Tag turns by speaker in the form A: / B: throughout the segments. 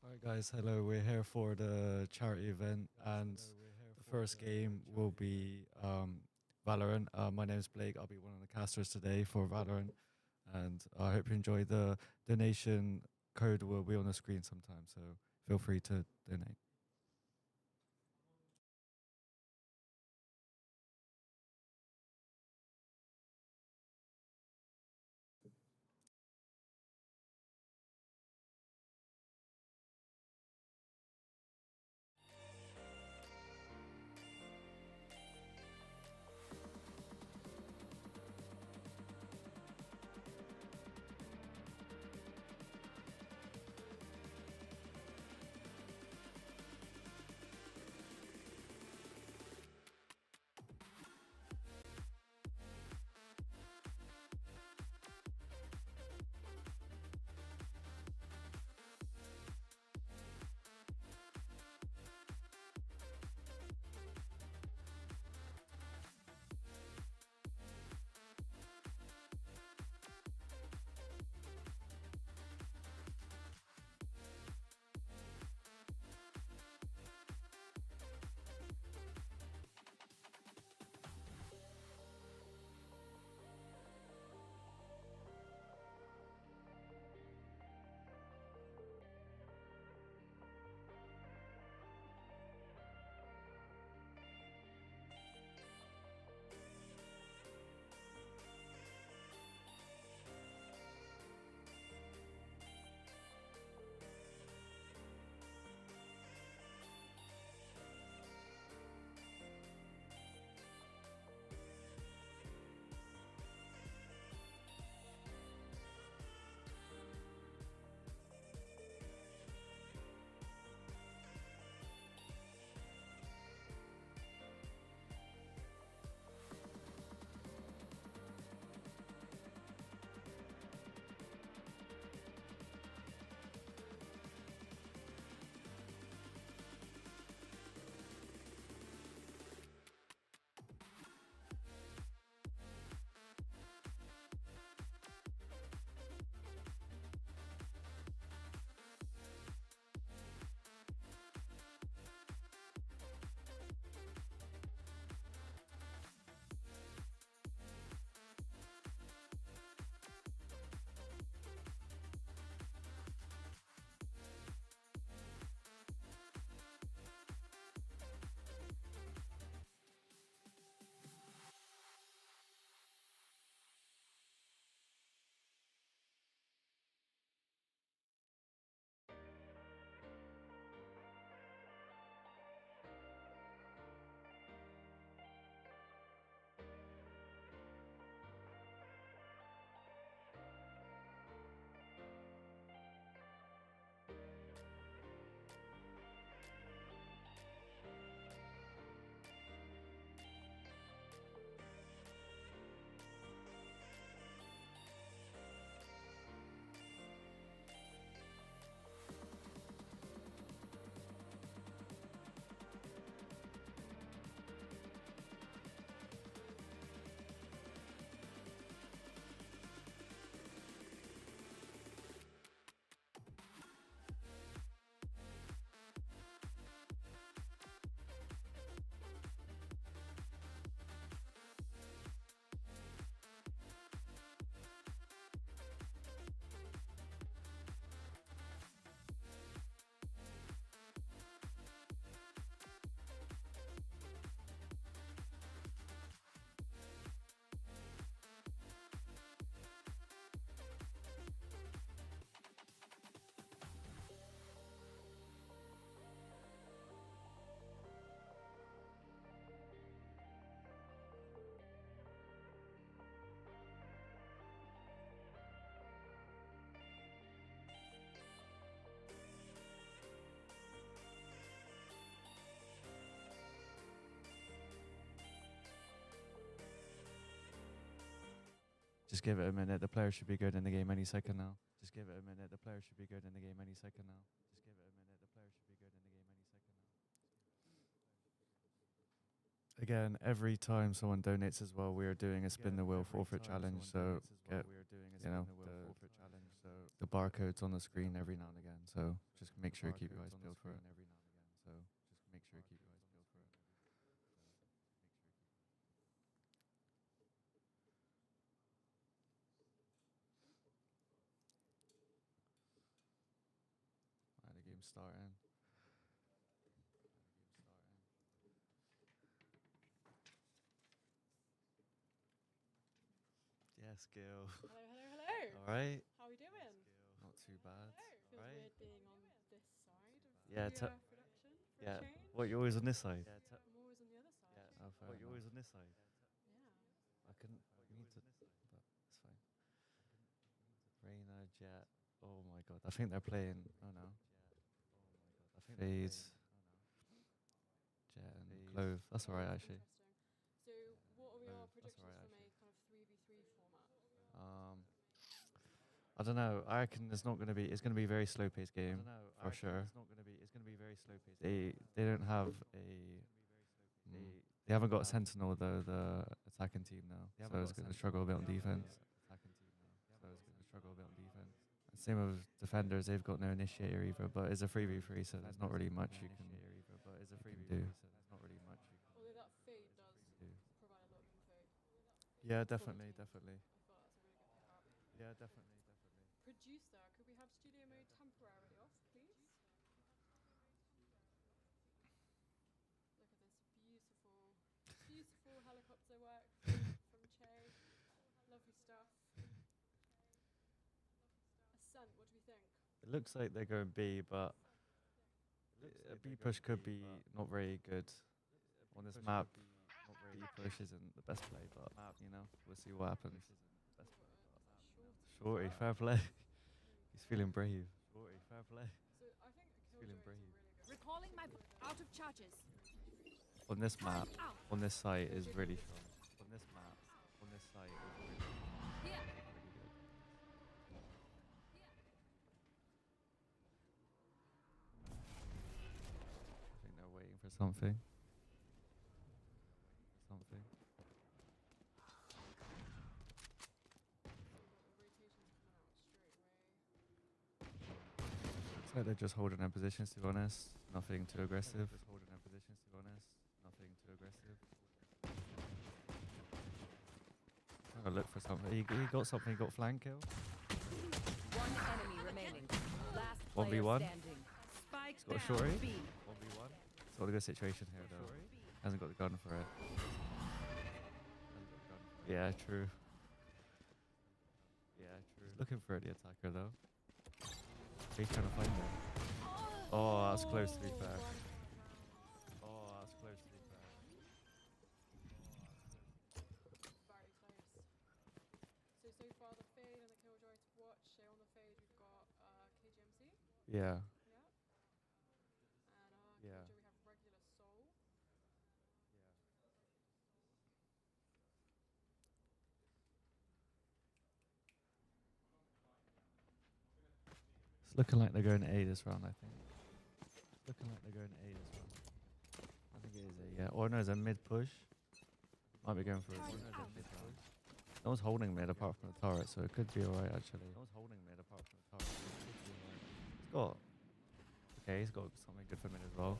A: All right, guys. Hello. We're here for the charity event, and the first game will be Valorant. My name is Blake. I'll be one of the casters today for Valorant, and I hope you enjoy. The donation code will be on the screen sometime, so feel free to donate. Just give it a minute. The player should be good in the game any second now. Just give it a minute. The player should be good in the game any second now. Just give it a minute. The player should be good in the game any second now. Again, every time someone donates as well, we are doing a spin the wheel forfeit challenge. So get, you know, the barcodes on the screen every now and again. So just make sure you keep your eyes peeled for it. So just make sure you keep your eyes peeled for it. Right, the game's starting. Yes, Gil.
B: Hello, hello, hello.
A: All right.
B: How are we doing?
A: Not too bad.
B: Feels
A: Right.
B: weird being on this side of
A: Yeah,
B: the production for
A: Yeah.
B: a change.
A: What, you're always on this side?
B: I'm always on the other side.
A: Yeah. Oh, what, you're always on this side?
B: Yeah.
A: I couldn't. You need to. But it's fine. Reina, Jet. Oh my god. I think they're playing. Oh no. Phase. Jet and Clove. That's alright actually.
B: Interesting. So, what are our
A: That's
B: predictions
A: alright,
B: from a
A: actually.
B: kind of 3v3 format?
A: I don't know. I reckon it's not going to be. It's going to be a very slow-paced game for sure.
C: It's not going to be. It's going to be very slow paced.
A: They don't have a. They haven't got a sentinel though. The attacking team now, so it's going to struggle a bit on defense. And same with defenders. They've got no initiator either, but it's a 3v3, so there's not really much you can do.
B: Although that fade does provide a lot of info.
A: Yeah, definitely, definitely.
B: I thought that's a really good pickup.
C: Yeah, definitely.
B: Producer, could we have studio mode temporarily off, please? Look at this beautiful, beautiful helicopter work from Che. Lovely stuff. Ascent, what do we think?
A: It looks like they're going B, but a B push could be not very good on this map. B push isn't the best play, but you know, we'll see what happens. Shorty, fair play. He's feeling brave. Shorty, fair play.
B: So I think a
A: Feeling
B: Killjoy
A: brave.
B: is a really good
D: Recalling my out of charges.
A: On this map, on this site is really strong. On this map, on this site is really,
D: Here.
A: really good. I think they're waiting for something. Something.
B: the rotations coming out straight away.
A: Looks like they're just holding their positions, to be honest. Nothing too aggressive. I'm gonna look for something. He got something. He got flank kill.
D: One enemy remaining. Last
A: 1v1.
D: player standing. Spike
A: He's got a
D: down
A: shorty.
D: B.
A: 1v1. It's got a good situation here, though. Hasn't got the gun for it. Yeah, true. He's looking for the attacker, though. He's trying to find him. Oh, that's close to be fair.
B: Very close. So far the fade and the Killjoy to watch. So on the fade we've got KGMC.
A: Yeah.
B: Yeah. And
A: Yeah.
B: Killjoy we have regular soul.
A: It's looking like they're going A this round, I think. I think it is A, yeah. Or no, it's a mid push. Might be going for it. No one's holding mid apart from the turret, so it could be alright actually. He's got. Okay, he's got something good for mid as well.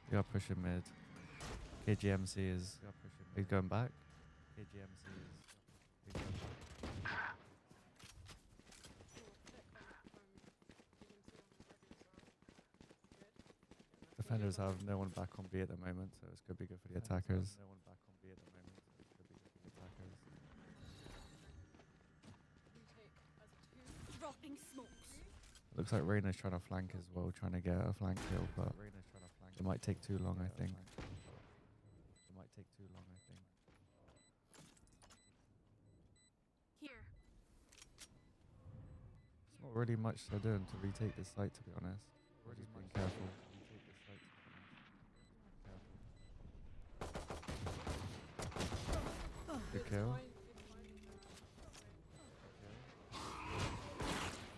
A: We are pushing mid. KGMC is. He's going back. Defenders have no one back on B at the moment, so it's going to be good for the attackers.
B: Retake as a 2.
D: Dropping smokes.
A: Looks like Reyna's trying to flank as well, trying to get a flank kill, but it might take too long, I think.
D: Here.
A: It's not really much they're doing to retake this site, to be honest. We're just being careful. kill.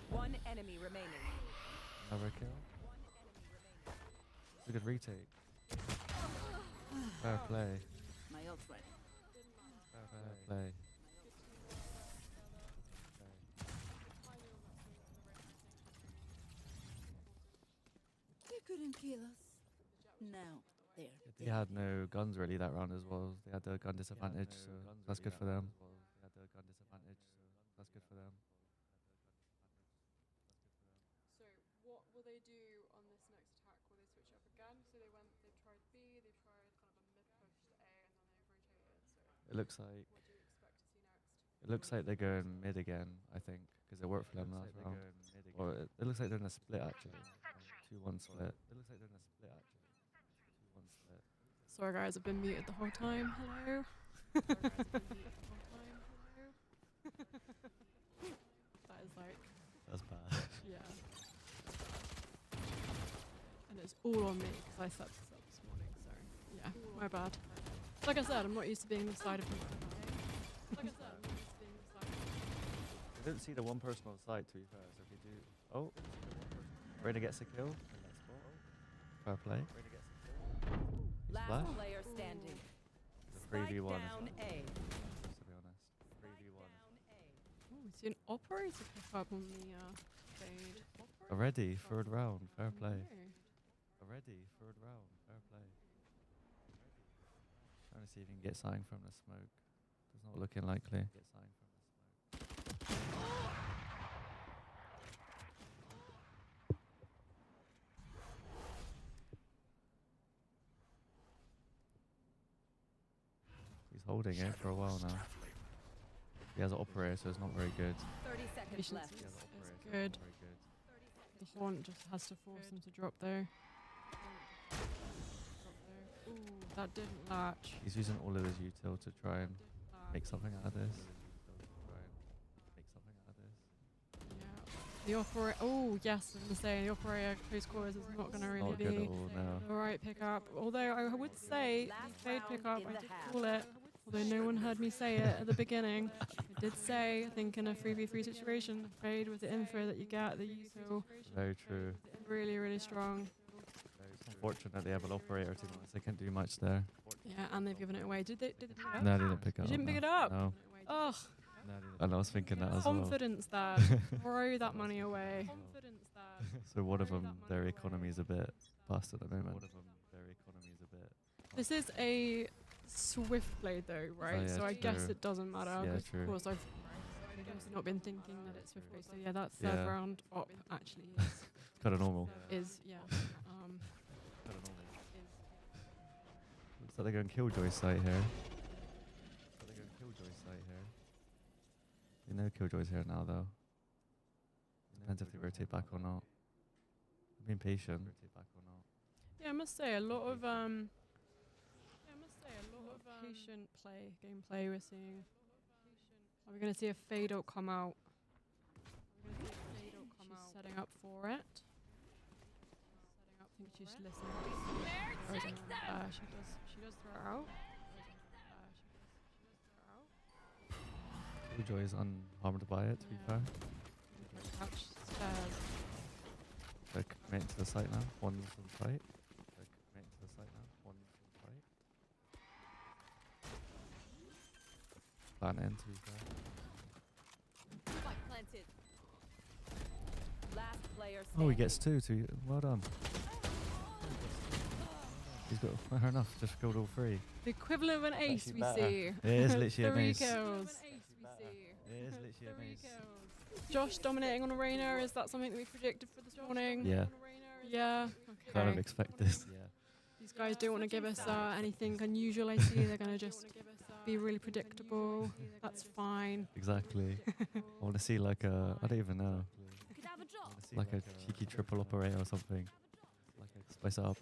D: One enemy remaining.
A: Another kill. It's a good retake. Fair play.
E: My ult's ready.
A: Fair play.
E: They couldn't kill us. Now they're
A: They had no guns really that round as well. They had the gun disadvantage, so that's good for them. That's good for them.
B: So what will they do on this next attack? Will they switch it up again? So they tried B, they tried kind of a mid push to A, and then they've rotated. So
A: It looks like
B: what do you expect to see next?
A: it looks like they're going mid again. I think because it worked for them last round. Or it looks like they're in a split actually. 2-1 split. It looks like they're in a split actually. 2-1 split.
B: Sorry guys, I've been muted the whole time. Hello. Sorry guys, I've been muted the whole time. Hello. That is like,
A: That's bad.
B: yeah. And it's all on me because I set this up this morning. So yeah, my bad. Like I said, I'm not used to being this side of people. Like I said, I'm not used to being this side of people.
A: I didn't see the one person on site to be fair. So if you do, oh, Reyna gets a kill. Fair play.
D: Last
A: Splash.
D: player standing.
A: The
D: Spike
A: 3v1
D: down
A: is
D: A.
A: to be honest. 3v1.
D: Down A.
B: Oh, we see an operator pick up on the fade.
A: Already, third round. Fair play.
B: Okay.
A: Already, third round. Fair play. Trying to see if you can get something from the smoke. It's not looking likely. Get something from the smoke. He's holding it for a while now. He has an operator, so it's not very good.
D: 30 seconds
B: Patience
D: left.
A: He has an
B: is
A: operator, so
B: good.
A: it's not very good.
B: The haunt just has to force them to drop there. Ooh, that didn't latch.
A: He's using all of his util to try and make something out of this.
B: Yeah. The operator. Oh yes, I'm gonna say the operator close quarters is not gonna really
A: Not good
B: be
A: at all now.
B: the right pickup. Although I would say
D: Last
B: fade
D: round
B: pickup,
D: in
B: I
D: the
B: did
D: half.
B: call it. Although no one heard me say it at the beginning, I did say I think in a 3v3 situation, fade with the info that you get, the util,
A: Very true.
B: really really strong.
A: It's unfortunate they have an operator to be honest. They can't do much there.
B: Yeah, and they've given it away. Did they pick it up?
A: No, they didn't pick it up.
B: You didn't pick it
A: no.
B: up?
A: No.
B: Ugh,
A: And I was thinking that as well.
B: confidence there. Throw that money away. Confidence there.
A: So one of them, their economy is a bit past at the moment. One of them, their economy is a bit.
B: This is a swift blade though, right?
A: yeah,
B: So I guess
A: true.
B: it doesn't matter.
A: Yeah,
B: 'Cause
A: true.
B: Of course, I've obviously not been thinking that it's swift blade. So yeah, that third
A: Yeah.
B: round op actually
A: Kind of normal.
B: is yeah.
A: Looks like they're going Killjoy site here. You know Killjoy's here now though. Depends if they rotate back or not. I'm being patient.
B: Yeah, I must say a lot of patient gameplay we're seeing. Are we going to see a fade out come out? She's setting up for it. I think she's listening. She does throw it out.
A: Killjoy is unharmed by it, to be fair.
B: Couch stairs.
A: They're committing to the site now. One's on site. Plan in, to be fair.
D: Spike planted. Last player
A: Oh, he
D: standing.
A: gets two. Well done. He's got fair enough. Just killed all three.
B: The equivalent of an ace
A: actually
B: we
A: better.
B: see.
A: It is literally an
B: Three
A: ace.
B: kills.
A: It is literally an ace.
B: Josh dominating on Arena, is that something that we predicted for this morning?
A: Yeah,
B: Yeah.
A: kind of
B: Okay.
A: expected. Yeah.
B: These guys don't want to give us anything unusual, I see. They're going to just be really predictable. That's fine.
A: Exactly. I want to see like a, I don't even know,
D: Could have a drop.
A: like a cheeky triple operator or something. Spice it up.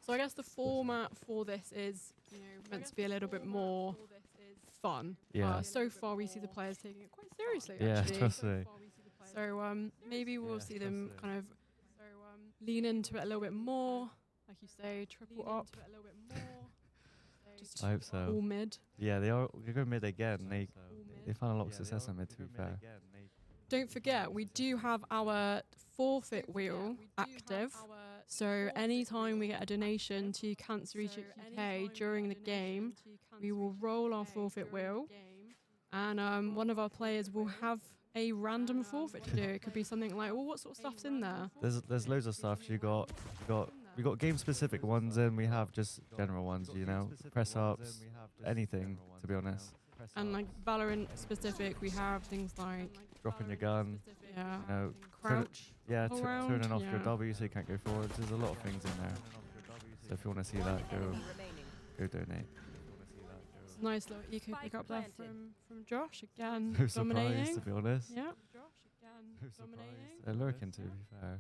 B: So I guess the format for this is, meant to be a little bit more fun.
A: Yeah.
B: So far we see the players taking it quite seriously,
A: Yeah,
B: actually.
A: trust me.
B: So maybe we'll see them kind of lean into it a little bit more, like you say, triple up. Just
A: I hope so.
B: all mid.
A: Yeah, they go mid again. They found a lot of success on mid, to be fair.
B: Don't forget, we do have our forfeit wheel active. So anytime we get a donation to Cancer Research UK during the game, we will roll our forfeit wheel, and one of our players will have a random forfeit to do. It could be something like, well, what sort of stuff's in there?
A: There's loads of stuff. We got game specific ones, and we have just general ones. You know, press ups, anything, to be honest.
B: And like Valorant specific, we have things like
A: Dropping your gun,
B: yeah,
A: you know,
B: crouch.
A: yeah,
B: all round,
A: turning off your
B: yeah.
A: W so you can't go forwards. There's a lot of things in there. So if you want to see that,
D: Enemy remaining.
A: go donate.
B: It's a nice little eco pick up there from Josh again,
A: No surprise,
B: dominating.
A: to be honest.
B: Yeah, Josh again, dominating.
A: They're lurking, to be fair.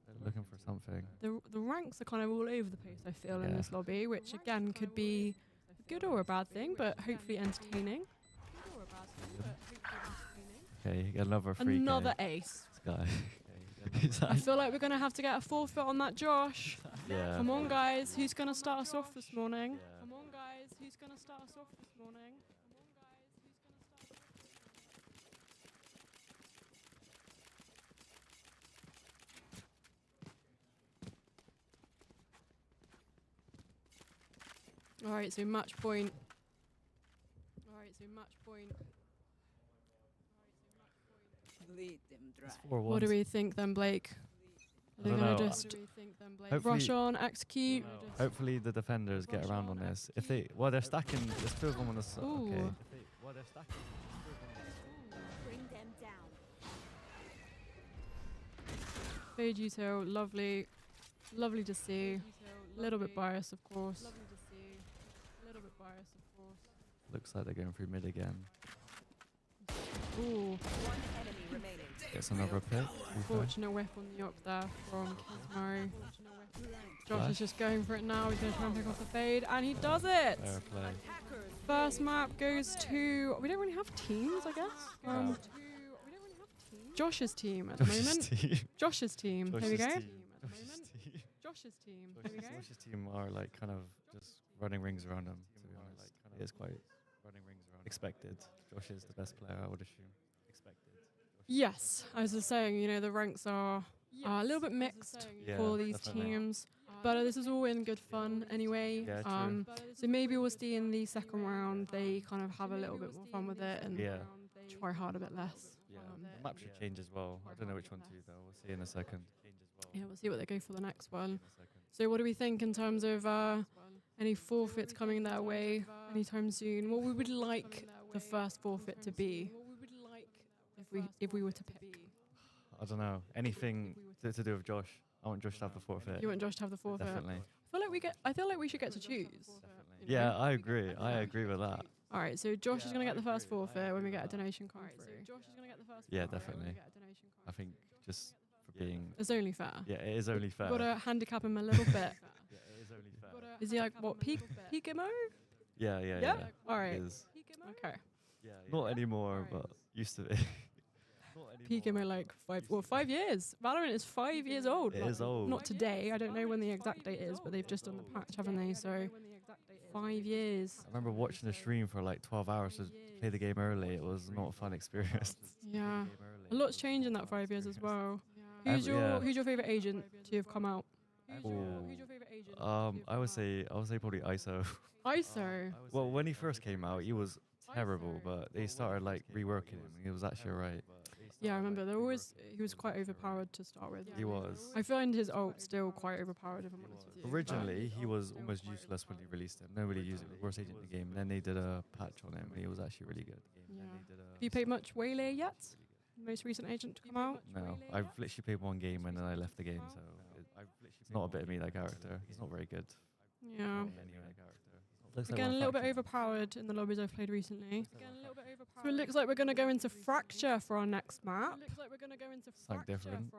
A: They're looking for something.
B: The ranks are kind of all over the place, I feel, in
A: Yeah.
B: this lobby, which again could be a good or a bad thing, but hopefully entertaining.
A: Okay, you get another free
B: Another
A: game.
B: ace.
A: This guy. He's
B: I
A: like-
B: feel like we're going to have to get a forfeit on that, Josh.
A: yeah.
B: Come on, guys. Who's going to start us off this morning?
A: Yeah.
B: Come on, guys. Who's going to start us off this morning? All right, so match point.
E: Bleed them dry.
A: It's 4-1.
B: What do we think then, Blake? Are they
A: I don't
B: going to
A: know.
B: just
A: Hopefully-
B: rush on, execute?
A: Hopefully the defenders get around on this. If they, well, they're stacking. There's two of them on the side.
B: Ooh.
A: Okay.
D: Bring them down.
B: Fade Util, lovely. Lovely to see. A little bit biased, of course.
A: Looks like they're going through mid again.
B: Ooh,
D: One enemy remaining.
A: Gets another pick. to be fair.
B: fortunate whip on the up there from Kizmari. Josh
A: Flash.
B: is just going for it now. He's going to try and pick off the fade, and he does it!
A: Fair play.
D: Hackers.
B: First map goes to... We don't really have teams, I guess.
A: No.
B: Josh's team at the moment.
A: Team.
B: Josh's team. There we go.
A: Josh's team.
B: Josh's team. There we go.
A: Josh's team are like kind of just running rings around them. To be honest, it is quite expected. Josh is the best player, I would assume. Expected.
B: Yes, as I was saying, you know, the ranks are a little bit mixed
A: Yeah,
B: for these
A: definitely.
B: teams. But this is all in good fun anyway.
A: Yeah, true.
B: So maybe we'll see in the second round they kind of have a little bit more fun with it and
A: Yeah.
B: try hard a bit less.
A: Yeah, the map should change as well. I don't know which one to do though. We'll see in a second.
B: Yeah, we'll see what they go for the next one. So what do we think in terms of any forfeits coming their way anytime soon? What we would like the first forfeit to be if we were to pick.
A: I don't know. Anything to do with Josh. I want Josh to have the forfeit.
B: You want Josh to have the forfeit?
A: Definitely.
B: I feel like we should get to choose. you know?
A: Yeah, I agree. I agree with that.
B: All right, so Josh is going to get the first forfeit when we get a donation come through.
A: Yeah, definitely. I think just for being.
B: It's only fair.
A: Yeah, it is only fair.
B: Got to handicap him a little bit.
A: Yeah, it is only fair.
B: Is he like, what, peak emo?
A: Yeah, yeah,
B: Yeah?
A: yeah.
B: All right.
A: It is.
B: Okay.
A: Not anymore, but used to be.
B: Peak emo like 5 years. Valorant is 5 years old.
A: It
B: like,
A: is old.
B: Not today. I don't know when the exact date is, but they've just done the patch, haven't they? So 5 years.
A: I remember watching the stream for like 12 hours to play the game early. It was not a fun experience.
B: Yeah. A lot's changed in that 5 years as well. Who's
A: Yeah.
B: your favorite agent to have come out?
A: I would say probably ISO.
B: ISO.
A: Well, when he first came out, he was terrible, but they started like reworking him. He was actually alright.
B: Yeah, I remember. He was quite overpowered to start with.
A: He was.
B: I find his ult still quite overpowered, if I'm honest with you.
A: Originally, he was almost useless when he released him. Nobody used it. Worst agent in the game. And then they did a patch on him, and he was actually really good.
B: Yeah. Have you played much Waylay yet? Most recent agent to come out?
A: No, I've literally played one game and then I left the game, so it's not a bit of me, that character. He's not very good.
B: Yeah.
A: Looks like
B: Again,
A: we're
B: a little bit
A: factoring.
B: overpowered in the lobbies I've played recently. So it looks like we're going to go into Fracture for our next map.
A: Something different.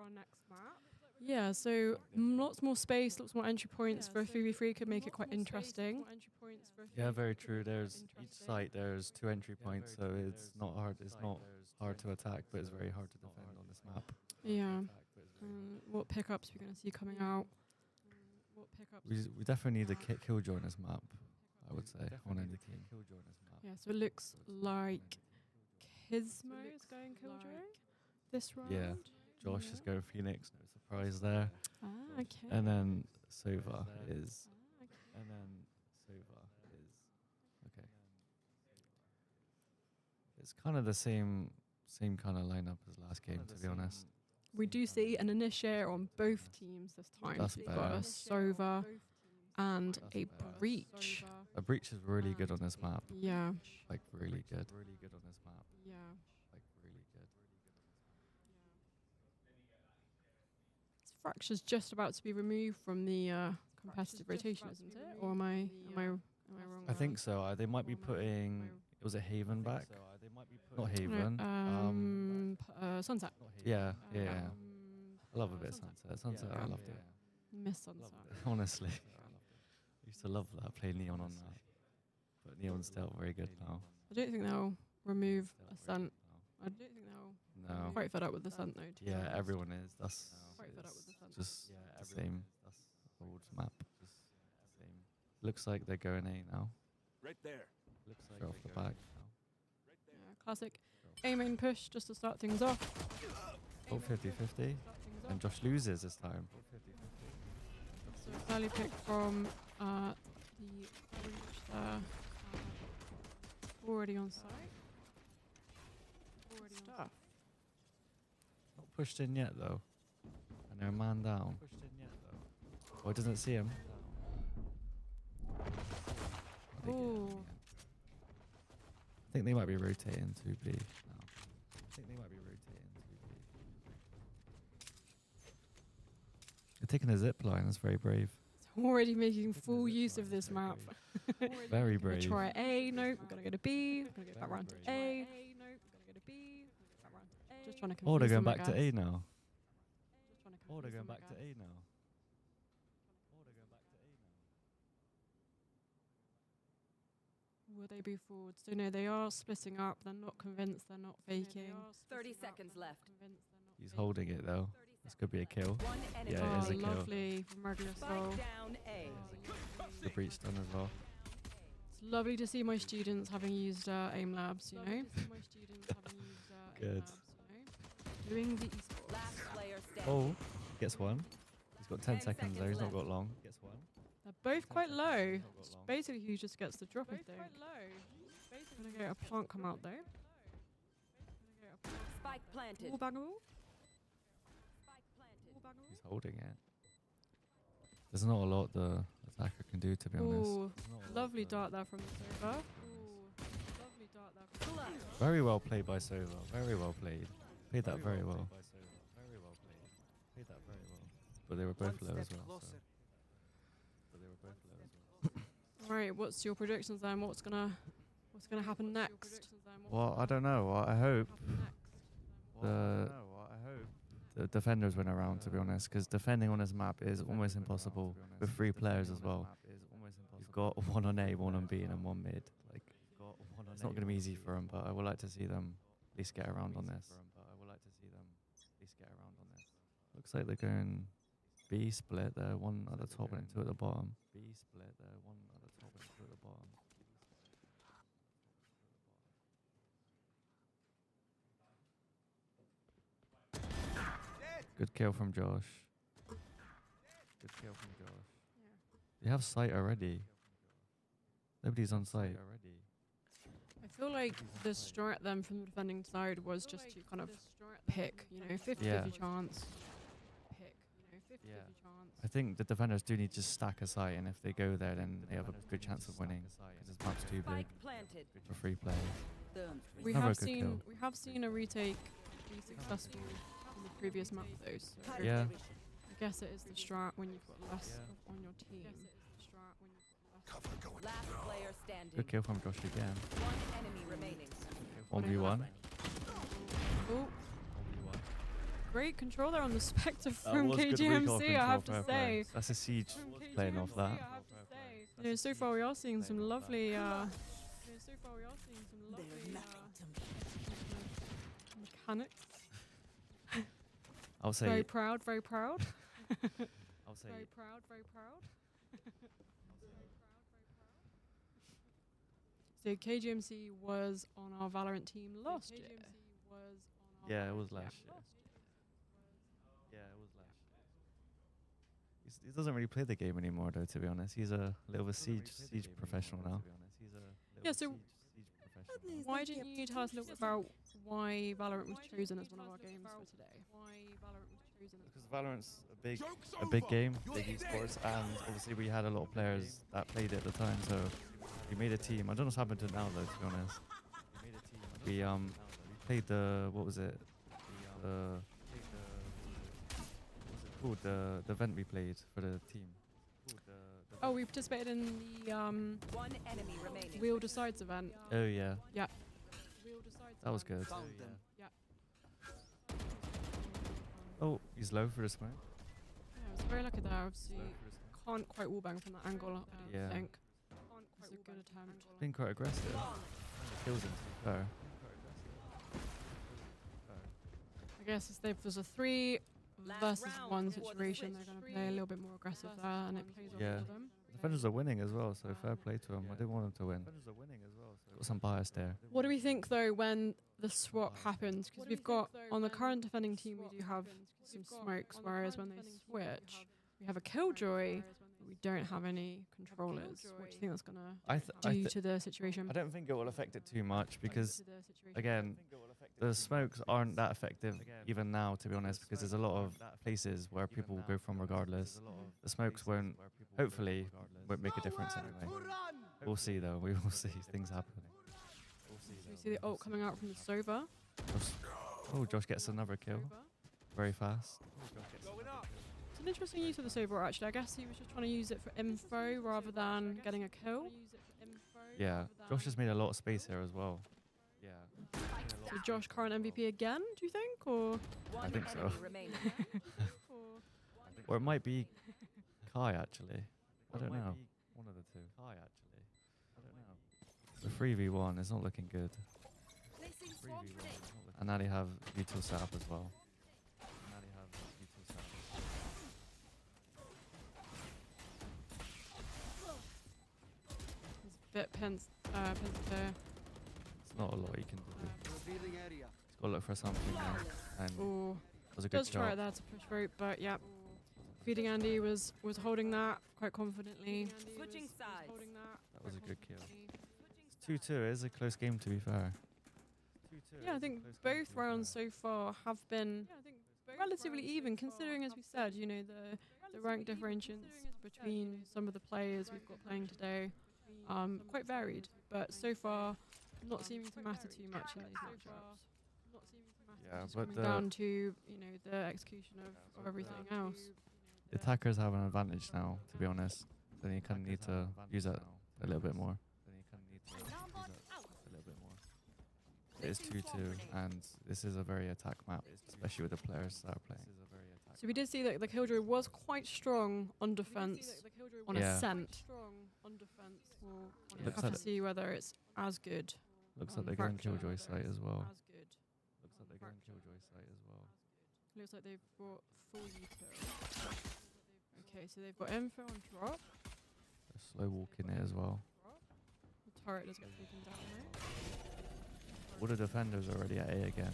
B: Yeah, so lots more space, lots more entry points for a 3v3 could make it quite interesting.
A: Yeah, very true. There's each site. There's 2 entry points, so it's not hard. It's not hard to attack, but it's very hard to defend on this map.
B: Yeah. What pickups we're going to see coming out?
A: We definitely need a killjoy on this map. I would say on any team.
B: Yeah, so it looks like Gizmo is going Killjoy this round.
A: Yeah, Josh is going Phoenix. No surprise there.
B: Ah, okay.
A: And then Sova is. Okay. It's kind of the same kind of lineup as last game, to be honest.
B: We do see an initiator on both teams this time.
A: That's
B: We've got a
A: better.
B: Sova and a Breach.
A: A breach is really good on this map.
B: Yeah.
A: Like really good. Really good on this map.
B: Yeah.
A: Like really good.
B: Fracture's just about to be removed from the competitive rotation, isn't it? Or am I wrong?
A: I think so. They might be putting. Was it Haven back? Not Haven.
B: Sunset.
A: Yeah. I love a bit of Sunset. Sunset, I loved it.
B: Miss Sunset.
A: Honestly. I used to love that, play Neon on that. But Neon's still very good now.
B: I don't think they'll remove Ascent. I don't think they'll.
A: No.
B: Quite fed up with Ascent though. to be
A: Yeah,
B: honest.
A: everyone is. That's
B: Quite fed up with Ascent.
A: just the same old map. Looks like they're going A now.
F: Right there.
A: Looks like off the back now.
B: Yeah, classic. A main push just to start things off.
A: Oh, 50-50. And Josh loses this time.
B: So early pick from the Breach there. Already on site. Stuff.
A: Not pushed in yet though. And they're a man down. Oh, it doesn't see him. I think
B: Ooh.
A: I think they might be rotating to B now. I think they might be rotating to B. They're taking a zip line. That's very brave.
B: Already making full use of this map.
A: Very
B: Gonna
A: brave.
B: try A, nope, we're gonna go to B, we're gonna go back round to A. Just trying to confuse
A: Oh, they're going
B: them, I
A: back to
B: guess.
A: A now.
B: Just trying to
A: Oh, they're
B: confuse
A: going
B: them, I
A: back to A
B: guess.
A: now.
B: Will they be forward? So no, they are splitting up. They're not convinced. They're not faking.
D: 30 seconds left.
A: He's holding it though. This could be a kill.
D: One enemy
A: Yeah, it is
B: Oh,
A: a kill.
B: lovely from Regular
D: Spike
B: Soul.
D: down A.
A: The breach done as well.
B: It's lovely to see my students having used AIM Labs, you know.
A: Good.
B: Doing the esports.
D: Last player standing.
A: Oh, gets one. He's got 10
D: 10
A: seconds though.
D: seconds
A: He's not
D: left.
A: got long. Gets one.
B: They're both quite low.
A: Not got
B: It's
A: long.
B: basically who just gets the drop, I think. Gonna get a plant come out though.
D: Spike planted.
B: All baggable.
D: Spike planted.
A: He's holding it. There's not a lot the attacker can do, to be honest.
B: Ooh,
A: There's not a lot
B: lovely
A: the-
B: dart there from the server.
A: Very well played by Sova. Very well played. Played that very well. Played that very well. But they were both low as well. So. But they were both low as well.
B: Right, what's your predictions then? What's gonna happen next?
A: Well, I don't know. Well, I hope the defenders win around, to be honest, because defending on this map is almost impossible with 3 players as well. You've got one on A, one on B, and then one mid. Like, it's not going to be easy for them, but I would like to see them at least get around on this. Looks like they're going B split there, one at the top and 2 at the bottom. Good kill from Josh. They have sight already. Nobody's on site.
B: I feel like the strat then from the defending side was just to kind of pick, 50-50
A: Yeah.
B: chance.
A: Yeah. I think the defenders do need to stack a site, and if they go there, then they have a good chance of winning. Because this map's too big
D: Spike planted.
A: for 3 players.
E: Don't
B: We
A: Never a
B: have
A: good kill.
B: seen a retake be successful in the previous map though. So
A: Yeah.
B: I guess it is the strat when you've got less on your team.
D: Last player standing.
A: Good kill from Josh again.
D: One enemy remaining.
A: 1v1.
B: Oh, great control there on the Spectre
A: That
B: from
A: was good
B: KGMC,
A: recall
B: I
A: control,
B: have
A: fair
B: to
A: play.
B: say.
A: That's a siege
B: From
A: playing off
B: KGMC,
A: that.
B: I have to say. So far we are seeing some lovely mechanics.
A: I'll
B: Very
A: say
B: proud, very proud.
A: I'll say
B: Very proud, very proud. So KGMC was on our Valorant team last year.
A: yeah, it was last year. Yeah, it was last year. He doesn't really play the game anymore, though. To be honest, he's a little bit siege professional now.
B: Yeah, so why didn't you tell us a little bit about why Valorant was chosen as one of our games for today?
A: Because Valorant's a big game, big esports, and obviously we had a lot of players that played it at the time, so we made a team. I don't know what's happened to it now, though. To be honest, we played what was it? Called the event we played for the team.
B: Oh, we participated in the
D: One enemy remaining.
B: Wheel Decides event.
A: Oh yeah.
B: Yeah.
A: That was good.
F: Found them.
B: Yeah.
A: Oh, he's low for the smoke.
B: Yeah, I was very lucky there. Obviously, can't quite wallbang from that angle.
A: Yeah.
B: I think. It's a good attempt.
A: Been quite aggressive. Kills him. Fair.
B: I guess if there's a 3 versus
D: round
B: 1
D: before the
B: situation, they're
D: switch.
B: going to play a little bit more aggressive there, and it plays off
A: Yeah.
B: to them.
A: Defenders are winning as well, so fair play to them. I didn't want them to win. Got some bias there.
B: What do we think though when the swap happens? Because we've got on the current defending team we do have some smokes, whereas when they switch, we have a killjoy, but we don't have any controllers. What do you think that's gonna do to the situation?
A: I don't think it will affect it too much because, again, the smokes aren't that effective even now, to be honest, because there's a lot of places where people will go from regardless. The smokes hopefully, won't make a difference anyway. We'll see though. We will see things happening.
B: So we see the ult coming out from the Sova.
A: Oh, Josh gets another kill. Very fast.
B: It's an interesting use of the Sova actually. I guess he was just trying to use it for info rather than getting a kill.
A: Yeah, Josh has made a lot of space here as well. Yeah.
B: So Josh, current MVP again, do you think? Or
D: One
A: think so.
D: enemy remaining.
A: Or it might be Kai, actually. I don't know. One of the two. Kai, actually. I don't know. The 3v1 is not looking good. And now they have util set up as well.
B: he's a bit pensive.
A: It's not a lot you can do.
F: Revealing area.
A: He's got to look for something now. And
B: Ooh.
A: it was a good
B: Does try
A: shot.
B: there to push rope, but yeah. Feeding Andy was holding that quite confidently.
D: Switching sides.
A: That was a good kill. It's 2-2. It is a close game, to be fair.
B: Yeah, I think both rounds so far have been relatively even, considering, as we said, you know, the rank differentiations between some of the players we've got playing today, quite varied, but so far not seeming to matter too much in these matchups.
A: Yeah,
B: Just
A: but
B: coming down to, you know, the execution of everything else.
A: the attackers have an advantage now, to be honest. Then you kind of need to use that a little bit more. It is 2-2, and this is a very attack map, especially with the players that are playing.
B: So we did see that the Killjoy was quite strong on defense, on
A: Yeah.
B: Ascent. We'll
A: Looks
B: have
A: like
B: to see whether it's as good.
A: Looks
B: on
A: like they're going
B: Fracture.
A: Killjoy site as well.
B: As good.
A: Looks like they're going Killjoy site as well.
B: Looks like they've brought full util. Okay, so they've got info on drop.
A: They're slow walking it as well.
B: The turret does get taken down though.
A: All the defenders are already at A again.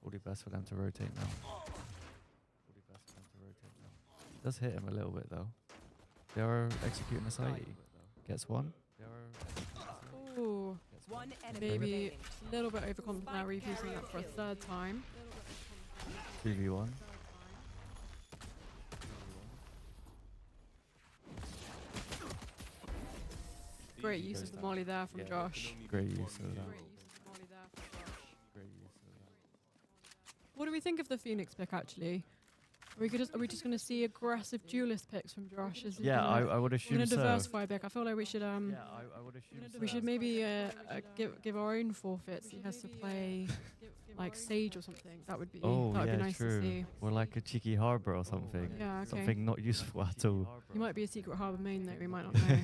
A: All the best for them to rotate now. Does hit him a little bit though. They are executing the site. Gets one.
B: Ooh,
D: One enemy
B: maybe
D: remaining.
B: a little bit overconfident now, reusing that for a third time.
A: 2v1.
B: Great use of the molly there from
A: Yeah.
B: Josh.
A: Great use of that.
B: Great use of the molly there from Josh.
A: Great use of that.
B: What do we think of the Phoenix pick actually? Are we just going to see aggressive duelist picks from Josh? Is he
A: Yeah,
B: gonna-
A: I would
B: We're
A: assume
B: going to
A: so.
B: diversify a bit. I feel like we should
A: I would assume so.
B: we should maybe give our own forfeits. He has to play like Sage or something. That would be
A: Oh,
B: that would
A: yeah,
B: be nice
A: true.
B: to see.
A: Or like a cheeky harbor or something.
B: Yeah, okay.
A: Something not useful at all.
B: He might be a secret harbor main though. We might not know.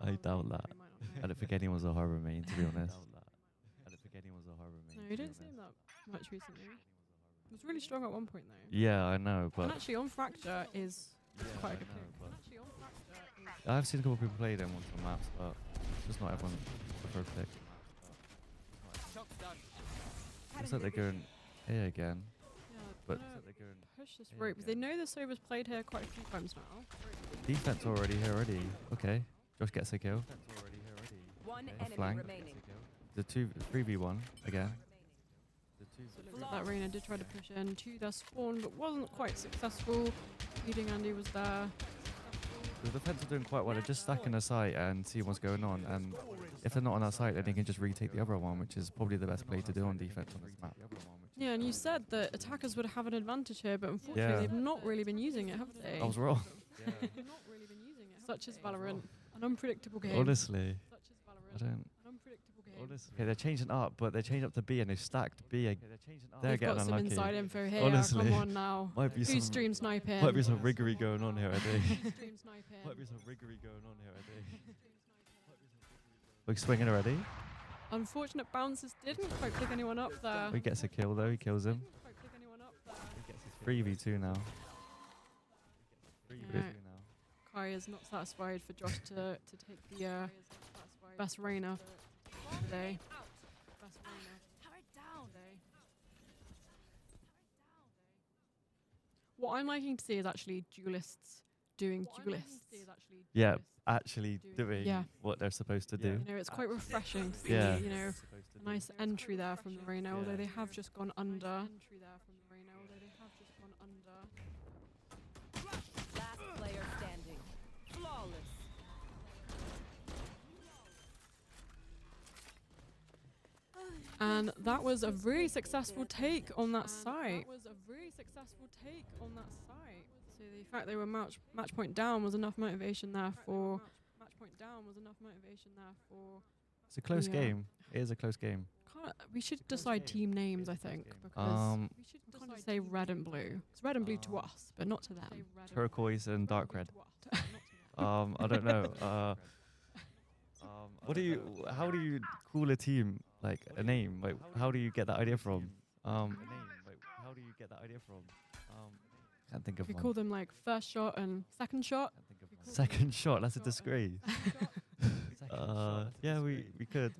A: I doubt that. I don't think anyone's a harbor main, to be honest.
B: No, he didn't seem that much recently. It was really strong at one point though.
A: Yeah, I know, but
B: And actually, on Fracture is quite a good
A: I know,
B: pick.
A: but
B: Actually, on Fracture is
A: I've seen a couple of people play them on some maps, but it's just not everyone's preferred pick. Looks like they're going A again,
B: yeah,
A: but
B: gonna
A: they're going
B: push this
A: yeah,
B: rope because they
A: again.
B: know this over's played here quite a few times now.
A: Defense already here already. Okay, Josh gets a kill.
D: One
A: A
D: enemy
A: flank.
D: remaining.
A: The 3v1 again.
B: So it looks like that Reyna did try to push into their spawn, but wasn't quite successful. Leading Andy was there.
A: The defense are doing quite well. They're just stacking a site and see what's going on. And if they're not on our site, then they can just retake the other one, which is probably the best play to do on defense on this map.
B: Yeah, and you said that attackers would have an advantage here, but unfortunately
A: Yeah.
B: they've not really been using it, have they?
A: I was wrong.
B: Such as Valorant, an unpredictable game.
A: Honestly,
B: Such as
A: I
B: Valorant,
A: don't.
B: an unpredictable game.
A: Okay, they're changing up, but they're changing up to B and they've stacked B. They're
B: They've
A: getting
B: got some
A: unlucky.
B: inside info here.
A: Honestly.
B: Come on now.
A: Might be
B: Who's
A: some
B: stream sniping?
A: might be some riggery going on here, I think.
B: Stream sniping.
A: Might be some riggery going on here, I think. We're swinging already.
B: Unfortunate bounces didn't quite pick anyone up there.
A: He gets a kill though. He kills him.
B: Didn't quite pick anyone up there.
A: He gets his 3v2 now. 3v2
B: Yeah.
A: now.
B: Kai is not satisfied for Josh to take the best Reyna today. Best Reyna today. What I'm liking to see is actually duelists doing duelists.
A: Yeah, actually doing
B: Yeah.
A: what they're supposed to do.
B: You know, it's quite refreshing to see,
A: Yeah.
B: you know, a nice entry there from the Reyna, although they have just gone under.
D: Last player standing. Flawless.
B: And that was a really successful take on that site. So the fact they were match point down was enough motivation there for.
A: It's a close
B: Yeah.
A: game. It is a close game.
B: We should decide team names, I think, because we can't just say red and blue. It's red and blue to us, but not to them.
A: Turquoise and dark red. I don't know. What do you? How do you call a team like a name? Like, how do you get that idea from? How do you get that idea from? Can't think of
B: We
A: one.
B: call them like first shot and second shot.
A: Second shot. That's a disgrace. Yeah, we could,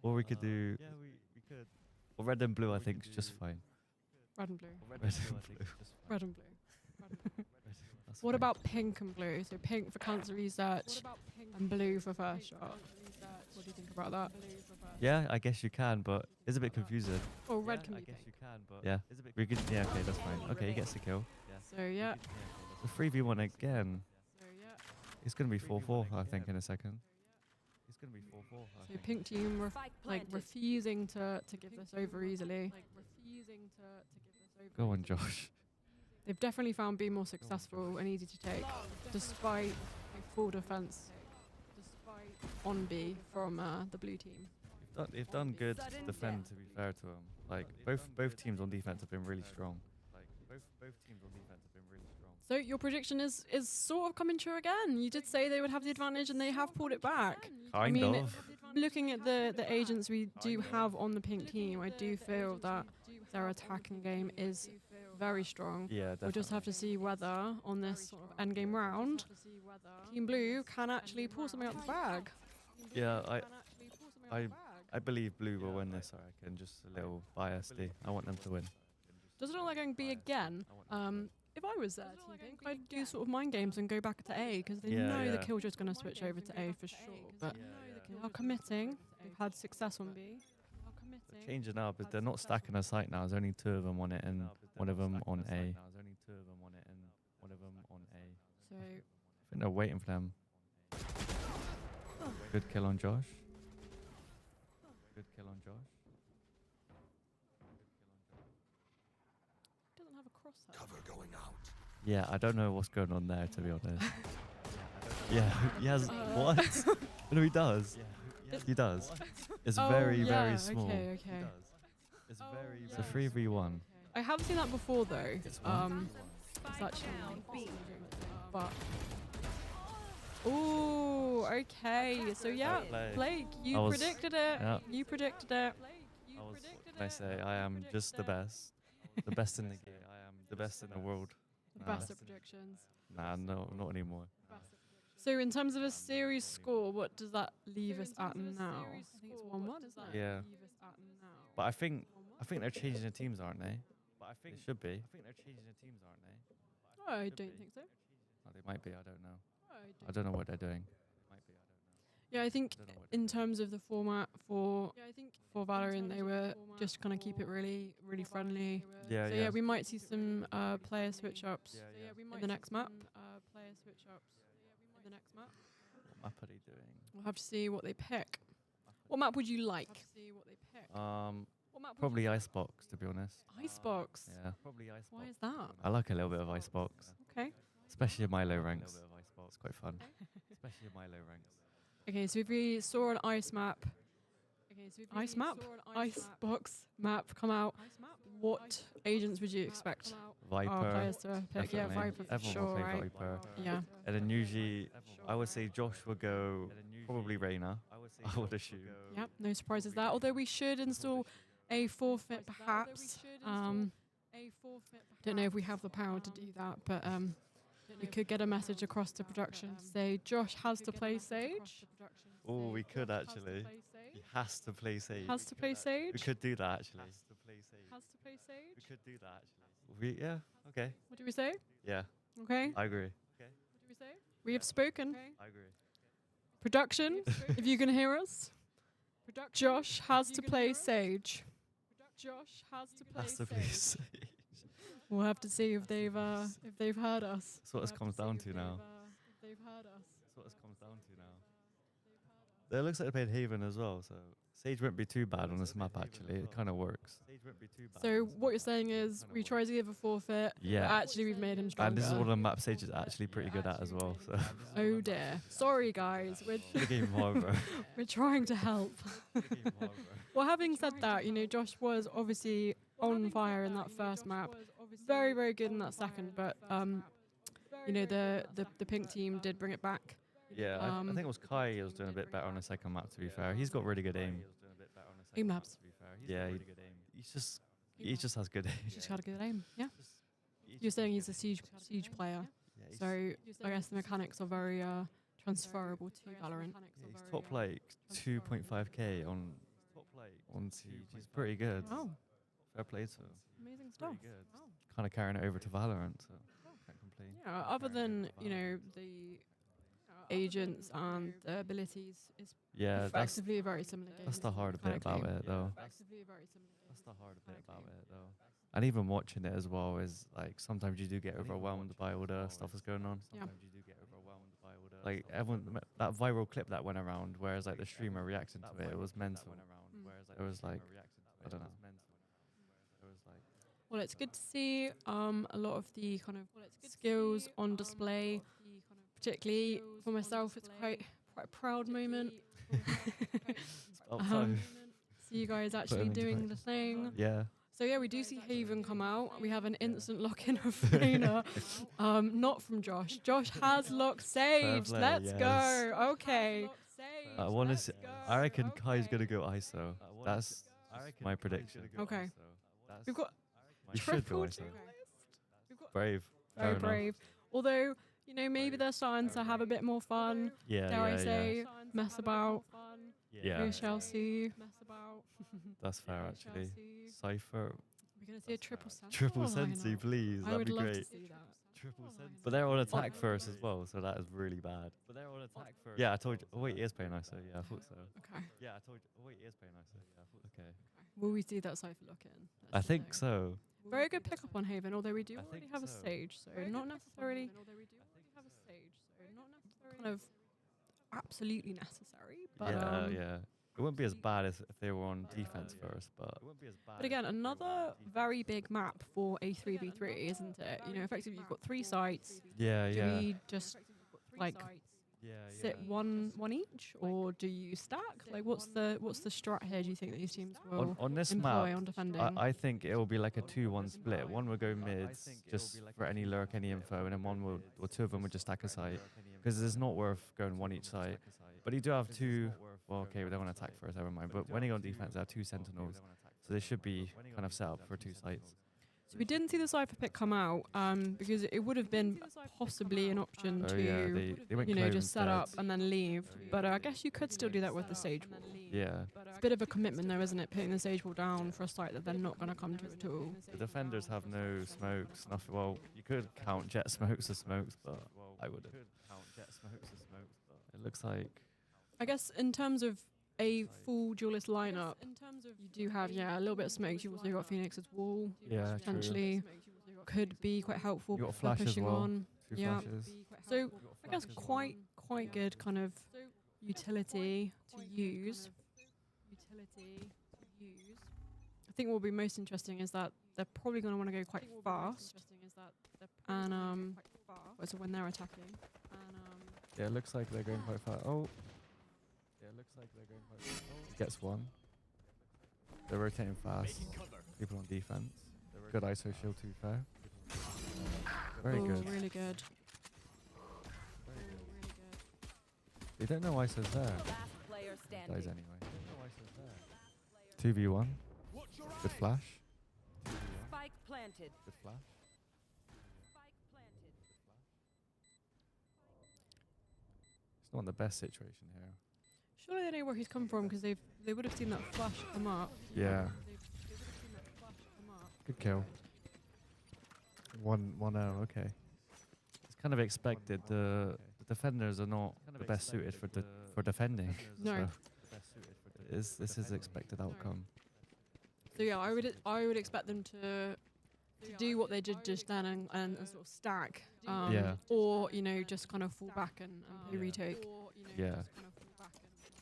A: or we could do. Or red and blue. I think is just fine.
B: Red and blue.
A: Red and blue.
B: Red and blue.
A: That's
B: What
A: fine.
B: about pink and blue? So pink for cancer research and blue for first shot. What do you think about that?
A: Yeah, I guess you can, but it's a bit confusing.
B: Or red can be
A: guess
B: pink.
A: you can, but yeah, we could. Yeah, okay, that's fine. Okay, he gets the kill.
B: So yeah.
A: The 3v1 again. It's gonna be 4-4, I think, in a second. It's gonna be 4-4.
B: So pink team
D: Spike
B: like
D: planted.
B: refusing to give this over easily.
A: Go on, Josh.
B: They've definitely found B more successful and easy to take, despite a full defense on B from the blue team.
A: They've done good to
D: Sudden
A: defend.
D: death.
A: To be fair to them, like both teams on defense have been really strong. Like both teams on defense have been really strong.
B: So your prediction is sort of coming true again. You did say they would have the advantage and they have pulled it back.
A: Kind
B: mean,
A: of.
B: Looking at the agents we do have on the pink team, I do feel that their attacking game is very strong.
A: Yeah, definitely.
B: We'll just have to see whether on this sort of end game round, Team Blue can actually pull something out the bag.
A: Yeah, I believe blue will win this. I reckon. Just a little biased. I want them to win.
B: Does it look like going B again? If I was there, Team Pink, I'd do sort of mind games and go back to A because they
A: Yeah,
B: know the
A: yeah.
B: Killjoy's going to switch over to A for sure. But they are committing. They've had success on B.
A: They're changing up, but they're not stacking a site now. There's only 2 of them on it, and one of them on A.
B: So
A: I think they're waiting for them. Good kill on Josh. Good kill on Josh.
B: doesn't have a cross.
A: Yeah, I don't know what's going on there, to be honest. Yeah, he has what? No, he does. He does. It's very,
B: yeah,
A: very small.
B: Okay.
A: It's a 3v1.
B: I have seen that before though. It's actually,
D: B.
B: but. Ooh, okay. So yeah,
A: play.
B: Blake,
A: I
B: you
A: was-
B: predicted it.
A: yeah.
B: You predicted it.
A: What can I say? I am just the best. The best in the game. I am the best in the world.
B: The
A: Nah.
B: best at predictions.
A: Nah, no, not anymore.
B: So in terms of a series score, what does that leave us at now? I think it's 1-1, isn't it?
A: Yeah. But I think they're changing the teams, aren't they? But I think they should be. I think they're changing the teams, aren't they?
B: I don't think so.
A: Oh, they might be. I don't know. I don't know what they're doing.
B: Yeah, I think
A: I don't know what they're
B: in
A: doing.
B: terms of the format for Valorant, they were just gonna keep it really, really friendly.
A: Yeah,
B: So
A: yeah.
B: yeah, we might see some player switch ups in the next map.
A: What map are they doing?
B: We'll have to see what they pick. What map would you like?
A: Probably Icebox, to be honest.
B: Icebox.
A: Yeah. Probably Icebox.
B: Why is that?
A: I like a little bit of Icebox,
B: Okay.
A: especially in my low ranks. It's quite fun. Especially in my low ranks.
B: Okay, so if we saw an ice map, icebox map come out, what agents would you expect our
A: Viper.
B: players to pick? Yeah,
A: definitely.
B: Viper for
A: Everyone
B: sure,
A: will play
B: right?
A: Viper.
B: Yeah.
A: And then usually, I would say Josh would go probably Reina. I would assume.
B: Yep, no surprises there. Although we should install a forfeit perhaps. Don't know if we have the power to do that, but we could get a message across to production to say Josh has to play Sage.
A: Oh, we could actually. He has to play Sage.
B: Has to play
A: We
B: Sage.
A: could do that actually.
B: Has to play
A: We
B: Sage.
A: could do that actually. Yeah. Okay.
B: What do we say?
A: Yeah.
B: Okay.
A: I agree.
B: We have spoken.
A: I agree.
B: Production, if you can hear us. Josh has to play Sage.
A: Has to play Sage.
B: We'll have to see if they've heard us.
A: That's what it comes down to now. That's what it comes down to now. It looks like they played Haven as well, so Sage won't be too bad on this map actually. It kind of works.
B: So what you're saying is we try to give a forfeit.
A: Yeah.
B: But actually, we've made him stronger.
A: And this is one of the map Sage is actually pretty good at as well. So
B: Oh dear. Sorry guys,
A: the game harbour.
B: we're trying to help. Well, having said that, Josh was obviously on fire in that first map. Very, very good in that second, but the pink team did bring it back.
A: Yeah, I think it was Kai who was doing a bit better on the second map. To be fair, he's got really good aim.
B: Aim labs.
A: Yeah, he just has good aim.
B: He's just got a good aim. Yeah. You're saying he's a siege player, so I guess the mechanics are very transferable to Valorant.
A: Yeah, he's top like 2.5k on Siege. He's pretty good.
B: Oh,
A: Fair play to him.
B: amazing stuff.
A: Kind of carrying it over to Valorant, so can't complain.
B: Yeah. Other than the agents and the abilities, it's
A: Yeah, that's
B: effectively a very similar game.
A: the hard bit about it though. That's the hard bit about it though. And even watching it as well is like sometimes you do get overwhelmed by all the stuff that's going on.
B: Yeah.
A: Sometimes you do get overwhelmed by all the like everyone that viral clip that went around, whereas like the streamer reacting to it, it was mental. It was like I don't know. It was like
B: Well, it's good to see a lot of the kind of skills on display. Particularly for myself, it's quite a proud moment.
A: about time.
B: See you guys actually
A: into
B: doing
A: practice.
B: the thing.
A: Yeah.
B: So yeah, we do see Haven come out. We have an instant lock-in of Reina, not from Josh. Josh has locked Sage.
A: play,
B: Let's
A: yes.
B: go. Okay.
A: I want to. I reckon Kai's gonna go ISO. That's my prediction.
B: Okay. We've got
A: You should go
B: triple
A: ISO.
B: two.
A: Brave.
B: Very
A: Fair enough.
B: brave. Although, maybe they're starting to have a bit more fun.
A: Yeah.
B: Dare I say, mess about.
A: Yeah.
B: We shall see.
A: That's fair actually. Cypher.
B: We're going to see a triple sense.
A: Triple
B: Why
A: Sensi,
B: not?
A: please.
B: I
A: That'd
B: would
A: be
B: love
A: great.
B: to see that.
A: Triple Sensi. But they're on attack first as well, so that is really bad. But they're on attack first. Yeah, I told you. Oh, wait, he is playing ISO. Yeah, I thought so.
B: Okay.
A: Yeah, I told you. Oh, wait, he is playing ISO. Yeah, I thought. Okay.
B: Will we see that Cypher lock in?
A: I think so.
B: Very good pickup on Haven, although we do
A: I
B: already
A: think
B: have a
A: so.
B: stage, so not necessarily kind of absolutely necessary. But
A: Yeah. It wouldn't be as bad as if they were on defense first, but
B: But again, another very big map for a 3v3, isn't it? Effectively you've got 3 sites.
A: yeah.
B: Do we just like
A: Yeah,
B: sit one each, or do you stack? Like, what's the strat here? Do you think that these teams will
A: on this
B: employ
A: map,
B: on defending?
A: I think it will be like a 2-1 split. One will go mid, just for any lurk, any info, and then one will, or two of them will just stack a site, because it's not worth going one each site. But you do have two. Well, okay, they want to attack first, never mind. But when you go on defense, they have 2 sentinels, so they should be kind of set up for 2 sites.
B: So we didn't see the Cypher pick come out because it would have been possibly an option
A: Oh
B: to,
A: yeah, they went
B: you know,
A: Clove
B: just set
A: instead.
B: up and then leave. But I guess you could still do that with the Sage Wall.
A: Yeah,
B: It's a bit of a commitment though, isn't it? Putting the Sage Wall down for a site that they're not going to come to at all.
A: the defenders have no smokes. Nothing. Well, you could count jet smokes as smokes, but I wouldn't. It looks like
B: I guess in terms of a full duelist lineup, you do have, a little bit of smokes. You've also got Phoenix's Wall,
A: yeah, true.
B: potentially could be quite helpful
A: You got
B: for
A: flash as
B: pushing
A: well.
B: on.
A: 2
B: Yeah.
A: flashes.
B: So I guess quite good kind of utility to use. I think what will be most interesting is that they're probably going to want to go quite fast, and so when they're attacking.
A: Yeah, it looks like they're going quite fast. Oh. He gets one. They're rotating fast. People on defense. Good ISO shield too fair. Very
B: Oh,
A: good.
B: really good.
A: They don't know ISO's there.
D: Last player standing.
A: Dies anyway. 2v1. Good flash.
D: Spike planted.
A: Good flash.
D: Spike planted.
A: It's not the best situation here.
B: Surely they know where he's come from because they would have seen that flash come up.
A: Yeah. Good kill. 1-0, okay. It's kind of expected. The defenders are not the best suited for defending.
B: No.
A: So this is expected outcome.
B: So yeah, I would expect them to do what they did just then and sort of stack.
A: Yeah.
B: Or just kind of fall back and play retake.
A: Yeah.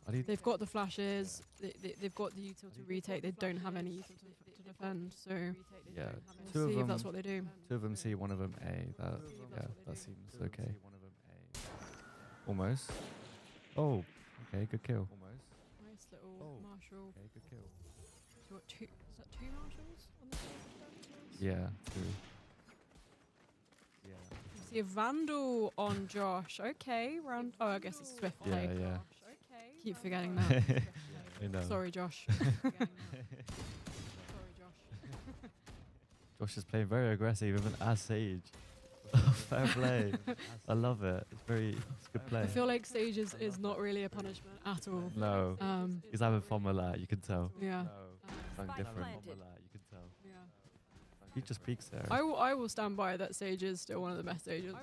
B: They've got the flashes. They've got the util to retake. They don't have any util to defend. So
A: Yeah.
B: we'll see if that's what they do.
A: 2 of them C, 1 of them A. That seems okay. Almost. Oh, okay, good kill.
B: Nice little marshal.
A: Okay, good kill.
B: So what, is that 2 marshals on the side?
A: Yeah, 2.
B: You see a vandal on Josh. Okay, round. Oh, I guess it's swift
A: Yeah,
B: play.
A: yeah.
B: Keep forgetting that.
A: I know.
B: Sorry, Josh.
A: Josh is playing very aggressive, even as Sage. Fair play. I love it. It's good play.
B: I feel like Sage is not really a punishment at all.
A: No, he's having fun with that. You can tell.
B: Yeah.
A: Something
D: Spike
A: different.
D: planted.
A: You can tell.
B: Yeah.
A: He just peeks there.
B: I will stand by that Sage is still one of the best Sages.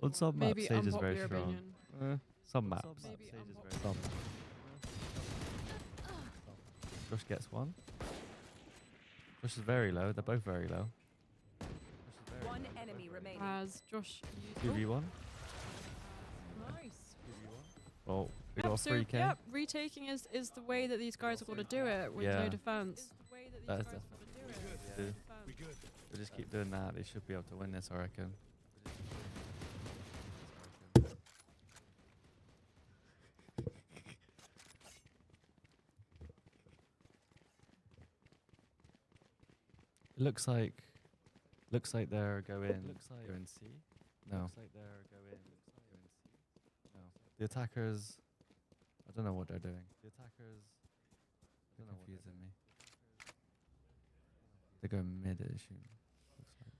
A: On some maps,
B: Maybe
A: Sage is very
B: unpopular
A: strong.
B: opinion.
A: Some maps.
B: Maybe
A: Some. Josh gets one. Josh is very low. They're both very low.
D: One enemy remaining.
B: Has Josh used
A: 2v1.
B: Nice.
A: Oh, we got a free K.
B: Yep, retaking is the way that these guys have got to do it with
A: Yeah.
B: no defense.
A: That is definitely good. They'll just keep doing that. They should be able to win this, I reckon. It looks like they're going C. No. No. The attackers, I don't know what they're doing. They're confusing me. They're going mid, I assume. Looks like.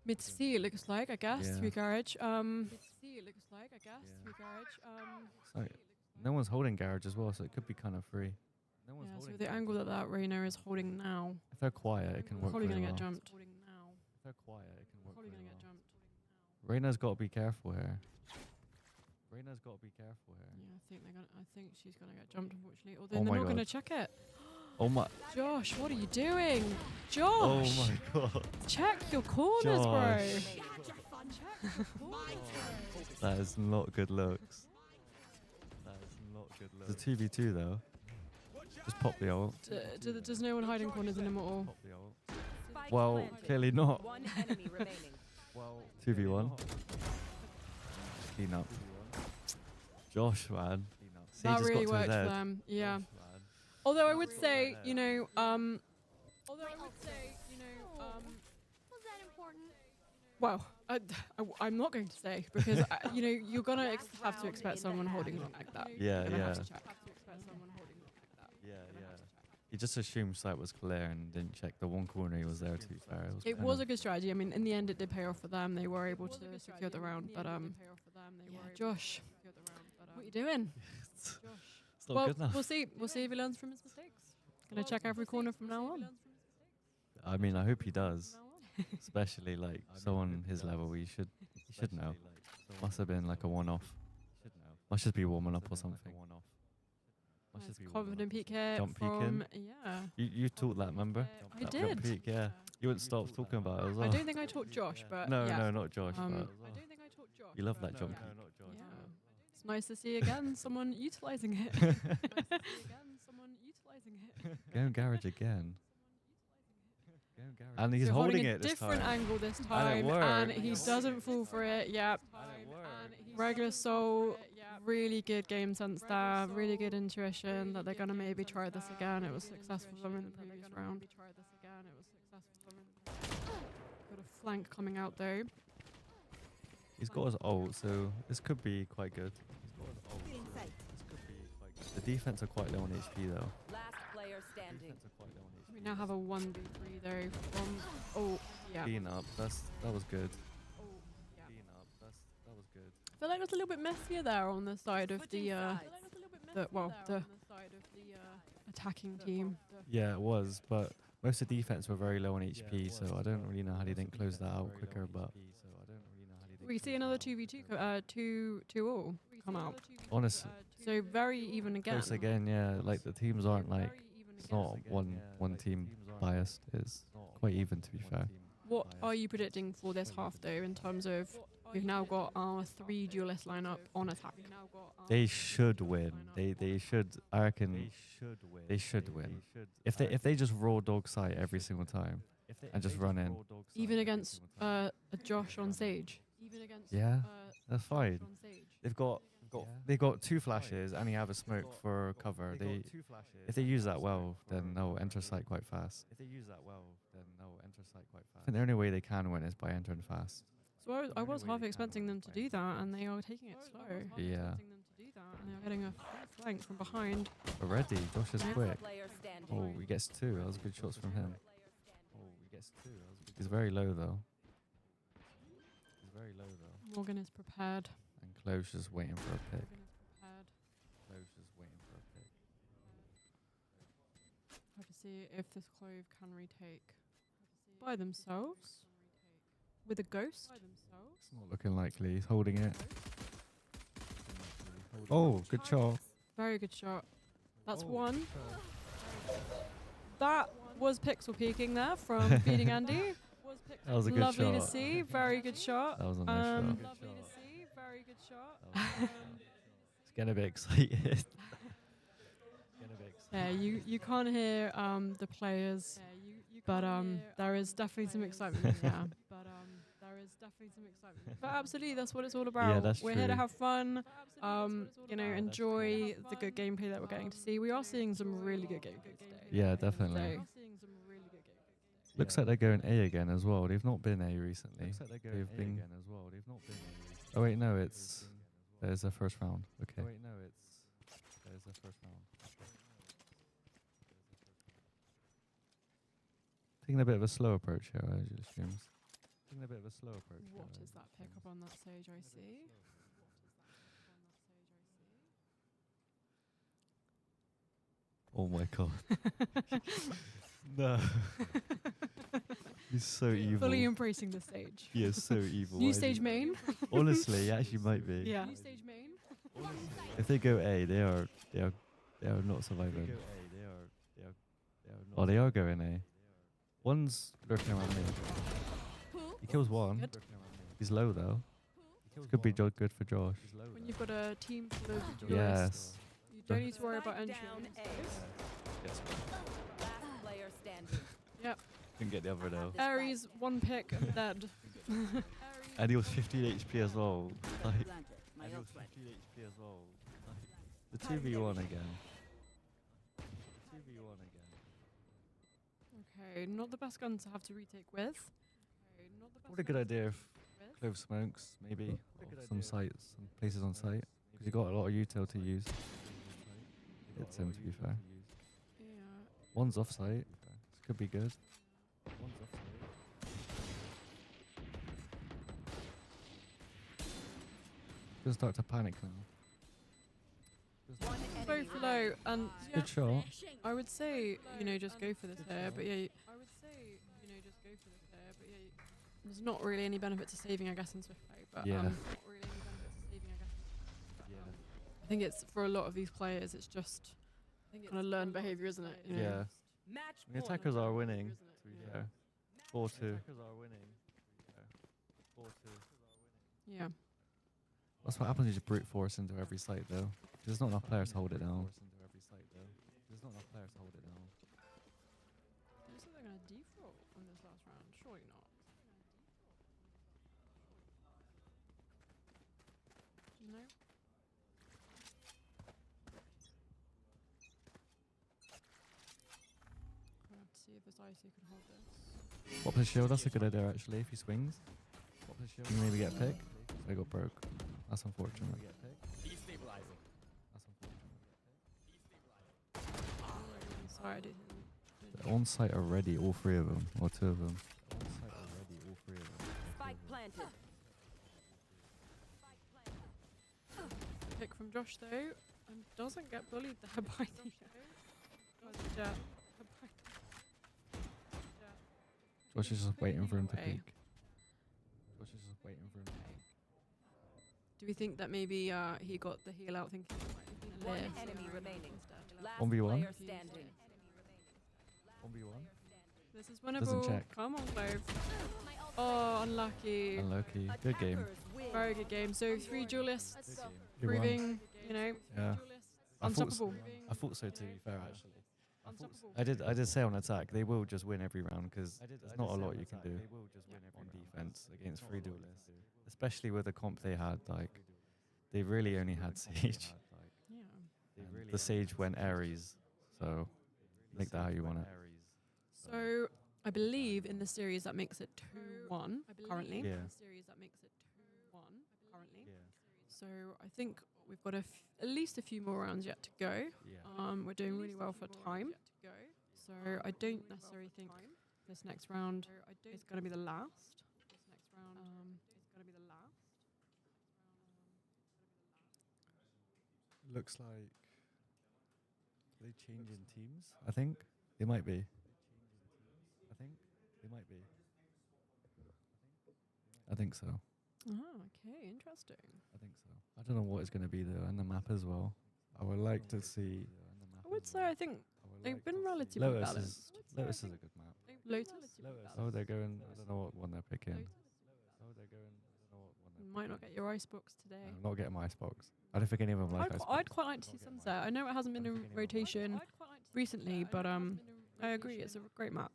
B: Mid C, it looks like, I guess,
A: Yeah.
B: through garage.
A: It's like no one's holding garage as well, so it could be kind of free.
B: Yeah, so the angle that Reyna is holding now,
A: If they're quiet, it can work
B: probably
A: really
B: going to
A: well.
B: get jumped.
A: If they're quiet, it can work really well. Reyna's got to be careful here.
B: Yeah, I think she's gonna get jumped, unfortunately. Although
A: Oh
B: they're
A: my
B: not gonna
A: God.
B: check it.
A: Oh my!
B: Josh, what are you doing? Josh,
A: Oh my God!
B: check your corners,
A: Josh.
B: bro.
A: That is not good looks. It's a 2v2 though. Just pop the ult.
B: Does no one hide in corners anymore?
D: Spike
A: Well,
D: planted.
A: clearly not.
D: One enemy remaining.
A: 2v1. Clean up. Josh, man. Sage
B: That
A: has
B: really
A: got to
B: worked
A: his
B: for
A: head.
B: them. Yeah. Although I would say, well, I'm not going to say because you're gonna have to expect someone holding it like that.
A: Yeah,
B: You're gonna have
A: yeah.
B: to check.
A: He just assumed sight was clear and didn't check the one corner he was there. To be fair,
B: It
A: kind
B: was a
A: of-
B: good strategy. I mean, in the end, it did pay off for them. They were able to secure the round. But yeah, Josh, what are you doing?
A: it's not
B: Well,
A: good enough.
B: we'll see. We'll see if he learns from his mistakes. Gonna check every corner from now on.
A: I mean, I hope he does. Especially like someone his level, he should know. Must have been like a one-off. Must just be warming up or something. Must
B: Nice
A: just be
B: confident peek here
A: Jump
B: from
A: peeking.
B: yeah.
A: You taught that, remember?
B: I
A: That
B: did.
A: jump peek, yeah. You wouldn't stop talking about it as well.
B: I don't think I taught Josh, but
A: No,
B: yeah.
A: no, not Josh.
B: Um,
A: but you love that jump
B: yeah.
A: peek.
B: Yeah. It's nice to see again someone utilizing it.
A: Going garage again. And he's
B: So
A: holding
B: a
A: it this
B: different
A: time.
B: angle this
A: And it
B: time, and he
A: works.
B: doesn't fall for it. Yep. Regular soul, really good game sense there, really good intuition that they're gonna maybe try this again. It was successful for them in the previous round. Got a flank coming out though.
A: He's got his ult, so this could be quite good. The defense are quite low on HP though.
D: Last player standing.
B: We now have a 1v3 though from yeah.
A: Being up, that was good.
B: Oh, yeah.
A: Being up, that was good.
B: I feel like it was a little bit messier there on the side of the attacking team.
A: Yeah, it was, but most of the defense were very low on HP, so I don't really know how they didn't close that out quicker. But
B: We see another 2v2 2 all come out.
A: honestly,
B: So very even again.
A: close again. Yeah, like the teams aren't like it's not one team biased. It's quite even to be fair.
B: What are you predicting for this half though in terms of we've now got our 3 duelist lineup on attack?
A: They should win. They should. I reckon they should win. If they just raw dog sight every single time and just run in.
B: Even against a Josh on Sage.
A: Yeah, that's fine. They've got 2 flashes and they have a smoke for cover. If they use that well, then they'll enter sight quite fast. I think the only way they can win is by entering fast.
B: So I was half expecting them to do that, and they are taking it slow.
A: Yeah.
B: And they are getting a full flank from behind.
A: Already, Josh is
B: Yeah.
A: quick.
D: Player standing.
A: Oh, he gets 2. That was good shots from him. He's very low though.
B: Morgan is prepared.
A: And Clove's just waiting for a pick.
B: Have to see if this Clove can retake by themselves with a ghost.
A: It's not looking likely. He's holding it. Oh, good shot.
B: Very good shot. That's one. That was pixel peeking there from beating Andy.
A: That was a good
B: Lovely
A: shot.
B: to see. Very good shot.
A: That was a nice shot.
B: Lovely to see. Very good shot.
A: It's getting a bit excited.
B: Yeah, you can't hear the players, but there is definitely some excitement. Yeah. But absolutely, that's what it's all about.
A: Yeah, that's
B: we're here to
A: true.
B: have fun. Enjoy the good gameplay that we're getting to see. We are seeing some really good gameplay today.
A: Yeah, definitely.
B: So,
A: Looks like they're going A again as well. They've not been A recently. They've been. Oh wait, no, it's there's the first round. Okay. Taking a bit of a slow approach here, I just assume.
B: what is that pickup on that stage? I see.
A: Oh my god. No. He's so evil.
B: Fully embracing the stage.
A: He is so evil.
B: New
A: Why is
B: stage
A: he-
B: main.
A: Honestly, he actually might be.
B: Yeah.
A: If they go A, they are not surviving. Oh, they are going A. One's lurking around me. He kills one.
B: Good.
A: He's low though. Could be good for Josh.
B: When you've got a team full of duelists,
A: Yes.
B: you don't need to worry about
D: Spike
B: entry.
D: down A. Last player standing.
B: Yep.
A: Can get the other though.
B: Ares, one pick and dead.
A: And he was 15 HP as well. Like,
E: My ult's ready.
A: the 2v1 again.
B: Okay, not the best gun to have to retake with.
A: What a good idea if Clove smokes, maybe. Off some sites, some places on site. Because you got a lot of util to use. It's him, to be fair.
B: Yeah.
A: One's offsite. This could be good. One's offsite. Gonna start to panic now.
D: One enemy
B: Both low, and yeah,
A: Good shot.
B: I would say, you know, just go for this here, but yeah, I would say, you know, just go for this here, but yeah, there's not really any benefit to saving, I guess, in Swift play, but
A: Yeah.
B: not really any benefit to saving, I guess.
A: Yeah.
B: I think it's for a lot of these players, it's just kind of learned behavior, isn't it? You know?
A: Yeah.
D: Match
A: The
D: point.
A: attackers are winning. To be
B: Yeah.
A: fair. 4-2. Attackers are winning. 4-2.
B: Yeah.
A: That's what happens when you just brute force into every site, though. There's not enough players to hold it down. There's not enough players to hold it down.
B: Looks like they're going to default on this last round. Surely not. No. I'll have to see if this IC can hold this.
A: Pop his shield, that's a good idea actually, if he swings. Pop his shield. You maybe get a pick. They got broke. That's unfortunate.
F: Destabilizing.
A: That's unfortunate.
B: Sorry, I didn't.
A: They're on site already, all three of them. Or two of them. On site already, all three of them.
D: Spike planted.
B: Pick from Josh though, and doesn't get bullied there by the Jet.
A: Josh is just waiting for him to
B: Anyway.
A: peek. Josh is just waiting for him to peek.
B: Do we think that maybe he got the heal out thinking he might be
D: One
B: live
D: enemy
B: instead?
D: remaining. Last
A: 1v1?
D: player standing.
A: 1v1?
B: This is winnable.
A: check.
B: Come on, Clove. Oh, unlucky.
A: Unlucky. Good game.
D: Attackers win.
B: Very good game. So 3 duelists,
A: Good game.
B: proving, you know,
A: Yeah. I thought,
B: unstoppable.
A: I thought so to be fair actually.
B: Unstoppable.
A: I did say on attack they will just win every round because there's not a lot you can do on defense against three duelists, especially with the comp they had. Like they really only had Sage.
B: Yeah.
A: And the Sage went Ares, so make that how you want it.
B: So I believe in the series that makes it 2-1 currently.
A: Yeah.
B: So I think we've got at least a few more rounds yet to go.
A: Yeah.
B: We're doing really well for time. So I don't necessarily think this next round is going to be the last.
A: Looks like they changing teams. I think they might be. I think they might be. I think so.
B: Okay, interesting.
A: I think so. I don't know what it's going to be though, and the map as well. I would like to see.
B: I would say I think they've been relatively
A: Lotus is
B: balanced.
A: Lotus is a good map.
B: Lotus
A: Oh, they're going. I don't know what one they're picking. Oh, they're going. I don't know what one they're
B: might not get your icebox today.
A: I'm not getting my icebox. I don't think any of them like icebox.
B: I'd quite like to see Sunset. I know it hasn't been in rotation recently, but I agree it's a great map.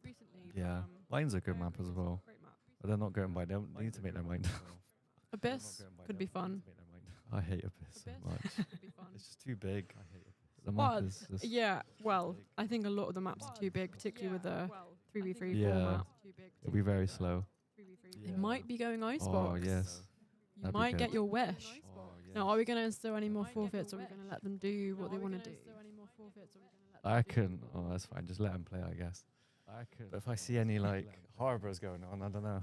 A: Yeah, Line's a good map as well. But they're not going by. They need to make their mind up.
B: Abyss could be fun.
A: I hate Abyss so much. It's just too big. I hate Abyss. The
B: Well,
A: map is just.
B: yeah, well, I think a lot of the maps are too big, particularly with the 3v3
A: Yeah.
B: format.
A: It'll be very slow.
B: They might be going icebox.
A: Oh yes.
B: You
A: That'd be
B: might
A: good.
B: get your wish.
A: Oh, yes.
B: Now, are we going to instill any more forfeits, or are we going to let them do what they want to do?
A: I can. Oh, that's fine. Just let them play, I guess. But if I see any like harbors going on, I don't know.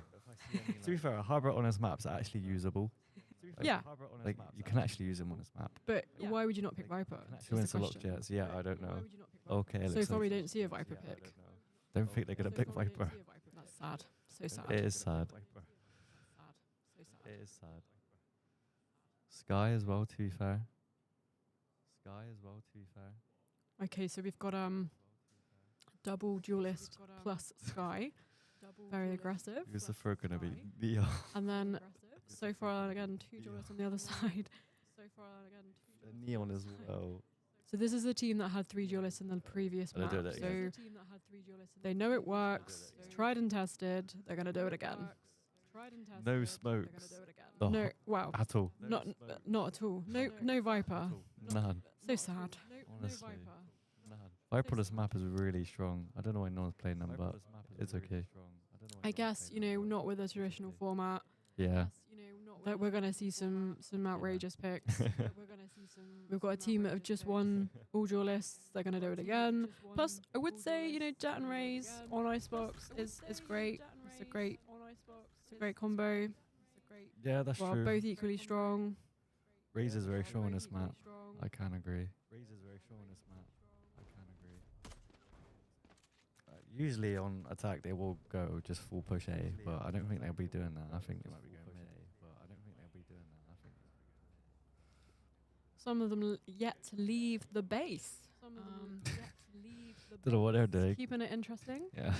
A: To be fair, harbor on this map's actually usable. Like,
B: Yeah,
A: Like you can actually use them on this map.
B: but why would you not pick Viper? is
A: Two
B: the
A: interlock
B: question.
A: jets. Yeah, I don't know. Okay.
B: So
A: looks
B: far, we
A: like-
B: don't see a Viper pick.
A: Don't think they're gonna pick Viper.
B: That's sad. So sad.
A: It is sad. It is sad. Sky as well. To be fair. Sky as well. To be fair.
B: Okay, so we've got double duelist plus Sky. Very aggressive.
A: Who's the third gonna be? Neon.
B: And then so far again 2 duelists on the other side.
A: Neon as well.
B: So this is the team that had 3 duelists in the previous
A: Oh, they
B: map.
A: did it
B: So
A: again.
B: they know it works. It's tried and tested. They're gonna do it again.
A: No smokes. Oh,
B: No, wow,
A: at all.
B: not at all. No Viper.
A: None.
B: So sad.
A: Honestly. None. Viper on this map is really strong. I don't know why no one's playing them, but it's okay.
B: I guess not with a traditional format.
A: Yeah.
B: that we're gonna see some outrageous picks. We've got a team that have just won all duelists. They're gonna do it again. Plus, I would say, you know, Jet and Raze on Icebox is great. It's a great combo.
A: Yeah, that's
B: Well,
A: true.
B: both equally strong.
A: Raze is very strong on this map. I can agree. Raze is very strong on this map. I can agree. Usually on attack they will go just full push A, but I don't think they'll be doing that. I think they might be going mid.
B: Some of them yet to leave the base.
A: Don't know what they're doing.
B: Keeping it interesting.
A: Yeah.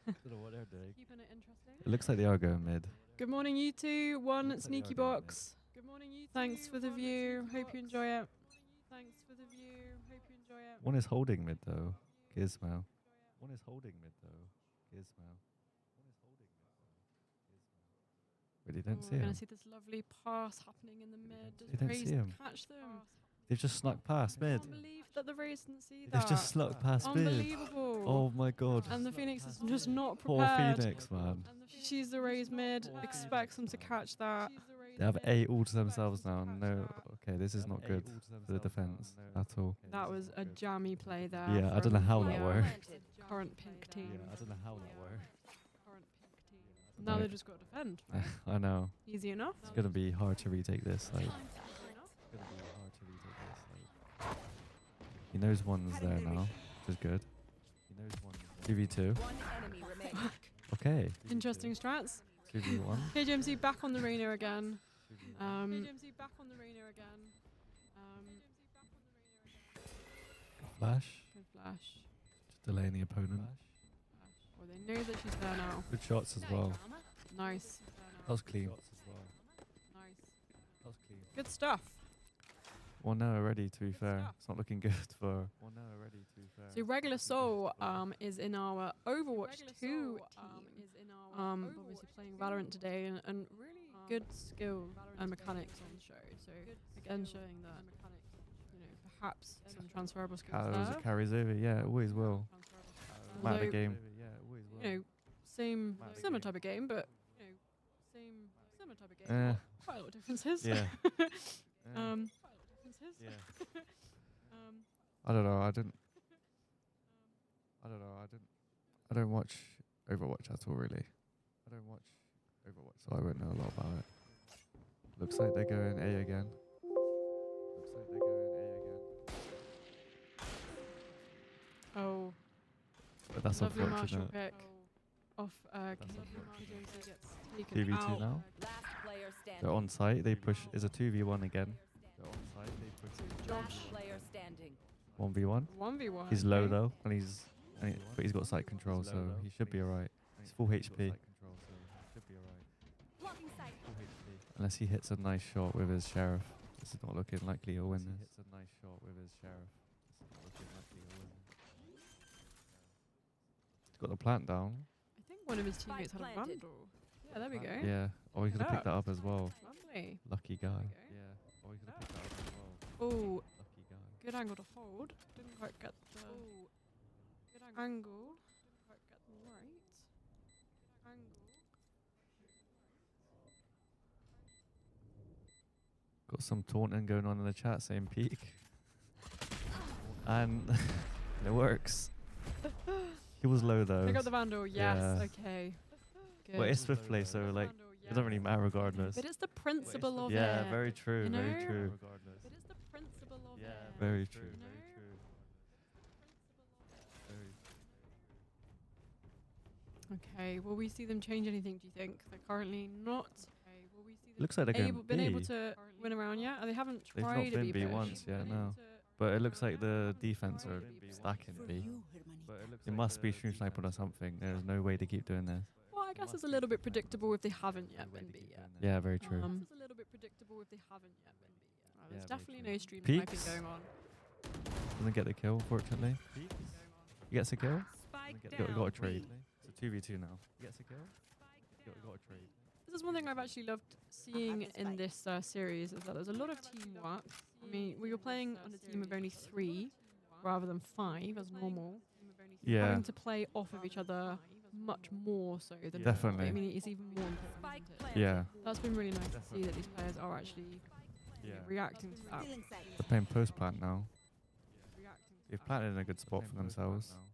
A: Don't know what they're doing. It looks like they are going mid.
B: Good morning, you two. One sneaky box. Good morning, you two. Thanks for the view. Hope you enjoy it.
A: One is holding mid though. Gizmo. One is holding mid though. Gizmo. Really don't see
B: We're
A: him.
B: gonna see this lovely pass happening in the mid.
A: They
B: Does
A: don't
B: Raze
A: see him.
B: catch them?
A: They've just snuck past mid.
B: Can't believe that the Raze didn't see that.
A: They've just snuck past mid.
B: Unbelievable.
A: Oh my god.
B: And the Phoenix is just not
A: Poor
B: prepared.
A: Phoenix, man.
B: She's the Raze mid. Expects them to catch that.
A: They have 8 all to themselves now. No, okay, this is not good for the defense at all.
B: That was a jammy play there.
A: Yeah, I don't know how that
B: from
A: worked.
B: the current pink team.
A: I don't know how that worked.
B: Now
A: Right.
B: they've just got to defend.
A: I know.
B: Easy enough.
A: It's gonna be hard to retake this. Like, he knows one's there now, which is good. He knows one's 2v2.
D: One enemy remaining.
A: Okay.
B: Interesting strats.
A: 2v1.
B: KJMC back on the Reyna again.
A: Flash.
B: Good flash.
A: Just delaying the opponent.
B: Well, they know that she's there now.
A: Good shots as well.
B: Nice.
A: That was clean.
B: Good stuff.
A: 1-0 already, to be fair. It's not looking good for 1-0 already, to be fair.
B: So Regular Soul is in our Overwatch 2 team. Obviously playing Valorant today and really good skill and mechanics on the show. So again showing that perhaps some transferable skills there.
A: Carries over, yeah, it always will. Matter
B: Although,
A: game.
B: Similar type of game, but
A: Eh,
B: quite a lot of differences.
A: yeah. I don't know. I don't watch Overwatch at all, really. I don't watch Overwatch, so I won't know a lot about it. Looks like they're going A again.
B: Oh,
A: But that's
B: lovely Marshall
A: unfortunate.
B: pick off KJMC gets taken
A: 2v2
B: out.
A: now.
D: Last player
A: They're
D: standing.
A: on site. They push. Is a 2v1 again. They're on site. They push.
D: Last player standing.
A: 1v1.
B: 1v1.
A: He's low though, and but he's got sight control, so he should be alright. He's full HP. Unless he hits a nice shot with his sheriff. This is not looking likely he'll win this. He's got the plant down.
B: I think one of his teammates had a
D: planted.
B: vandal. Yeah, there we go.
A: Yeah. Oh, he could have picked that up as well.
B: Lovely.
A: Lucky guy.
B: Okay.
A: Yeah. Oh, he could have picked that up as well.
B: Oh,
A: Lucky guy.
B: good angle to hold. Didn't quite get the good angle. Didn't quite get the right angle.
A: Got some taunting going on in the chat saying peek. And it works. He was low though.
B: Pick up the vandal. Yes.
A: Yeah.
B: Okay. Good.
A: But it's swift play, so like it doesn't really matter regardless.
B: But it's the principle of it.
A: Yeah, very true,
B: you
A: very
B: know?
A: true.
B: But it's the principle of it.
A: Very true.
B: You know? Okay. Will we see them change anything? Do you think they're currently not?
A: Looks like they're going
B: been able
A: B.
B: to win around yet? They haven't
A: They've
B: tried
A: not
B: a
A: been
B: B
A: B
B: push.
A: once yet, no. But it looks like the defense are stacking B. It must be stream sniping or something. There's no way to keep doing this.
B: Well, I guess it's a little bit predictable if they haven't yet been B yet.
A: Yeah, very true.
B: It's a little bit predictable if they haven't yet been B yet. There's
A: Yeah, very
B: definitely
A: true.
B: no stream
A: Peaks.
B: sniping going on.
A: Doesn't get the kill, fortunately. He gets a kill.
D: Spike
A: Got
D: down.
A: a trade. It's a 2v2 now. He gets a kill. Got a trade.
B: This is one thing I've actually loved seeing in this series is that there's a lot of teamwork. I mean, we were playing on a team of only 3 rather than 5 as normal.
A: Yeah.
B: Having to play off of each other much more so than
A: Definitely.
B: I mean, it's even more important.
D: Spike
B: Isn't it?
D: planted.
A: Yeah.
B: That's been really nice to see
C: Definitely.
B: that these players are actually
C: Yeah.
B: reacting to that.
E: Stealing sight.
A: They're playing post plant now.
B: Reacting to
A: They've
B: that.
A: planted in a good spot
C: Playing
A: for
C: post plant
A: themselves.
C: now.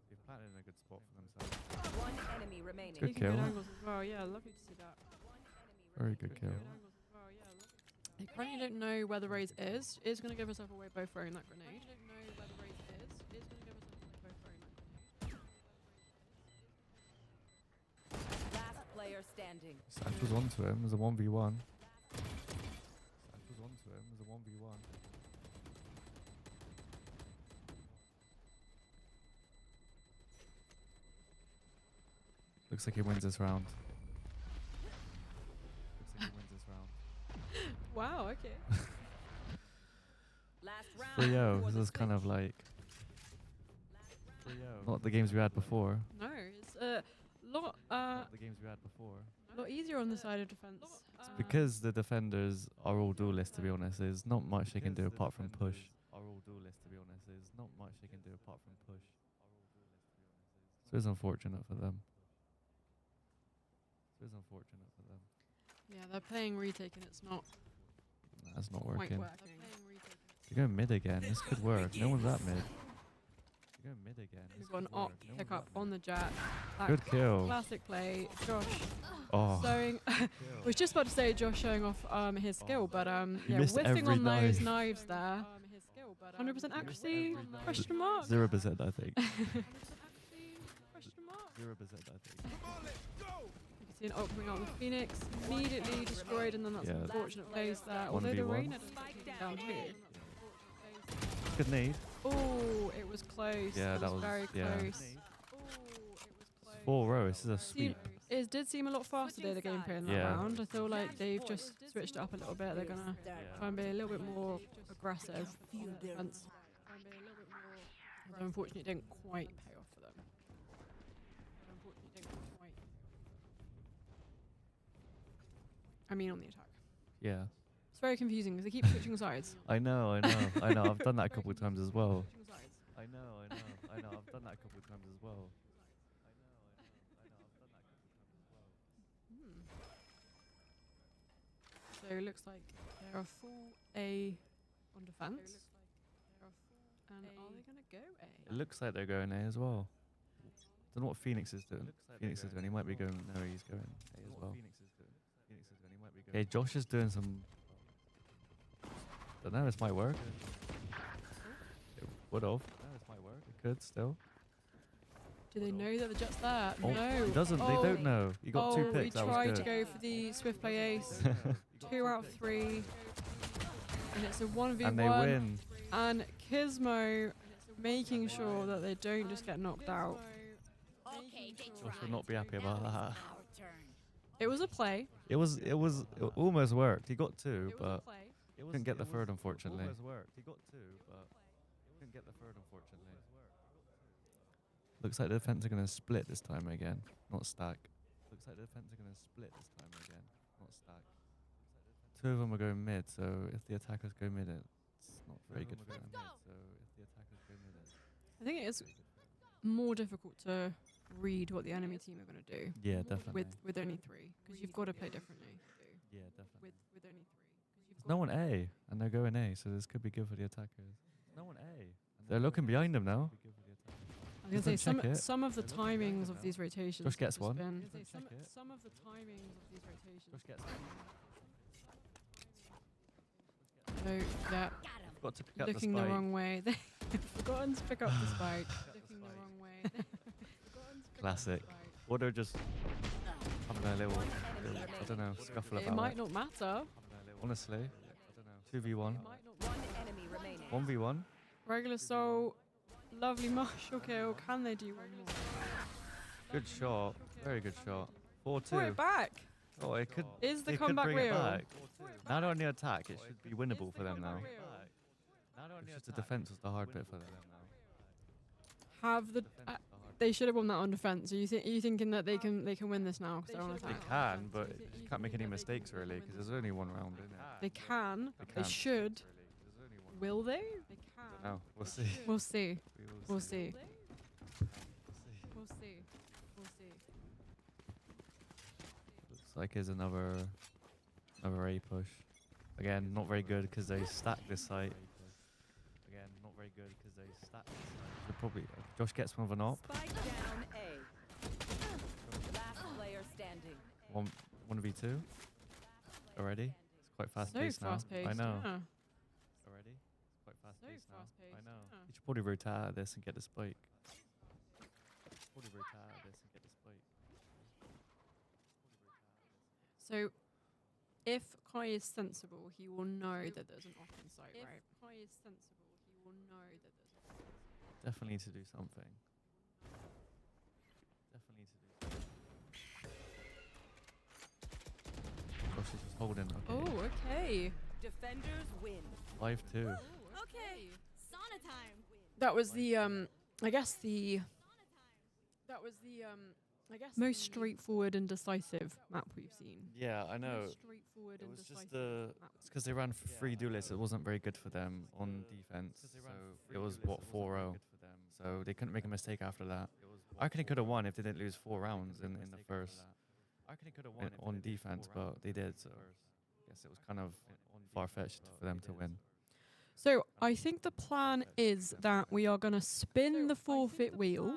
C: They've planted in a good spot for themselves.
D: One enemy remaining.
A: Good
B: Taking good
A: kill.
B: angles as well. Yeah, lovely to see that.
A: Very good kill.
B: Good angles as well. Yeah, lovely to see that. They currently don't know where the raise is. Is going to give herself away by throwing that grenade. Don't know where the raise is. Is going to give herself away by throwing that grenade.
D: Last player standing.
A: Satchel's onto him. There's a 1v1. Satchel's onto him. There's a 1v1. Looks like he wins this round. Looks like he wins this round.
B: Wow. Okay.
D: Last round.
A: 3-0.
D: before
A: This
D: the
A: is kind of
D: switch.
A: like
C: 3-0.
A: not the games we had before.
B: No, it's a lot.
C: Not the games we had before.
B: A lot easier on the side of defense.
A: Because the defenders are all duelists, to be honest, there's not much they can do
C: Because the
A: apart from push.
C: defenders Are all duelists, to be honest. There's not much they can do apart from push.
A: So it's unfortunate for them. So it's unfortunate for them.
B: Yeah, they're playing retake and it's not
A: That's not
B: quite
A: working.
B: working.
A: You're going mid again. This could work. No one's at mid. You're going mid again. This
B: We've got an
A: could
B: op
A: work. No
B: pick
A: one's
B: up
A: at
B: on
A: mid.
B: the jet. That
A: Good kill.
B: classic play. Josh
A: Oh,
B: showing. I was just about to say Josh showing off his skill, but
A: He
B: yeah,
A: missed
B: whiffing
A: every
B: on those
A: knife.
B: knives there. 100% accuracy? Question mark.
A: 0%, I think.
B: 100% accuracy? Question mark.
A: 0%, I think.
B: You can see an op coming out with Phoenix, immediately destroyed, and then that's
A: Yeah.
B: an unfortunate place there. Although the
A: 1v1.
B: rain had taken down too.
A: Good need.
B: Oh, it was close.
A: Yeah,
B: it
A: that
B: was
A: was-
B: very
A: yeah.
B: close.
A: 4 rows. This is a sweep.
B: It did seem a lot faster the gameplay in that
A: Yeah.
B: round. I feel like they've just switched it up a little bit. They're gonna try and be a little bit more aggressive on the defense. Although unfortunately it didn't quite pay off for them. I mean on the attack.
A: Yeah.
B: It's very confusing because they keep switching sides.
A: I know. I've done that a couple of times as well.
B: Switching sides.
C: I know. I've done that a couple of times as well.
B: So it looks like they're a full A on defense. And are they going to go
A: It looks like they're going A as well. Don't know what Phoenix is doing. Phoenix is doing. He might be going. No, he's going A as well. Okay, Josh is doing some. Don't know. This might work. It would have. It could still.
B: Do they know that the jet's there?
A: Oh,
B: No.
A: He doesn't.
B: Oh.
A: They don't know. You got 2 picks.
B: He
A: That was
B: tried
A: good.
B: to go for the swift play ace. 2 out of 3. And it's a 1v1.
A: And they win.
B: And Gizmo making sure that they don't just get knocked out.
A: Josh would not be happy about that.
B: It was a play.
A: It almost worked. He got 2,
B: It was a
A: but
B: play.
A: couldn't get the third, unfortunately.
C: Almost worked. He got 2, but couldn't get the third, unfortunately.
A: Looks like the defense are going to split this time again, not stack. Looks like the defense are going to split this time again, not stack. 2 of them are going mid, so if the attackers go mid, it's not very good for them.
B: I think it is more difficult to read what the enemy team are going to do
A: Yeah, definitely.
B: with only 3. Because you've got to play differently.
A: Yeah, definitely.
B: With only 3.
A: There's no one A, and they're going A, so this could be good for the attackers. No one A. They're looking behind them now.
B: I was going to say
A: Check it.
B: some of the timings of these rotations.
A: Josh gets
B: have just
A: one.
B: been- Some of the timings of these rotations. So yeah,
A: Got to pick up
B: looking
A: the
B: the
A: spike.
B: wrong way. They've forgotten to pick up the spike. Looking the wrong way. They've forgotten to pick up the
A: Classic.
B: spike.
A: Or they're just having a little I don't know, scuffle
B: It
A: about
B: might
A: it.
B: not matter.
A: Honestly, 2v1,
B: It might not
D: One enemy remaining.
A: 1v1.
B: Regular soul, lovely martial kill. Can they do one more?
A: Good shot, very good shot.
B: Put
A: 4-2.
B: it back.
A: Oh, it could.
B: Is the
A: They could
B: comeback
A: bring it
B: real?
A: back. Not only attack, it should be winnable
B: Is
A: for
B: the
A: them now.
B: comeback real?
A: It's just the defense was the hard bit for them.
B: Have the they should have won that on defense. Are you thinking that they can win this now because they're on
A: They
B: attack?
A: can, but you can't make any mistakes really because there's only one round in it.
B: They can.
A: They
B: They
A: can.
B: should. Will they? They
A: Don't
B: can.
A: know. We'll see.
B: We'll see.
A: We will
B: We'll
A: see.
B: see. We'll see. We'll see.
A: Looks like is another A push. Again, not very good because they stack this site. Again, not very good because they stack this site. So probably Josh gets one of an op.
D: Spike down A. Last player standing.
A: 1v2 already. It's quite fast
B: So
A: paced now.
B: fast paced.
A: I know.
B: Yeah.
A: Already. It's quite fast
B: So
A: paced now.
B: fast-paced,
A: I know.
B: yeah.
A: You should probably rotate out of this and get the spike. Probably rotate out of this and get the spike.
B: So, if Kai is sensible, he will know that there's an op in sight, right? If Kai is sensible, he will know that there's an op in sight.
A: Definitely need to do something. Definitely need to do something. Josh is just holding. Okay.
B: Oh, okay.
D: Defenders win.
A: 5-2.
G: Okay, sauna time.
B: That was the I guess the most straightforward and decisive map we've seen.
A: Yeah, I know.
B: Most straightforward
A: It
B: and
A: was just
B: decisive map.
A: it's because they ran 3 duelists. It wasn't very good for them on defense. So it was what 4-0. So they couldn't make a mistake after that. I reckon they could have won if they didn't lose 4 rounds in the first. I reckon they could have won on defense, but they did. So I guess it was kind of far-fetched for them to win.
B: So I think the plan is that we are going to spin the forfeit wheel,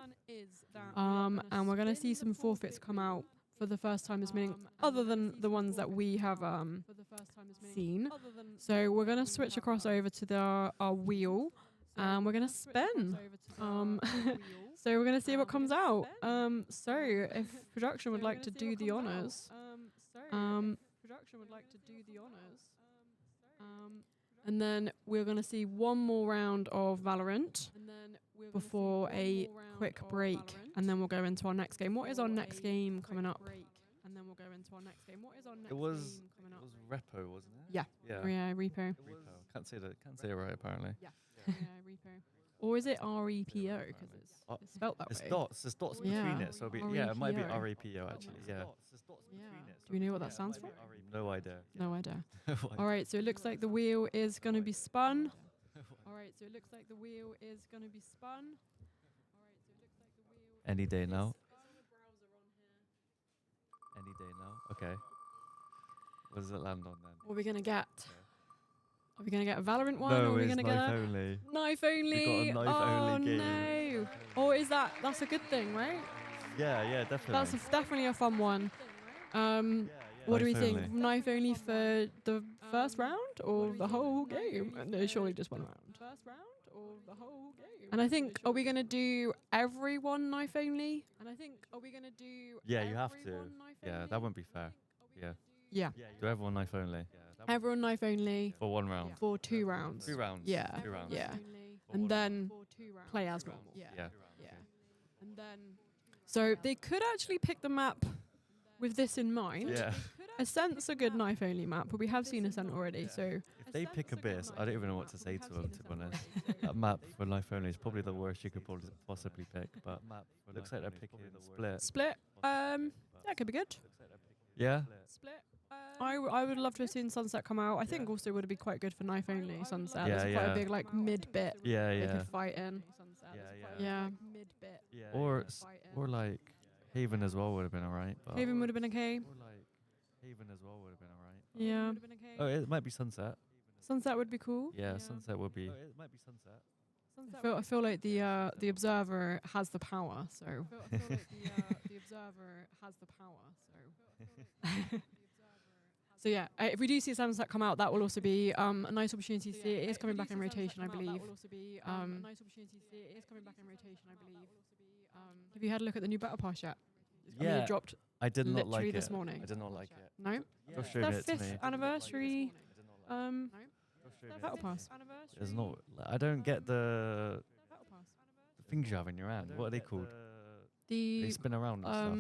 B: and we're going to see some forfeits come out for the first time this minute, other than the ones that we have seen. So we're going to switch across over to our wheel, and we're going to spin. So we're going to see what comes out. So if production would like to do the honors. And then we're going to see one more round of Valorant before a quick break, and then we'll go into our next game. What is our next game coming up?
A: It was Repo, wasn't it?
B: Yeah.
A: Yeah.
B: Yeah, Repo.
A: Repo. Can't say it right apparently.
B: Or is it R-E-P-O? Because it's spelt that
A: It's
B: way.
A: dots. There's dots
B: Yeah.
A: between it, so it'll be, it might be
B: R-E-P-O.
A: R-A-P-O actually. Yeah.
B: Do we know what that stands for?
A: No idea.
B: No idea. All right, so it looks like the wheel is going to be spun.
A: Any day now. Any day now. Okay. What does it land on then?
B: What are we going to get? Are we going to get a Valorant one?
A: No,
B: or are we
A: it's
B: going to get
A: knife
B: a
A: only.
B: knife only?
A: We got a knife only game.
B: Oh no! Or is that's a good thing, right?
A: Yeah, definitely.
B: That's definitely a fun one. What do we
A: Knife
B: think?
A: only.
B: Knife only for the first round or the whole game? No, surely just one round. And I think, are we going to do everyone knife only?
A: Yeah, you have to. Yeah, that wouldn't be fair. Yeah.
B: Yeah.
A: Do everyone knife only.
B: Everyone knife only
A: For 1 round.
B: for 2 rounds.
A: 2 rounds.
B: Yeah.
A: 2 rounds.
B: Yeah.
A: For
B: And
A: 1
B: then play as normal.
A: Yeah.
B: So they could actually pick the map with this in mind.
A: Yeah.
B: Ascent's a good knife only map, but we have seen Ascent already, so
A: If they pick Abyss, I don't even know what to say to them, to be honest. That map for knife only is probably the worst you could possibly pick, but looks like they're picking Split.
B: Split. That could be good.
A: Yeah?
B: I would love to have seen Sunset come out. I think also would be quite good for knife only Sunset.
A: Yeah,
B: It's quite
A: yeah.
B: a big like mid bit
A: Yeah,
B: they
A: yeah.
B: could fight in.
A: Yeah.
B: Yeah.
A: Or like Haven as well would have been alright.
B: Haven would have been okay.
A: Or like Haven as well would have been alright.
B: Yeah.
A: Oh, it might be Sunset.
B: Sunset would be cool.
A: Yeah, Sunset would be. It might be Sunset.
B: I feel like the Observer has the power, so. So yeah, if we do see Sunset come out, that will also be a nice opportunity to see it. It is coming back in rotation, I believe. Have you had a look at the new Battle Pass yet? I mean, it dropped
A: I did not
B: literally
A: like
B: this
A: it.
B: morning.
A: I did not like it.
B: No?
A: Josh
B: It's
A: showed
B: their
A: it to me.
B: 5th anniversary Battle Pass.
A: There's no. I don't get the things you have in your hand. What are they called? They
B: The
A: spin around and stuff.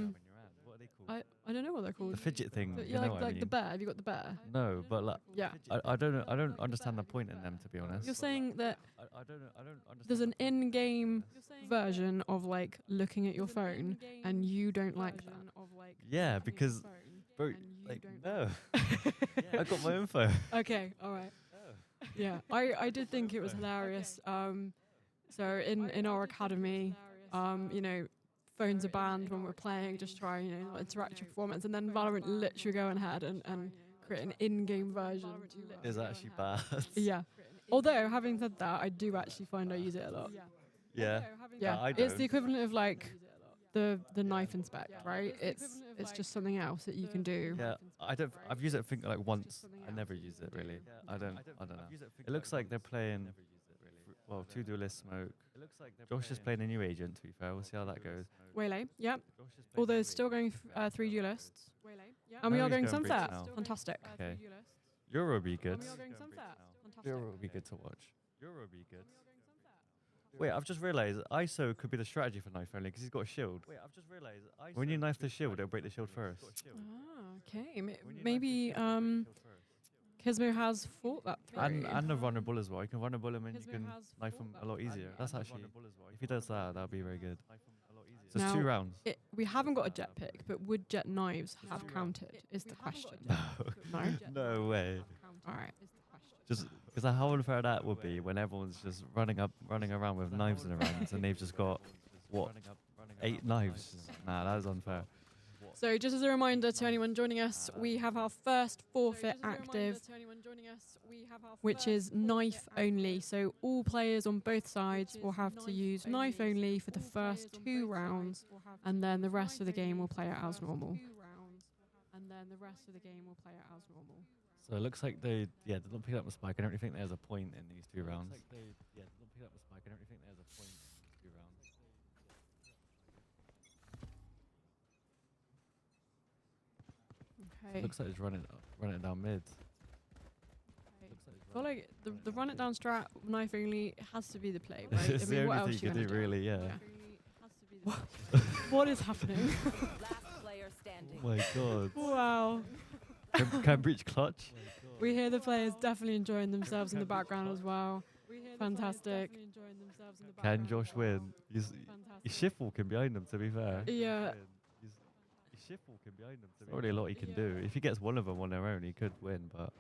A: What are they called?
B: I don't know what they're
A: The
B: called.
A: fidget thing.
B: The-
A: You
B: yeah,
A: know
B: like,
A: what I
B: like
A: mean?
B: the bear. Have you got the bear?
A: No, but like
B: Yeah.
A: I don't understand the point in them, to be honest.
B: You're saying that
A: I don't understand.
B: there's an in-game version of like looking at your phone, and you don't like that.
A: Yeah, because bro, like no, I got my info.
B: Okay, all right. Yeah, I did think it was hilarious. So in our academy, you know, phones are banned when we're playing, just try, not interactive performance, and then Valorant literally go ahead and create an in-game version.
A: It's actually bad.
B: Yeah. Although, having said that, I do actually find I use it a lot.
A: Yeah.
B: Yeah,
A: I
B: it's the
A: don't.
B: equivalent of like the knife inspect, right? It's just something else that you can do.
A: Yeah, I don't. I've used it, I think, like once. I never use it really. I don't know. It looks like they're playing. Well, two duelists smoke. Josh is playing a new agent. To be fair, we'll see how that goes.
B: Waylay, yep. Although it's still going 3 duelists. And we
A: No,
B: are
A: he's
B: going
A: going breach
B: sunset.
A: now.
B: Fantastic.
A: Okay. Euro would be good.
B: And we are going sunset.
A: Euro
B: Fantastic.
A: would be good to watch. Euro would be good. Wait, I've just realised ISO could be the strategy for knife only because he's got a shield. Wait, I've just realised when you knife the shield, it'll break the shield first.
B: Ah, okay. Maybe Kismo has fought that through.
A: And the vulnerable as well. You can vulnerable him and you
B: Kismo
A: can
B: has
A: knife
B: fought
A: him
B: that
A: a lot
B: through.
A: easier. That's actually, if he does that, that'll be very good. So
B: Now,
A: it's 2 rounds.
B: We haven't got a jet pick, but would jet knives have counted? Is the question. No.
A: No way.
B: All right.
A: Just because how unfair that would be when everyone's just running around with knives in their hands and they've just got what 8 knives. Nah, that is unfair.
B: So just as a reminder to anyone joining us, we have our first forfeit active, which is knife only. So all players on both sides will have to use knife only for the first 2 rounds, and then the rest of the game will play out as normal.
A: So it looks like they don't pick up the spike. I don't really think there's a point in these 2 rounds.
B: Okay.
A: Looks like it's running it down mid.
B: I feel like the run it down strat, knife only, has to be the play, right?
A: It's the
B: what
A: only
B: else
A: thing you
B: gonna
A: can do, really. Yeah.
B: What is happening?
D: Last player standing.
A: Oh my god.
B: Wow.
A: Can breach clutch.
B: We hear the players definitely enjoying themselves in the background as well. Fantastic.
A: Can Josh win? He's shift walking behind him. To be fair.
B: Yeah.
A: He's shift walking behind him. There's already a lot he can do. If he gets one of them on their own, he could win. But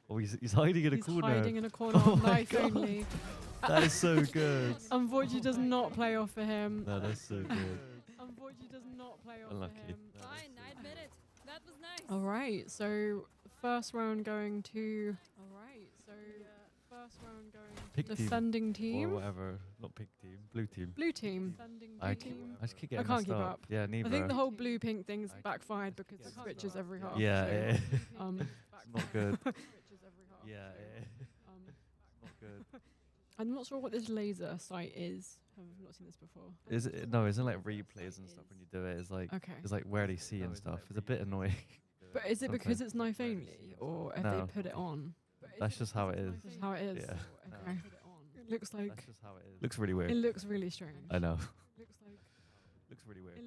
A: oh, he's hiding in a
B: He's
A: corner.
B: hiding in a corner
A: Oh
B: on
A: my
B: knife
A: God.
B: only.
A: That is so good.
B: Unfortunately, does not play off for him.
A: No, that's so good.
B: Unfortunately, does not play off
A: Unlucky.
B: for him.
G: Fine, I admit it. That was nice.
B: All right, so first round going to.
A: Pink team.
B: Defending
A: Or
B: team.
A: whatever. Not pink team. Blue team.
B: Blue team.
A: I
B: team.
A: just keep
B: I
A: getting
B: can't
A: messed
B: keep
A: up.
B: up.
A: Yeah, neither.
B: I think the whole blue pink thing's backfired because it switches every half.
A: Yeah,
B: so,
A: yeah.
B: Um,
A: It's not good. Yeah, not good.
B: I'm not sure what this laser sight is. I've not seen this before.
A: Is it? No, isn't like replays and stuff when you do it. It's like
B: Okay.
A: where they see and stuff. It's a bit annoying.
B: But is it because
A: something.
B: it's knife only, or have
A: No.
B: they put it on?
A: That's just how it is.
B: This is how it is.
A: Yeah.
B: Okay. It looks like
A: That's just how it is. Looks really
B: it
A: weird.
B: looks really strange.
A: I know.
B: Looks really weird.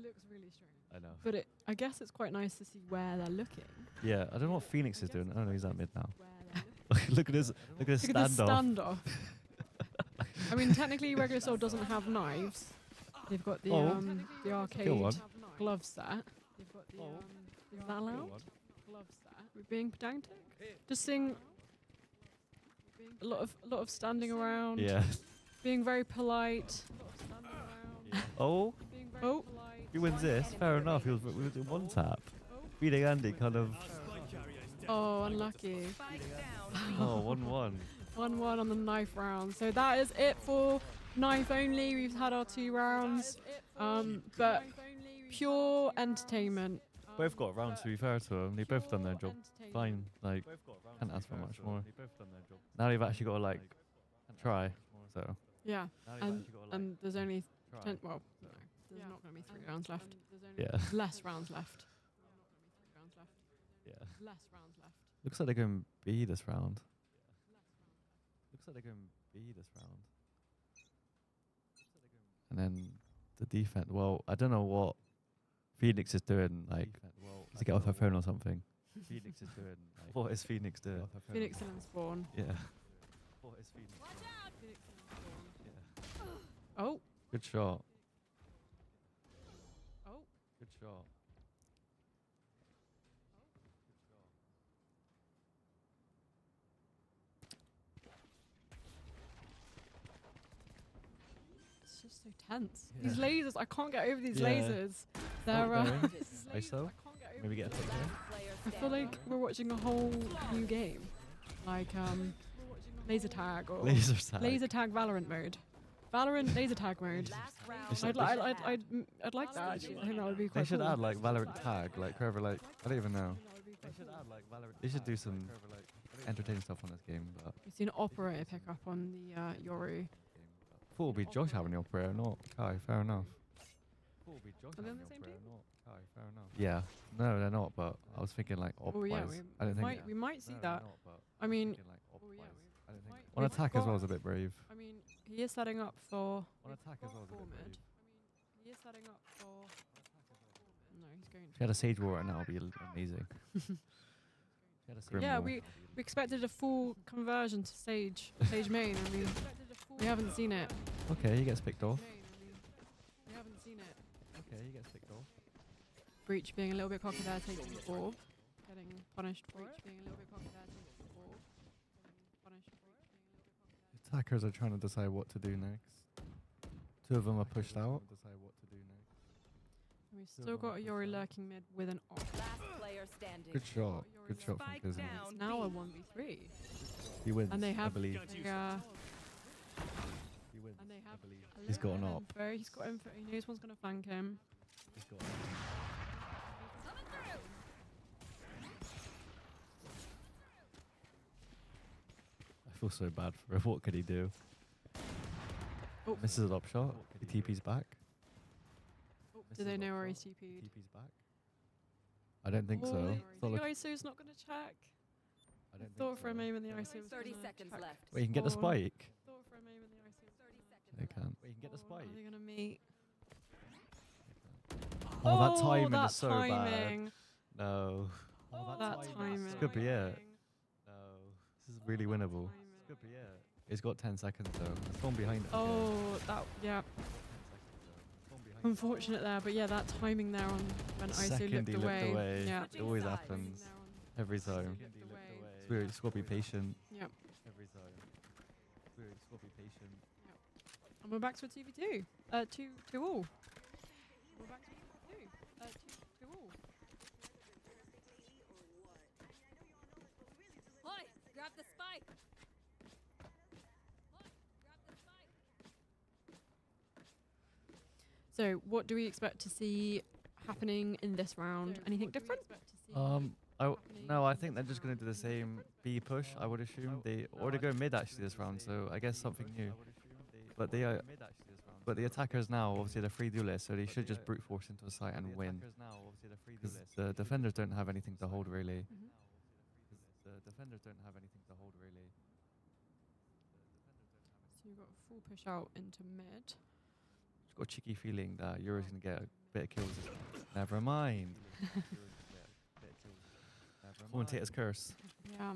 A: I know.
B: But I guess it's quite nice to see where they're looking.
A: Yeah, I don't know what Phoenix is doing. Oh no, he's at mid now. Look at this. Look at this
B: Look at this
A: standoff.
B: standoff. I mean, technically, regular Soul doesn't have knives. They've got the
A: Kill
B: arcade
A: one.
B: glove set. Is that allowed? We're being pedantic. Just seeing a lot of standing around.
A: Yeah.
B: Being very polite.
A: Oh,
B: Oh,
A: he wins this. Fair enough. He was in one tap. Beating Andy kind of.
B: oh, unlucky.
A: Oh, 1-1.
B: 1-1 on the knife round. So that is it for knife only. We've had our 2 rounds. But pure entertainment.
A: Both got rounds to be fair to them. They both done their job fine. Like, can't ask for much more. Now they've actually got to like try. So
B: Yeah. And there's only there's not going to be 3 rounds left.
A: yeah,
B: Less rounds left.
A: yeah.
B: Less rounds left.
A: Looks like they're going to be this round. And then the defense. Well, I don't know what Phoenix is doing. Like, to get off her phone or something. Phoenix is doing. Like, what is Phoenix doing?
B: Phoenix still in spawn.
A: Yeah.
G: Watch out.
B: Oh.
A: Good shot.
B: Oh.
A: Good shot.
B: So tense.
A: Yeah.
B: These lasers, I can't get over these
A: Yeah.
B: lasers. They're
A: going.
B: these lasers,
A: ISO?
B: I can't get over
A: Maybe get a
B: these.
A: pick here.
D: Player
B: I feel
D: standing.
B: like we're watching a whole new game, like laser tag or
A: Laser tag.
B: laser tag Valorant mode. Valorant laser tag mode.
D: Last round.
A: They should-
B: I'd like that actually. I think that would be
A: They
B: quite
A: should
B: cool.
A: add like Valorant tag, like whoever like I don't even know. They should do some entertaining stuff on this game, but
B: We've seen an operator pick up on the Yoru.
A: thought it would be Josh having the operator, not Kai. Fair enough.
B: Are they on the same team?
A: Yeah, no, they're not. But I was thinking like op
B: Oh yeah,
A: wise. I don't think
B: we might see that. I mean,
A: on
B: we've
A: attack as well
B: got-
A: is a bit brave.
B: I mean, he is setting up for.
A: On attack as well is a bit brave.
B: He is setting up for. No, he's going.
A: If you had a Sage War, and that would be amazing.
B: Yeah,
A: Grim
B: we expected a full conversion to Sage main, and we haven't seen it.
A: War. Okay, he gets picked off.
B: We haven't seen it.
A: Okay, he gets picked off.
B: Breach being a little bit cocky there, taking the orb, getting punished for it. Being a little bit cocky there, taking the orb, getting punished for it.
A: Attackers are trying to decide what to do next. Two of them are pushed out.
B: And we've still got a Yori lurking mid with an op.
D: Last player standing.
A: Good shot. Good shot from
D: Spike
A: Kizmo.
D: down.
B: It's now a 1v3.
A: He wins.
B: And they
A: I
B: have
A: believe.
B: And they have
A: He's got an
B: little
A: op.
B: info. He's got info. He knows one's going to flank him.
A: I feel so bad for him. What could he do?
B: Oh.
A: Misses an up shot. He TP's back.
B: Do they know where he's TP'd?
A: TP's back. I don't think so.
B: Oh,
A: It's not
B: the
A: look-
B: ISO's not going to check.
A: I
B: I
A: don't
B: thought
A: think
B: for a
A: so.
B: moment the ISO was
D: 30
B: gonna
D: seconds
B: check.
D: left.
A: Wait, you can get the
B: Oh.
A: spike.
B: Thought for a moment the ISO was
D: 30 seconds
A: They
D: left.
A: can't. Wait, you can get the
B: Oh,
A: spike.
B: Are they going to meet?
A: Oh, that timing
B: that
A: is so bad.
B: timing.
A: No.
B: That timing.
A: This could be it. No. This is really winnable.
B: Timing.
A: Could be it. It's got 10 seconds though. It's gone behind it.
B: Oh, that, yeah. Unfortunate there, but yeah, that timing there on when ISO
A: Second
B: looked
A: he looked
B: away.
A: away.
B: Yeah.
A: It always
D: Sides.
A: happens.
B: There on
A: Every
B: ISO
A: time.
B: looked away.
A: It's weird. It's got to be patient.
B: Yep.
A: Every time. It's weird. It's got to be patient.
B: And we're back to a 2v2. 2 all. We're back to a 2v2. 2 all.
G: Hoy, grab the spike. Hoy, grab the spike.
B: So, what do we expect to see happening in this round? Anything different?
A: No, I think they're just going to do the same B push. I would assume they or they go mid actually this round. So I guess something new. But they are. But the attackers now obviously they're free duelists, so they should just brute force into a site and win. 'Cause the defenders don't have anything to hold really. The defenders don't have anything to hold really.
B: So, you've got a full push out into mid.
A: Just got a cheeky feeling that Euro's going to get a bit of kills. Never mind. Commentator's curse.
B: Yeah.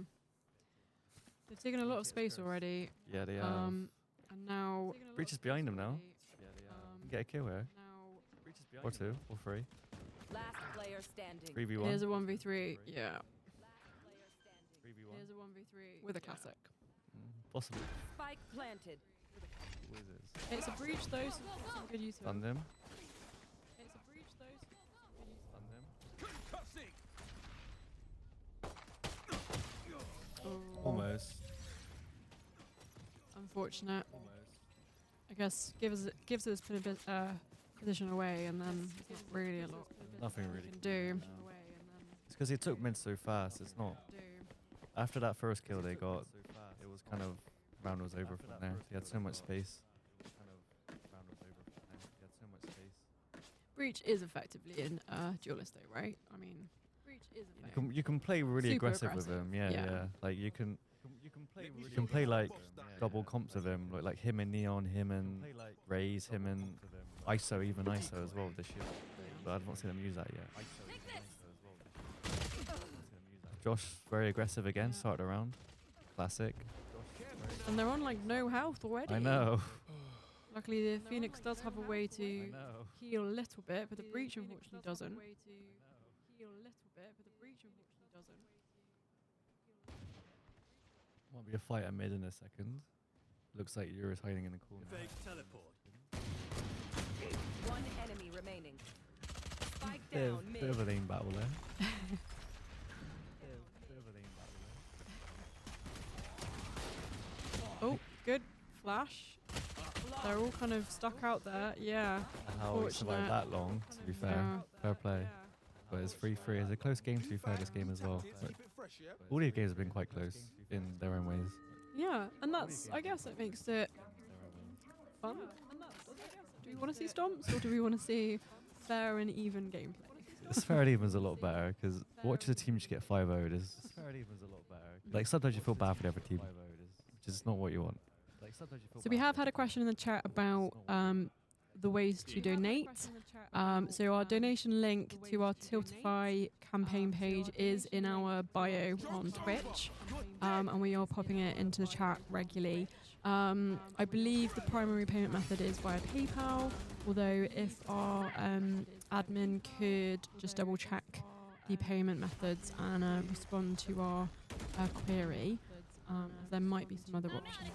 B: They've taken a lot of space already.
A: Yeah, they are.
B: And now.
A: Breach is behind them now.
B: Um,
A: Get a kill here.
B: now.
A: Or two, or three.
D: Last player standing.
A: 3v1.
B: Here's a 1v3. Yeah.
D: Last player standing.
A: 3v1.
B: Here's a 1v3 with a classic.
A: Possibly.
D: Spike planted.
A: What is this?
B: It's a breach though, so some good use of
A: Stunned
B: it.
A: him.
B: It's a breach though, so some good use of
A: Stunned him.
B: it. Oh,
A: Almost.
B: unfortunate. I guess gives us position away, and then there's not really a lot.
A: Nothing
B: we
A: really
B: can
A: can
B: do.
A: do now. It's because he took mid so fast. It's not. After that first kill they got, it was kind of round was over from there. He had so much space.
B: Breach is effectively in duelist though, right? I mean, breach is effective.
A: You can play really
B: Super
A: aggressive with
B: aggressive,
A: him. Yeah,
B: yeah.
A: yeah. Like you can play like double comps with him, like him and Neon, him and Raze, him and ISO, even ISO as well with the shield. But I've not seen him use that yet. Josh very aggressive again, started around. Classic.
B: And they're on like no health already.
A: I know.
B: Luckily, the Phoenix does have a way to
A: I know.
B: heal a little bit, but the breach unfortunately doesn't.
A: Might be a fight at mid in a second. Looks like Euro's hiding in the corner.
H: Fake teleport.
D: One enemy remaining. Spike
C: Bit
D: down
C: of,
D: mid.
C: bit of a lane battle there. bit of a lane battle there.
B: Oh, good flash. They're all kind of stuck out there. Yeah.
C: And how we survived that long, to be fair.
B: Yeah.
C: Fair play. But it's 3-3. It's a close game, to be fair, this game as well. But all these games have been quite close in their own ways.
B: Yeah, and that's, I guess it makes it fun. Do we want to see stomps or do we want to see fair and even gameplay?
C: It's fair and even's a lot better because watching a team just get 5-0'd is like sometimes you feel bad for the other team, which is not what you want.
B: So we have had a question in the chat about the ways to donate. So our donation link to our Tiltify campaign page is in our bio on Twitch, and we are popping it into the chat regularly. I believe the primary payment method is via PayPal, although if our admin could just double check the payment methods and respond to our query, there might be some other options.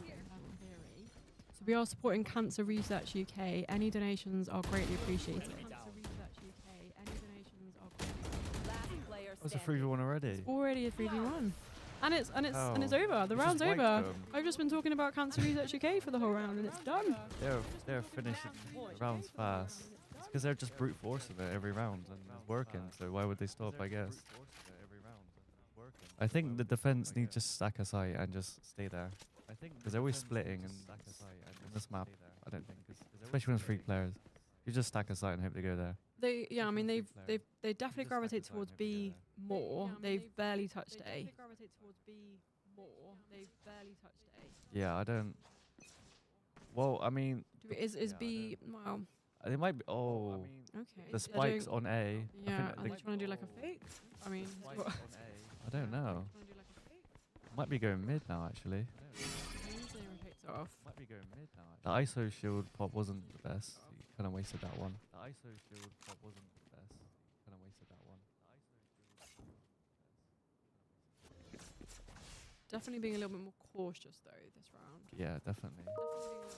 B: So we are supporting Cancer Research UK. Any donations are greatly appreciated.
D: Last player
C: That's a
D: standing.
C: 3v1 already.
B: Already a 3v1. And it's
C: Oh.
B: over. The
C: We
B: round's
C: just wiped
B: over.
C: them.
B: I've just been talking about Cancer Research UK for the whole round and it's done.
C: They're finishing the rounds fast. It's because they're just brute forcing it every round and it's working. So why would they stop? I guess. I think the defense needs to stack a site and just stay there. Because they're always splitting and on this map. I don't think, especially when it's 3 players, you just stack a site and hope they go there.
B: They definitely gravitate towards B more. They've barely touched A.
C: Yeah, I don't. Well, I mean,
B: Is B well?
C: they might be. Oh,
B: Okay.
C: the
B: they're
C: spikes
B: doing-
C: on A.
B: Yeah,
C: I
B: are they trying to do like a fake? I mean, what-
C: I don't know. Might be going mid now, actually.
B: takes it off.
C: Might be going mid now. The ISO shield pop wasn't the best. You kind of wasted that one. The ISO shield pop wasn't the best. Kind of wasted that one.
B: Definitely being a little bit more cautious though this round.
C: Yeah, definitely.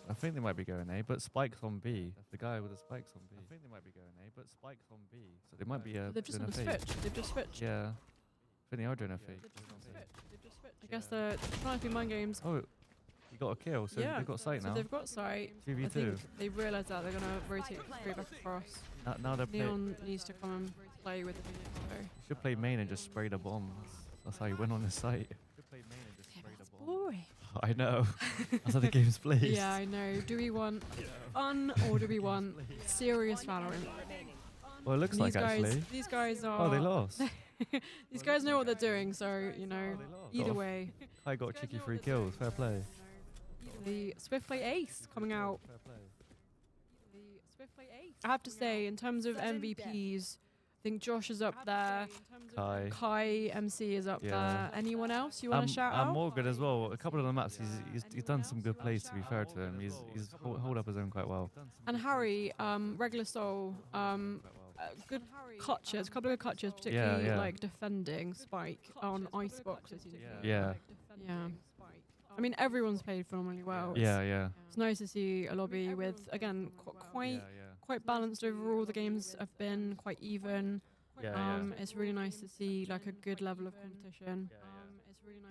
C: I think they might be going A, but spikes on B. The guy with the spikes on B. I think they might be going A, but spikes on B. So they might be
B: They've just
C: doing a
B: done
C: fake.
B: a switch. They've just switched.
C: Yeah. I think they are doing a fake.
B: I guess they're trying to be mind games.
C: Oh, you got a kill, so
B: Yeah.
C: they've got sight
B: So
C: now.
B: they've got sight. I
C: 2v2.
B: think they've realised that they're gonna rotate straight back across.
C: Now they're playing.
B: Neon needs to come and play with the Phoenix though.
C: You should play main and just spray the bombs. That's how you win on this site.
B: Boring.
C: I know. That's how the game's played.
B: Yeah, I know. Do we want fun or do we want serious Valorant?
D: Remaining.
C: Well, it looks like actually.
B: These guys are.
C: Oh, they lost.
B: These guys know what they're doing, so you know. Either
C: Got a-
B: way,
C: I got cheeky 3 kills. Fair play.
B: the Swift Play Ace coming out.
C: Fair play.
B: I have to say, in terms of MVPs, I think Josh is up there. Kai MC is up
C: Yeah.
B: there. Anyone else you want to shout
C: and
B: out?
C: Morgan as well. A couple of the maps, he's done some good plays. To be fair to him, he's hold up his own quite well.
B: And Harry, regular soul, good clutches, a couple of good clutches, particularly
C: yeah.
B: like defending Spike on Icebox. As you
C: Yeah.
B: Yeah. I mean, everyone's played phenomenally well.
C: Yeah.
B: It's nice to see a lobby with, again, quite balanced overall. The games have been quite even. It's really nice to see like a good level of competition.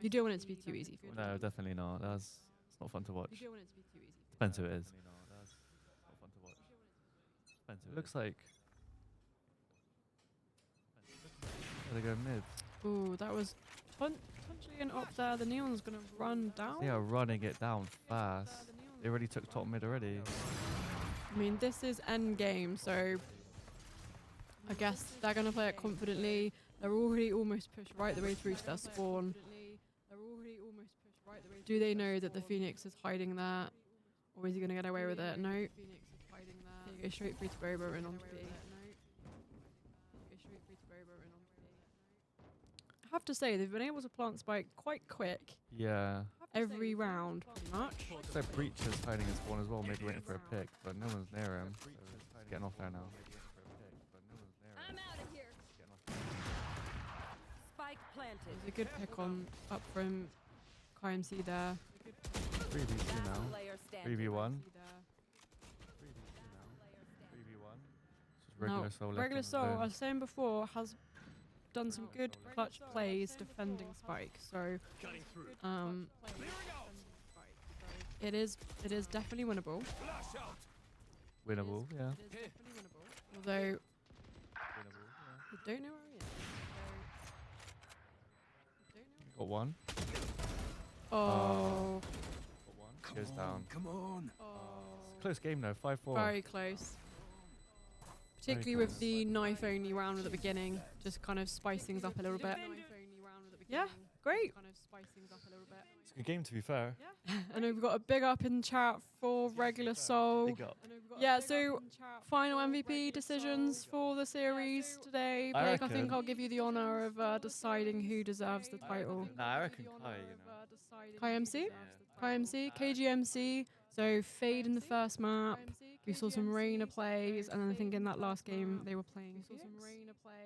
B: You don't want it to be too easy for you.
C: No, definitely not. It's not fun to watch. Depends who it is. It looks like they're going mid.
B: Ooh, that was potentially an up there. The Neon's gonna run down.
C: They are running it down fast. They already took top mid already.
B: I mean, this is end game, so I guess they're gonna play it confidently. They're already almost pushed right the way through to their spawn. Do they know that the Phoenix is hiding there, or is he gonna get away with it? No. They go straight through to Boba and onto B. I have to say, they've been able to plant Spike quite quick
C: Yeah.
B: every round, pretty much.
C: Looks like Breach is hiding his spawn as well, maybe waiting for a pick, but no one's near him. So he's getting off there now.
G: I'm out of here.
D: Spike planted.
B: There's a good pick on up from KMC there.
C: 3v2
D: Last
C: now.
D: player standing.
C: 3v1. Regular
B: Now,
C: Soul. left
B: Regular
C: on
B: Soul,
C: alone.
B: I was saying before, has done some good clutch plays defending Spike. So, it is definitely winnable.
C: Winnable, yeah.
B: Although
C: Winnable, yeah.
B: we don't know where he is.
C: Got one.
B: Oh,
C: Got one. Goes down.
F: Come on.
C: Close game though. 5-4.
B: very close. Particularly with the knife only round at the beginning, just kind of spice things up a little bit. Yeah, great.
C: It's a good game to be fair.
B: And we've got a big up in chat for Regular Soul.
C: Big up.
B: Yeah, so final MVP decisions for the series today.
C: I
B: Blake, I think
C: reckon-
B: I'll give you the honor of deciding who deserves the title.
C: Nah, I reckon Kai, you know.
B: Kai MC?
C: Yeah.
B: Kai MC, KGMC. So Fade in the first map. We saw some Reina plays, and then I think in that last game they were playing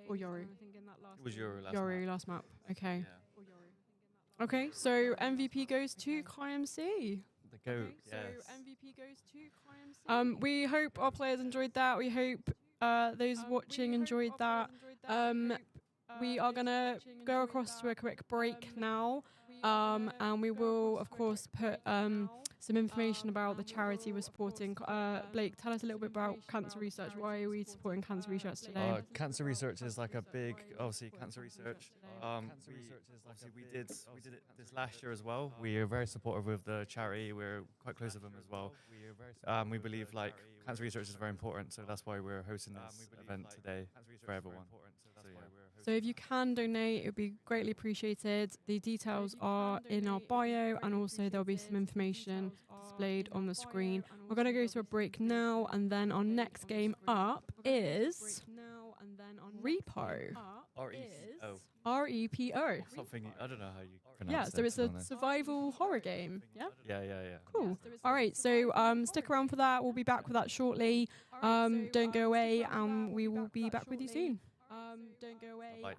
B: or Yoru.
C: It was your last
B: Yoru
C: map.
B: last map. Okay.
C: Yeah.
B: Okay, so MVP goes to Kai MC.
C: The GOAT, yes.
B: MVP goes to Kai MC. We hope our players enjoyed that. We hope those watching enjoyed that. We are gonna go across to a quick break now, and we will of course put some information about the charity we're supporting. Blake, tell us a little bit about cancer research. Why are we supporting cancer research today?
C: Cancer research is like a big, obviously, cancer research. Obviously, we did it this last year as well. We are very supportive with the charity. We're quite close with them as well. We believe like cancer research is very important, so that's why we're hosting this event today for everyone. So, yeah.
B: So if you can donate, it would be greatly appreciated. The details are in our bio, and also there'll be some information displayed on the screen. We're going to go to a break now, and then our next game up is Repo.
C: R-E-C-O.
B: R-E-P-O.
C: Something, I don't know how you pronounce
B: Yeah,
C: that.
B: so it's
C: to
B: a
C: be honest.
B: survival horror game. Yeah?
C: Yeah.
B: Cool. All right, so stick around for that. We'll be back with that shortly. Don't go away, and we will be back with you soon. Don't go away.
C: Bye.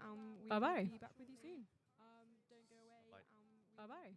B: Bye-bye. Bye-bye.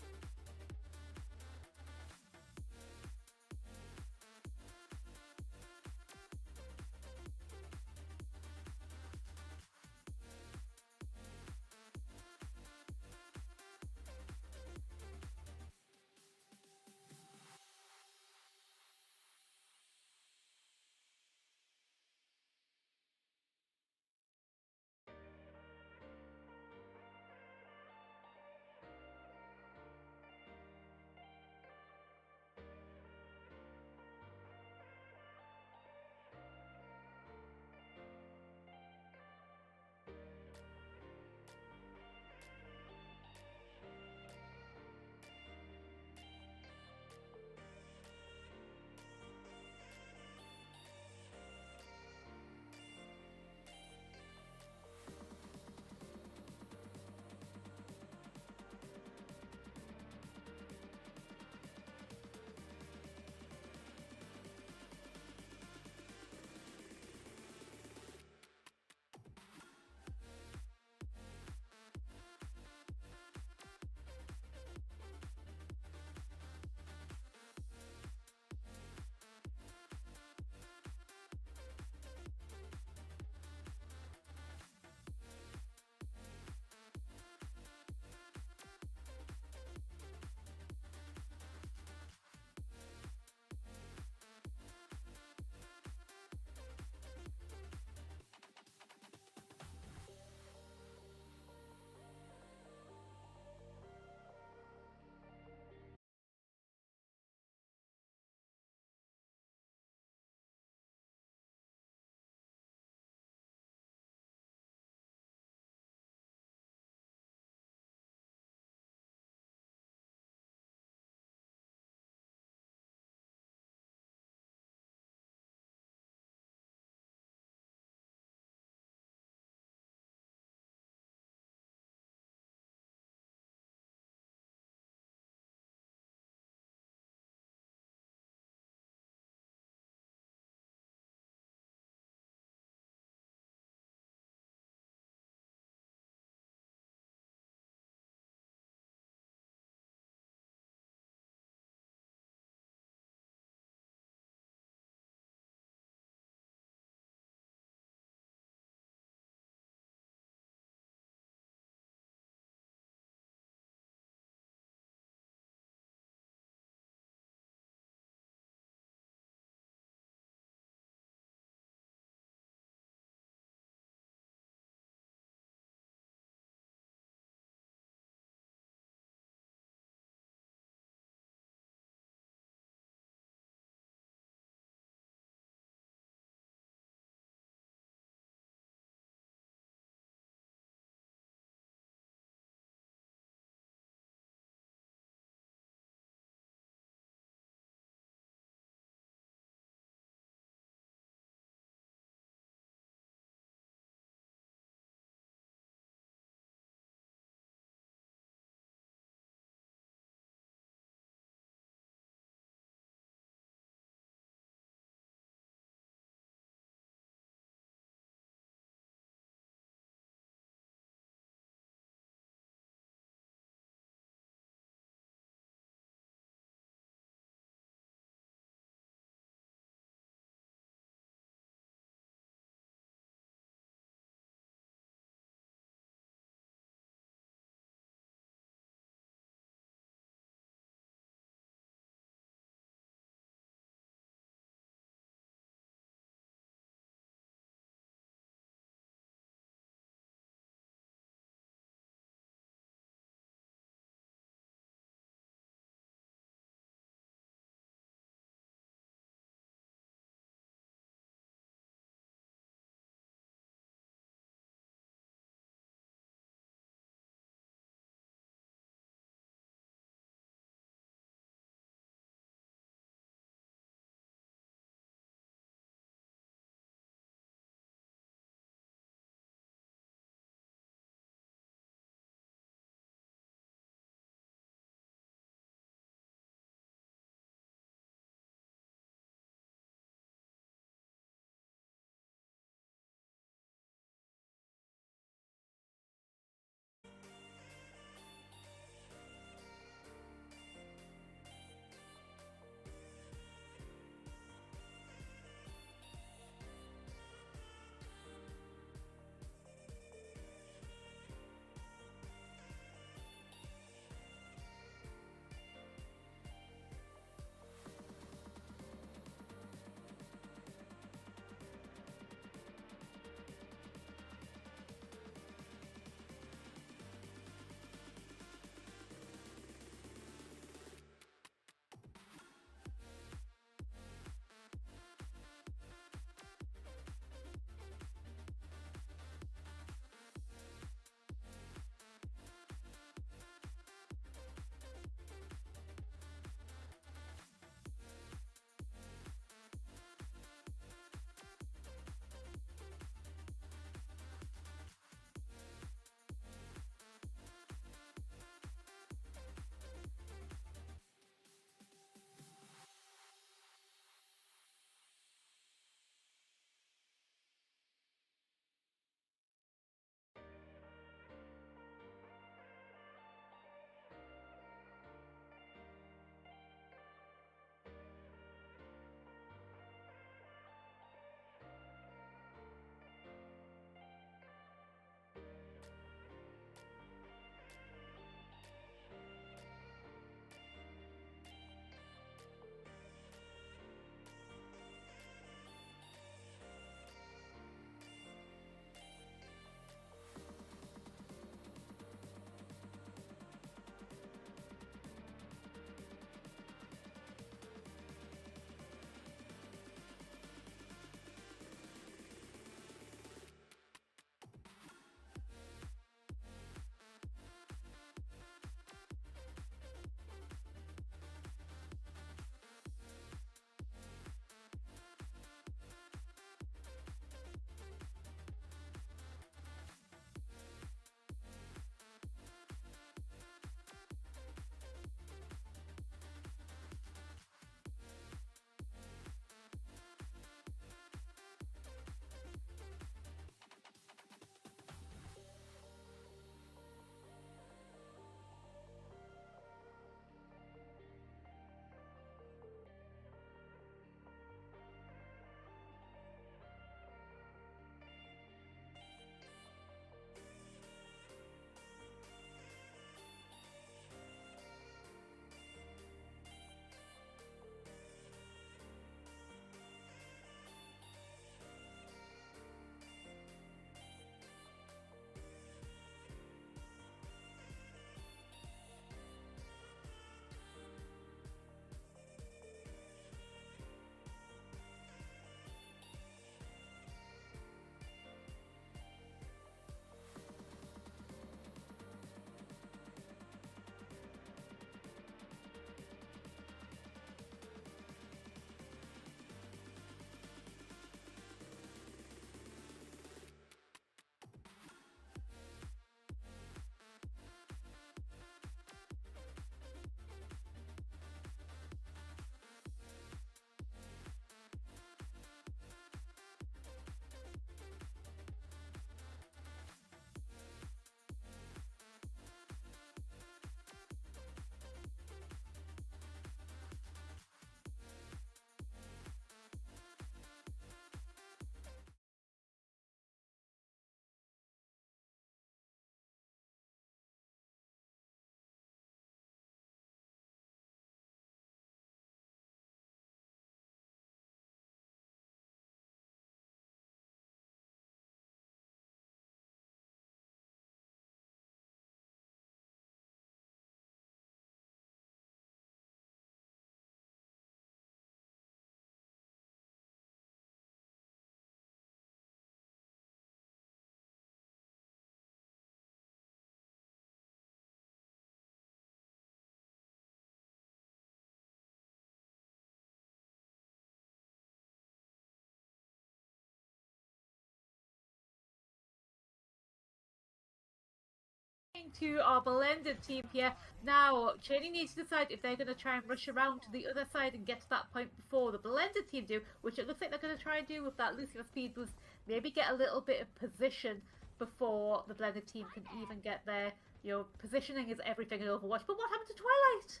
H: To our blended team here. Now, Cheney needs to decide if they're going to try and rush around to the other side and get to that point before the blended team do, which it looks like they're going to try and do with that Lucio speed boost. Maybe get a little bit of position before the blended team can even get there. You know, positioning is everything in Overwatch. But what happened to Twilight?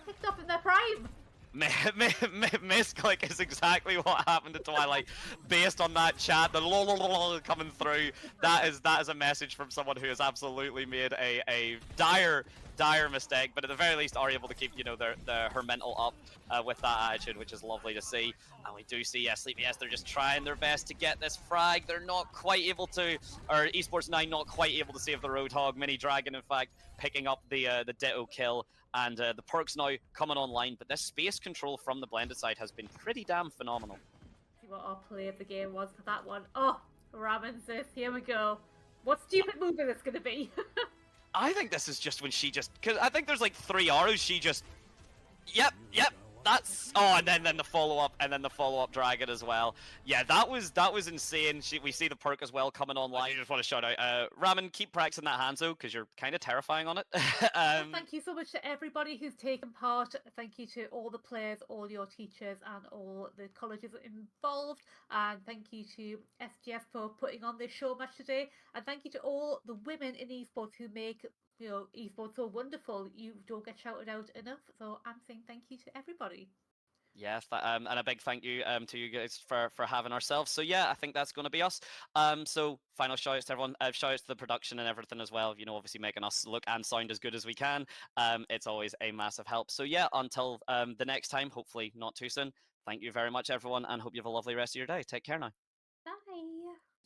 H: Picked up in their prime.
I: Misclick is exactly what happened to Twilight. Based on that chat, the lol coming through, that is a message from someone who has absolutely made a dire mistake, but at the very least are able to keep, you know, her mental up with that attitude, which is lovely to see. And we do see Sleepy S, they're just trying their best to get this frag. They're not quite able to, or Esports 9 not quite able to save the Roadhog. Mini Dragon, in fact, picking up the Ditto kill. And the perks now coming online, but this space control from the blended side has been pretty damn phenomenal.
H: See what our play of the game was for that one. Oh, Ramen sis, here we go. What stupid move is this going to be?
I: I think this is just when she just, because I think there's like 3 arrows, she just, yep, that's, oh, and then the follow-up, and then the follow-up dragon as well. Yeah, that was insane. We see the perk as well coming online. I just want to shout out, Ramen, keep practicing that Hanzo, because you're kind of terrifying on it.
H: Thank you so much to everybody who's taken part. Thank you to all the players, all your teachers, and all the colleges involved. And thank you to SGS for putting on this show match today. And thank you to all the women in esports who make, you know, esports so wonderful. You don't get shouted out enough, so I'm saying thank you to everybody.
I: Yes, and a big thank you to you guys for having ourselves. So yeah, I think that's going to be us. So final shout outs to everyone. Shout outs to the production and everything as well. You know, obviously making us look and sound as good as we can. It's always a massive help. So yeah, until the next time, hopefully not too soon. Thank you very much, everyone, and hope you have a lovely rest of your day. Take care now.
H: Bye.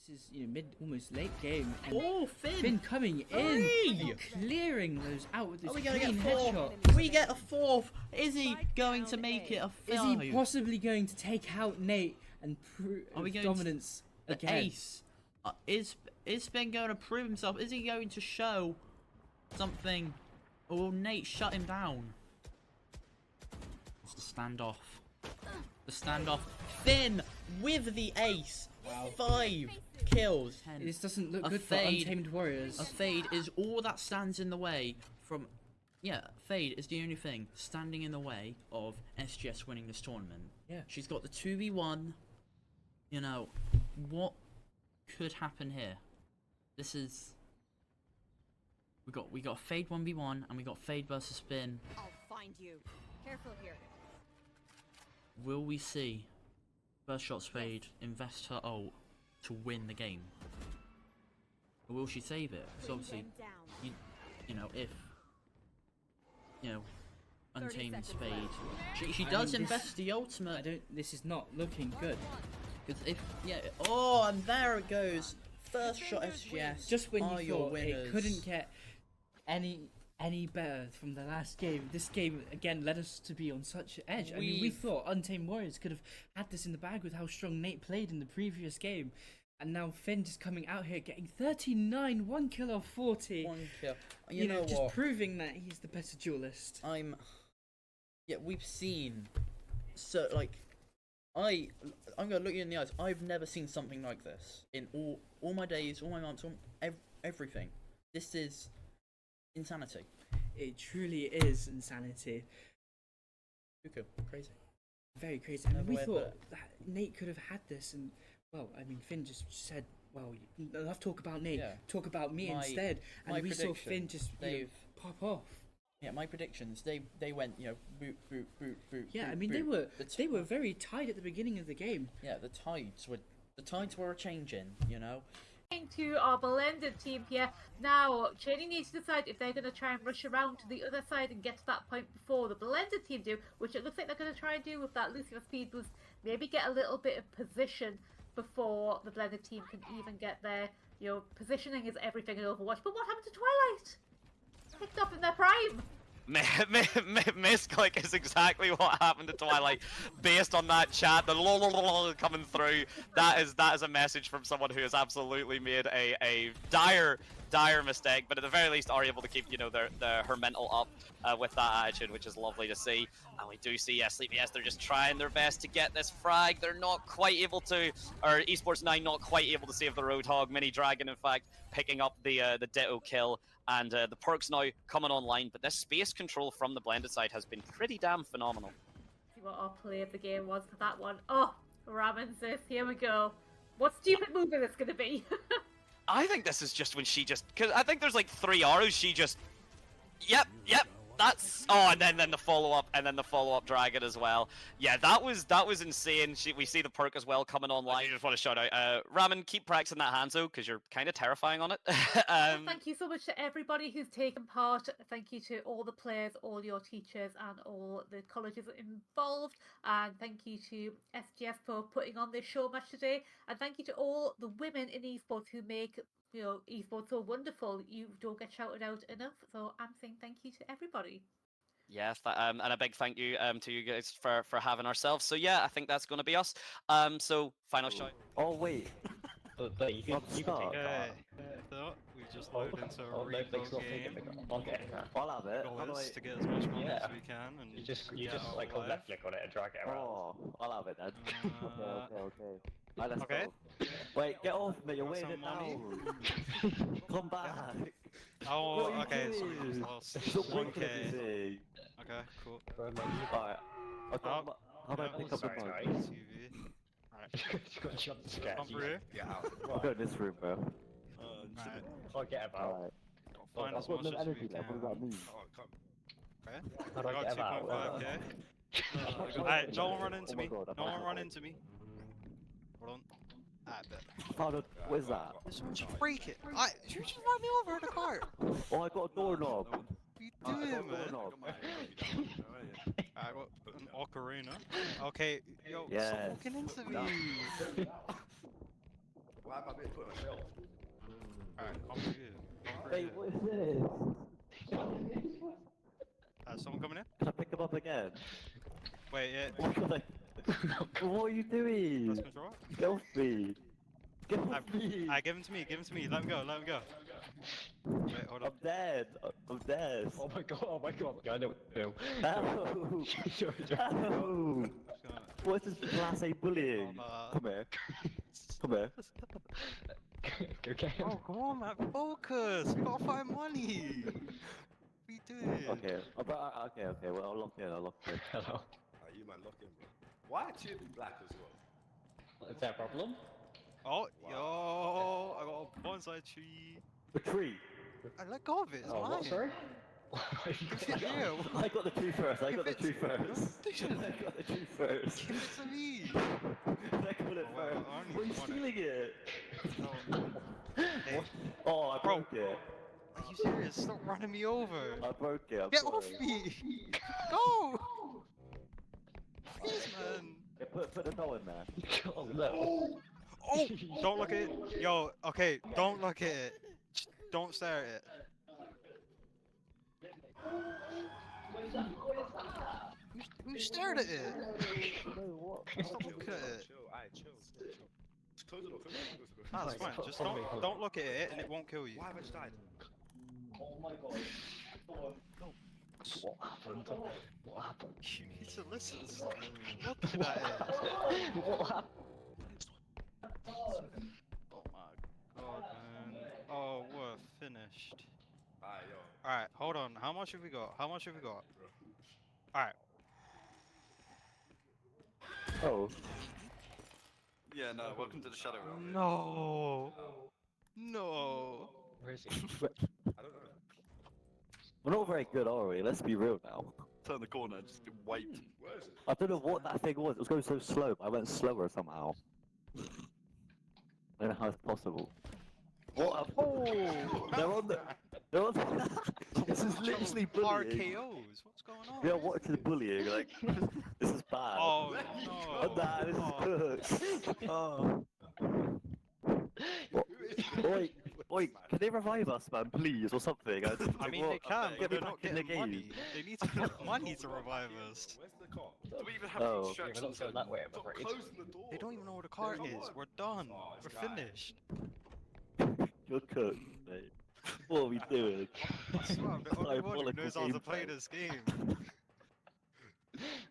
J: This is, you know, almost late game. And
K: oh, Finn!
J: Finn coming in, clearing those out with this clean headshot.
K: We get a fourth. Is he going to make it a five?
J: Is he possibly going to take out Nate and prove dominance again?
K: Ace. Is Finn going to prove himself? Is he going to show something? Or will Nate shut him down? It's the standoff. The standoff. Finn with the ace. Wow. 5 kills.
J: This doesn't look good for Untamed Warriors.
K: A fade is all that stands in the way from... Yeah, fade is the only thing standing in the way of SGS winning this tournament.
J: Yeah.
K: She's got the 2v1. You know, what could happen here? This is... We got fade 1v1 and we got fade versus spin.
G: I'll find you. Careful here.
K: Will we see FirstShot Spade invest her ult to win the game? Or will she save it? Because obviously, you know, if, you know, Untamed Spade, she does invest the ultimate.
J: This is not looking good.
K: Because if, yeah, oh, and there it goes. FirstShot SGS.
J: Just when you thought
K: winners.
J: It couldn't get any better from the last game, this game again led us to be on such an edge. I mean, we thought Untamed Warriors could have had this in the bag with how strong Nate played in the previous game, and now Finn just coming out here getting 39, 1 kill off 40.
K: 1 kill.
J: You know, just proving that he's the better duelist.
K: Yeah, we've seen, so like, I'm gonna look you in the eyes. I've never seen something like this in all my days, all my months, everything. This is insanity.
J: It truly is insanity.
K: Crazy.
J: Very crazy. And we thought that Nate could have had this, and well, I mean, Finn just said, "Well, enough talk about Nate. Talk about me instead." And we saw Finn just pop off.
K: Yeah, my predictions. They went, you know, boot.
J: Yeah,
K: boot,
J: I mean,
K: boot.
J: they were very tight at the beginning of the game.
K: Yeah, the tides were a changing, you know.
H: To our blended team here. Now, Cheney needs to decide if they're going to try and rush around to the other side and get to that point before the blended team do, which it looks like they're going to try and do with that Lucio speed boost. Maybe get a little bit of position before the blended team can even get there. You know, positioning is everything in Overwatch. But what happened to Twilight? Picked up in their prime.
I: Misclick is exactly what happened to Twilight. Based on that chat, the lol coming through, that is a message from someone who has absolutely made a dire dire mistake, but at the very least are able to keep, you know, her mental up with that attitude, which is lovely to see. And we do see, Sleepy S, they're just trying their best to get this frag. They're not quite able to, or Esports 9 not quite able to save the Roadhog. Mini Dragon, in fact, picking up the Ditto kill. And the perks now coming online, but this space control from the blended side has been pretty damn phenomenal.
H: See what our play of the game was for that one. Oh, Ramen says, here we go. What stupid move is this going to be?
I: I think this is just when she just, because I think there's like 3 arrows, she just, yep, that's, oh, and then the follow-up, and then the follow-up dragon as well. Yeah, that was insane. We see the perk as well coming online. I just want to shout out, Ramen, keep practicing that Hanzo, because you're kind of terrifying on it.
H: Thank you so much to everybody who's taken part. Thank you to all the players, all your teachers, and all the colleges involved. And thank you to SGF for putting on this show match today. And thank you to all the women in esports who make, you know, esports so wonderful. You don't get shouted out enough, so I'm saying thank you to everybody.
I: Yes, and a big thank you to you guys for having ourselves. So yeah, I think that's going to be us. So final shout.
L: Oh wait.
M: But you can take
L: so we just load into a repo game.
M: Okay.
L: I'll have it.
M: Goal
L: To get as much money as we can, and
M: you just like hold left click on it and drag it around.
L: Oh, I'll have it then.
M: Okay.
L: Right, let's
M: Okay.
L: go. Wait, get off me! You're
M: Want
L: waving
M: some money?
L: now. Come back. Oh,
M: What are you
L: okay. So
M: doing?
L: we just lost
M: Stop
L: 1k.
M: winking at me.
L: Okay, cool.
M: Alright.
L: Okay. How about I pick up the
M: sorry,
L: phone?
M: guys.
L: TV. Alright.
M: You got jump scares.
L: Come through.
M: Get out.
L: Go in this room, bro.
M: Alright. Forget about.
L: Alright. Find as much as we can.
N: What does that mean?
L: Okay.
M: How do I
L: I
M: get
L: got
M: about?
L: 2.5k. Alright, no one run into me. No one run into me. Hold on. Alright, bet.
N: Found a, what is that?
L: Someone just break it. You just run me over in the car.
N: Oh, I got a doorknob.
L: What are you doing, man? I got an ocarina. Okay, yo,
N: Yes.
L: stop walking into me.
O: Why am I being put on a shelf?
L: Alright, come here.
N: Wait, what is this?
L: Someone coming in?
N: Can I pick him up again?
L: Wait, yeah.
N: What are you doing?
L: Press control.
N: Get off me. Get off me.
L: Give him to me, give him to me. Let him go, let him go. Wait, hold
N: I'm
L: up.
N: dead. I'm dead.
M: Oh my god. I know.
N: No. No. What is this class A bullying? Come here. Come here.
M: Okay.
L: Oh, come on, man. Focus. We gotta find money. What are you doing?
N: Okay. Okay. Well, I'll lock in.
M: Hello.
O: You man lock in, bro. Why are two black as well?
M: Is that a problem?
L: Oh, yo, I got a bonsai tree.
N: The tree.
L: I let go of it. It's
M: Oh,
L: mine.
M: what, sorry?
L: Yeah.
N: I got the tree first. I got the tree
L: No,
N: first.
L: you didn't.
N: I got the tree first.
L: Give it to me.
N: I got it
L: Oh,
N: first.
L: I only
N: Why are you
L: want
N: stealing it?
L: Hey,
N: Oh, I
L: Bro.
N: broke it.
L: are you serious? Stop running me over.
N: I broke it. I'm
L: Get
N: sorry.
L: off me. Go. Please, man.
N: Yeah, put the doll in there.
M: Oh no.
L: Oh, don't look at it. Yo, okay, don't look at it. Just don't stare at it. Who stared at it? Stop looking at it.
O: Chill, alright, chill. Just close the door, close the door.
L: Ah, that's fine. Just don't look at it and it won't kill you.
O: Why have I just died?
M: What happened? What happened?
L: You need to listen. Stop looking at it.
M: What happened?
L: Oh my god, man. Oh, we're finished.
O: Alright, yo.
L: Alright, hold on. How much have we got? How much have we got? Alright.
N: Oh.
O: Yeah, no, welcome to the Shadow Realm.
L: No. No.
M: Where is he?
O: I don't know.
N: We're not very good, are we? Let's be real now.
O: Turn the corner, just get wiped. Where is it?
N: I don't know what that thing was. It was going so slow, but I went slower somehow. I don't know how it's possible. What? Oh! They're on the. They're on the. This is literally bullying.
L: RKOs. What's going on?
N: We are watching bullying. Like, this is bad.
L: Oh
N: Oh,
L: no.
N: nah, this is cooked. Oh. What? Wait, can they revive us, man, please, or something?
L: I mean, they can, but
N: Get me
L: they're not
N: back in the
L: getting money.
N: game.
L: They need to get money to revive us.
O: Where's the car? Do we even have
N: Oh.
O: instructions?
M: Yeah, we're not going that way, I'm
O: Stop
M: afraid.
O: closing the door.
L: They don't even know where the car is. We're done.
O: Oh, this
L: We're
O: guy.
L: finished.
N: You're cooked, mate. What are we doing?
L: I swear I'm the only one who
N: Diabolical
L: knows how to play
N: gameplay.
L: this game.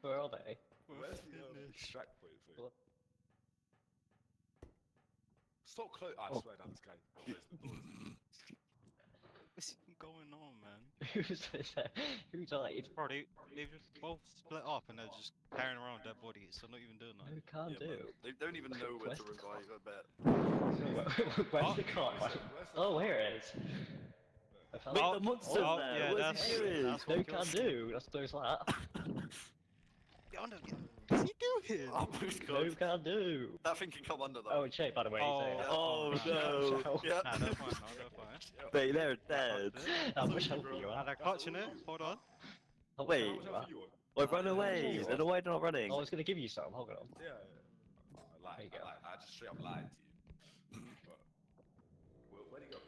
M: Where are they?
O: Where's the extract point thing? Stop close. I swear down this guy. Close the doors.
L: What's even going on, man?
M: Who died?
L: Bro, they've just both split up and they're just carrying around dead bodies. They're not even doing
M: Who
L: that.
M: can't do?
O: They don't even know where to
M: Where's-
O: revive, I bet.
M: Where's the car? Oh, here it is. I found
N: Wait,
M: it.
N: the monster's
L: oh,
N: there.
L: yeah,
N: Where's he doing?
L: that's what
M: Who
L: kills
M: can
L: me.
M: do? Let's close that.
L: What's he doing?
O: Oh my
M: Who
O: god.
M: can do?
O: That thing can come under though.
M: Oh, and shape, by the way.
N: Oh
L: no.
N: no!
O: Yeah.
L: Nah, they're fine, no, they're fine.
N: Wait, they're dead.
M: How much help you
L: Nah,
M: are?
L: they're clutching it. Hold on.
M: Oh,
N: Wait,
M: what?
N: oh, run away! Then why not running?
M: I was gonna give you some. Hold on.
O: Yeah.
M: There you go.
O: I just straight up lied to you. But, where'd he go?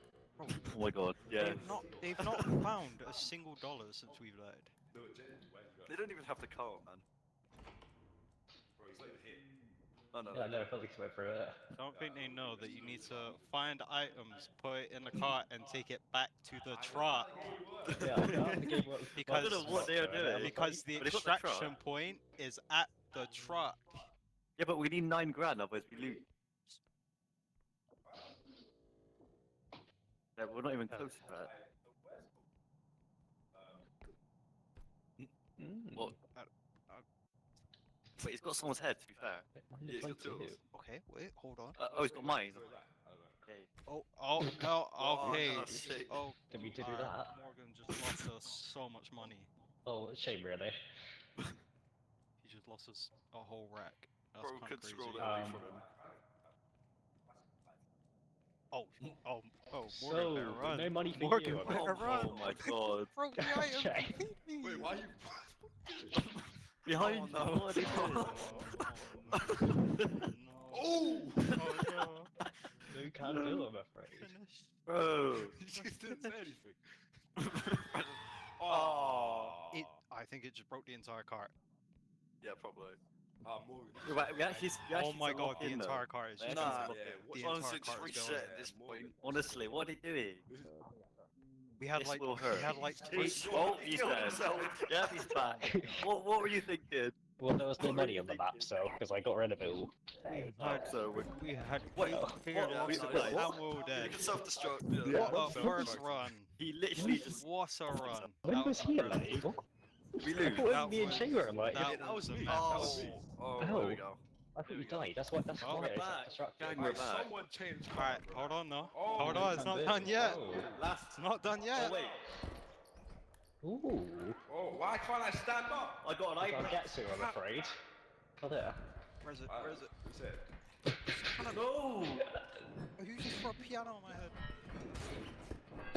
N: Oh my god, yeah.
L: They've not found a single dollar since we've died.
O: No, James, where'd he go? They don't even have the car, man. Bro, he's not even here. Oh no.
M: Yeah, no, Felix went through it.
L: I don't think they know that you need to find items, put it in the cart, and take it back to the truck.
M: Yeah, I know the game works.
N: I don't know what they are doing.
L: Because the
N: But it's got the truck.
L: extraction point is at the truck.
N: Yeah, but we need 9 grand, otherwise we lose. Yeah, we're not even close to that. What? Wait, he's got someone's head, to be fair.
O: Yeah, he's got tools.
L: Okay, wait, hold on.
N: Oh, he's got mine. Okay.
L: Okay.
O: God's sake.
L: Oh,
M: Did we do that?
L: Morgan just lost us so much money.
M: Oh, shame, really.
L: He just lost us a whole rack. That's
O: Bro
L: kinda
O: could
L: crazy.
O: scroll it away from him.
L: Morgan better
M: So,
L: run.
M: no money for
L: Morgan
M: you.
L: better run.
N: Oh my god.
L: Broke the item.
M: Okay.
O: Wait, why are you...
N: Behind
O: Oh,
N: you,
O: no.
N: what are they
L: Oh,
N: doing?
L: no.
O: Oh!
L: no.
M: Who can do, I'm afraid.
L: Finish.
N: Bro.
O: He just didn't say anything. Oh.
L: I think it just broke the entire cart.
O: Yeah, probably. Morgan.
N: We actually
L: Oh my
N: still
L: god,
N: locked
L: the
N: in, though.
L: entire cart is just
N: Nah,
L: gone.
O: yeah.
L: The
O: Once
L: entire
O: it's
L: cart is
O: reset
L: going.
O: at this point.
N: Honestly, what are they doing?
L: We had
N: This
L: like
N: will hurt.
L: three.
N: Oh, he's dead. Yeah, he's back. What were you thinking?
M: Well, there was no money on the map, so, because I got rid of it all.
L: We had
N: What?
L: clear
N: What?
L: losses
N: What?
L: and we were
O: You
L: dead.
O: can self-destruct.
L: What a first run.
N: He literally just...
L: What a run.
M: When
L: That
M: was he
L: first-
M: alive?
N: We
M: I
N: lose.
M: thought it
L: That
M: was me and
L: was-
M: Shay were alive.
L: that was
O: me.
L: a
O: Oh,
L: mess.
O: there we go.
M: I thought you died. That's why. That's
L: Oh,
M: why
N: we're
M: I
N: back.
M: distracted.
N: Gang, we're
O: Right,
N: back.
O: someone changed.
L: Alright, hold on now.
O: Oh,
L: Hold on, it's not
M: bit.
L: done yet.
M: Oh.
L: It's not done yet.
N: Oh, wait.
M: Ooh.
O: Oh, why can't I stand up?
N: I got an
M: I'll
N: iPad.
M: get to, I'm afraid. Oh, there.
L: Where's it?
O: Where
L: Where's it?
O: Who's it?
N: No!
L: Who just threw a piano on my head?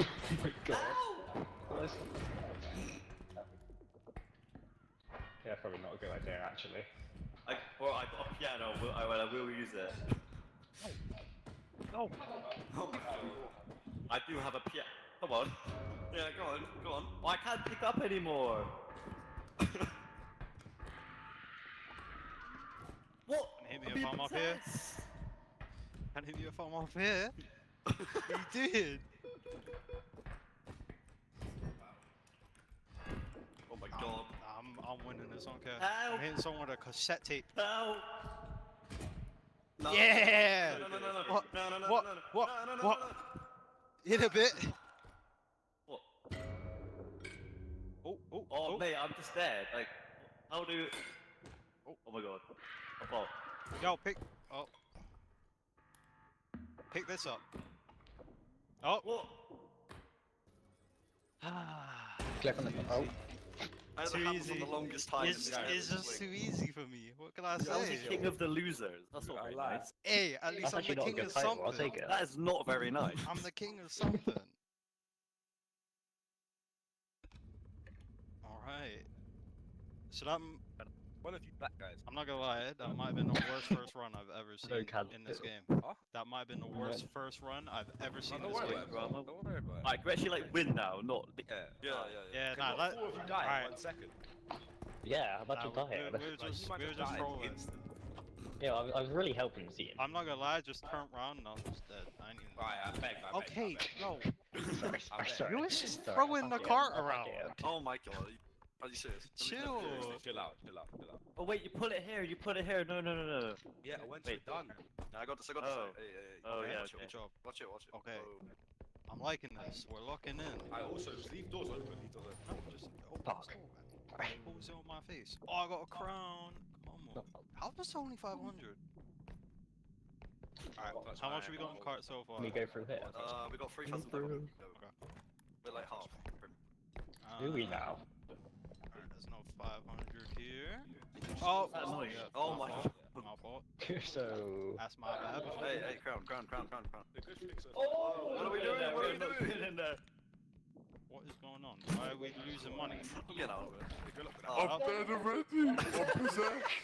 M: Oh my god. Listen. Yeah, probably not a good idea, actually.
N: I got a piano. I will use it.
L: No.
N: I do have a piano. Come on. Yeah, go on. Oh, I can't pick up anymore. What?
L: Hit me if I'm up here. Can't hit me if I'm up here. You did.
O: Oh my god.
L: I'm winning this. I don't care.
N: Help.
L: I'm hitting someone with a cassette tape.
N: Help! No.
L: Yeah.
N: No, no, no, no,
L: What?
N: no, no, no,
L: What?
N: no, no,
L: What?
N: no, no, no,
L: What?
N: no.
L: In a bit.
N: What?
L: Oh,
N: Oh, mate, I'm just dead. Like, how do? Oh my god. I fall.
L: Yo, pick. Oh. Pick this up. Oh.
N: What?
M: Click on the. Oh.
O: I
L: Too
O: haven't
L: easy.
O: for the longest time.
L: It's just too easy for me. What can I
N: I was
L: say?
N: the king of the losers. That's not very nice.
L: Hey, at least
M: That's
L: I'm
M: actually
L: the
M: not a
L: king
M: good
L: of
M: title,
L: something.
M: I'll take it.
N: That is not very nice.
L: I'm the king of something. Alright. So that.
O: One of you black guys.
L: I'm not gonna lie, that might have been the worst first run I've ever seen in this game. That might have been the worst first run I've ever seen in
O: Don't
L: this
O: worry
L: game.
O: about it. Don't worry about it.
N: Alright, can we actually like win now? Not.
O: Yeah.
L: Yeah,
O: Can
L: nah,
O: not
L: let-
O: four of you die
L: alright.
O: in 1 second.
M: Yeah, I'm about to die.
L: We were just
O: die
L: rolling.
O: instantly.
M: Yeah, I was really helping him see him.
L: I'm not gonna lie, just turn around and I was just dead. I ain't even.
O: Right, I beg.
L: Okay, yo.
M: Sorry.
L: You was just
M: Sorry,
L: throwing the
M: okay,
L: cart
M: okay.
L: around.
O: Oh my god. Are you serious?
L: Chill.
O: Chill out.
N: Oh wait, you put it here. You put it here. No.
O: Yeah, I went to
N: Wait.
O: it done.
L: I got this.
N: Oh.
L: Hey.
N: Oh
L: Okay,
N: yeah.
L: watch it,
N: Okay.
L: Good job.
O: Watch it.
L: Okay.
O: Oh.
L: I'm liking this. We're locking in.
O: I also just leave doors open.
L: No, just open the store, man. What was it on my face? Oh, I got a crown. Come on. How was only 500? Alright, how much have we got in cart so far?
M: Let me go through here.
O: We got 3,500.
L: Okay.
O: We're like half.
M: Do we now?
L: Alright, there's no 500 here. Oh,
N: That's annoying.
O: Oh my god.
L: My fault.
M: So.
L: That's my bad.
O: Hey, crown.
N: Oh,
O: What are we doing?
L: What is going on? Why are we losing money?
O: You know.
L: I'm dead already.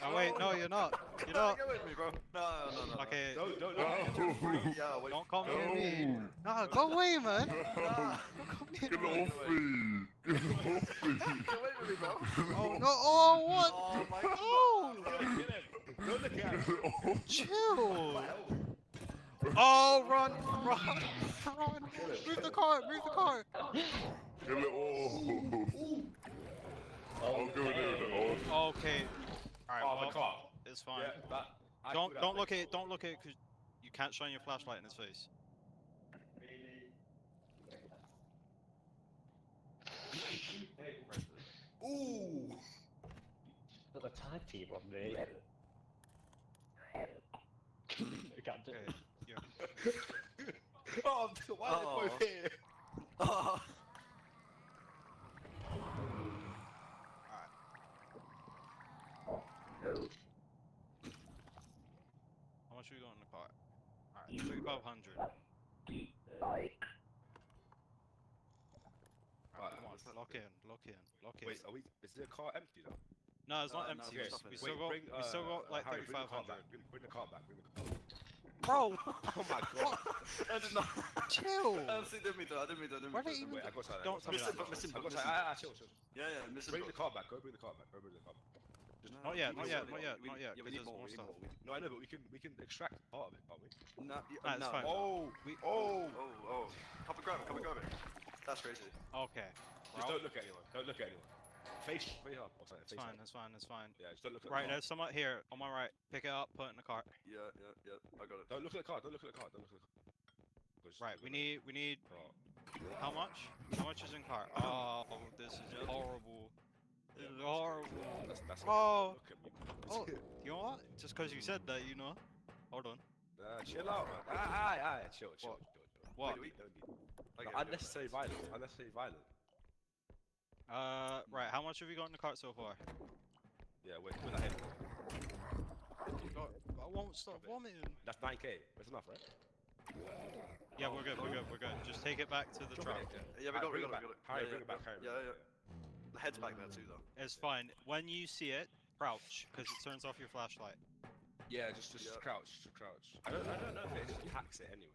L: Oh wait, no, you're not. You're not.
O: Get with me, bro. No.
L: Okay.
O: Don't. Yeah, wait.
L: Don't come near me. No, go away, man. Don't come near me.
O: Get away from me, bro.
L: Oh no! Oh what?
O: Oh my
L: Oh!
O: Don't look at him.
L: Chill. Oh, run! Move the car!
P: Kill it all. I'll go there.
L: Okay. Alright,
O: the car.
L: it's fine.
O: Yeah,
L: Don't look at it, because you can't shine your flashlight in his face.
O: Ooh.
M: Got the tag team on me. Can't do it.
L: Yeah.
O: Oh, why are they both here? Oh.
L: How much we got in the car? Alright, 3,500.
O: Alright,
L: Come on, lock in.
O: Wait, is the car empty now?
L: No, it's not
O: no,
L: empty.
O: okay.
L: We still got like
O: Harry, bring the car
L: 3,500.
O: back. Bring the car back.
L: Bro!
O: Oh my god. I did not.
L: Chill!
O: I didn't mean to.
L: Why don't you
O: Wait, I got something.
L: Don't tell me that.
O: Chill.
L: Yeah,
O: Bring the car back. Go bring the car back. Just
L: Not yet,
O: because
L: because
O: we need
L: there's more stuff.
O: No, I know, but we can extract part of it, can't we?
L: Nah, it's fine.
O: Oh.
L: Come and grab it. That's crazy. Okay.
O: Just don't look at anyone. Face up.
L: It's fine.
O: Yeah, just don't look at
L: Right,
O: the car.
L: there's someone here on my right. Pick it up, put it in the cart.
O: Yeah. I got it. Don't look at the car.
L: Right, we need. How much? How much is in cart? Oh, this is horrible. This is horrible.
O: That's
L: Oh.
O: Look at me.
L: Oh, you know what? Just because you said that, you know. Hold on.
O: Chill out, man. Chill.
L: What?
O: Wait, don't need. Unnecessary violence.
L: Right. How much have you got in the cart so far?
O: Yeah, wait, put that in.
L: I won't stop vomiting.
O: That's 9k. That's enough, right?
L: Yeah, we're good. Just take it back to the truck.
O: Yeah, we got it. Harry, bring it back.
L: Yeah.
O: The head's back there too, though.
L: It's fine. When you see it, crouch, because it turns off your flashlight.
O: Yeah, just crouch. I don't know if it attacks it anyway.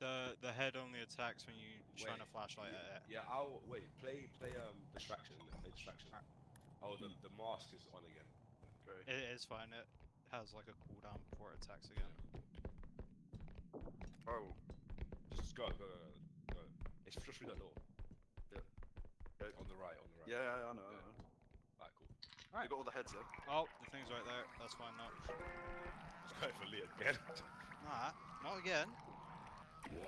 L: The head only attacks when you shine a flashlight at it.
O: Yeah, I'll wait. Play distraction. Play distraction. Oh, the mask is on again. Okay.
L: It is fine. It has like a cooldown before it attacks again.
O: Oh, just go. It's just through that door. Yeah. On the right.
L: Yeah, I know.
O: Alright, cool.
L: Alright. You got all the heads there. Oh, the thing's right there. That's fine now.
O: Just go for Leah again.
L: Nah, not again.
O: No.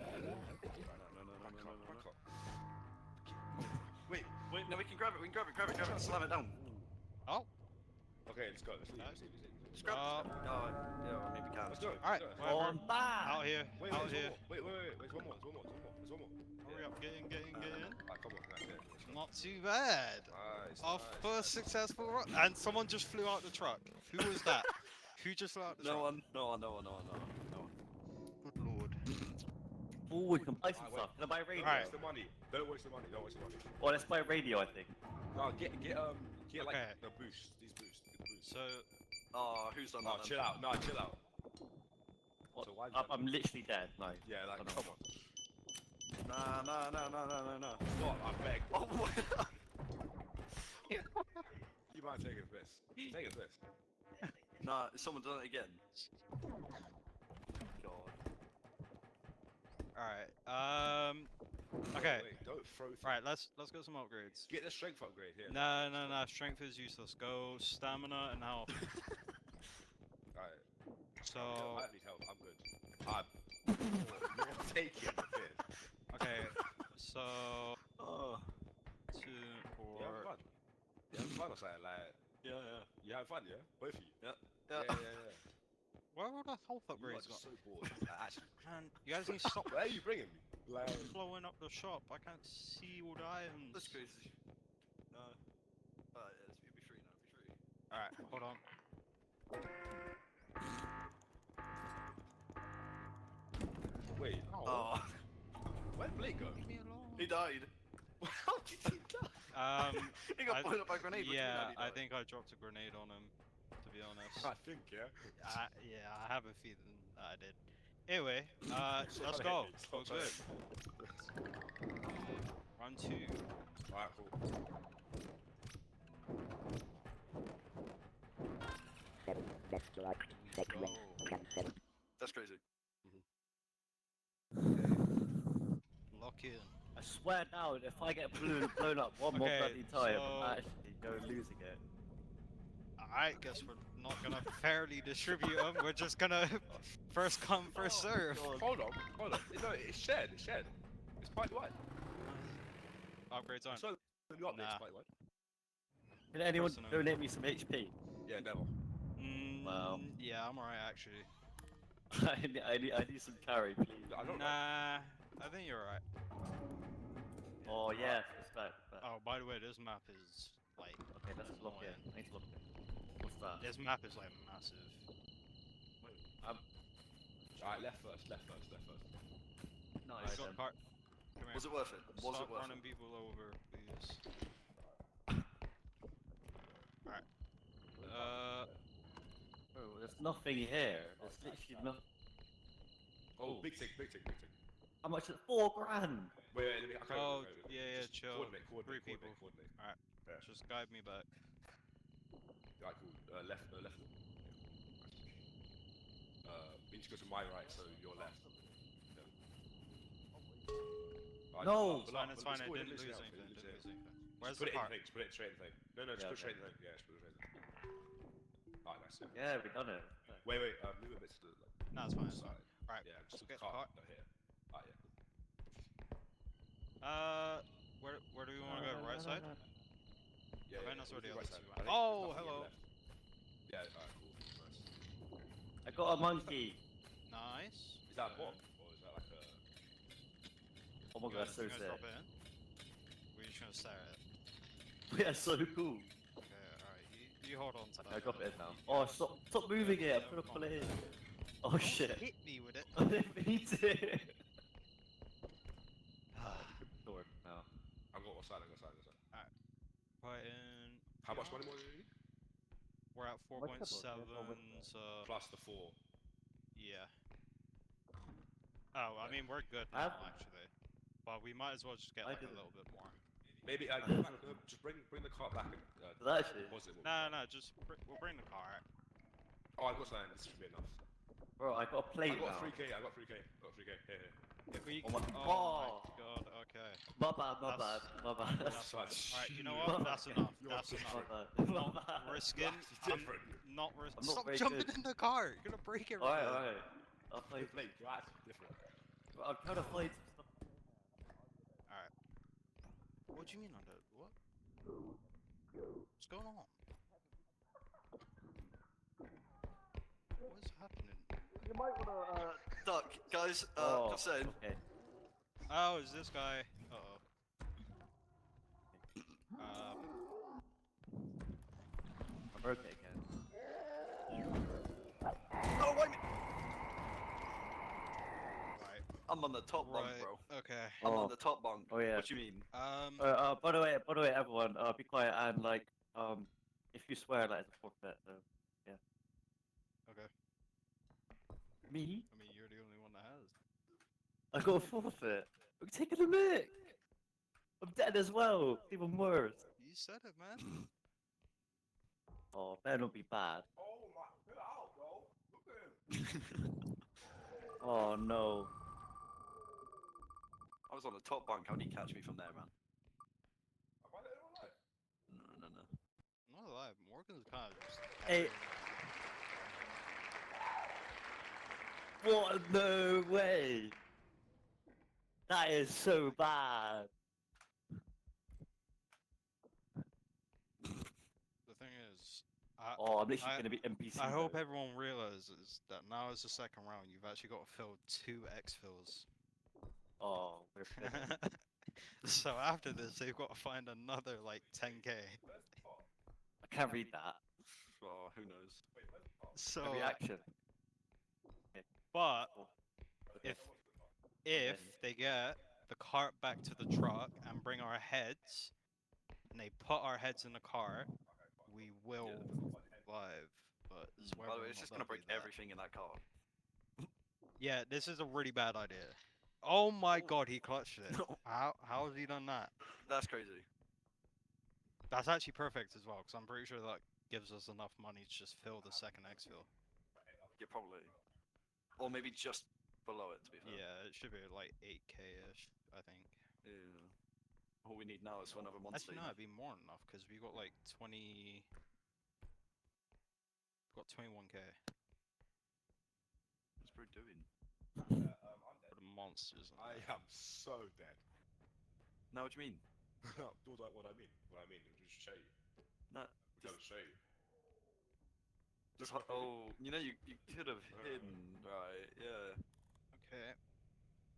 O: Wait, no, we can grab it, slam it down.
L: Oh.
O: Okay, let's go, let's leave.
L: Just grab it.
O: Yeah, maybe we can. Let's go.
L: Alright,
N: On back!
L: Out here.
O: Wait, there's one more.
L: Hurry up, get in.
O: Alright, come on,
L: Not too bad.
O: Nice.
L: Our first successful run. And someone just flew out the truck. Who was that? Who just flew out the truck?
O: No one.
L: Good lord.
N: Oh, we can buy some stuff. Can I buy radio?
O: Alright. Don't waste the money.
N: Well, let's buy radio, I think.
O: No, get
L: Okay.
O: like the boost. These boosts.
L: So.
O: Who's done that? Chill out.
N: What?
O: So why
N: I'm literally dead. No.
O: Yeah, like,
N: Oh, no.
O: come on.
L: No.
O: Stop, I beg.
L: Oh my.
O: You might take a piss. Take a piss.
Q: Nah, someone done it again. God.
L: Alright, okay.
O: Wait, don't throw things.
L: Right, let's go some upgrades.
O: Get the strength upgrade here.
L: No, strength is useless. Go stamina and health.
O: Alright.
L: So
O: I need help. I'm good. You're taking the piss.
L: okay, so
Q: Oh.
L: 2, 4.
O: You having fun? You having fun or something? Like,
Q: Yeah.
O: you having fun, yeah? Both of you?
Q: Yeah.
O: Yeah.
L: Where are the health
O: You are
L: upgrades
O: just
L: gone?
O: so bored. Like, actually,
L: Man, you guys need to stop
O: where are you bringing me? Like,
L: blowing up the shop. I can't see all the items.
Q: That's crazy. No. Alright, yeah, it'll be free now. Be free.
L: Alright, hold on.
O: wait.
Q: Oh.
O: Where'd Blake go?
L: Leave me alone.
Q: He died. How did he die? He got blown up by a grenade.
L: Yeah, I think I dropped a grenade on him. To be honest.
O: I think, yeah.
L: Yeah, I have a feeling that I did. Anyway, let's go. Go good. Round 2.
O: Alright, cool.
Q: That's crazy.
L: Lock in.
N: I swear down, if I get blown up one more bloody time, I'm actually going losing it.
L: Alright, guess we're not gonna fairly distribute them. We're just gonna first come, first serve.
O: Hold on. No, it's shared. It's quite wide.
L: Upgrades aren't.
O: So, the update's
L: Nah.
O: quite wide.
N: Can anyone
L: Personal.
N: donate me some HP?
O: Yeah, never.
N: Wow.
L: Yeah, I'm alright actually.
N: I need some carry, please.
L: Nah, I think you're alright.
N: Oh yes, respect.
L: Oh, by the way, this map is like.
N: Okay, let's look in. I need to look in. What's that?
L: This map is like massive.
O: Alright, left first.
N: Nice.
L: Got
N: Then.
L: cart. Come here.
Q: Was it worth it? Was
L: Stop
Q: it worth
L: running
Q: it?
L: people over, please. Alright.
N: Oh, there's nothing here. There's literally nothing.
O: Oh, big tick.
N: How much is it? 4 grand.
O: Wait, let me. I can't
L: Oh,
O: remember.
L: yeah,
O: Just
L: chill.
O: Coordinate.
L: 3 people.
O: Coordinate.
L: Alright.
O: Yeah.
L: Just guide me back.
O: Alright, cool. Left. We need to go to my right, so your left. Right,
N: No!
L: It's fine, I didn't lose anything. Where's
O: put
L: the
O: it
L: cart?
O: in the thing. Just put it straight in the thing. No, just
N: Yeah,
O: put it straight in the thing. Yeah, just put it straight in the thing. Alright, nice.
N: Yeah, we done it.
O: Wait, move a bit to the
L: No, it's fine, it's fine.
O: side.
L: Alright,
O: Yeah, just
L: get
O: the
L: the
O: cart.
L: cart.
O: No, here. Alright, yeah.
L: Where do we want to go? Right side?
O: Yeah,
L: I think that's where the
O: right
L: others
O: side.
L: two
O: I think
L: went. Oh,
O: there's nothing
L: hello.
O: left. Yeah, alright, cool. Nice.
N: I got a monkey.
L: Nice.
O: Is that a bomb? Or is that like a...
N: Oh my
L: You
N: god,
L: guys-
N: so
L: you guys
N: sick.
L: drop it in? We're just gonna stare at it.
N: Yeah, so cool.
L: Okay, alright. You hold on to that.
N: I drop it in now. Oh, stop moving it. I'm trying to pull it in. Oh
L: Don't
N: shit.
L: hit me with it.
N: I didn't mean to. Sword now.
O: I'm going outside.
L: Alright. Put in.
O: How much money more do you need?
L: We're at
N: What's
L: 4.7,
N: up,
L: so.
O: Plus the 4.
L: Yeah. Oh, I mean, we're good now, actually. But we might as well just get like a little bit more.
O: Maybe go back, just bring the cart back and
N: Actually?
O: deposit it.
L: No, we'll bring the car.
O: Oh, I got something. This should be enough.
N: Bro, I got a plate
O: I got
N: now.
O: 3k. Here.
L: If we,
N: Oh my-
L: oh my god, okay.
N: My bad.
L: That's fine. Alright, you know what? That's enough. That's enough. Not risking. I'm not risking.
N: I'm not
L: Stop
N: very
L: jumping
N: good.
L: in the car. You're gonna break everything.
N: Alright. I'll play.
O: That's different.
N: Bro, I'm trying to find some stuff.
L: Alright. What do you mean on that? What? What's going on? What is happening?
Q: You might wanna duck, guys. Just saying.
N: Okay.
L: Oh, is this guy? Uh-oh.
N: I broke it again.
Q: Oh wait.
L: Right.
Q: I'm on the top bunk, bro.
L: Okay.
Q: I'm on the top bunk.
N: Oh yeah.
Q: What do you mean?
N: By the way, everyone, be quiet and like, if you swear, like, it's a forfeit. So, yeah.
L: Okay.
N: Me?
L: I mean, you're the only one that has.
N: I got a forfeit. We're taking a mic. I'm dead as well. Even worse.
L: You said it, man.
N: Oh, better not be bad.
O: Oh my
N: Oh no.
R: I was on the top bunk. How did he catch me from there, man? No.
L: I'm not alive. Morgan's kind of just.
N: Hey. What? No way. That is so bad.
L: The thing is,
N: Oh, I'm literally gonna be NPC.
L: I hope everyone realizes that now is the second round. You've actually got to fill 2 exfils.
N: Oh, we're finished.
L: So after this, they've got to find another like 10k.
N: I can't read that.
R: Oh, who knows?
L: So
N: reaction.
L: But if they get the cart back to the truck and bring our heads, and they put our heads in the cart, we will live. But
R: By the way, it's just gonna break everything in that car.
L: Yeah, this is a really bad idea. Oh my god, he clutched it. How has he done that?
R: That's crazy.
L: That's actually perfect as well, because I'm pretty sure that gives us enough money to just fill the second exfil.
R: Yeah, probably. Or maybe just below it, to be fair.
L: Yeah, it should be like 8k-ish, I think.
R: Yeah. All we need now is another monster.
L: Actually, no, it'd be more than enough, because we got like 20... We've got 21k.
R: What's bro doing?
L: For the monsters.
O: I am so dead.
R: No, what do you mean?
O: Do like what I mean. What I mean, just show you.
R: No.
O: Just show you.
R: Oh, you know, you could have hidden, right? Yeah.
L: Okay.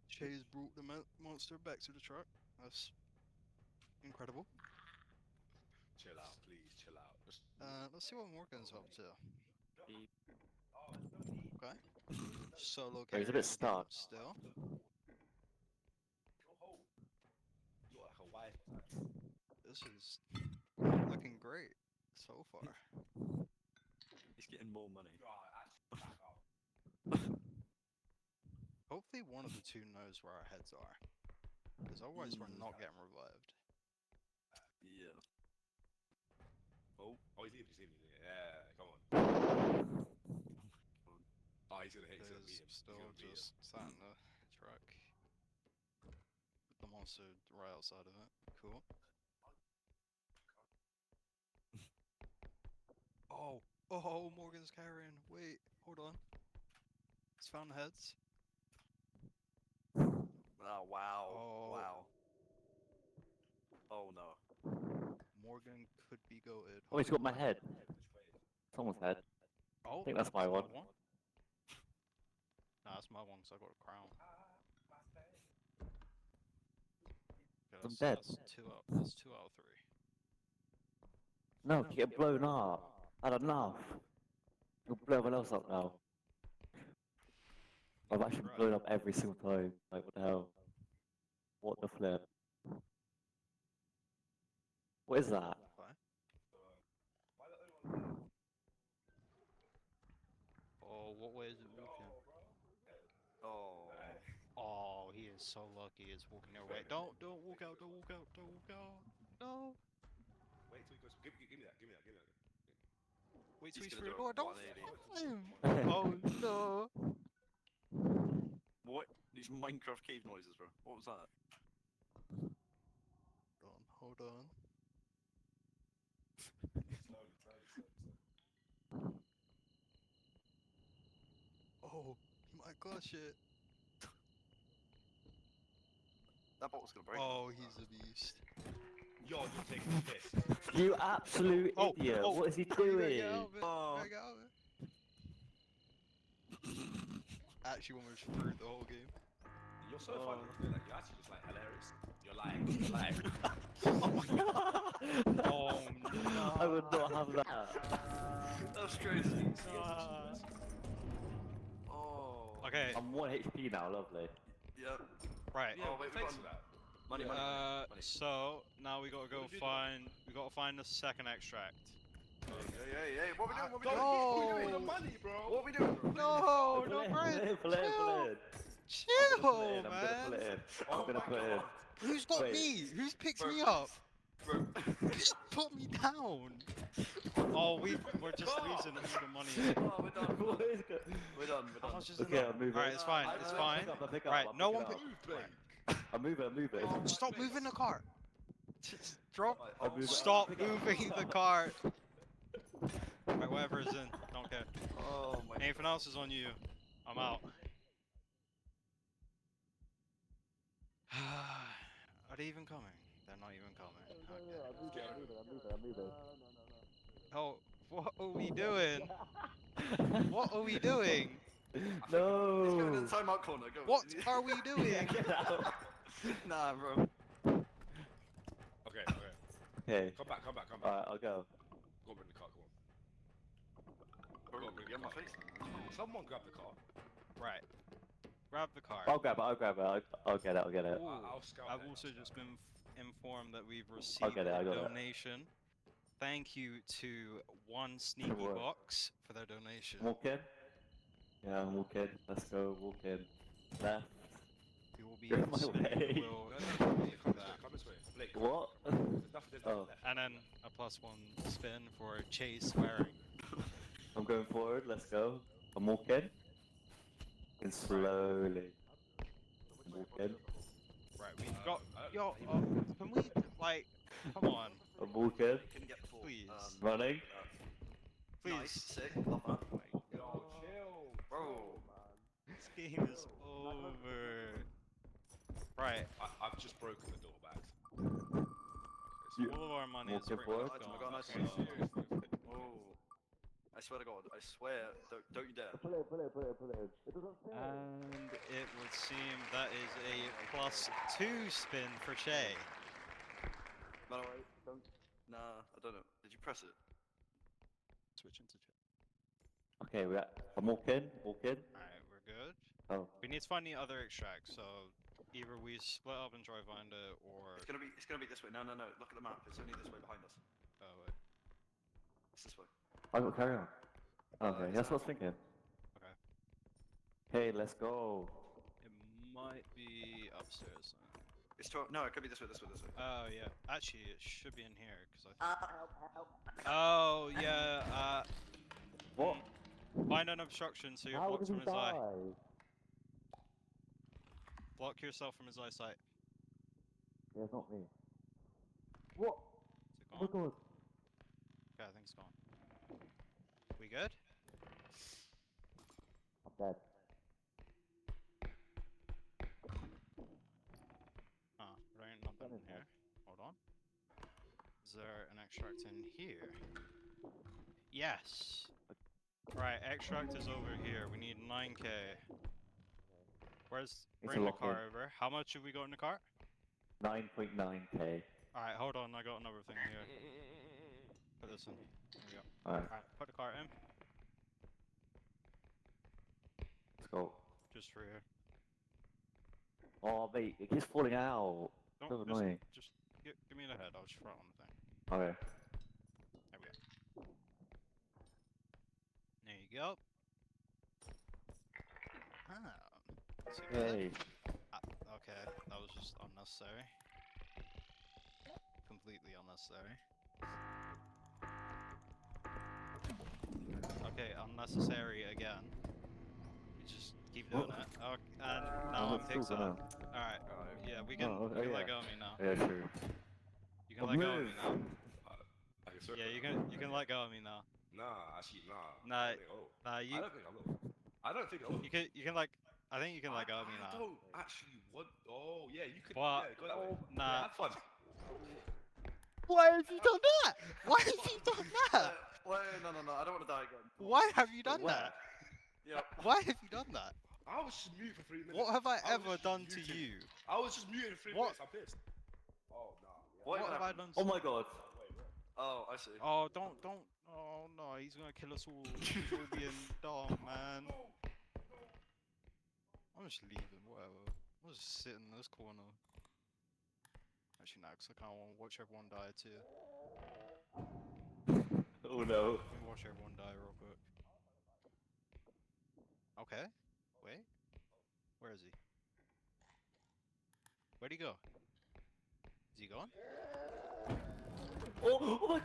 L: Shay's brought the monster back to the truck. That's incredible.
O: Chill out, please. Chill out. Just...
L: let's see what Morgan's up to. Okay. Solo
N: He's a
L: carry
N: bit stuck.
L: still.
O: You're like a wife.
L: This is looking great so far.
R: He's getting more money.
L: Hopefully one of the two knows where our heads are. Because otherwise we're not getting revived.
R: Yeah.
O: Oh, he's leaving. Yeah, come on. Oh, he's gonna hit. He's gonna beat him.
L: Still just sat in the truck. With the monster right outside of it. Cool. Oh, Morgan's carrying. Wait, hold on. He's found the heads.
R: Oh, wow.
L: Oh.
R: Wow. Oh, no.
L: Morgan could be goated.
N: Oh, he's got my head. Someone's head.
L: Oh,
N: I think that's my one.
L: Nah, that's my one because I got a crown. Okay,
N: I'm dead.
L: That's 2 out of 3.
N: No, you get blown up. I had enough. You'll blow everyone else up now. I've actually been blown up every single time. Like, what the hell? What the flip? What is that?
L: Oh, what way is it walking? Oh, he is so lucky. It's walking their way. Don't walk out. Don't walk out. Don't walk out. No.
O: Wait till he goes. Give me that.
L: Wait till he's
R: gonna
L: through the
R: do a
L: door. Don't
R: 180.
L: Oh no.
R: What? These Minecraft cave noises, bro. What was that?
L: Hold on. Oh, he might clutch it.
R: That bottle's gonna break.
L: Oh, he's a beast.
O: You're taking the piss.
N: You absolute idiot. What is he doing?
L: Actually almost through the whole game.
O: You're so funny. Like, you're actually just like hilarious. You're lying.
L: Oh no.
N: I would not have that.
R: That's crazy. Oh.
L: Okay.
N: I'm 1 HP now, lovely.
R: Yep.
L: Right.
R: Oh wait,
O: Thanks for that.
R: Money.
L: So now we gotta go find. We gotta find the second extract.
R: Hey, what we doing? What we doing?
O: What we doing with the money, bro?
R: What we doing?
L: No, no,
N: Pull it in.
L: Chill,
N: I'm gonna pull it in. I'm gonna put it in.
L: Who's got me? Who's picked me up? Put me down. Oh, we're just losing all the money.
R: Oh, we're done. We're done.
L: How much is it?
N: Okay, I'm moving.
L: Alright, it's fine. It's fine.
N: Pick up,
L: Right, no one
N: pick
L: pick.
N: it up. I'm moving.
L: Oh, stop moving the car. Just drop.
N: I'm moving.
L: Stop
N: Pick it up.
L: moving the car. Right, whatever is in. Don't care.
R: Oh my.
L: Anything else is on you. I'm out. Are they even coming? They're not even coming. Okay.
N: I'm moving.
L: Oh, what are we doing? What are we doing?
N: No.
R: Let's go to the timeout corner. Go.
L: What are we doing?
N: Get out.
R: Nah, bro.
O: Okay.
N: Okay.
O: Come back.
N: Alright, I'll go.
O: Go on in the car, come on.
R: Bro, you have my face.
O: Someone grab the car.
L: Right. Grab the car.
N: I'll grab it. I'll get it.
L: Ooh,
O: I'll scout
L: I've
O: it.
L: also just been informed that we've
N: I'll
L: received
N: get it, I
L: a
N: got it.
L: donation. Thank you to One Sneaky
N: work.
L: Box for their donation.
N: Walk in. Yeah, walk in. Let's go. Walk in. Left.
L: We will be
N: Get my
L: spinning the
N: way.
L: wheel.
O: Come this way. Blake,
N: What?
O: There's nothing left.
L: And then a +1 spin for Chase swearing.
N: I'm going forward. Let's go. I'm walking. And slowly. Walking.
L: Right, we've got. Yo, can we, like, come on.
N: I'm walking.
R: Can you get the ball?
L: Please.
N: Running.
L: Please.
R: Nice, sick. Love that.
O: Yo, chill.
R: Bro.
L: This game is over. Right.
O: I've just broken the door back.
L: All of our money is
N: Walking
L: pretty
N: forward.
L: much
R: Oh my
L: gone.
R: god, nice. Oh. I swear to God, I swear, don't you dare.
N: Pull it. It doesn't fit.
L: And it would seem that is a +2 spin for Che.
R: No, wait, don't. Nah, I don't know. Did you press it?
L: Switch into Che.
N: Okay, I'm walking.
L: Alright, we're good.
N: Oh.
L: We need to find the other extract, so either we split up and try find it, or...
R: It's gonna be this way. No. Look at the map. It's only this way behind us.
L: Oh, wait.
R: It's this way.
N: I got carry on. Okay,
R: it's
N: that's what I was
R: out.
N: thinking.
L: Okay.
N: Hey, let's go.
L: It might be upstairs.
R: It's 12. No, it could be this way.
L: Oh, yeah. Actually, it should be in here, because I... Oh, yeah,
N: What?
L: Find an obstruction so you're
N: How
L: blocked
N: did he
L: from his eye.
N: die?
L: Block yourself from his eyesight.
N: Yeah, it's not me. What?
L: Is it
N: Oh my
L: gone?
N: god.
L: Okay, I think it's gone. We good?
N: I'm dead.
L: There ain't nothing in here. Hold on. Is there an extract in here? Yes! Right, extract is over here. We need 9k. Bring the car over. How much have we got in the car?
N: 9.9k.
L: Alright, hold on, I got another thing here. Put this in. There we go.
N: Alright,
L: Alright, put the car in.
N: let's go.
L: Just for here.
N: Oh, mate, it keeps falling out. So
L: Don't,
N: annoying.
L: just give me the head, I'll just throw it on the thing.
N: Okay.
L: There we go. There you go. Ah. See that?
N: Yay.
L: Okay, that was just unnecessary. Completely unnecessary. Okay, unnecessary again. We just keep doing it. Okay, and now I'm picks up. Alright, yeah, we can,
N: Oh,
L: you can
N: yeah.
L: let go of me now.
N: Yeah, sure.
L: You can let go of me now.
O: I can circle
L: Yeah,
O: it.
L: you can let go of me now.
O: Nah, actually, nah.
L: Nah,
O: I don't think I will.
L: nah, you
O: I don't think I will. I don't think I will.
L: you can like, I think you can let go of me
O: I
L: now.
O: don't actually want. Oh, yeah, you could.
L: What?
O: Yeah, go that way.
L: Nah.
O: Yeah, have fun.
L: Why have you done that? Why have you done that?
R: Wait, no. I don't want to die again.
L: Why have you done
R: Where?
L: that?
R: Yep.
L: Why have you done that?
O: I was just mute for 3 minutes.
L: What have I
O: was
L: ever
O: just
L: done to
O: muted.
L: you?
O: I was just muted for 3
L: What?
O: minutes. I'm pissed. Oh, nah.
L: What have I done?
N: Oh my god.
R: Oh, I see.
L: Oh, don't. Oh no, he's gonna kill us all. He's all being dumb, man. I'm just leaving, whatever. I'll just sit in this corner. Actually, no, 'cause I kind of want to watch everyone die too.
N: Oh no.
L: Let me watch everyone die real quick. Okay. Wait. Where is he? Where'd he go? Is he gone?
N: Oh my.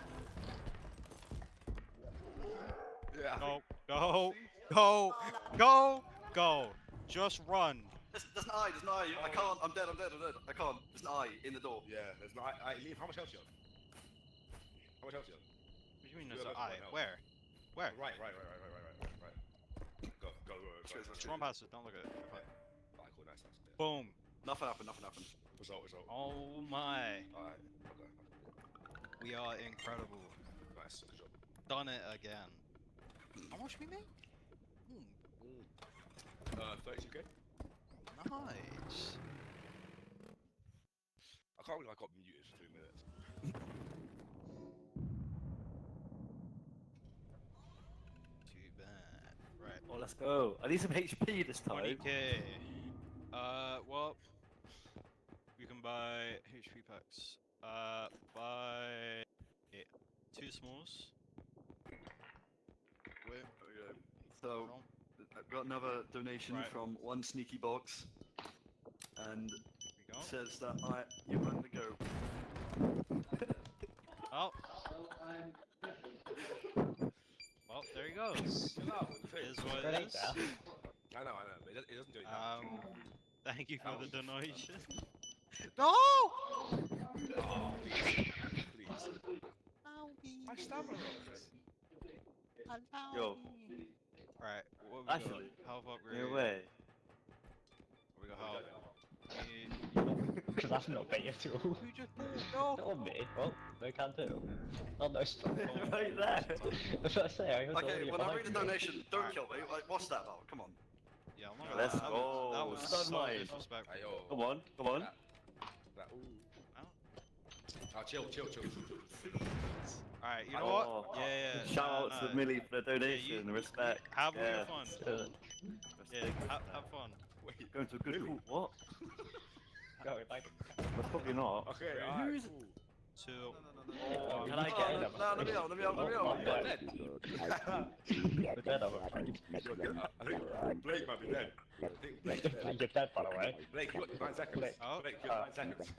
O: Yeah.
L: Go. Go. Go. Go. Go. Just run.
R: There's an eye. There's an eye. I can't. I'm dead. I'm dead. I'm dead. I can't. There's an eye in the door.
O: Yeah, there's no. Leave. How much health you have? How much health you have?
L: What do you mean there's an eye? Where? Where?
O: Right. Go.
L: Run past it. Don't look at it.
O: Alright, cool. Nice. Yeah.
L: Boom.
R: Nothing happened. Nothing happened.
O: Result.
L: Oh my.
O: Alright. Okay.
L: We are incredible.
O: Nice. Good job.
L: Done it again. How much we make?
O: 32k.
L: Nice.
O: I can't believe I got muted for 3 minutes.
L: Too bad. Right.
N: Oh, let's go. I need some HP this time.
L: 20k. Well, you can buy HP packs. Buy 2 smalls. Wait.
R: Okay. So, I've got another donation from one sneaky box, and it says that you want to go.
L: Oh. Well, there he goes. Is what it is.
O: I know, but it doesn't do it.
L: Thank you for the donation.
O: No! Oh, please. My stamina.
N: Yo.
L: Right, what we
N: Actually,
L: got? Health upgrade.
N: no way.
L: We got health.
M: Because that's not beta tool.
L: Who just did it? No!
M: Not on me. Well, they can't do. Oh no, stop.
N: Right there.
M: That's what I say. I was
R: Okay,
M: already
R: when I
M: behind
R: read the
M: you.
R: donation, don't kill me. Like, what's that about? Come on.
L: Yeah, I'm not
N: Let's
L: that
N: go.
L: was
N: Stun
L: so
N: mine.
L: disrespectful.
N: Come on.
O: Oh, chill.
L: Alright, you know what? Yeah.
N: Shout out to Millie for the donation. Respect.
L: Have all
N: yeah.
L: your fun. Yeah, have fun.
N: Wait, going to a good school. What?
M: Go, like.
N: That's probably not.
O: Okay,
N: Who's?
L: Two.
N: Can I get in?
R: No, let me out.
O: You're dead.
M: You're dead, I'm afraid.
O: I think Blake might be dead. I think Blake's dead.
M: You're dead, by the way.
O: Blake, you got 9 seconds.
L: Oh.
O: Blake, you got 9 seconds.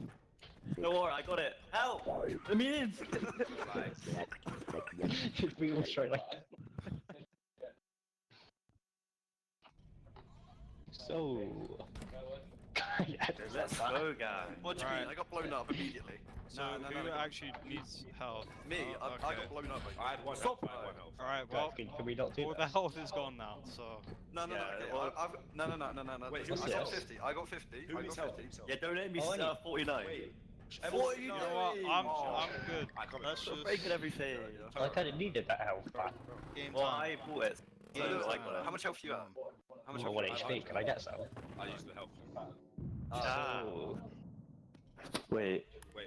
N: Don't worry, I got it. Help! Let me in!
M: Just be all straight like that. So... yeah,
N: Let's go, guys.
R: What do you mean? I got blown up immediately.
L: So who actually needs health?
R: Me,
L: Oh,
R: I got blown up.
O: I had 1 health.
L: Alright, well,
M: Can we not do
L: all
M: that?
L: the health is gone now, so...
R: No.
O: Wait,
R: I got
O: who's
R: 50. I got 50.
O: Who
R: I
O: needs
R: got
O: help?
R: 50.
N: Yeah, donate me
M: Oh, I need-
N: 49.
O: Wait.
N: What are you
L: You know
N: doing?
L: what? I'm good.
O: I can't
L: Let's
N: You're
L: just...
N: breaking everything.
M: I kind of needed that health back.
L: Game
N: Well,
L: time.
N: I bought it. So
L: Game
N: I
L: time.
N: got it.
R: How much health do you have? How much
M: I
R: health?
M: want HP, can I get some?
O: I used the help.
N: Oh. Wait.
O: Wait,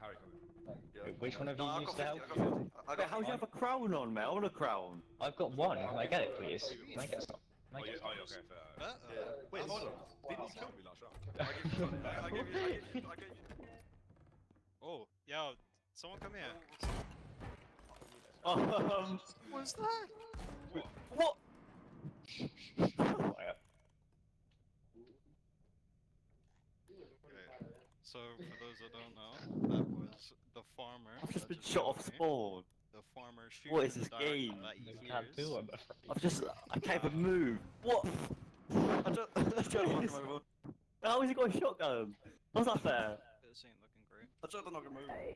O: Harry coming.
M: Which one of
R: No,
M: you
R: I
M: used
R: got
M: the
R: 50.
M: help?
R: I got 50. I
N: Wait,
R: got
N: how do you have a crown on, mate? I want a crown.
M: I've got one. Can I get it, please? Can I get some? Can I get some?
O: Okay, fair. Wait, hold on. Didn't you kill me last round?
R: I gave you.
L: Oh, yo, someone come here.
N: What's that?
M: What?
L: Okay. So, for those that don't know, that was the farmer.
N: I've just
L: that
N: been shot off
L: killed me.
N: spawn.
L: The farmer shoots
N: What is
L: in
N: this
L: the direction
N: game?
L: that he
M: You can't
L: hears.
M: do it.
N: I can't even move. What?
R: I tried to knock him over.
N: How has he got a shotgun? How's that fair?
L: This ain't looking great.
R: I tried to knock him over.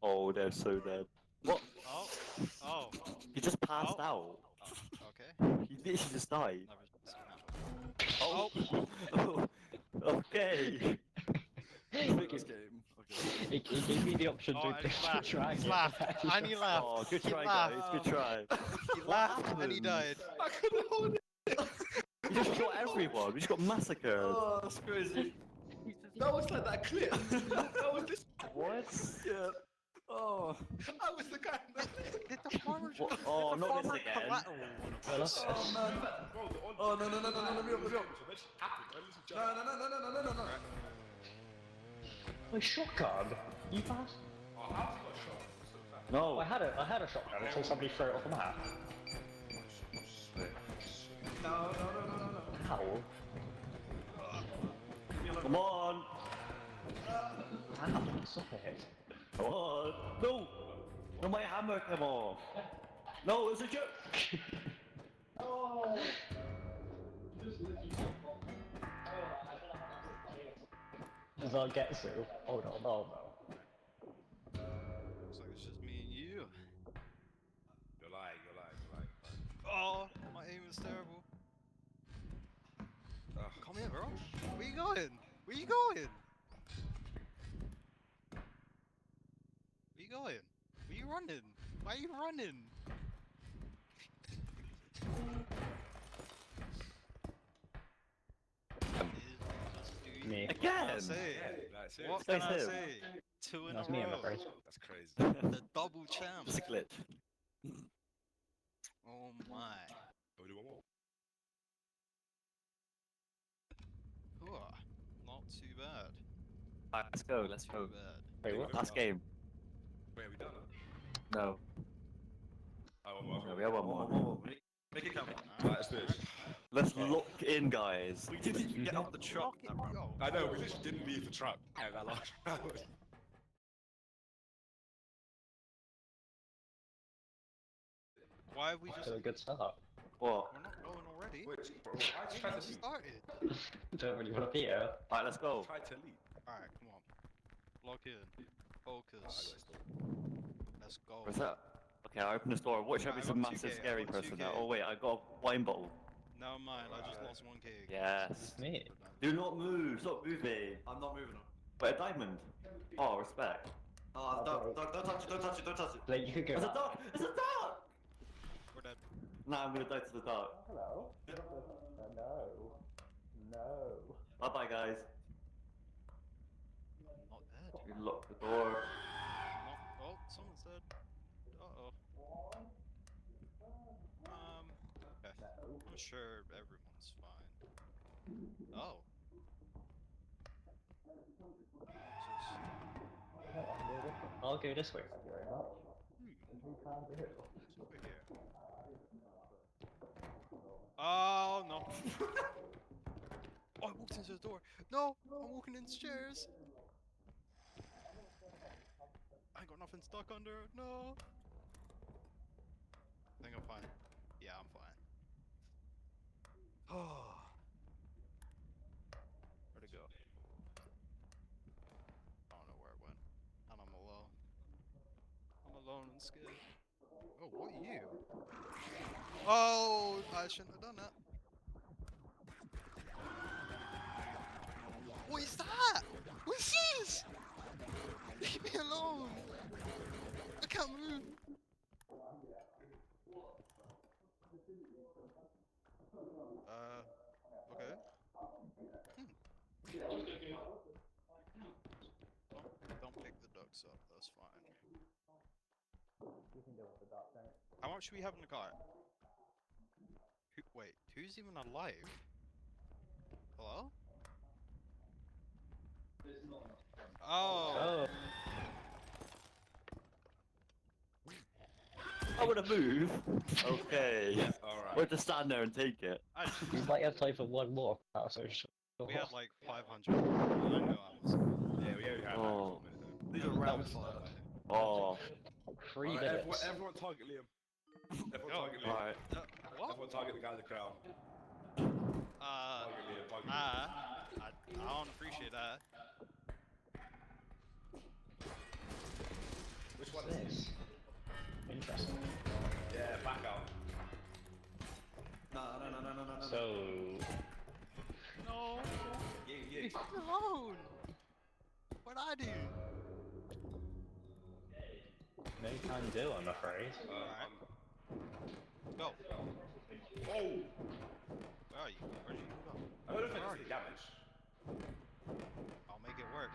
N: Oh, they're so dead. What?
L: Oh.
N: He just passed out.
L: Okay.
N: He literally just died.
L: Oh.
N: Okay.
R: Biggest game.
M: He gave me the option
L: Oh, and
M: to try
L: he
M: and
L: laughed.
M: get
L: And he laughed.
N: Oh, good
L: He
N: try,
L: laughed.
N: guys. Good try.
L: He laughed and he died.
O: I couldn't hold it.
N: You just shot everyone. We just got massacred.
R: Oh, that's crazy.
O: That was like that clip. That was this.
N: What?
R: Yeah. Oh.
O: I was the guy.
L: Did the farmer
N: What? Oh, not this again.
R: Oh, man. Oh, no. Let me up. No.
M: My shotgun? You passed?
N: No.
M: I had a shotgun until somebody threw it off the map.
R: No.
M: How?
N: Come on.
M: Ow, stop it.
N: Come on. No. No, my hammer come off. No, it's a joke!
M: Oh! Does that get through? Oh no, no, no.
L: Looks like it's just me and you.
O: You're lying, you're lying, you're lying.
L: Oh, my aim is terrible.
O: Ugh.
L: Come here, bro. Where you going? Where you going? Where you going? Where you running? Why are you running?
M: Me.
L: What can I
N: Again?
L: say?
O: Like,
L: What
O: seriously.
L: can I
N: Him.
L: say? 2 in
M: That's
L: a
M: me, I'm
L: row.
M: afraid.
O: That's crazy.
L: The double champ.
N: Just a glitch.
L: Oh my.
O: Can we do one more?
L: Ooh, not too bad.
N: Alright, let's go, let's
L: Too
N: go.
L: bad.
M: Wait, what?
N: Last game.
O: Wait, are we done?
N: No.
O: Oh, one more.
N: No, we have one more.
R: Make it count.
O: Alright, let's finish.
N: Let's lock in, guys.
R: We didn't even get out the truck that round.
O: I know, we literally didn't leave the truck. Yeah, that last round.
L: Why have we just...
M: Still a good start.
N: What?
L: We're not going already.
O: Which, bro, I
L: We
O: tried to
L: just
O: leave.
L: started.
M: Don't really want to be here.
N: Alright, let's go.
O: Tried to leave.
L: Alright, come on. Lock in. Focus. Let's go.
N: Where's that? Okay, I open this door. Watch out,
L: I
N: be
L: got
N: some
L: 2K,
N: massive
L: I
N: scary
L: got
N: person
L: 2K.
N: now. Oh wait, I got a wine bottle.
L: Never mind, I just lost 1K.
N: Yes.
M: It's me.
N: Do not move. Stop moving.
R: I'm not moving on.
N: Wait, a diamond. Oh, respect.
R: Oh, don't touch it, don't touch it, don't touch it.
M: Blake, you could go.
N: It's a dog. It's a dog.
L: We're dead.
N: Nah, I'm gonna die to the dark.
M: Hello. No. No.
N: Bye bye, guys.
L: Not dead.
N: You lock the door.
L: Not... Oh, someone's dead. Uh-oh. Okay. I'm sure everyone's fine. Oh.
M: I'll go this way, thank you very much.
L: What's over here? Oh, no. Oh, I walked into the door. No, I'm walking in stairs. I ain't got nothing stuck under. No. I think I'm fine. Yeah, I'm fine. Oh. Where'd it go? I don't know where it went. And I'm alone. I'm alone and scared. Oh, what are you? Oh, I shouldn't have done that. What is that? What's this? Leave me alone. I can't move. Okay. Don't pick the ducks up, that's fine. How much do we have in the car? Wait, who's even alive? Hello? Oh.
N: I wanna move. Okay.
O: Alright.
N: We'll just stand there and take it.
M: We might have time for one more. That's so sure.
L: We had like 500. I know I was.
O: Yeah, we only had
N: Oh.
R: These are round fire.
N: Oh.
M: 3
O: Alright,
M: minutes.
O: everyone target Liam. Everyone
L: Yo.
O: target Liam.
N: Alright.
L: What?
O: Everyone target the guy in the crowd. Target Liam, target Liam.
L: I don't appreciate that.
O: Which one is this?
M: Interesting.
O: Yeah, back out.
R: No.
M: So.
L: No.
O: Yeah.
L: Leave me alone. What'd I do?
M: No can do, I'm afraid.
L: Go.
O: Oh!
L: Where are you? Where'd you go?
O: I don't know if
L: Where are
O: it's
L: you?
O: damage.
L: I'll make it work.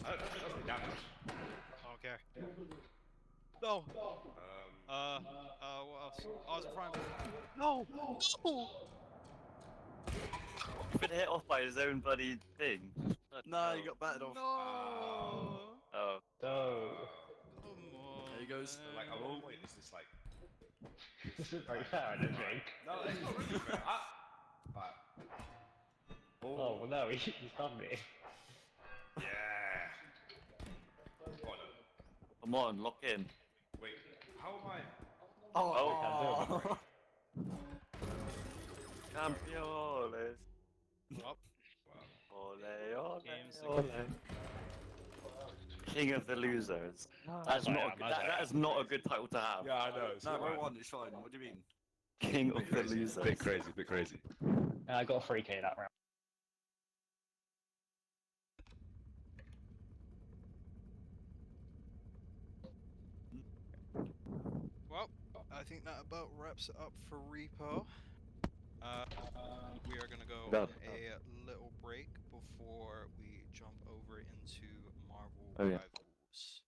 O: I don't know if it does any damage.
L: I don't care. No. What else? I was in front of it. No! No!
N: Been hit off by his own bloody thing.
R: Nah, you got battered off.
L: No!
N: Oh.
M: So.
L: Come on.
R: There he goes.
O: So, like, at one point, it's just like.
M: This is very fair, I don't think.
O: No, it's not really fair.
M: Oh, well, no, he stunned me.
O: Yeah.
N: Come on, lock in.
O: Wait, how am I?
N: Oh, Campeones.
L: Well,
N: Ole, ole,
L: game's
N: ole.
L: again.
N: King of the losers.
O: That's
N: That is not a good title to have.
O: Yeah, I know. It's
R: No,
O: not
R: row
O: right.
R: 1, it's fine. What do you mean?
N: King of
O: Bit
N: the
O: crazy.
N: losers.
O: Bit crazy. Bit crazy.
M: I got a 3k that round.
L: Well, I think that about wraps it up for Repo. We are gonna go
N: Done.
L: on a little break before we jump over into Marvel
N: Oh, yeah.
L: Rivals.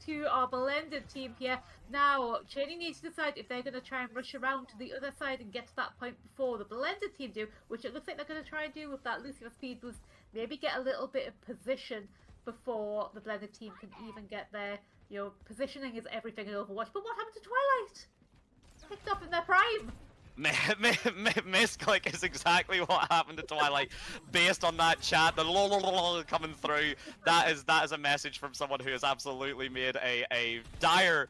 H: to our blended team here. Now, Chaining needs to decide if they're going to try and rush around to the other side and get to that point before the blended team do, which it looks like they're going to try and do with that Lucifer speed boost. Maybe get a little bit of position before the blended team can even get there. You know, positioning is everything in Overwatch. But what happened to Twilight? Picked up in their prime.
I: Misclick is exactly what happened to Twilight. Based on that chat, the coming through, that is a message from someone who has absolutely made a dire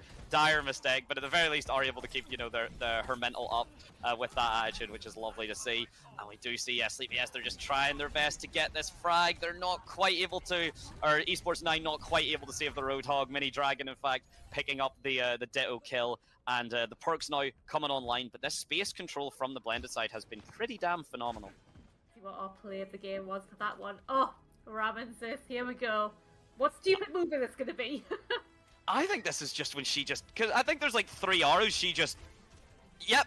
I: mistake, but at the very least are able to keep, you know, her mental up with that attitude, which is lovely to see. And we do see, yes, Sleepy, yes, they're just trying their best to get this frag. They're not quite able to, or Esports 9 not quite able to save the Roadhog. Mini Dragon, in fact, picking up the Ditto kill. And the perks now coming online, but this space control from the blended side has been pretty damn phenomenal.
H: See what our play of the game was for that one. Oh, Ramen sis, here we go. What stupid move is this going to be?
I: I think this is just when she just, because I think there's like 3 arrows, she just, yep,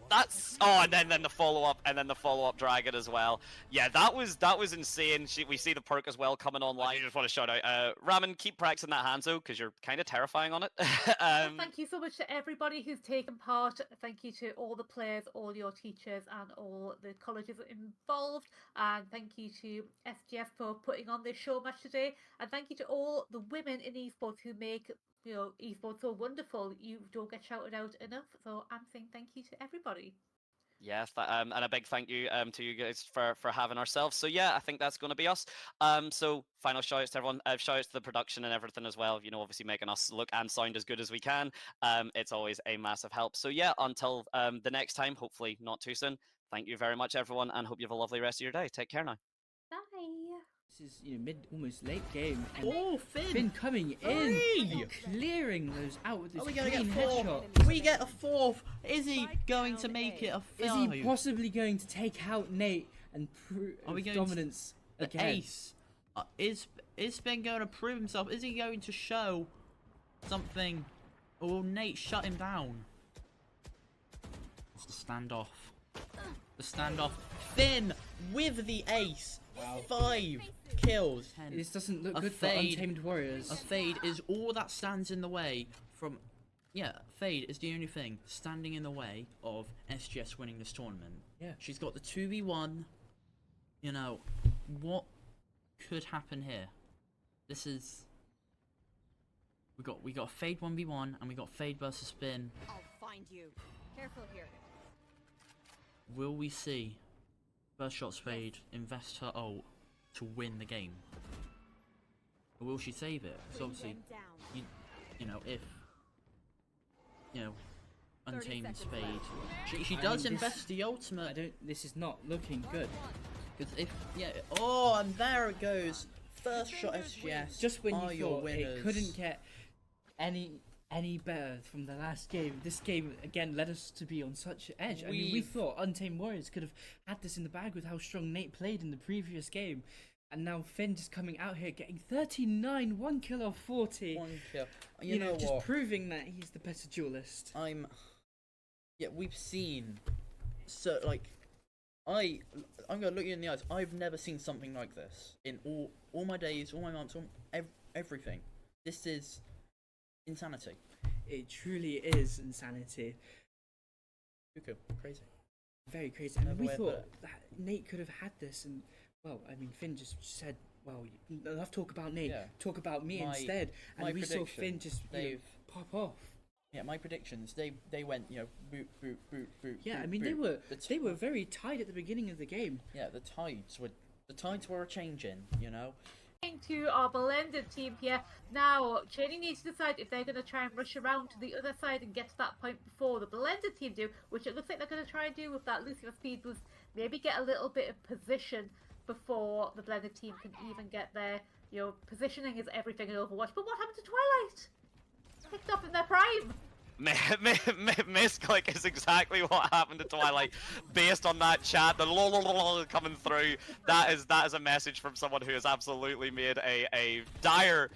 I: that's, oh, and then the follow-up, and then the follow-up dragon as well. Yeah, that was insane. We see the perk as well coming online. I just want to shout out, Ramen, keep practicing that Hanzo, because you're kind of terrifying on it.
H: Well, thank you so much to everybody who's taken part. Thank you to all the players, all your teachers, and all the colleges involved. And thank you to SGF for putting on this show match today. And thank you to all the women in esports who make, you know, esports so wonderful. You don't get shouted out enough, so I'm saying thank you to everybody.
I: Yes, and a big thank you to you guys for having ourselves. So yeah, I think that's going to be us. So final shout outs to everyone. Shout outs to the production and everything as well. You know, obviously making us look and sound as good as we can. It's always a massive help. So yeah, until the next time, hopefully not too soon. Thank you very much, everyone, and hope you have a lovely rest of your day. Take care now.
H: Bye.
J: This is, you know, almost late game. And
K: oh, Finn!
J: Finn coming in and clearing those out with this clean headshot.
K: We get a fourth. Is he going to make it a five?
J: Is he possibly going to take out Nate and prove dominance again?
K: Ace. Is Finn going to prove himself? Is he going to show something? Or will Nate shut him down? It's the standoff. The standoff. Finn with the ace.
J: Wow.
K: 5 kills.
J: This doesn't look good for Untamed Warriors.
K: A fade is all that stands in the way from... Yeah, fade is the only thing standing in the way of SGS winning this tournament.
J: Yeah.
K: She's got the 2v1. You know, what could happen here? This is... We got a fade 1v1 and we got fade versus spin.
G: I'll find you. Careful here.
K: Will we see FirstShot Spade invest her ult to win the game? Or will she save it? Because obviously, you know, if, you know, Untamed Spade, she does invest the ultimate.
J: This is not looking good.
K: Because if, yeah, oh, and there it goes. FirstShot SGS.
J: Just when you
K: your
J: thought
K: winners.
J: it couldn't get any better from the last game, this game again led us to be on such edge. I mean, we thought Untamed Warriors could have had this in the bag with how strong Nate played in the previous game, and now Finn just coming out here getting 39, 1 kill off 40.
K: 1 kill.
J: You know, just
K: what?
J: proving that he's the better duelist.
K: Yeah, we've seen, so like, I'm gonna look you in the eyes. I've never seen something like this in all my days, all my months, everything. This is insanity.
J: It truly is insanity.
K: Cuckoo. Crazy.
J: Very crazy. And we thought that Nate could have had this, and well, I mean, Finn just said, well, enough talk about Nate, talk about me instead. And we saw Finn just pop off.
K: Yeah, my predictions, they went, you know, boot, boot, boot, boot.
J: Yeah,
K: boot,
J: I mean,
K: boot.
J: they were very tight at the beginning of the game.
K: Yeah, the tides were changing, you know.
H: To our blended team here. Now, Chaining needs to decide if they're going to try and rush around to the other side and get to that point before the blended team do, which it looks like they're going to try and do with that Lucifer speed boost. Maybe get a little bit of position before the blended team can even get there. You know, positioning is everything in Overwatch. But what happened to Twilight? Picked up in their prime.
I: Misclick is exactly what happened to Twilight. Based on that chat, the coming through, that is a message from someone who has absolutely made a dire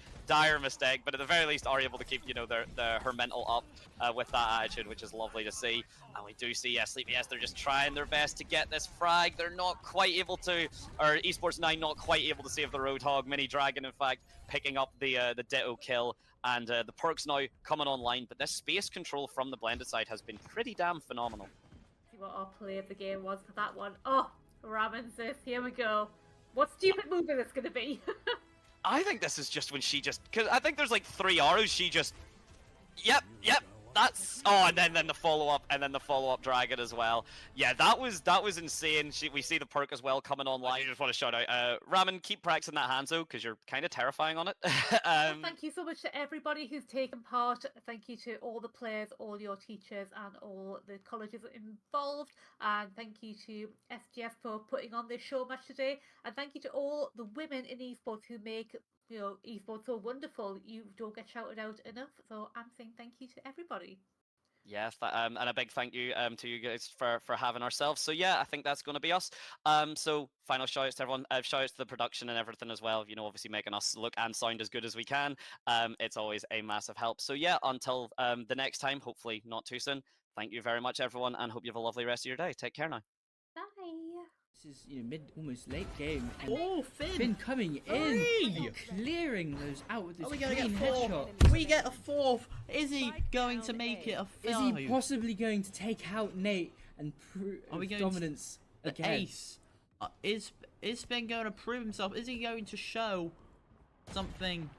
I: mistake, but at the very least are able to keep, you know, her mental up with that attitude, which is lovely to see. And we do see, yes, Sleepy, yes, they're just trying their best to get this frag. They're not quite able to, or Esports 9 not quite able to save the Roadhog. Mini Dragon, in fact, picking up the Ditto kill. and the perks now coming online, but this space control from the blended side has been pretty damn phenomenal.
H: See what our play of the game was for that one. Oh, Ramen says, here we go. What stupid move is this going to be?
I: I think this is just when she just, because I think there's like 3 arrows, she just, yep, that's, oh, and then the follow-up, and then the follow-up dragon as well. Yeah, that was insane. We see the perk as well coming online. I just want to shout out, Ramen, keep practicing that Hanzo, because you're kind of terrifying on it.
H: Thank you so much to everybody who's taken part. Thank you to all the players, all your teachers, and all the colleges involved. And thank you to SGS for putting on this show match today. And thank you to all the women in esports who make esports so wonderful. You don't get shouted out enough, so I'm saying thank you to everybody.
I: Yes, and a big thank you to you guys for having ourselves. So yeah, I think that's going to be us. So final shout outs to everyone. Shout outs to the production and everything as well. Obviously making us look and sound as good as we can. It's always a massive help. So yeah, until the next time, hopefully not too soon. Thank you very much, everyone, and hope you have a lovely rest of your day. Take care now.
H: Bye.
J: This is mid, almost late game. And
K: oh, Finn!
J: Finn coming in, and clearing those out with this clean headshot.
K: We get a 4th. Is he going to make it a 5?
J: Is he possibly going to take out Nate and prove dominance again?
K: Ace. Is Finn going to prove himself? Is he going to show something?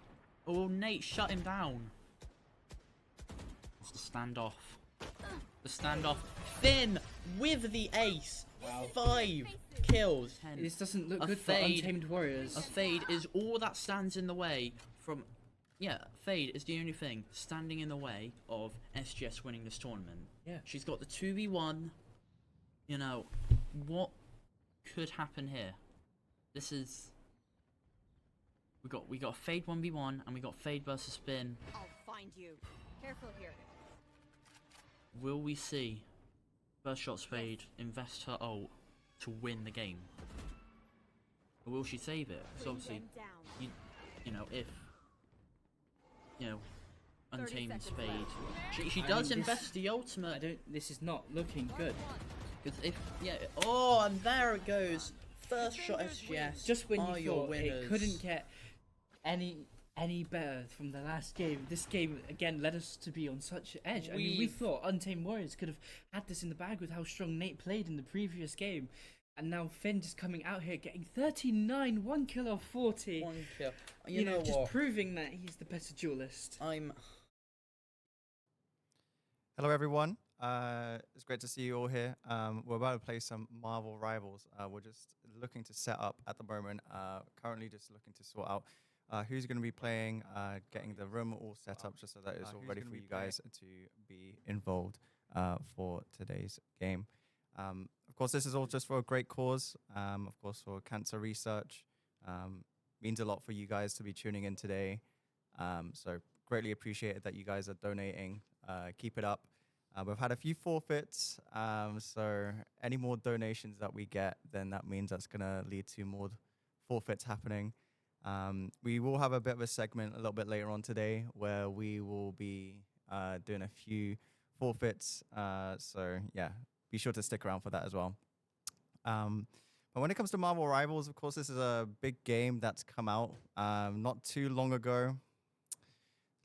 K: Or will Nate shut him down? It's the standoff. The standoff. Finn with the ace. Wow. 5 kills. 10.
J: This doesn't look good for Untamed Warriors.
K: A fade is all that stands in the way from... Yeah, fade is the only thing standing in the way of SGS winning this tournament.
J: Yeah.
K: She's got the 2v1. What could happen here? This is... We got a fade 1v1 and we got fade versus spin.
G: I'll find you. Careful here.
K: Will we see FirstShot Spade invest her ult to win the game? Or will she save it? Because obviously, if Untamed Spade, she does invest the ultimate.
J: This is not looking good.
K: Because and there it goes. FirstShot SGS.
J: Just when you thought
K: winners.
J: It couldn't get any better from the last game. This game again led us to be on such edge. I mean, we thought Untamed Warriors could have had this in the bag with how strong Nate played in the previous game, and now Finn just coming out here getting 39, 1 kill of 40.
K: 1 kill.
J: You know, just proving that he's the better duelist.
S: Hello everyone. It's great to see you all here. We're about to play some Marvel Rivals. We're just looking to set up at the moment. Currently just looking to sort out who's going to be playing, getting the room all set up just so that it's all ready for you guys to be involved for today's game. Of course, this is all just for a great cause, of course, for cancer research. Means a lot for you guys to be tuning in today. So greatly appreciated that you guys are donating. Keep it up. We've had a few forfeits, so any more donations that we get, then that means that's going to lead to more forfeits happening. We will have a bit of a segment a little bit later on today where we will be doing a few forfeits. So yeah, be sure to stick around for that as well. But when it comes to Marvel Rivals, of course, this is a big game that's come out not too long ago.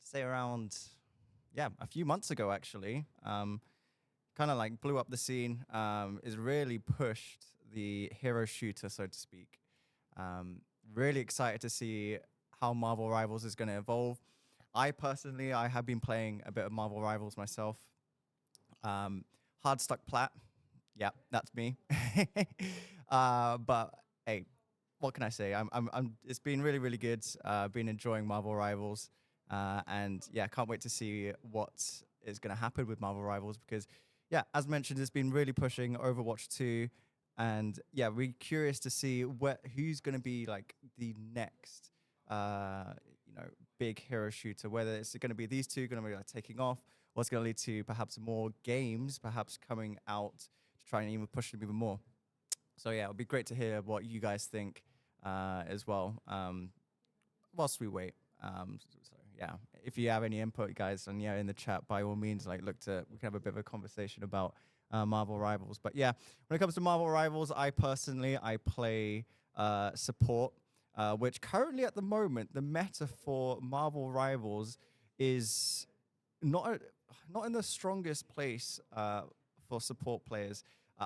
S: Say around, a few months ago actually. Kind of like blew up the scene. Is really pushed the hero shooter, so to speak. Really excited to see how Marvel Rivals is going to evolve. I personally have been playing a bit of Marvel Rivals myself. Hard stuck plat. Yeah, that's me. But hey, what can I say? It's been really, really good. Been enjoying Marvel Rivals. And yeah, can't wait to see what is going to happen with Marvel Rivals because, yeah, as mentioned, it's been really pushing Overwatch 2. And yeah, we're curious to see who's going to be like the next, big hero shooter. Whether it's going to be these two going to be like taking off, or it's going to lead to perhaps more games, perhaps coming out to try and even push them even more. So yeah, it'll be great to hear what you guys think as well. Whilst we wait. So yeah, if you have any input, guys, and in the chat, by all means, we can have a bit of a conversation about Marvel Rivals. But yeah, when it comes to Marvel Rivals, I play support, which currently at the moment, the meta for Marvel Rivals is not in the strongest place for support players.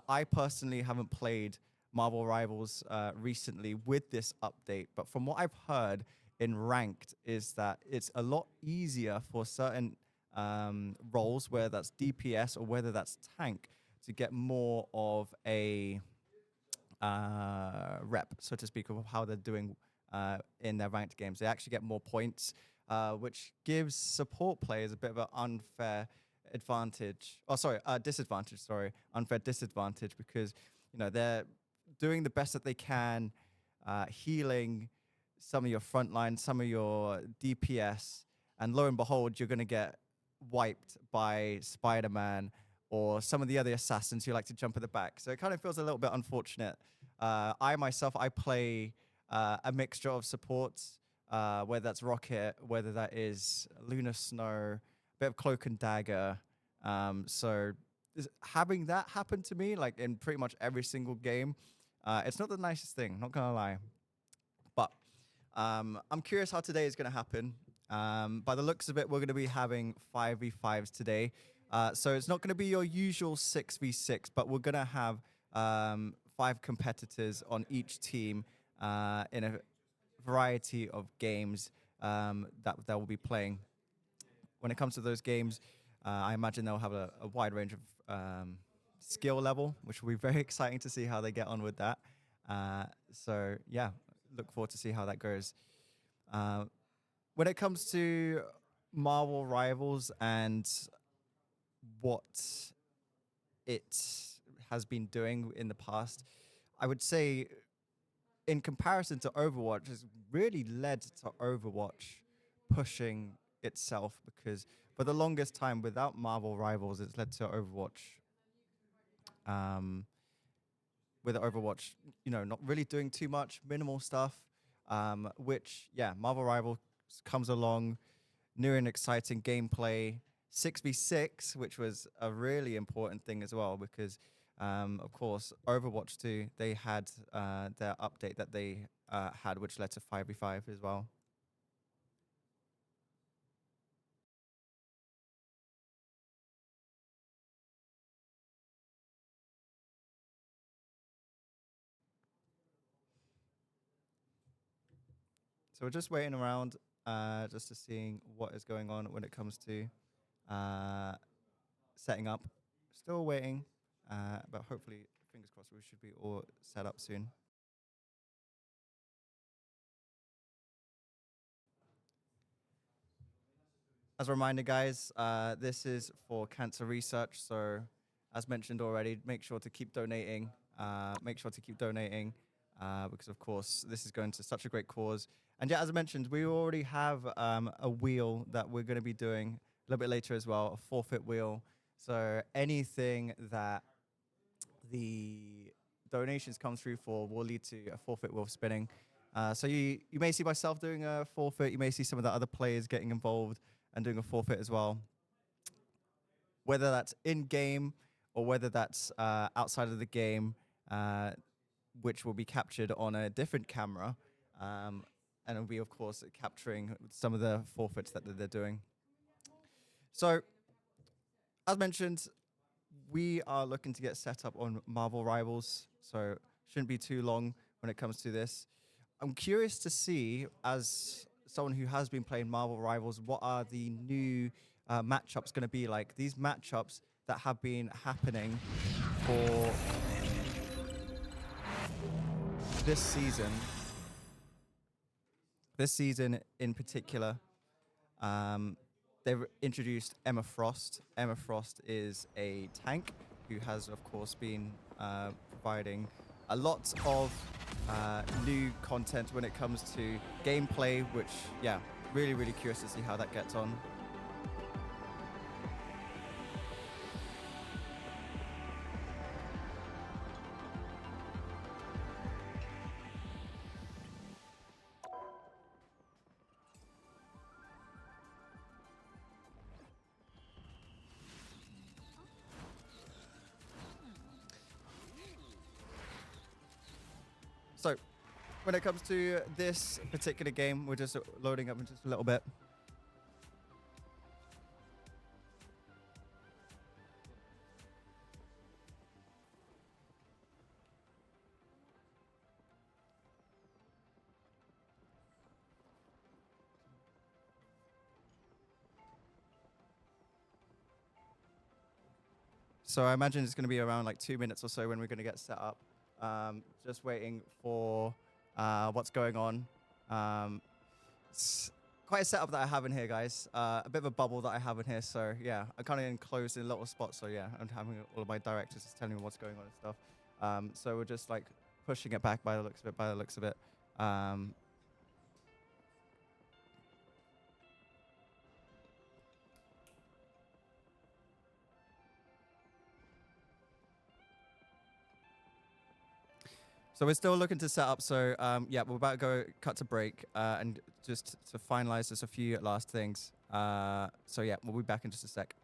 S: I personally haven't played Marvel Rivals recently with this update, but from what I've heard in ranked is that it's a lot easier for certain roles, whether that's DPS or whether that's tank, to get more of a rep, so to speak, of how they're doing in their ranked games. They actually get more points, which gives support players a bit of an unfair advantage. Oh, sorry, disadvantage. Sorry, unfair disadvantage, because they're doing the best that they can, healing some of your frontline, some of your DPS, and lo and behold, you're going to get wiped by Spider-Man or some of the other assassins who like to jump at the back. So it kind of feels a little bit unfortunate. I myself, I play a mixture of supports, whether that's Rocket, whether that is Lunar Snow, a bit of Cloak and Dagger. So having that happen to me, like in pretty much every single game, it's not the nicest thing, not gonna lie. But I'm curious how today is gonna happen. By the looks of it, we're gonna be having 5v5s today. So it's not gonna be your usual 6v6, but we're gonna have 5 competitors on each team in a variety of games that will be playing. When it comes to those games, I imagine they'll have a wide range of skill level, which will be very exciting to see how they get on with that. So yeah, look forward to see how that goes. When it comes to Marvel Rivals and what it has been doing in the past, I would say in comparison to Overwatch, has really led to Overwatch pushing itself, because for the longest time without Marvel Rivals, it's led to Overwatch with Overwatch, not really doing too much, minimal stuff, which, yeah, Marvel Rivals comes along, new and exciting gameplay, 6v6, which was a really important thing as well, because, of course, Overwatch 2, they had their update that they had, which led to 5v5 as well. So we're just waiting around, just to seeing what is going on when it comes to setting up. Still waiting, but hopefully, fingers crossed, we should be all set up soon. As a reminder, guys, this is for cancer research. So, as mentioned already, make sure to keep donating. Because, of course, this is going to such a great cause. And yeah, as I mentioned, we already have a wheel that we're going to be doing a little bit later as well, a forfeit wheel. So anything that the donations come through for will lead to a forfeit wheel spinning. So you may see myself doing a forfeit. You may see some of the other players getting involved and doing a forfeit as well. Whether that's in-game or whether that's outside of the game, which will be captured on a different camera. And it'll be, of course, capturing some of the forfeits that they're doing. So, as mentioned, we are looking to get set up on Marvel Rivals, so shouldn't be too long when it comes to this. I'm curious to see, as someone who has been playing Marvel Rivals, what are the new matchups going to be like? These matchups that have been happening for this season. This season in particular, they've introduced Emma Frost. Emma Frost is a tank who has, of course, been providing a lot of new content when it comes to gameplay, which, yeah, really, really curious to see how that gets on. So, when it comes to this particular game, we're just loading up in just a little bit. So I imagine it's going to be around like 2 minutes or so when we're going to get set up. Just waiting for what's going on. It's quite a setup that I have in here, guys. A bit of a bubble that I have in here. So yeah, I'm kind of enclosed in a little spot. So yeah, I'm having all of my directors just telling me what's going on and stuff. So we're just like pushing it back by the looks of it. So we're still looking to set up. So yeah, we're about to go cut to break and just to finalize just a few last things. So yeah, we'll be back in just a sec.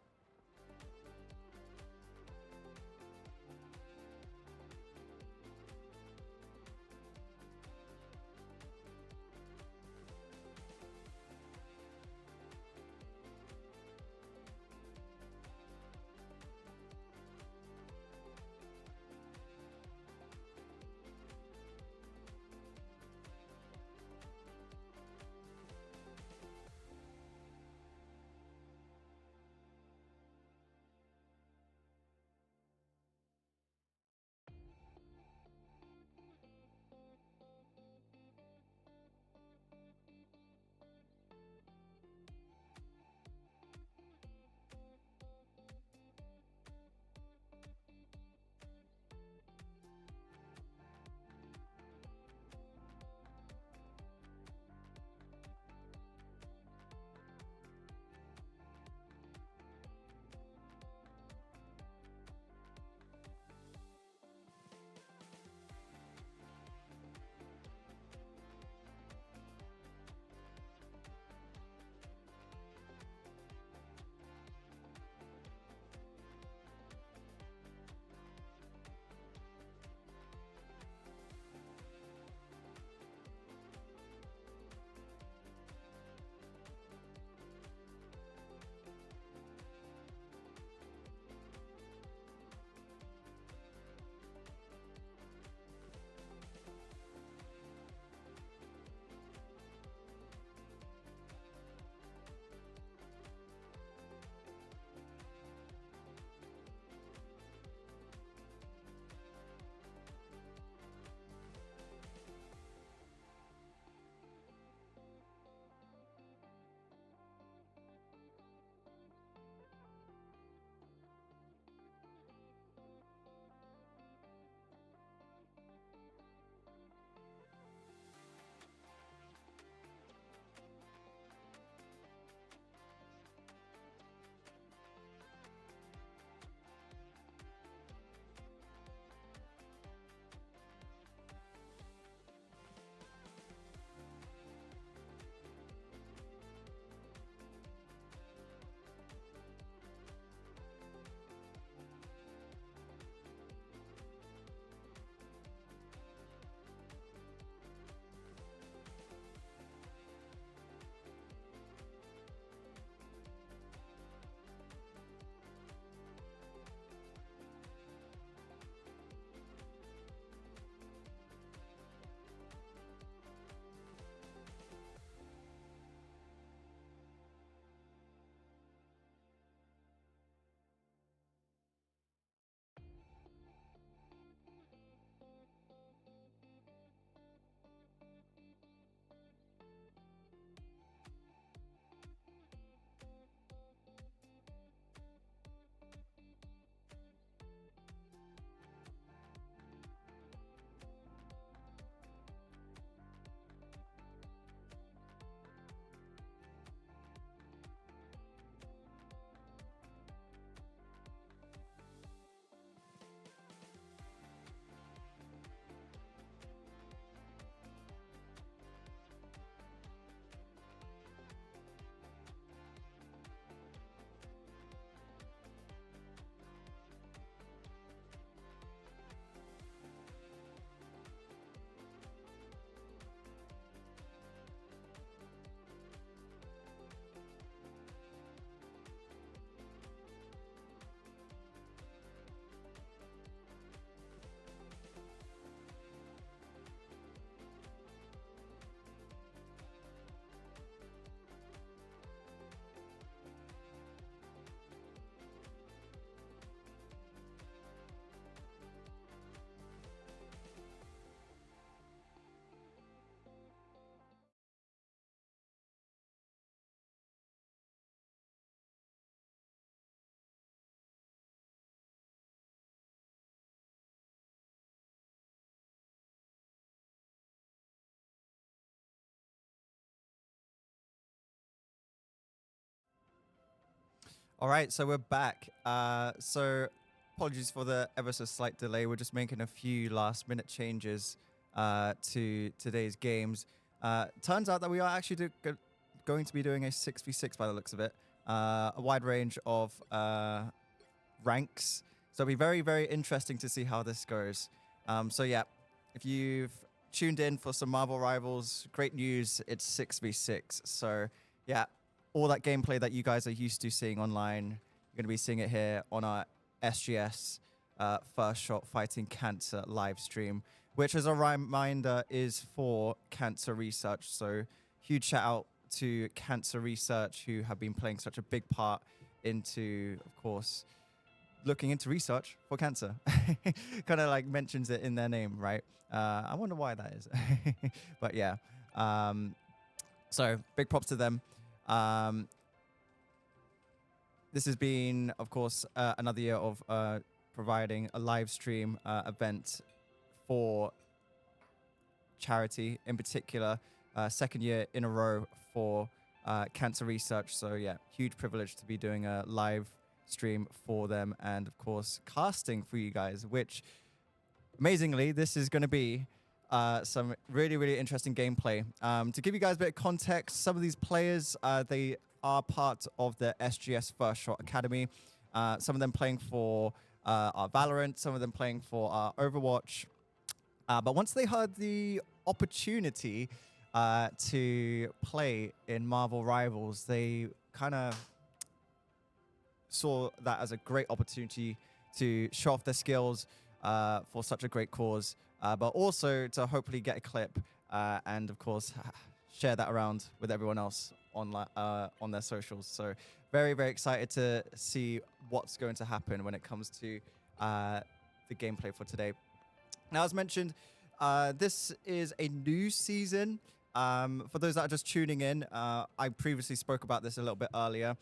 S: All right, so we're back. So apologies for the ever so slight delay. We're just making a few last-minute changes to today's games. Turns out that we are actually going to be doing a 6v6 by the looks of it. A wide range of ranks. So it'll be very, very interesting to see how this goes. So yeah, if you've tuned in for some Marvel Rivals, great news, it's 6v6. So yeah, all that gameplay that you guys are used to seeing online, you're going to be seeing it here on our SGS FirstShot Fighting Cancer live stream, which, as a reminder, is for cancer research. So huge shout out to Cancer Research, who have been playing such a big part into, of course, looking into research for cancer. Kind of like mentions it in their name, right? I wonder why that is. But yeah, so big props to them. This has been, of course, another year of providing a live stream event for charity, in particular, second year in a row for cancer research. So yeah, huge privilege to be doing a live stream for them, and of course casting for you guys, which amazingly this is going to be some really, really interesting gameplay. To give you guys a bit of context, some of these players, they are part of the SGS FirstShot Academy. Some of them playing for our Valorant, some of them playing for our Overwatch. But once they had the opportunity to play in Marvel Rivals, they kind of saw that as a great opportunity to show off their skills for such a great cause, but also to hopefully get a clip and, of course, share that around with everyone else on their socials. So very, very excited to see what's going to happen when it comes to the gameplay for today. Now, as mentioned, this is a new season. For those that are just tuning in, I previously spoke about this a little bit earlier.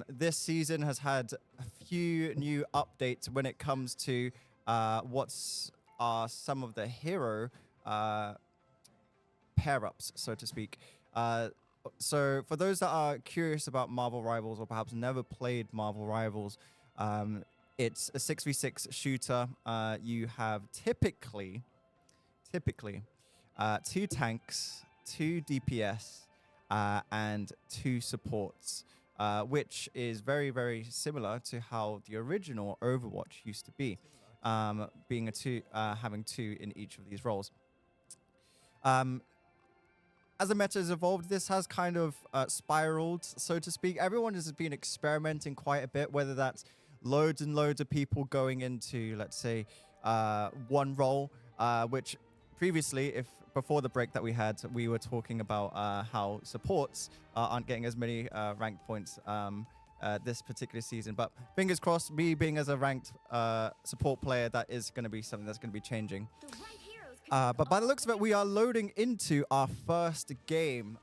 S: This season has had a few new updates when it comes to what's some of the hero pair-ups, so to speak. So for those that are curious about Marvel Rivals or perhaps never played Marvel Rivals, it's a 6v6 shooter. You have typically 2 tanks, 2 DPS, and 2 supports, which is very, very similar to how the original Overwatch used to be, being having 2 in each of these roles. As the meta has evolved, this has kind of spiraled, so to speak. Everyone has been experimenting quite a bit, whether that's loads and loads of people going into, let's say, one role, which previously, before the break that we had, we were talking about how supports aren't getting as many rank points this particular season. But fingers crossed, me being as a ranked support player, that is going to be something that's going to be changing. But by the looks of it, we are loading into our first game,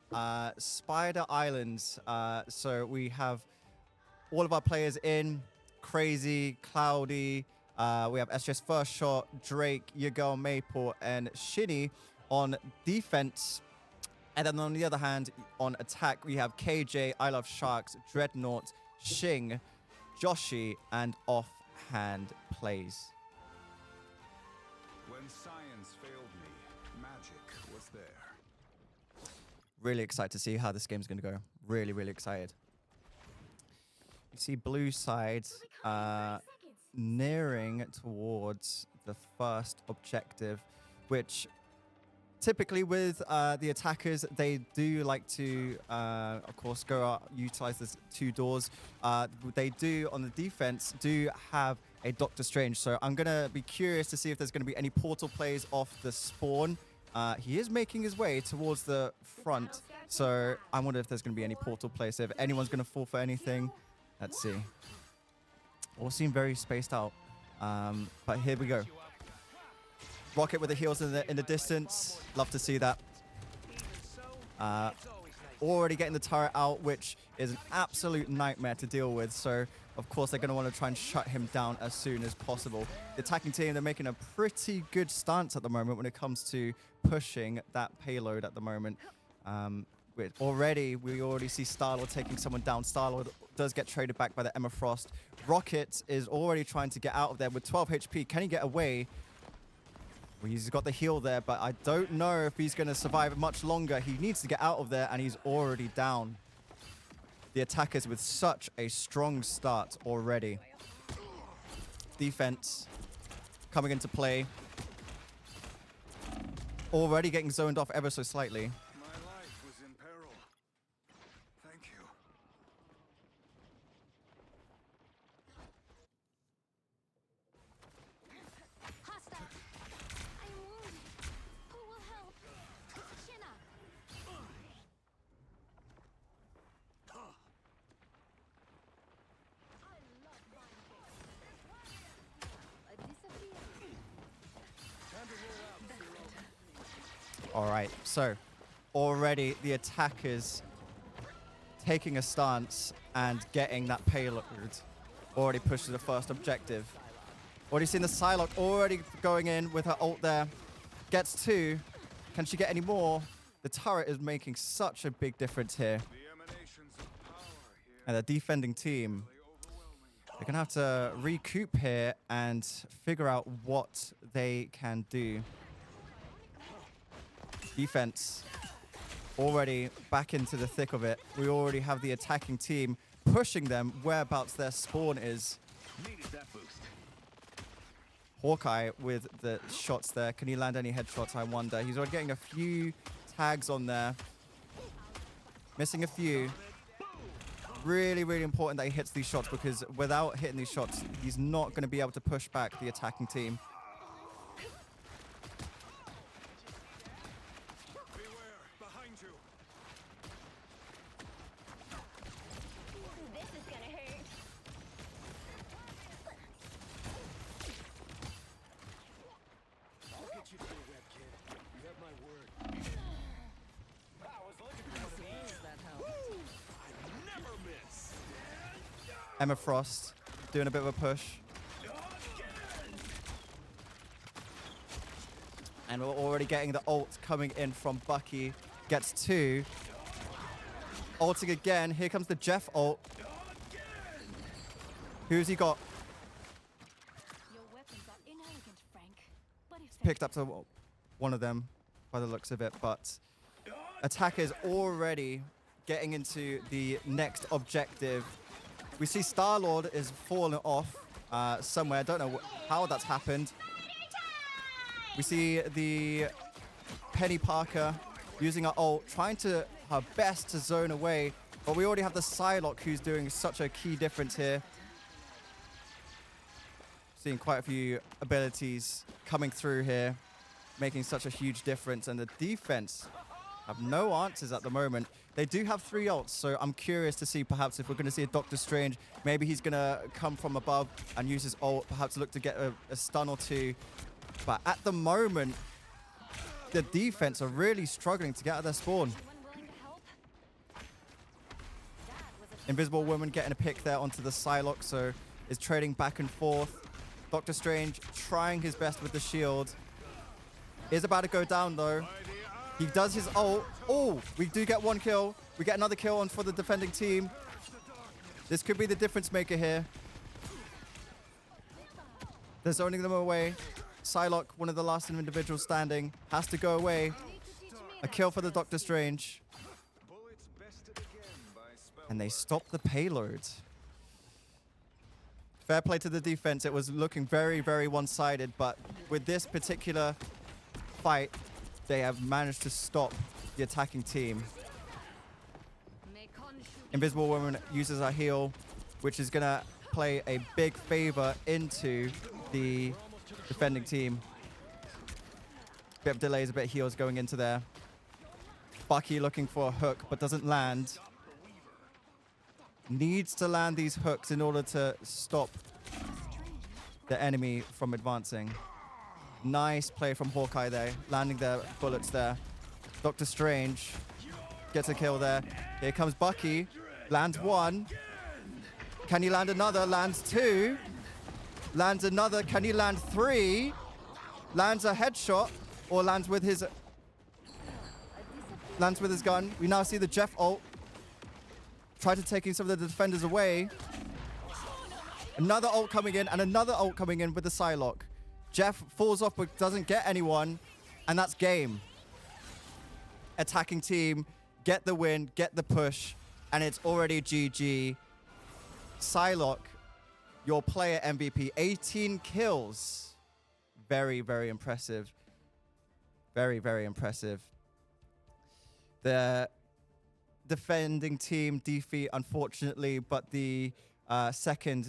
S: Spider Islands. So we have all of our players in, Crazy, Cloudy, we have SGS FirstShot, Drake, your girl Maple, and Shinny on defense. And then on the other hand, on attack, we have KJ, I Love Sharks, Dreadnought, Shing, Joshi, and Offhand Plays.
T: When science failed me, magic was there.
S: Really excited to see how this game's going to go. Really, really excited. You see blue side nearing towards the first objective, which typically with the attackers, they do like to, of course, go out, utilize the 2 doors. They do, on the defense, do have a Doctor Strange. So I'm going to be curious to see if there's going to be any portal plays off the spawn. He is making his way towards the front. So I wonder if there's going to be any portal plays. So if anyone's going to fall for anything, let's see. All seem very spaced out. But here we go. Rocket with the heals in the distance. Love to see that. Already getting the turret out, which is an absolute nightmare to deal with. So, of course, they're going to want to try and shut him down as soon as possible. The attacking team, they're making a pretty good stance at the moment when it comes to pushing that payload at the moment. Already, we already see Star-Lord taking someone down. Star-Lord does get traded back by the Emma Frost. Rocket is already trying to get out of there with 12 HP. Can he get away? Well, he's got the heal there, but I don't know if he's going to survive much longer. He needs to get out of there, and he's already down. The attackers with such a strong start already. Defense coming into play. Already getting zoned off ever so slightly. All right, so already the attackers taking a stance and getting that payload. Already pushed to the first objective. Already seen the Psylocke already going in with her ult there. Gets 2. Can she get any more? The turret is making such a big difference here. And the defending team, they're going to have to recoup here and figure out what they can do. Defense already back into the thick of it. We already have the attacking team pushing them whereabouts their spawn is. Hawkeye with the shots there. Can he land any headshots, I wonder? He's already getting a few tags on there. Missing a few. Really, really important that he hits these shots, because without hitting these shots, he's not going to be able to push back the attacking team. Emma Frost doing a bit of a push. And we're already getting the ult coming in from Bucky. Gets 2. Ulting again. Here comes the Jeff ult. Who's he got? Picked up to one of them by the looks of it, but attackers already getting into the next objective. We see Star-Lord is falling off somewhere. I don't know how that's happened. We see the Penny Parker using her ult, trying her best to zone away. But we already have the Psylocke, who's doing such a key difference here. Seeing quite a few abilities coming through here, making such a huge difference. And the defense have no answers at the moment. They do have 3 ults, so I'm curious to see perhaps if we're going to see a Doctor Strange. Maybe he's going to come from above and use his ult, perhaps look to get a stun or 2. But at the moment, the defense are really struggling to get out of their spawn. Invisible Woman getting a pick there onto the Psylocke, so is trading back and forth. Doctor Strange trying his best with the shield. Is about to go down though. He does his ult. Oh, we do get 1 kill. We get another kill on for the defending team. This could be the difference maker here. They're zoning them away. Psylocke, one of the last individuals standing, has to go away. A kill for the Doctor Strange. And they stop the payload. Fair play to the defense. It was looking very, very one-sided, but with this particular fight, they have managed to stop the attacking team. Invisible Woman uses her heal, which is going to play a big favor into the defending team. Bit of delays, a bit of heals going into there. Bucky looking for a hook, but doesn't land. Needs to land these hooks in order to stop the enemy from advancing. Nice play from Hawkeye there, landing their bullets there. Doctor Strange gets a kill there. Here comes Bucky, lands 1. Can he land another? Lands 2. Lands another. Can he land 3? Lands a headshot, or lands with his lands with his gun. We now see the Jeff ult. Try to taking some of the defenders away. Another ult coming in and another ult coming in with the Psylocke. Jeff falls off but doesn't get anyone. And that's game. Attacking team, get the win, get the push. And it's already GG. Psylocke, your player MVP, 18 kills. Very, very impressive. Very, very impressive. The defending team defeat, unfortunately, but the second,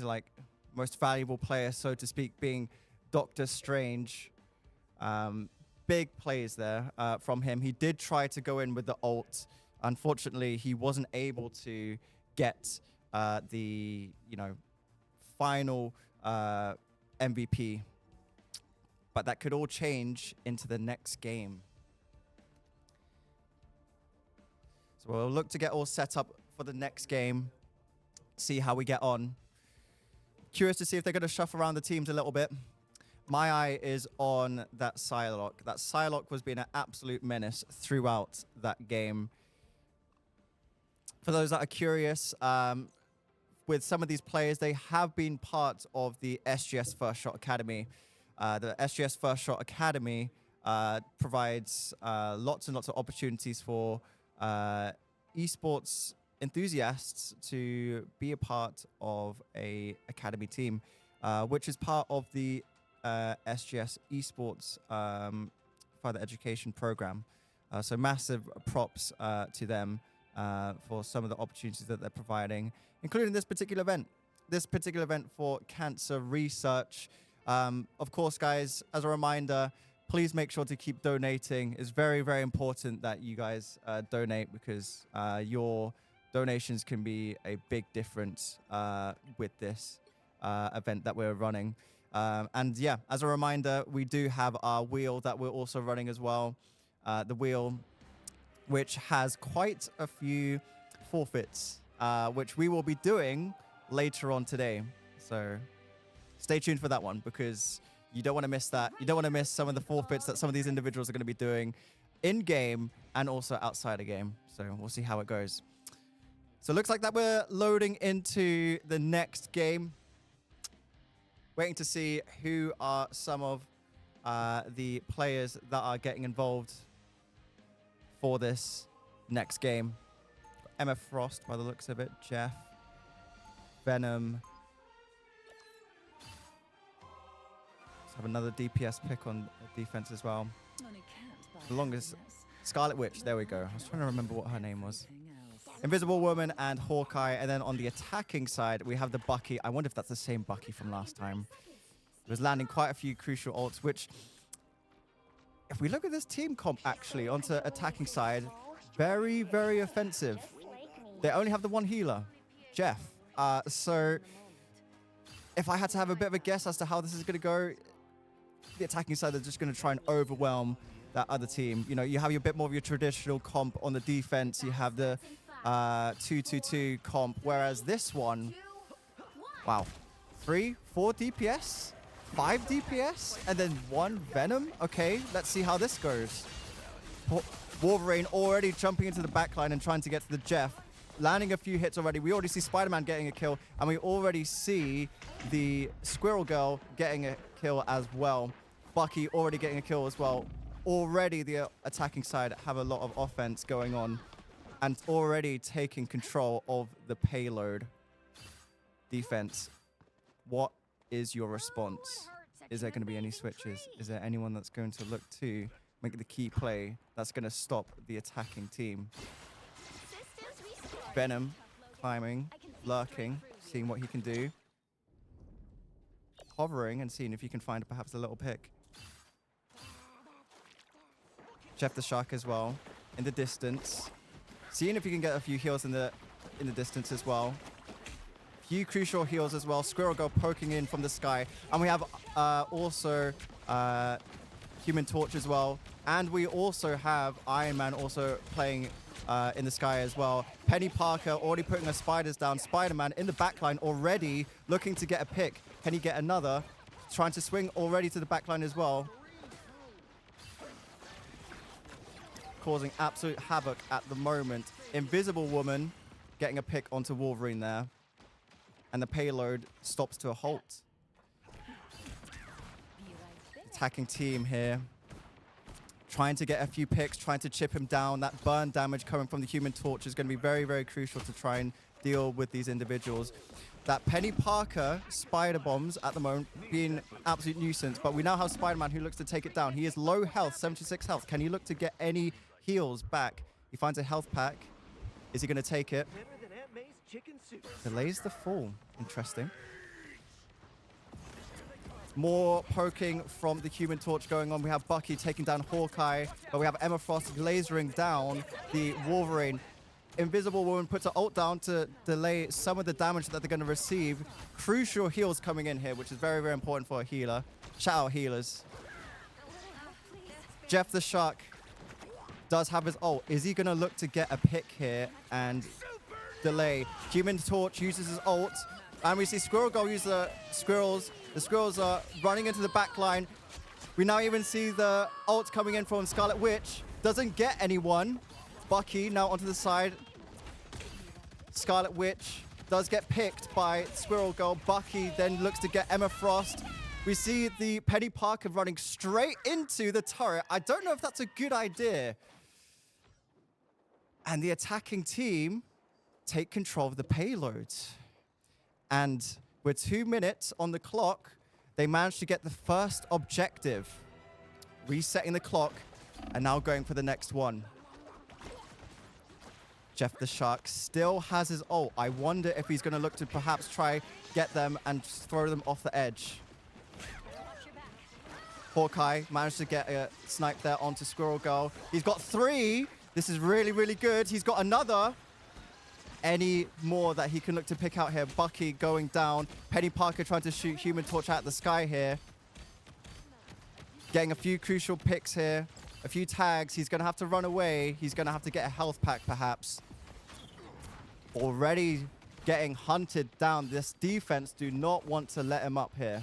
S: most valuable player, so to speak, being Doctor Strange. Big plays there from him. He did try to go in with the ult. Unfortunately, he wasn't able to get the, final MVP. But that could all change into the next game. So we'll look to get all set up for the next game. See how we get on. Curious to see if they're going to shuffle around the teams a little bit. My eye is on that Psylocke. That Psylocke was being an absolute menace throughout that game. For those that are curious, with some of these players, they have been part of the SGS FirstShot Academy. The SGS FirstShot Academy provides lots and lots of opportunities for esports enthusiasts to be a part of a academy team, which is part of the SGS esports further education program. So massive props to them for some of the opportunities that they're providing, including this particular event. This particular event for cancer research. Of course, guys, as a reminder, please make sure to keep donating. It's very, very important that you guys donate, because your donations can be a big difference with this event that we're running. And yeah, as a reminder, we do have our wheel that we're also running as well. The wheel, which has quite a few forfeits, which we will be doing later on today. So stay tuned for that one, because you don't want to miss that. You don't want to miss some of the forfeits that some of these individuals are going to be doing in-game and also outside of game. So we'll see how it goes. So it looks like that we're loading into the next game. Waiting to see who are some of the players that are getting involved for this next game. Emma Frost, by the looks of it. Jeff. Venom. Let's have another DPS pick on defense as well. The longest. Scarlet Witch. There we go. I was trying to remember what her name was. Invisible Woman and Hawkeye. And then on the attacking side, we have the Bucky. I wonder if that's the same Bucky from last time. He was landing quite a few crucial ults, which, if we look at this team comp, actually, onto attacking side, very, very offensive. They only have the one healer, Jeff. So if I had to have a bit of a guess as to how this is going to go, the attacking side, they're just going to try and overwhelm that other team. You know, you have a bit more of your traditional comp on the defense. You have the 2-2-2 comp, whereas this one, wow, 3, 4 DPS, 5 DPS, and then 1 Venom. Okay, let's see how this goes. Wolverine already jumping into the backline and trying to get to the Jeff, landing a few hits already. We already see Spider-Man getting a kill, and we already see the Squirrel Girl getting a kill as well. Bucky already getting a kill as well. Already the attacking side have a lot of offense going on and already taking control of the payload. Defense, what is your response? Is there going to be any switches? Is there anyone that's going to look to make the key play that's going to stop the attacking team? Venom climbing, lurking, seeing what he can do. Hovering and seeing if he can find perhaps a little pick. Jeff the Shark as well, in the distance. Seeing if he can get a few heals in the distance as well. Few crucial heals as well. Squirrel Girl poking in from the sky. And we have also Human Torch as well. And we also have Iron Man also playing in the sky as well. Penny Parker already putting her spiders down. Spider-Man in the backline already looking to get a pick. Can he get another? Trying to swing already to the backline as well. causing absolute havoc at the moment. Invisible Woman getting a pick onto Wolverine there. And the payload stops to a halt. Attacking team here. Trying to get a few picks, trying to chip him down. That burn damage coming from the Human Torch is going to be very, very crucial to try and deal with these individuals. That Penny Parker spider bombs at the moment being absolute nuisance, but we now have Spider-Man who looks to take it down. He is low health, 76 health. Can he look to get any heals back? He finds a health pack. Is he going to take it? Delays the fall. Interesting. More poking from the Human Torch going on. We have Bucky taking down Hawkeye, but we have Emma Frost lasering down the Wolverine. Invisible Woman puts her ult down to delay some of the damage that they're going to receive. Crucial heals coming in here, which is very, very important for a healer. Shout out healers. Jeff the Shark does have his ult. Is he going to look to get a pick here and delay? Human Torch uses his ult. And we see Squirrel Girl use the Squirrels. The Squirrels are running into the back line. We now even see the ult coming in from Scarlet Witch. Doesn't get anyone. Bucky now onto the side. Scarlet Witch does get picked by Squirrel Girl. Bucky then looks to get Emma Frost. We see the Penny Parker running straight into the turret. I don't know if that's a good idea. And the attacking team take control of the payload. And with 2 minutes on the clock, they managed to get the first objective. Resetting the clock and now going for the next one. Jeff the Shark still has his ult. I wonder if he's going to look to perhaps try get them and throw them off the edge. Hawkeye managed to get a snipe there onto Squirrel Girl. He's got 3. This is really, really good. He's got another. Any more that he can look to pick out here. Bucky going down. Penny Parker trying to shoot Human Torch out of the sky here. Getting a few crucial picks here. A few tags. He's going to have to run away. He's going to have to get a health pack perhaps. Already getting hunted down. This defense do not want to let him up here.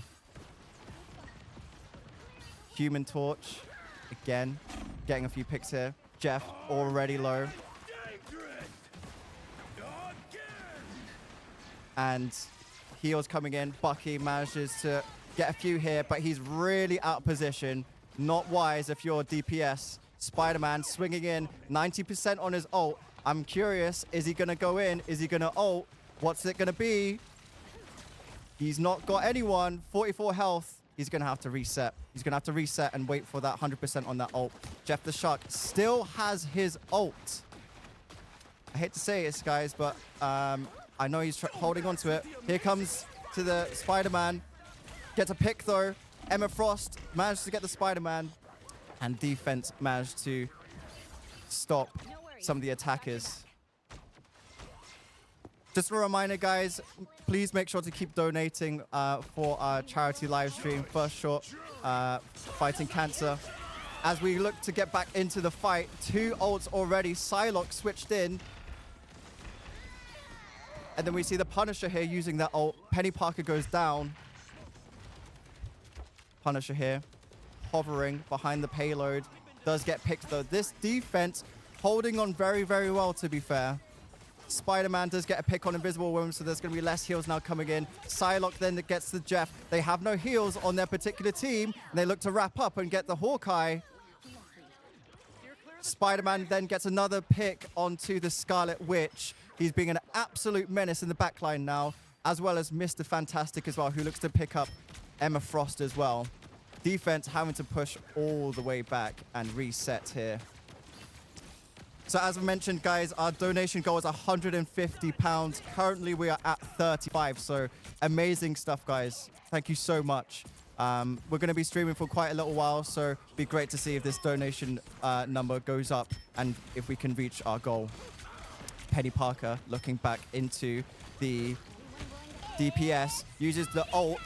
S: Human Torch. Again. Getting a few picks here. Jeff already low. And heals coming in. Bucky manages to get a few here, but he's really out of position. Not wise if you're DPS. Spider-Man swinging in, 90% on his ult. I'm curious, is he going to go in? Is he going to ult? What's it going to be? He's not got anyone. 44 health. He's going to have to reset. He's going to have to reset and wait for that 100% on that ult. Jeff the Shark still has his ult. I hate to say this, guys, but I know he's holding on to it. Here comes to the Spider-Man. Gets a pick, though. Emma Frost managed to get the Spider-Man. And defense managed to stop some of the attackers. Just a reminder, guys, please make sure to keep donating for our charity live stream, FirstShot, fighting cancer. As we look to get back into the fight, 2 ults already. Psylocke switched in. And then we see the Punisher here using that ult. Penny Parker goes down. Punisher here, hovering behind the payload. Does get picked, though. This defense holding on very, very well, to be fair. Spider-Man does get a pick on Invisible Woman, so there's going to be less heals now coming in. Psylocke then gets the Jeff. They have no heals on their particular team, and they look to wrap up and get the Hawkeye. Spider-Man then gets another pick onto the Scarlet Witch. He's being an absolute menace in the backline now, as well as Mr. Fantastic as well, who looks to pick up Emma Frost as well. Defense having to push all the way back and reset here. So as I mentioned, guys, our donation goal is £150. Currently, we are at 35. So amazing stuff, guys. Thank you so much. We're going to be streaming for quite a little while, so it'd be great to see if this donation number goes up and if we can reach our goal. Penny Parker looking back into the DPS, uses the ult,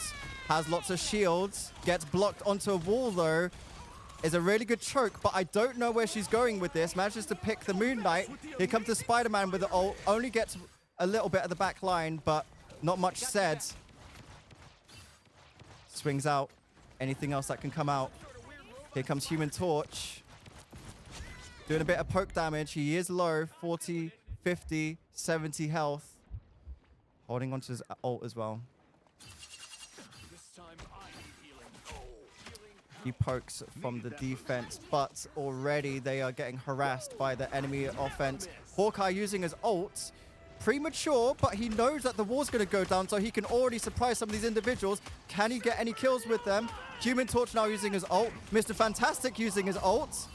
S: has lots of shields, gets blocked onto a wall though. Is a really good choke, but I don't know where she's going with this. Manages to pick the Moon Knight. Here comes the Spider-Man with the ult. Only gets a little bit of the back line, but not much said. Swings out. Anything else that can come out? Here comes Human Torch. Doing a bit of poke damage. He is low, 40, 50, 70 health. Holding onto his ult as well. He pokes from the defense, but already they are getting harassed by the enemy offense. Hawkeye using his ult. Premature, but he knows that the wall's going to go down, so he can already surprise some of these individuals. Can he get any kills with them? Human Torch now using his ult. Mr. Fantastic using his ult.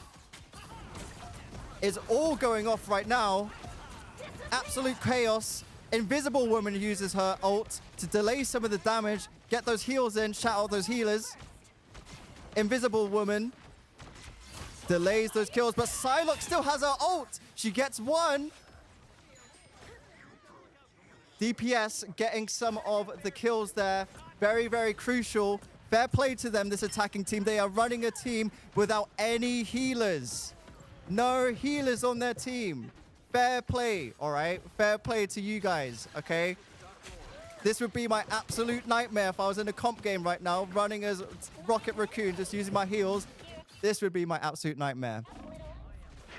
S: It's all going off right now. Absolute chaos. Invisible Woman uses her ult to delay some of the damage, get those heals in, shout out those healers. Invisible Woman delays those kills, but Psylocke still has her ult. She gets one. DPS getting some of the kills there. Very, very crucial. Fair play to them, this attacking team. They are running a team without any healers. No healers on their team. Fair play, all right? Fair play to you guys, okay? This would be my absolute nightmare if I was in a comp game right now, running as Rocket Raccoon, just using my heals. This would be my absolute nightmare.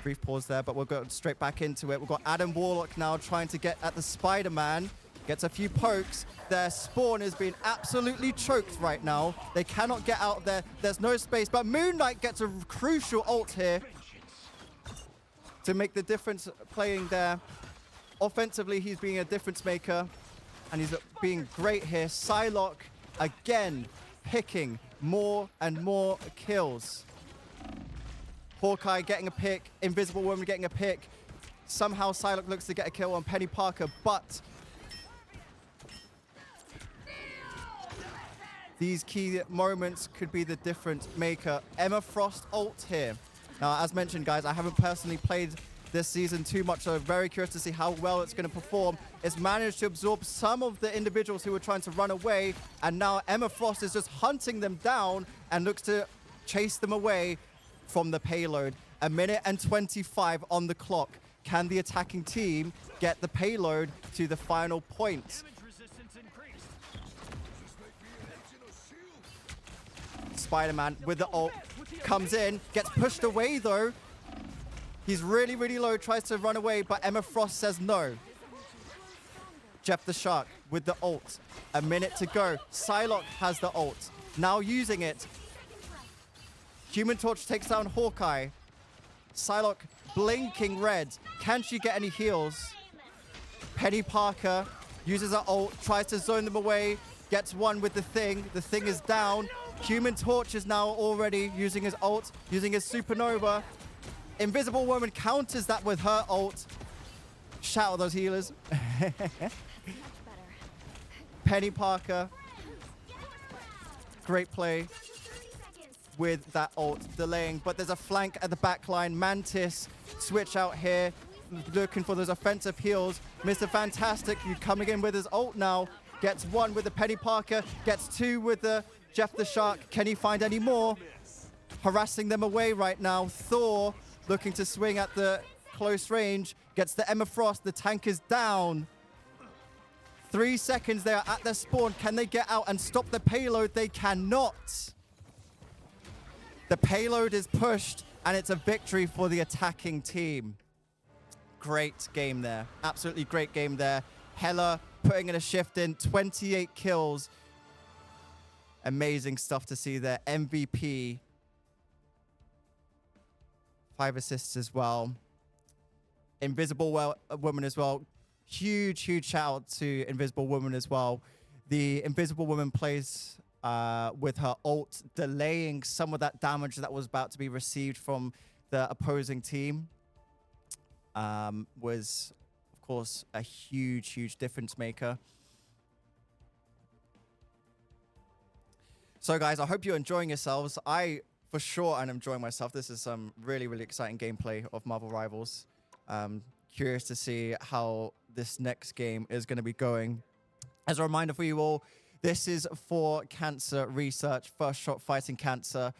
S: Brief pause there, but we'll go straight back into it. We've got Adam Warlock now trying to get at the Spider-Man. Gets a few pokes. Their spawn is being absolutely choked right now. They cannot get out there. There's no space, but Moon Knight gets a crucial ult here to make the difference playing there. Offensively, he's being a difference maker, and he's being great here. Psylocke, again, picking more and more kills. Hawkeye getting a pick, Invisible Woman getting a pick. Somehow Psylocke looks to get a kill on Penny Parker, but these key moments could be the difference maker. Emma Frost ult here. Now, as mentioned, guys, I haven't personally played this season too much, so I'm very curious to see how well it's going to perform. It's managed to absorb some of the individuals who were trying to run away, and now Emma Frost is just hunting them down and looks to chase them away from the payload. 1 minute and 25 on the clock. Can the attacking team get the payload to the final point? Spider-Man with the ult comes in, gets pushed away though. He's really, really low, tries to run away, but Emma Frost says no. Jeff the Shark with the ult. 1 minute to go. Psylocke has the ult. Now using it. Human Torch takes down Hawkeye. Psylocke blinking red. Can she get any heals? Penny Parker uses her ult, tries to zone them away, gets one with the Thing. The Thing is down. Human Torch is now already using his ult, using his supernova. Invisible Woman counters that with her ult. Shout out those healers. Penny Parker. Great play with that ult delaying, but there's a flank at the back line. Mantis switch out here, looking for those offensive heals. Mr. Fantastic, you coming in with his ult now. Gets one with the Penny Parker, gets two with the Jeff the Shark. Can he find any more? Harassing them away right now. Thor looking to swing at the close range. Gets the Emma Frost. The tank is down. 3 seconds. They are at their spawn. Can they get out and stop the payload? They cannot. The payload is pushed, and it's a victory for the attacking team. Great game there. Absolutely great game there. Hella putting in a shift in. 28 kills. Amazing stuff to see there. MVP. 5 assists as well. Invisible Woman as well. Huge, huge shout out to Invisible Woman as well. The Invisible Woman plays with her ult, delaying some of that damage that was about to be received from the opposing team. Was, of course, a huge, huge difference maker. So, guys, I hope you're enjoying yourselves. I, for sure, am enjoying myself. This is some really, really exciting gameplay of Marvel Rivals. Curious to see how this next game is going to be going. As a reminder for you all, this is for cancer research, First Shot fighting cancer.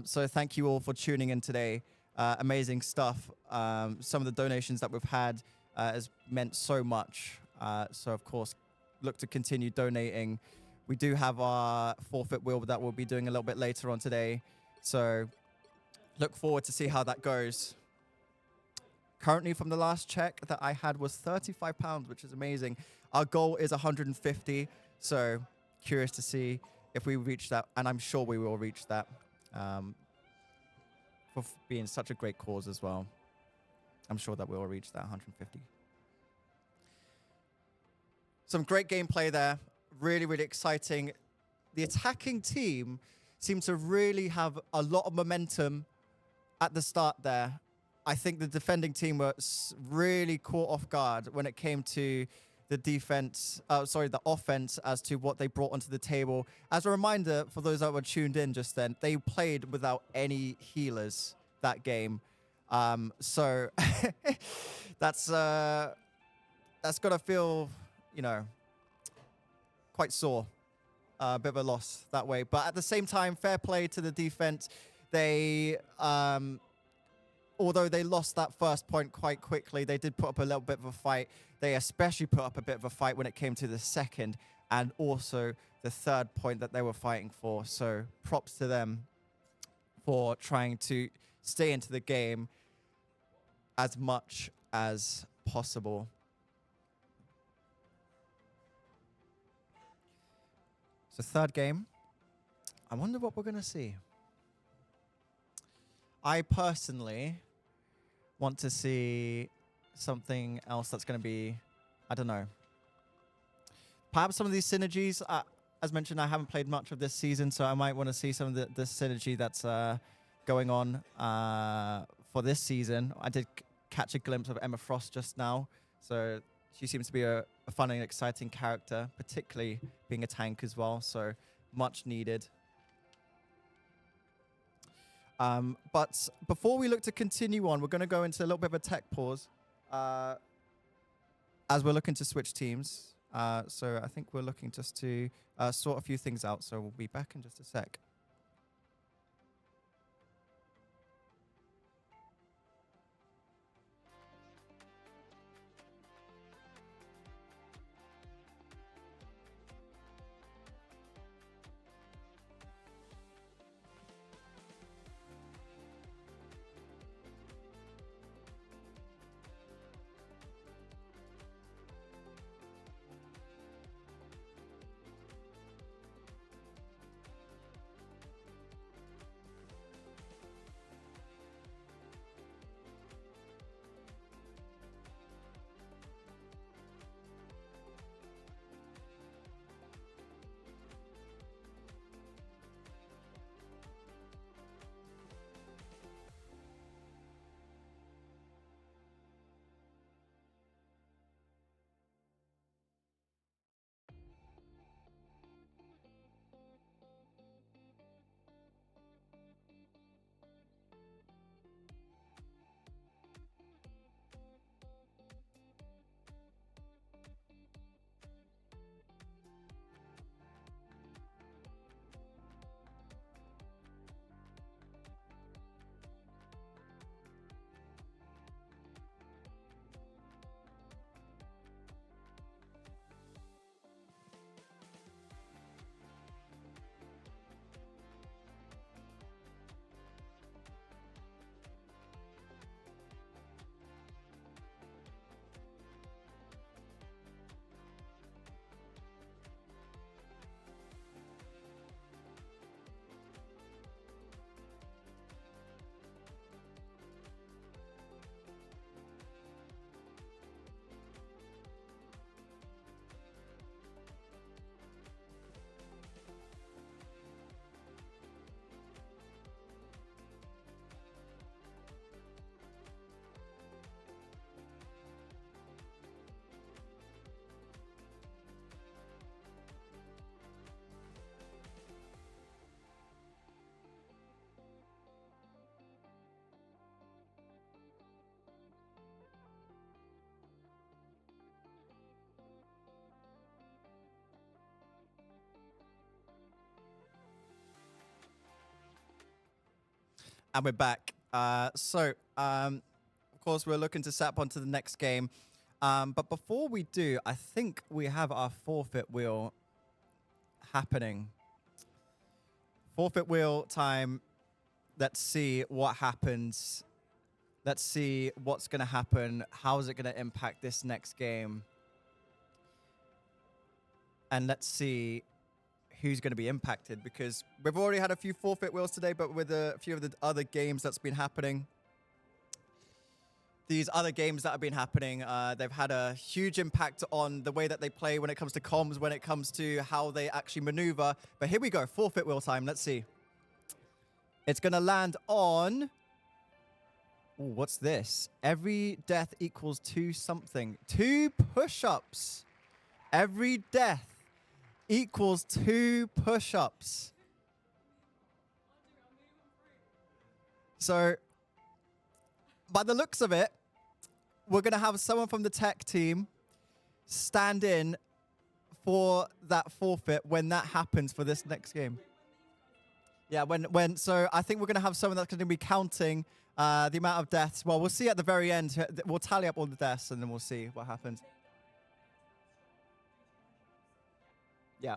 S: So thank you all for tuning in today. Amazing stuff. Some of the donations that we've had has meant so much. So, of course, look to continue donating. We do have our forfeit wheel that we'll be doing a little bit later on today. So look forward to see how that goes. currently from the last check that I had was £35, which is amazing. Our goal is 150, so curious to see if we reach that, and I'm sure we will reach that for being such a great cause as well. I'm sure that we'll reach that 150. Some great gameplay there. Really, really exciting. The attacking team seemed to really have a lot of momentum at the start there. I think the defending team were really caught off guard when it came to the the offense as to what they brought onto the table. As a reminder, for those that were tuned in just then, they played without any healers that game. So that's gotta feel, quite sore. A bit of a loss that way. But at the same time, fair play to the defense. They, although they lost that first point quite quickly, they did put up a little bit of a fight. They especially put up a bit of a fight when it came to the second and also the third point that they were fighting for. So props to them for trying to stay into the game as much as possible. So third game. I wonder what we're going to see. I personally want to see something else that's going to be, I don't know. Perhaps some of these synergies. As mentioned, I haven't played much of this season, so I might want to see some of the synergy that's going on for this season. I did catch a glimpse of Emma Frost just now, so she seems to be a fun and exciting character, particularly being a tank as well, so much needed. But before we look to continue on, we're going to go into a little bit of a tech pause as we're looking to switch teams. So I think we're looking just to sort a few things out, so we'll be back in just a sec. And we're back. Of course, we're looking to set up onto the next game. But before we do, I think we have our forfeit wheel happening. Forfeit wheel time. Let's see what happens Let's see what's going to happen. How is it going to impact this next game? And let's see who's going to be impacted, because we've already had a few forfeit wheels today, but with a few of the other games that's been happening, these other games that have been happening, they've had a huge impact on the way that they play when it comes to comms, when it comes to how they actually maneuver. But here we go, forfeit wheel time. Let's see. It's going to land on... Ooh, what's this? Every death equals 2 something. 2 push-ups. Every death equals 2 push-ups. So, by the looks of it, we're going to have someone from the tech team stand in for that forfeit when that happens for this next game. Yeah, so I think we're going to have someone that's going to be counting the amount of deaths. Well, we'll see at the very end. We'll tally up all the deaths and then we'll see what happens. Yeah.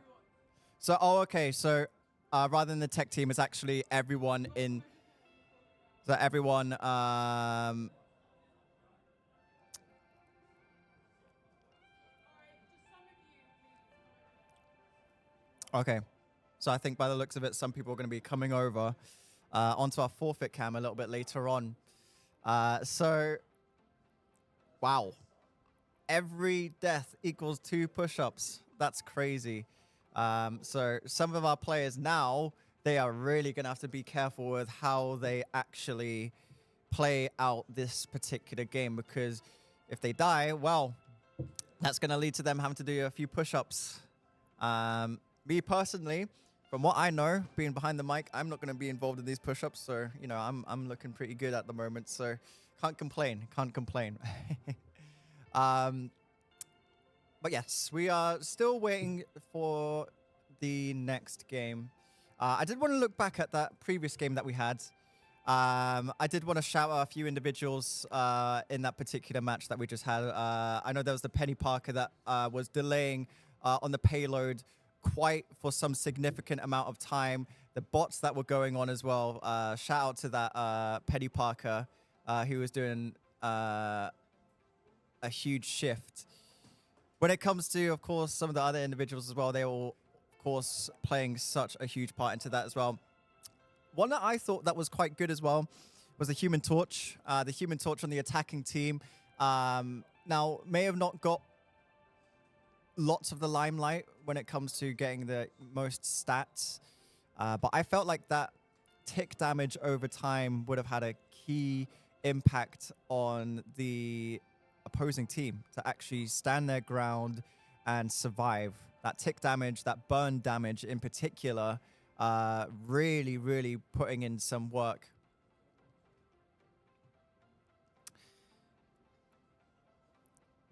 S: So, okay. So, rather than the tech team, it's actually everyone in... So, everyone... Okay. So, I think by the looks of it, some people are going to be coming over onto our forfeit cam a little bit later on. So, wow. Every death equals 2 push-ups. That's crazy. So some of our players now, they are really going to have to be careful with how they actually play out this particular game, because if they die, well, that's going to lead to them having to do a few push-ups. Me personally, from what I know, being behind the mic, I'm not going to be involved in these push-ups. So, you know, I'm looking pretty good at the moment. So can't complain. Can't complain. But yes, we are still waiting for the next game. I did want to look back at that previous game that we had. I did want to shout out a few individuals in that particular match that we just had. I know there was the Penny Parker that was delaying on the payload quite for some significant amount of time. The bots that were going on as well. Shout out to that Penny Parker who was doing a huge shift. When it comes to, of course, some of the other individuals as well, they were, of course, playing such a huge part into that as well. One that I thought that was quite good as well was the Human Torch. The Human Torch on the attacking team. Now, may have not got lots of the limelight when it comes to getting the most stats. But I felt like that tick damage over time would have had a key impact on the opposing team to actually stand their ground and survive. That tick damage, that burn damage in particular, really, really putting in some work.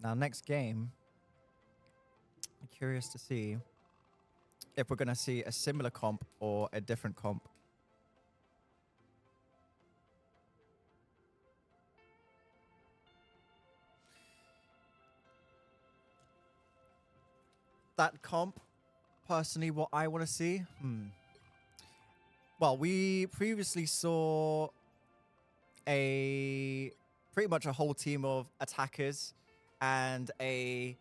S: Now, next game, I'm curious to see if we're going to see a similar comp or a different comp. That comp, personally, what I want to see? Well, we previously saw pretty much a whole team of attackers and a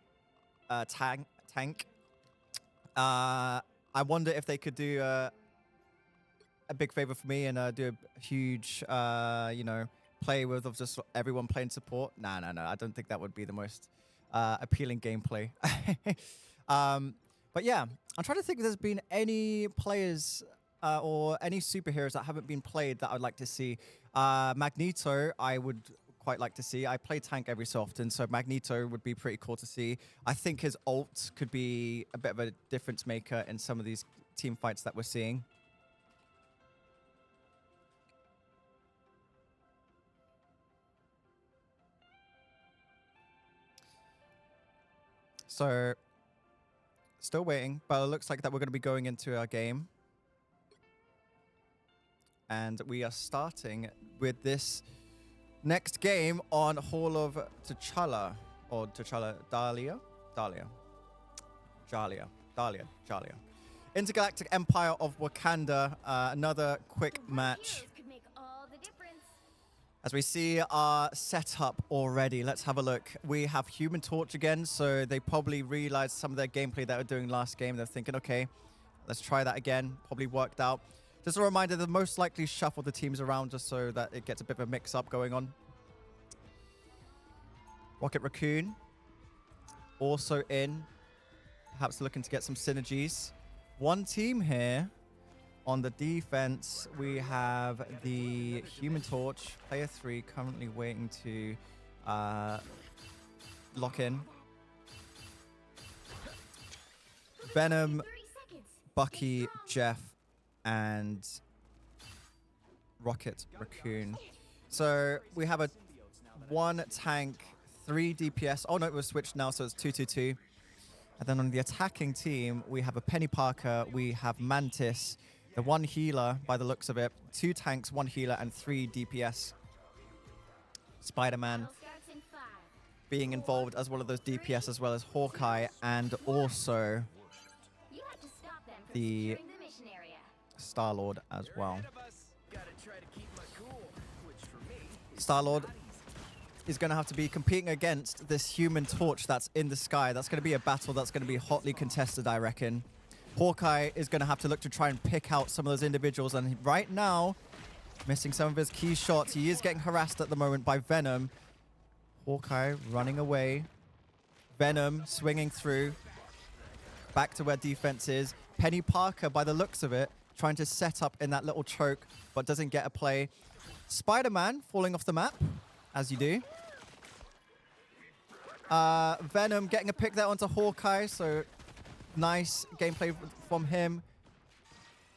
S: tank. I wonder if they could do a big favor for me and do a huge, you know, play with of just everyone playing support. No. I don't think that would be the most appealing gameplay. But yeah, I'm trying to think if there's been any players or any superheroes that haven't been played that I'd like to see. Magneto, I would quite like to see. I play tank every so often, so Magneto would be pretty cool to see. I think his ult could be a bit of a difference maker in some of these team fights that we're seeing. So, still waiting, but it looks like that we're going to be going into our game. And we are starting with this next game on Hall of T'Challa. Or T'Challa, Dahlia. Intergalactic Empire of Wakanda. Another quick match. As we see our setup already, let's have a look. We have Human Torch again, so they probably realized some of their gameplay that they were doing last game. They're thinking, okay, let's try that again. Probably worked out. Just a reminder, they'll most likely shuffle the teams around just so that it gets a bit of a mix-up going on. Rocket Raccoon also in, perhaps looking to get some synergies. One team here on the defense, we have the Human Torch, player 3, currently waiting to lock in. Venom, Bucky, Jeff, and Rocket Raccoon. So we have a 1 tank, 3 DPS. Oh no, it was switched now, so it's 2-2-2. And then on the attacking team, we have a Penny Parker, we have Mantis, the 1 healer by the looks of it, 2 tanks, 1 healer, and 3 DPS. Spider-Man being involved as one of those DPS, as well as Hawkeye, and also the Star-Lord as well. Star-Lord is going to have to be competing against this Human Torch that's in the sky. That's going to be a battle that's going to be hotly contested, I reckon. Hawkeye is going to have to look to try and pick out some of those individuals, and right now, missing some of his key shots. He is getting harassed at the moment by Venom. Hawkeye running away. Venom swinging through. Back to where defense is. Penny Parker, by the looks of it, trying to set up in that little choke, but doesn't get a play. Spider-Man falling off the map, as you do. Venom getting a pick there onto Hawkeye, so nice gameplay from him.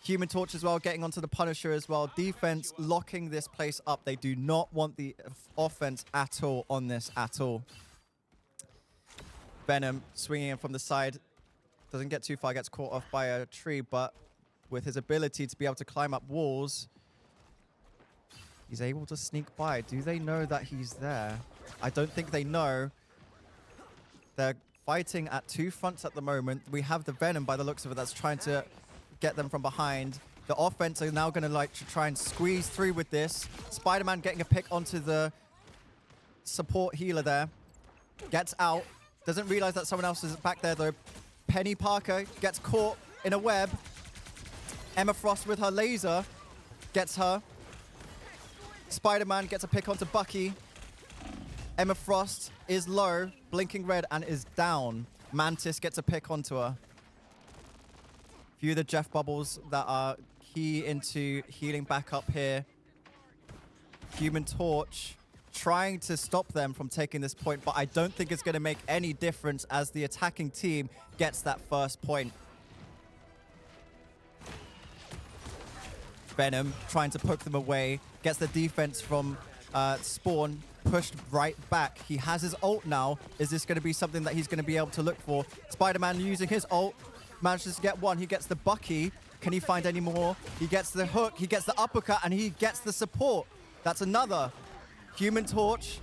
S: Human Torch as well, getting onto the Punisher as well. Defense locking this place up. They do not want the offense at all on this at all. Venom swinging in from the side. Doesn't get too far, gets caught off by a tree, but with his ability to be able to climb up walls, he's able to sneak by. Do they know that he's there? I don't think they know. They're fighting at 2 fronts at the moment. We have the Venom, by the looks of it, that's trying to get them from behind. The offense are now going to like to try and squeeze through with this. Spider-Man getting a pick onto the support healer there. Gets out. Doesn't realize that someone else is back there, though. Penny Parker gets caught in a web. Emma Frost with her laser gets her. Spider-Man gets a pick onto Bucky. Emma Frost is low, blinking red, and is down. Mantis gets a pick onto her. Few of the Jeff bubbles that are key into healing back up here. Human Torch trying to stop them from taking this point, but I don't think it's going to make any difference as the attacking team gets that first point. Venom trying to poke them away, gets the defense from Spawn pushed right back. He has his ult now. Is this going to be something that he's going to be able to look for? Spider-Man using his ult, manages to get one. He gets the Bucky. Can he find any more? He gets the hook, he gets the uppercut, and he gets the support. That's another. Human Torch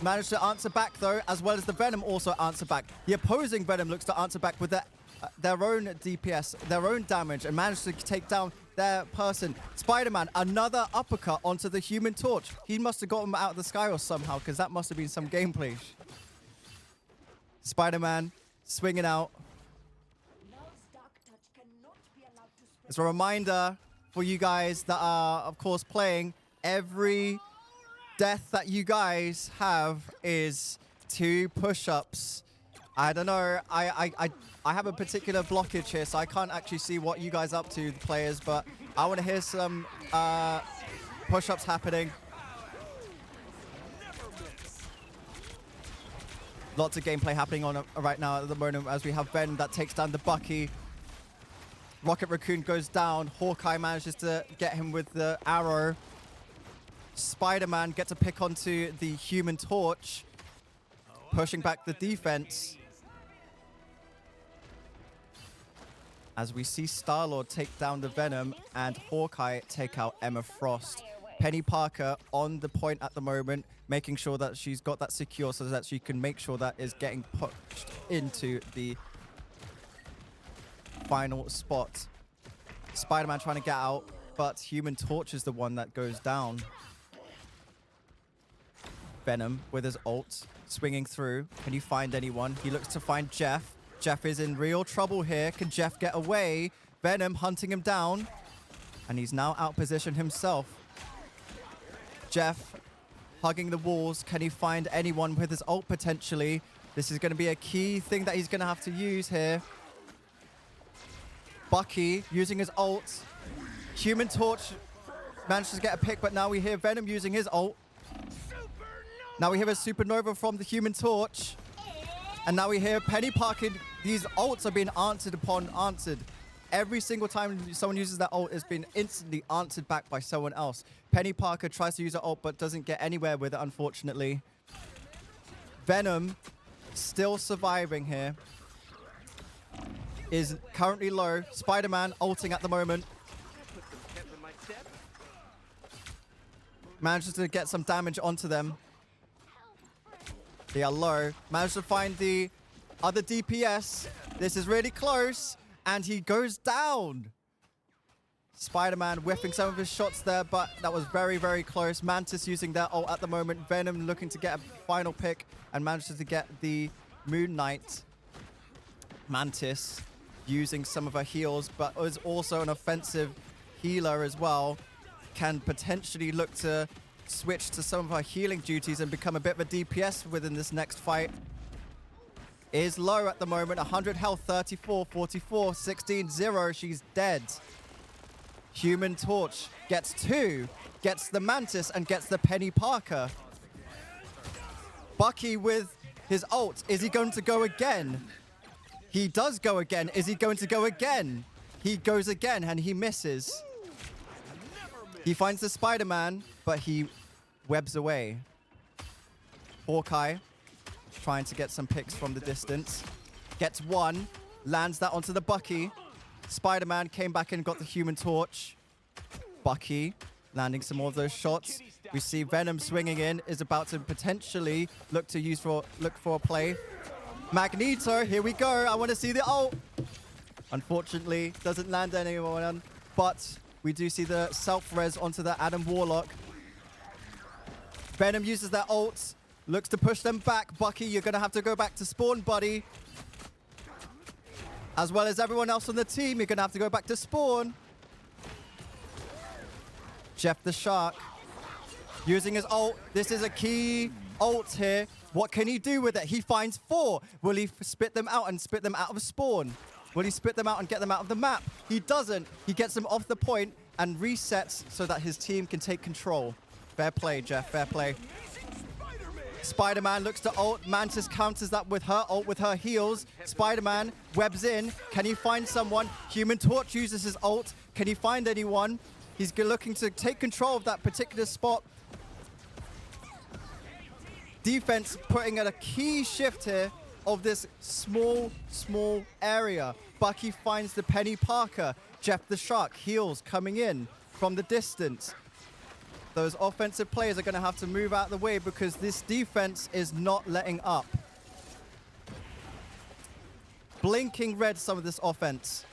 S: managed to answer back, though, as well as the Venom also answer back. The opposing Venom looks to answer back with their own DPS, their own damage, and managed to take down their person. Spider-Man, another uppercut onto the Human Torch. He must have got him out of the sky or somehow, because that must have been some gameplay. Spider-Man swinging out. It's a reminder for you guys that are, of course, playing. Every death that you guys have is 2 push-ups. I don't know. I have a particular blockage here, so I can't actually see what you guys are up to, the players, but I want to hear some push-ups happening. Lots of gameplay happening on right now at the moment as we have Ben that takes down the Bucky. Rocket Raccoon goes down. Hawkeye manages to get him with the arrow. Spider-Man gets a pick onto the Human Torch, pushing back the defense. As we see Star-Lord take down the Venom and Hawkeye take out Emma Frost. Penny Parker on the point at the moment, making sure that she's got that secure so that she can make sure that is getting pushed into the final spot. Spider-Man trying to get out, but Human Torch is the one that goes down. Venom with his ult, swinging through. Can you find anyone? He looks to find Jeff. Jeff is in real trouble here. Can Jeff get away? Venom hunting him down. And he's now outpositioned himself. Jeff hugging the walls. Can he find anyone with his ult potentially? This is going to be a key thing that he's going to have to use here. Bucky using his ult. Human Torch manages to get a pick, but now we hear Venom using his ult. Now we hear a supernova from the Human Torch. And now we hear Penny Parker. These ults are being answered upon answered. Every single time someone uses that ult, it's been instantly answered back by someone else. Penny Parker tries to use her ult, but doesn't get anywhere with it, unfortunately. Venom, still surviving here, is currently low. Spider-Man ulting at the moment. Manages to get some damage onto them. They are low. Manages to find the other DPS. This is really close. And he goes down. Spider-Man whiffing some of his shots there, but that was very, very close. Mantis using their ult at the moment. Venom looking to get a final pick and manages to get the Moon Knight. Mantis using some of her heals, but is also an offensive healer as well. Can potentially look to switch to some of her healing duties and become a bit of a DPS within this next fight. Is low at the moment. 100 health, 34, 44, 16, 0. She's dead. Human Torch gets 2, gets the Mantis, and gets the Penny Parker. Bucky with his ult. Is he going to go again? He does go again. Is he going to go again? He goes again, and he misses. He finds the Spider-Man, but he webs away. Hawkeye trying to get some picks from the distance. Gets one, lands that onto the Bucky. Spider-Man came back and got the Human Torch. Bucky landing some more of those shots. We see Venom swinging in, is about to potentially look for a play. Magneto, here we go. I want to see the ult. Unfortunately, doesn't land anyone, but we do see the self-res onto the Adam Warlock. Venom uses their ult, looks to push them back. Bucky, you're going to have to go back to spawn, buddy. As well as everyone else on the team, you're going to have to go back to spawn. Jeff the Shark using his ult. This is a key ult here. What can he do with it? He finds 4. Will he spit them out and spit them out of spawn? Will he spit them out and get them out of the map? He doesn't. He gets them off the point and resets so that his team can take control. Fair play, Jeff. Fair play. Spider-Man looks to ult. Mantis counters that with her ult, with her heals. Spider-Man webs in. Can he find someone? Human Torch uses his ult. Can he find anyone? He's looking to take control of that particular spot. Defense putting in a key shift here of this small area. Bucky finds the Penny Parker. Jeff the Shark heals coming in from the distance. Those offensive players are going to have to move out of the way because this defense is not letting up. Blinking red, some of this offense.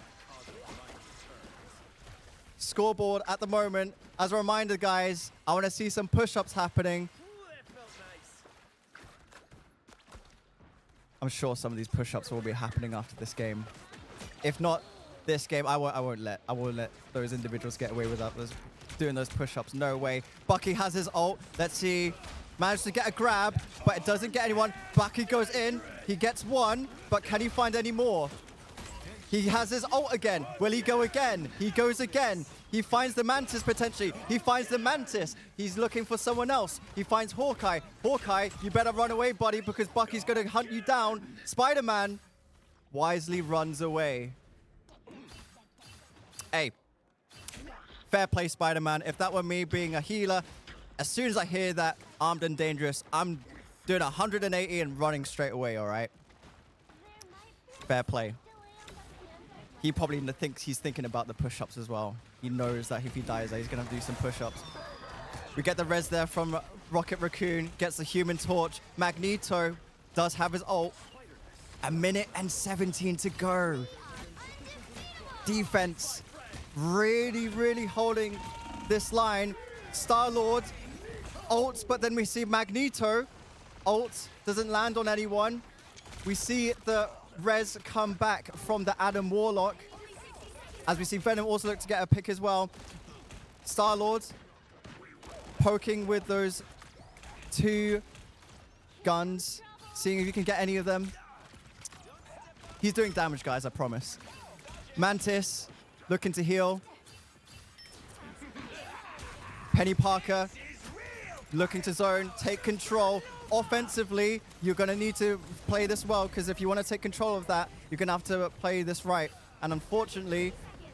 S: Scoreboard at the moment. As a reminder, guys, I want to see some push-ups happening. I'm sure some of these push-ups will be happening after this game. If not this game, I won't let those individuals get away without doing those push-ups. No way. Bucky has his ult. Let's see. Managed to get a grab, but it doesn't get anyone. Bucky goes in. He gets one, but can he find any more? He has his ult again. Will he go again? He goes again. He finds the Mantis potentially. He finds the Mantis. He's looking for someone else. He finds Hawkeye. Hawkeye, you better run away, buddy, because Bucky's going to hunt you down. Spider-Man wisely runs away. Hey, fair play, Spider-Man. If that were me being a healer, as soon as I hear that armed and dangerous, I'm doing 180 and running straight away, all right? Fair play. He probably thinks he's thinking about the push-ups as well. He knows that if he dies, he's going to do some push-ups. We get the res there from Rocket Raccoon. Gets the Human Torch. Magneto does have his ult. 1 minute and 17 to go. Defense really holding this line. Star-Lord Ult, but then we see Magneto. Ult doesn't land on anyone. We see the res come back from the Adam Warlock. As we see Venom also look to get a pick as well. Star-Lord poking with those 2 guns, seeing if you can get any of them. He's doing damage, guys, I promise. Mantis looking to heal. Penny Parker looking to zone, take control. Offensively, you're going to need to play this well, because if you want to take control of that, you're going to have to play this right. And unfortunately,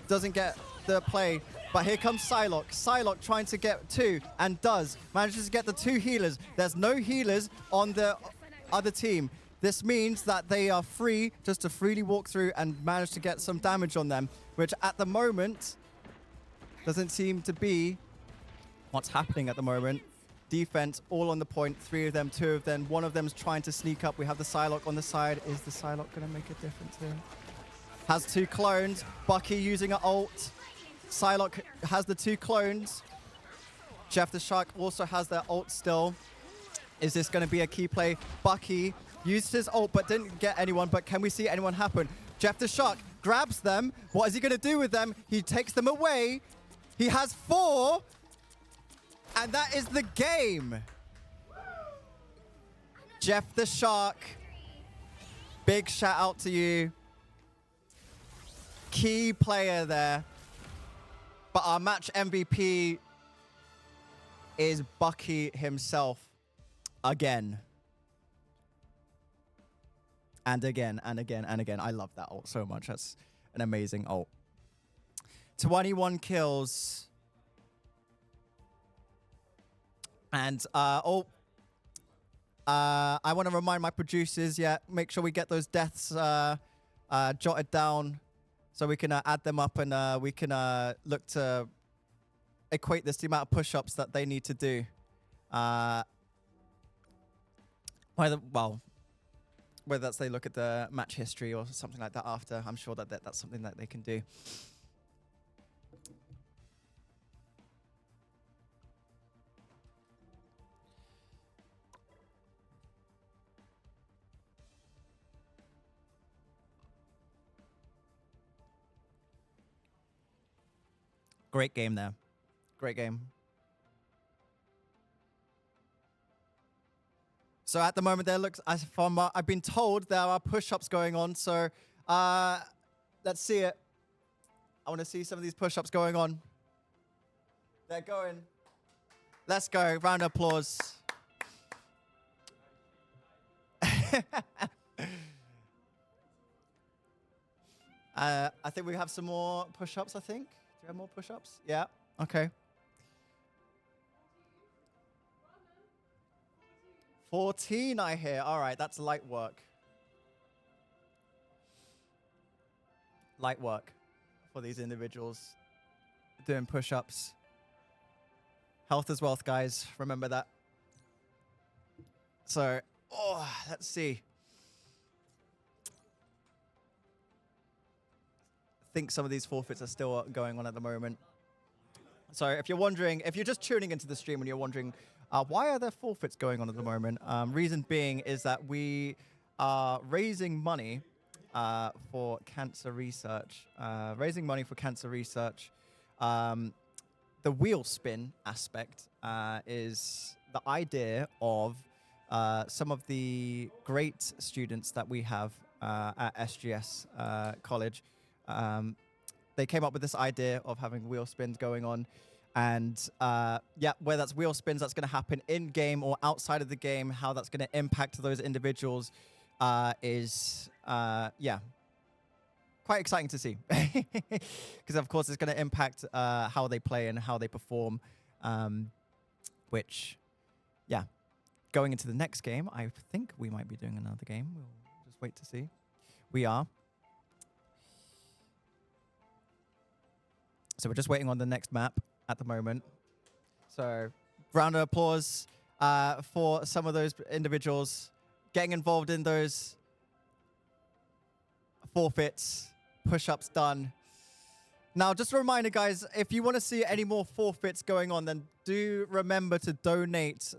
S: doesn't get the play. But here comes Psylocke. Psylocke trying to get 2, and does. Manages to get the 2 healers. There's no healers on the other team. This means that they are free just to freely walk through and manage to get some damage on them, which at the moment doesn't seem to be what's happening at the moment. Defense all on the point. 3 of them, 2 of them. One of them's trying to sneak up. We have the Psylocke on the side. Is the Psylocke going to make a difference here? Has 2 clones. Bucky using an ult. Psylocke has the 2 clones. Jeff the Shark also has their ult still. Is this going to be a key play? Bucky used his ult but didn't get anyone. But can we see anyone happen? Jeff the Shark grabs them. What is he going to do with them? He takes them away. He has 4. And that is the game. Jeff the Shark. Big shout out to you. Key player there. But our match MVP is Bucky himself. Again. And again, and again, and again. I love that ult so much. That's an amazing ult. 21 kills. And, I want to remind my producers, make sure we get those deaths jotted down so we can add them up, and we can look to equate this to the amount of push-ups that they need to do. Whether that's they look at the match history or something like that after, I'm sure that that's something that they can do. Great game there. Great game. So at the moment there looks, as from I've been told there are push-ups going on. So let's see it. I want to see some of these push-ups going on. They're going. Let's go. Round of applause. I think we have some more push-ups, I think. Do you have more push-ups? Yeah. Okay. 14, I hear. All right, that's light work. Light work for these individuals doing push-ups. Health is wealth, guys. Remember that. So, let's see. I think some of these forfeits are still going on at the moment. So if you're wondering, if you're just tuning into the stream and you're wondering, why are there forfeits going on at the moment? Reason being is that we are raising money for cancer research. Raising money for cancer research. The wheel spin aspect is the idea of some of the great students that we have at SGS College. They came up with this idea of having wheel spins going on. And where that's wheel spins, that's going to happen in-game or outside of the game, how that's going to impact those individuals is, quite exciting to see. Because, of course, it's going to impact how they play and how they perform, which, going into the next game, I think we might be doing another game. We'll just wait to see. We are. So we're just waiting on the next map at the moment. So round of applause for some of those individuals getting involved in those forfeits, push-ups done. Now, just a reminder, guys, if you want to see any more forfeits going on, then do remember to donate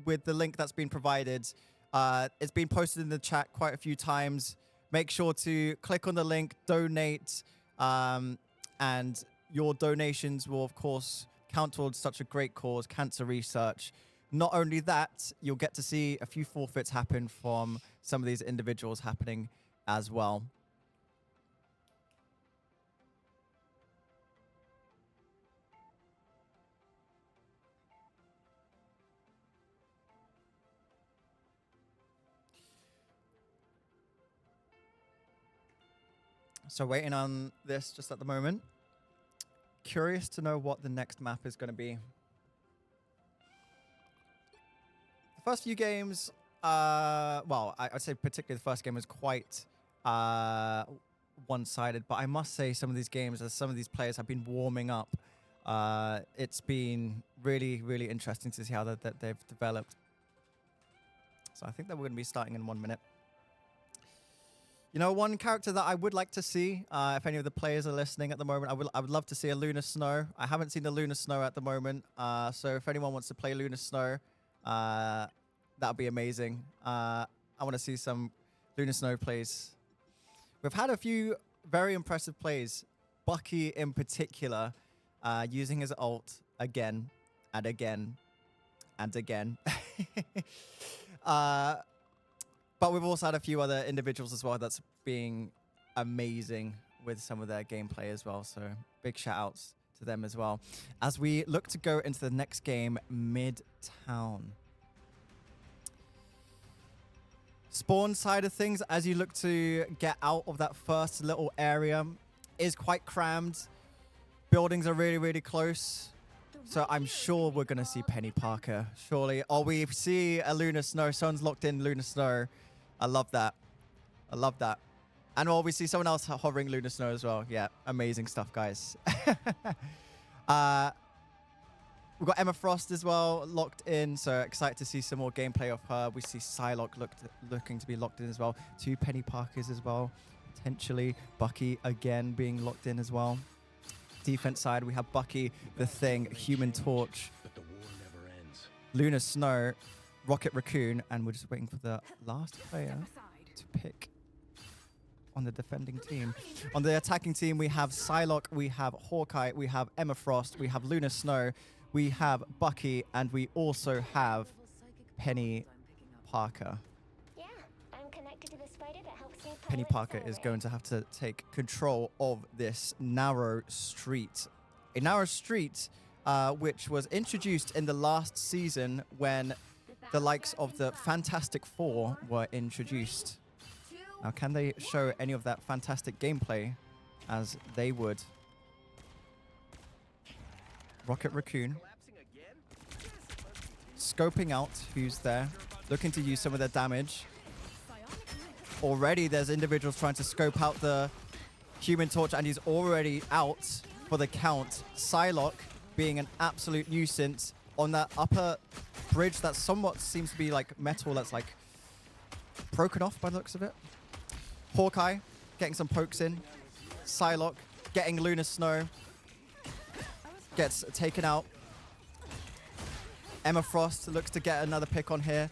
S: with the link that's been provided. It's been posted in the chat quite a few times. Make sure to click on the link, donate, and your donations will, of course, count towards such a great cause, cancer research. Not only that, you'll get to see a few forfeits happen from some of these individuals happening as well. So waiting on this just at the moment. Curious to know what the next map is going to be. The first few games, well, I'd say particularly the first game was quite one-sided, but I must say some of these games, as some of these players have been warming up, it's been really, really interesting to see how they've developed. So I think that we're going to be starting in 1 minute. You know, one character that I would like to see, if any of the players are listening at the moment, I would love to see a Lunar Snow. I haven't seen the Lunar Snow at the moment, so if anyone wants to play Lunar Snow, that would be amazing. I want to see some Lunar Snow plays. We've had a few very impressive plays, Bucky in particular, using his ult again and again and again. But we've also had a few other individuals as well that's being amazing with some of their gameplay as well. So big shout outs to them as well. As we look to go into the next game, Midtown. Spawn side of things, as you look to get out of that first little area, is quite crammed. Buildings are really, really close. So I'm sure we're going to see Penny Parker, surely. Or we see a Lunar Snow. Someone's locked in Lunar Snow. I love that. I love that. And well, we see someone else hovering Lunar Snow as well. Yeah, amazing stuff, guys. We've got Emma Frost as well, locked in. So excited to see some more gameplay of her. We see Psylocke looking to be locked in as well. 2 Penny Parkers as well, potentially. Bucky again being locked in as well. Defense side, we have Bucky, the Thing, Human Torch, Lunar Snow, Rocket Raccoon, and we're just waiting for the last player to pick on the defending team. On the attacking team, we have Psylocke, we have Hawkeye, we have Emma Frost, we have Lunar Snow, we have Bucky, and we also have Penny Parker. Penny Parker is going to have to take control of this narrow street. A narrow street which was introduced in the last season when the likes of the Fantastic Four were introduced. Now, can they show any of that fantastic gameplay as they would? Rocket Raccoon. Scoping out who's there. Looking to use some of their damage. Already there's individuals trying to scope out the Human Torch, and he's already out for the count. Psylocke being an absolute nuisance on that upper bridge that somewhat seems to be like metal that's like broken off by the looks of it. Hawkeye getting some pokes in. Psylocke getting Lunar Snow. Gets taken out. Emma Frost looks to get another pick on here.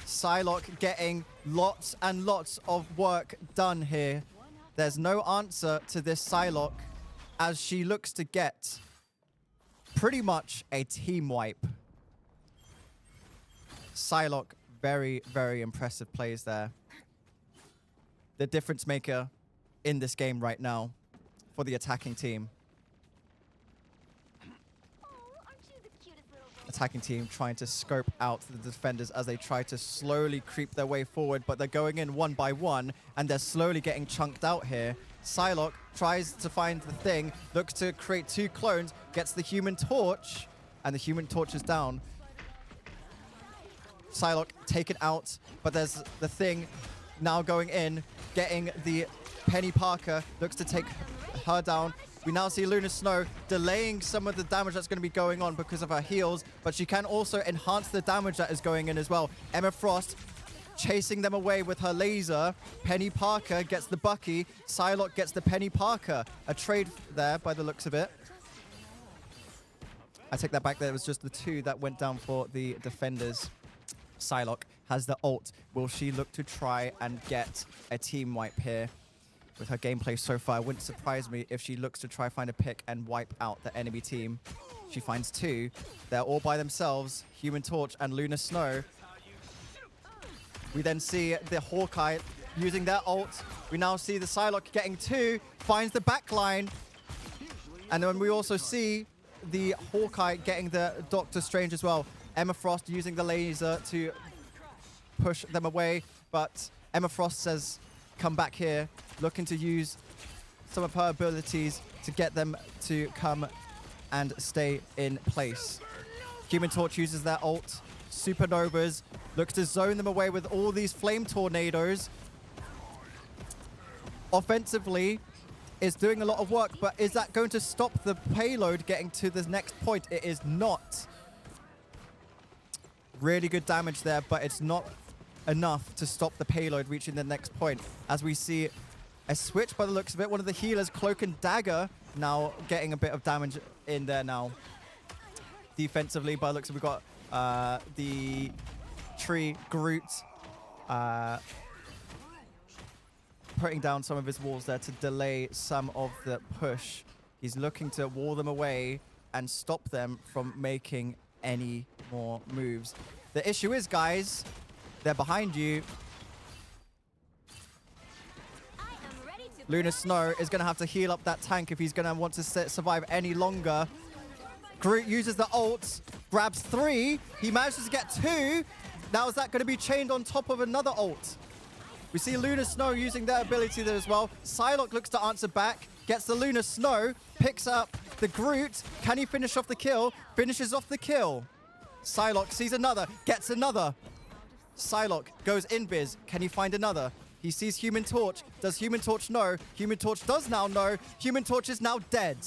S: Psylocke getting lots and lots of work done here. There's no answer to this Psylocke as she looks to get pretty much a team wipe. Psylocke, very, very impressive plays there. The difference maker in this game right now for the attacking team. Attacking team trying to scope out the defenders as they try to slowly creep their way forward, but they're going in one by one, and they're slowly getting chunked out here. Psylocke tries to find the Thing, looks to create 2 clones, gets the Human Torch, and the Human Torch is down. Psylocke taken out, but there's the Thing now going in, getting the Penny Parker, looks to take her down. We now see Lunar Snow delaying some of the damage that's going to be going on because of her heals, but she can also enhance the damage that is going in as well. Emma Frost chasing them away with her laser. Penny Parker gets the Bucky. Psylocke gets the Penny Parker. A trade there by the looks of it. I take that back. There was just the 2 that went down for the defenders. Psylocke has the ult. Will she look to try and get a team wipe here? With her gameplay so far, it wouldn't surprise me if she looks to try find a pick and wipe out the enemy team. She finds 2. They're all by themselves. Human Torch and Luna Snow. We then see the Hawkeye using their ult. We now see the Psylocke getting 2. Finds the back line. And then we also see the Hawkeye getting the Doctor Strange as well. Emma Frost using the laser to push them away. But Emma Frost says, come back here. Looking to use some of her abilities to get them to come and stay in place. Human Torch uses their ult. Supernovas. Looks to zone them away with all these flame tornadoes. Offensively, is doing a lot of work, but is that going to stop the payload getting to the next point? It is not. Really good damage there, but it's not enough to stop the payload reaching the next point. As we see a switch by the looks of it, one of the healers, Cloak and Dagger, now getting a bit of damage in there now. Defensively, by the looks of it, we've got the tree, Groot, putting down some of his walls there to delay some of the push. He's looking to wall them away and stop them from making any more moves. The issue is, guys, they're behind you. Luna Snow is going to have to heal up that tank if he's going to want to survive any longer. Groot uses the ult, grabs 3. He manages to get 2. Now is that going to be chained on top of another ult? We see Luna Snow using their ability there as well. Psylocke looks to answer back, gets the Luna Snow, picks up the Groot. Can he finish off the kill? Finishes off the kill. Psylocke sees another, gets another. Psylocke goes invis. Can he find another? He sees Human Torch. Does Human Torch know? Human Torch does now know. Human Torch is now dead.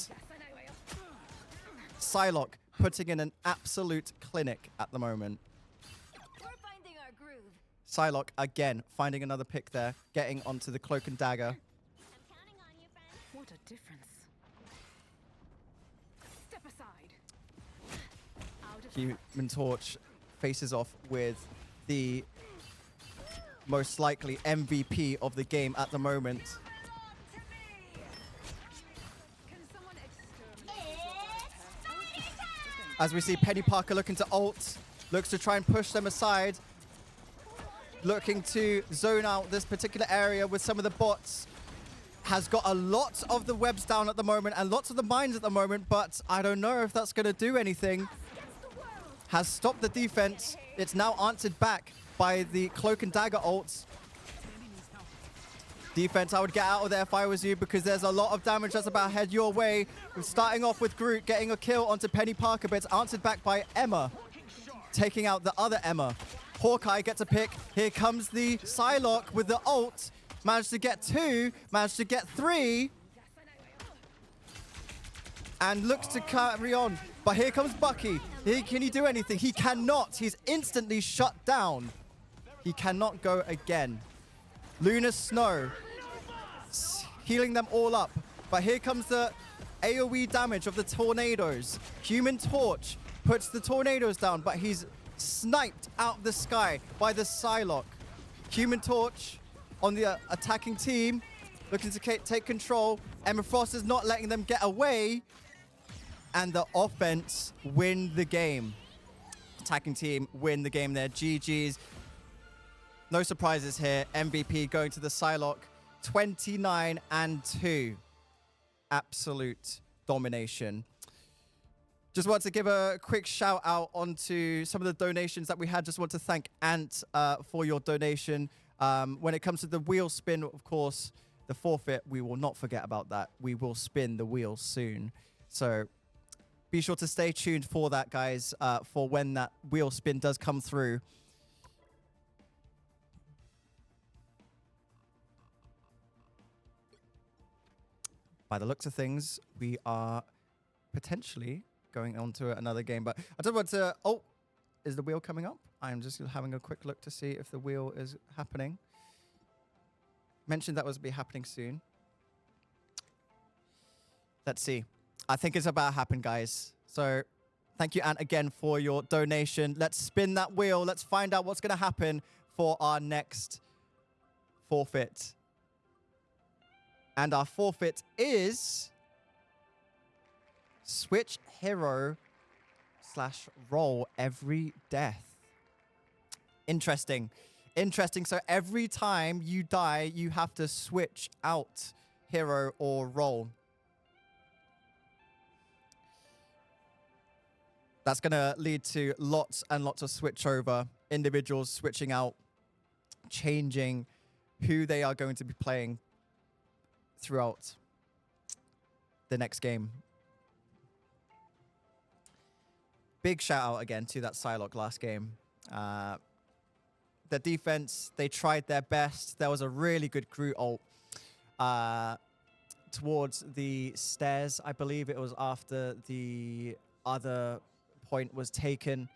S: Psylocke putting in an absolute clinic at the moment. Psylocke again finding another pick there, getting onto the Cloak and Dagger.
D: What a difference. Step aside.
S: Human Torch faces off with the most likely MVP of the game at the moment. As we see Penny Parker looking to ult, looks to try and push them aside. Looking to zone out this particular area with some of the bots. Has got a lot of the webs down at the moment and lots of the mines at the moment, but I don't know if that's going to do anything. Has stopped the defense. It's now answered back by the Cloak and Dagger ults. Defense, I would get out of there if I was you, because there's a lot of damage that's about to head your way. We're starting off with Groot getting a kill onto Penny Parker, but it's answered back by Emma, taking out the other Emma. Hawkeye gets a pick. Here comes the Psylocke with the ult. Managed to get 2, managed to get 3. And looks to carry on. But here comes Bucky. Can he do anything? He cannot. He's instantly shut down. He cannot go again. Luna Snow healing them all up. But here comes the AoE damage of the tornadoes. Human Torch puts the tornadoes down, but he's sniped out of the sky by the Psylocke. Human Torch on the attacking team, looking to take control. Emma Frost is not letting them get away. And the offense win the game. Attacking team win the game there. GG's. No surprises here. MVP going to the Psylocke. 29-2. Absolute domination. Just want to give a quick shout out onto some of the donations that we had. Just want to thank Ant for your donation. When it comes to the wheel spin, of course, the forfeit, we will not forget about that. We will spin the wheel soon. So be sure to stay tuned for that, guys, for when that wheel spin does come through. By the looks of things, we are potentially going on to another game. But I just want to... Oh, is the wheel coming up? I'm just having a quick look to see if the wheel is happening. Mentioned that was be happening soon. Let's see. I think it's about to happen, guys. So thank you, Ant, again for your donation. Let's spin that wheel. Let's find out what's going to happen for our next forfeit. And our forfeit is switch hero / roll every death. Interesting. Interesting. So every time you die, you have to switch out hero or roll. That's going to lead to lots and lots of switch over, individuals switching out, changing who they are going to be playing throughout the next game. Big shout out again to that Psylocke last game. The defense, they tried their best. There was a really good Groot ult towards the stairs. I believe it was after the other point was taken.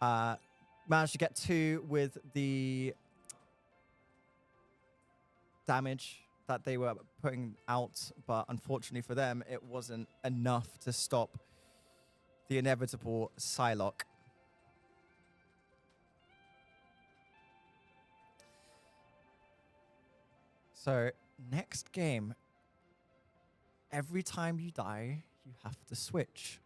S: Managed to get 2 with the damage that they were putting out, but unfortunately for them, it wasn't enough to stop the inevitable Psylocke. So, next game, every time you die, you have to switch.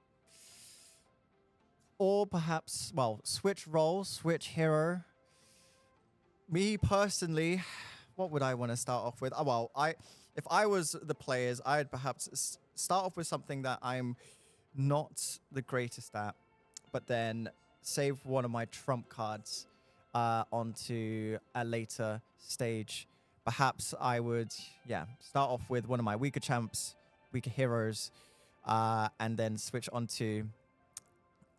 S: Or perhaps, well, switch role, switch hero. Me personally, what would I want to start off with? Oh, well, if I was the players, I'd perhaps start off with something that I'm not the greatest at, but then save one of my trump cards onto a later stage. Perhaps I would, start off with one of my weaker champs, weaker heroes, and then switch onto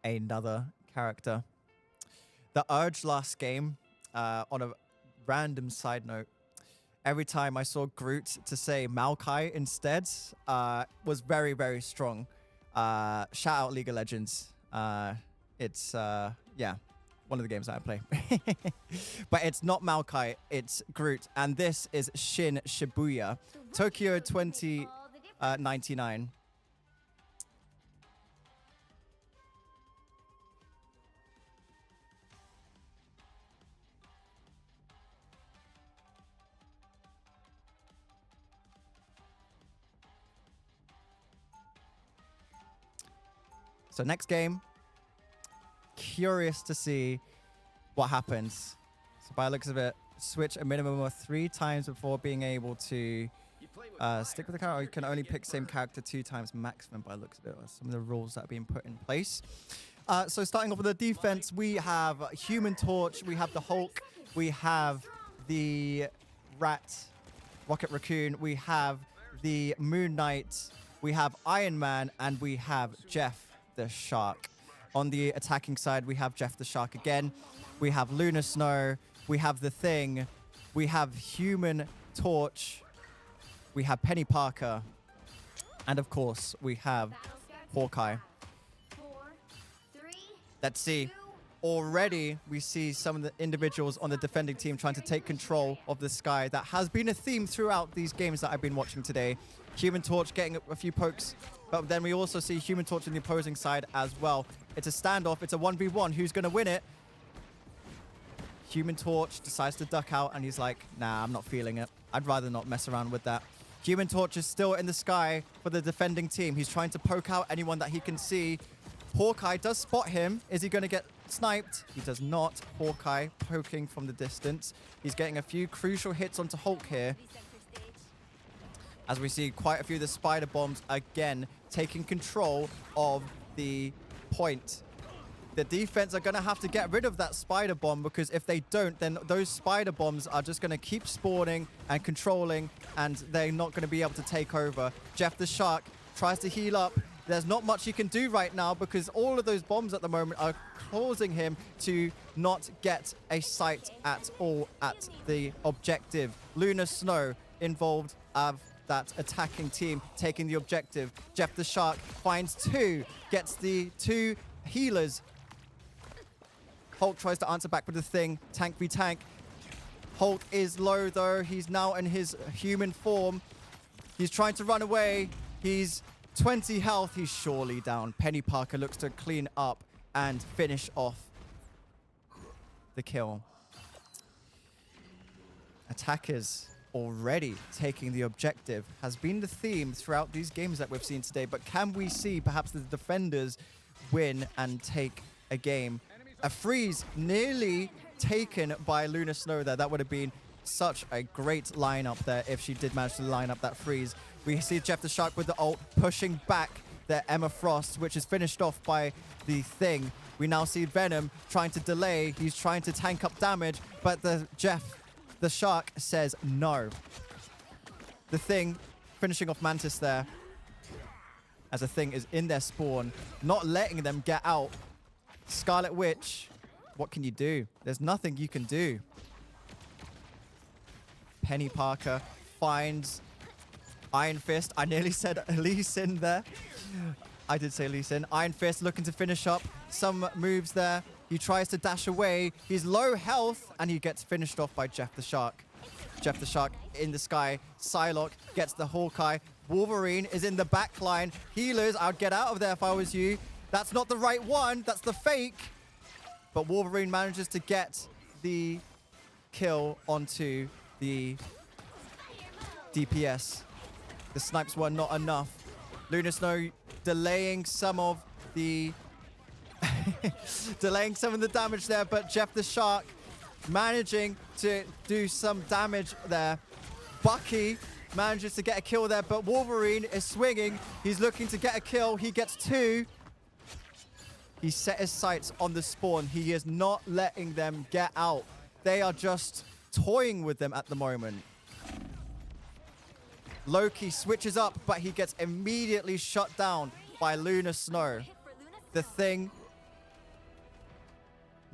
S: another character. The Urge last game, on a random side note, every time I saw Groot to say Maokai instead, was very, very strong. Shout out League of Legends. It's, one of the games that I play. But it's not Maokai, it's Groot. And this is Shin Shibuya, Tokyo 2099. So next game, curious to see what happens. So by the looks of it, switch a minimum of 3 times before being able to stick with the character. Or you can only pick same character 2 times maximum by the looks of it. Some of the rules that are being put in place. So starting off with the defense, we have Human Torch, we have the Hulk, we have the Rat, Rocket Raccoon, we have the Moon Knight, we have Iron Man, and we have Jeff the Shark. On the attacking side, we have Jeff the Shark again. We have Lunar Snow. We have The Thing. We have Human Torch. We have Penny Parker. And of course, we have Hawkeye. Let's see. Already, we see some of the individuals on the defending team trying to take control of the sky. That has been a theme throughout these games that I've been watching today. Human Torch getting a few pokes, but then we also see Human Torch on the opposing side as well. It's a standoff. It's a 1v1. Who's going to win it? Human Torch decides to duck out, and he's like, nah, I'm not feeling it. I'd rather not mess around with that. Human Torch is still in the sky for the defending team. He's trying to poke out anyone that he can see. Hawkeye does spot him. Is he going to get sniped? He does not. Hawkeye poking from the distance. He's getting a few crucial hits onto Hulk here. As we see quite a few of the spider bombs again taking control of the point. The defense are going to have to get rid of that spider bomb, because if they don't, then those spider bombs are just going to keep spawning and controlling, and they're not going to be able to take over. Jeff the Shark tries to heal up. There's not much he can do right now, because all of those bombs at the moment are causing him to not get a sight at all at the objective. Lunar Snow involved of that attacking team taking the objective. Jeff the Shark finds 2, gets the 2 healers Hulk tries to answer back with the thing. Tank v tank. Hulk is low though. He's now in his human form. He's trying to run away. He's 20 health. He's surely down. Penny Parker looks to clean up and finish off the kill. Attackers already taking the objective has been the theme throughout these games that we've seen today. But can we see perhaps the defenders win and take a game? A freeze nearly taken by Luna Snow there. That would have been such a great lineup there if she did manage to line up that freeze. We see Jeff the Shark with the ult pushing back the Emma Frost, which is finished off by the Thing. We now see Venom trying to delay. He's trying to tank up damage, but the Shark says no. The Thing finishing off Mantis there as the Thing is in their spawn, not letting them get out. Scarlet Witch, what can you do? There's nothing you can do. Penny Parker finds Iron Fist. I nearly said Lee Sin there. I did say Lee Sin. Iron Fist looking to finish up some moves there. He tries to dash away. He's low health, and he gets finished off by Jeff the Shark. Jeff the Shark in the sky. Psylocke gets the Hawkeye. Wolverine is in the back line. Healers, I'd get out of there if I was you. That's not the right one. That's the fake. But Wolverine manages to get the kill onto the DPS. The snipes were not enough. Luna Snow delaying some of the damage there, but Jeff the Shark managing to do some damage there. Bucky manages to get a kill there, but Wolverine is swinging. He's looking to get a kill. He gets 2. He set his sights on the spawn. He is not letting them get out. They are just toying with them at the moment. Loki switches up, but he gets immediately shut down by Luna Snow. The Thing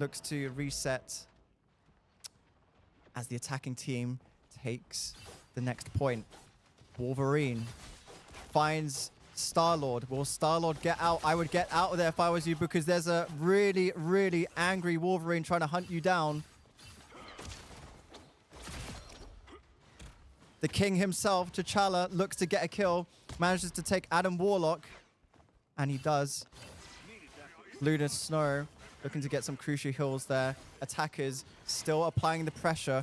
S: looks to reset as the attacking team takes the next point. Wolverine finds Star-Lord. Will Star-Lord get out? I would get out of there if I was you, because there's a really, really angry Wolverine trying to hunt you down. The King himself, T'Challa, looks to get a kill, manages to take Adam Warlock, and he does. Luna Snow looking to get some crucial heals there. Attackers still applying the pressure.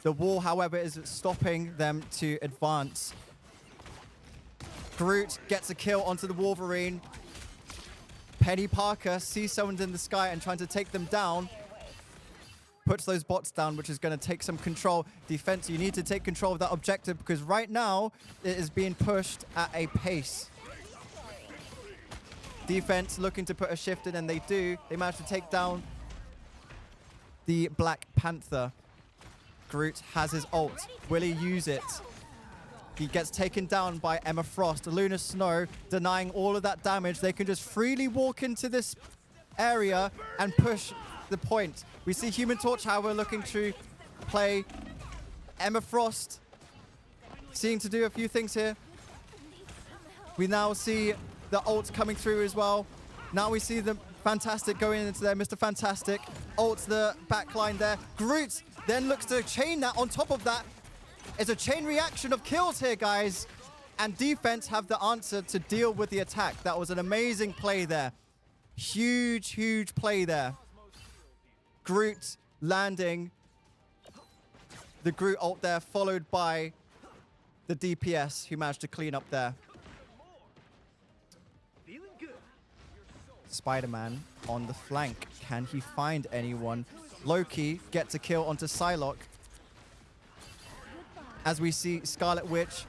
S: The wall, however, is stopping them to advance. Groot gets a kill onto the Wolverine. Penny Parker sees someone in the sky and trying to take them down. Puts those bots down, which is going to take some control. Defense, you need to take control of that objective, because right now it is being pushed at a pace. Defense looking to put a shift in, and they do. They manage to take down the Black Panther. Groot has his ult. Will he use it? He gets taken down by Emma Frost. Luna Snow denying all of that damage. They can just freely walk into this area and push the point. We see Human Torch, however, looking to play. Emma Frost seeing to do a few things here. We now see the ult coming through as well. Now we see the Fantastic going into there. Mr. Fantastic ults the backline there. Groot then looks to chain that. On top of that, it's a chain reaction of kills here, guys. And defense have the answer to deal with the attack. That was an amazing play there. Huge, huge play there. Groot landing the Groot ult there, followed by the DPS who managed to clean up there. Spider-Man on the flank. Can he find anyone? Loki gets a kill onto Psylocke. As we see Scarlet Witch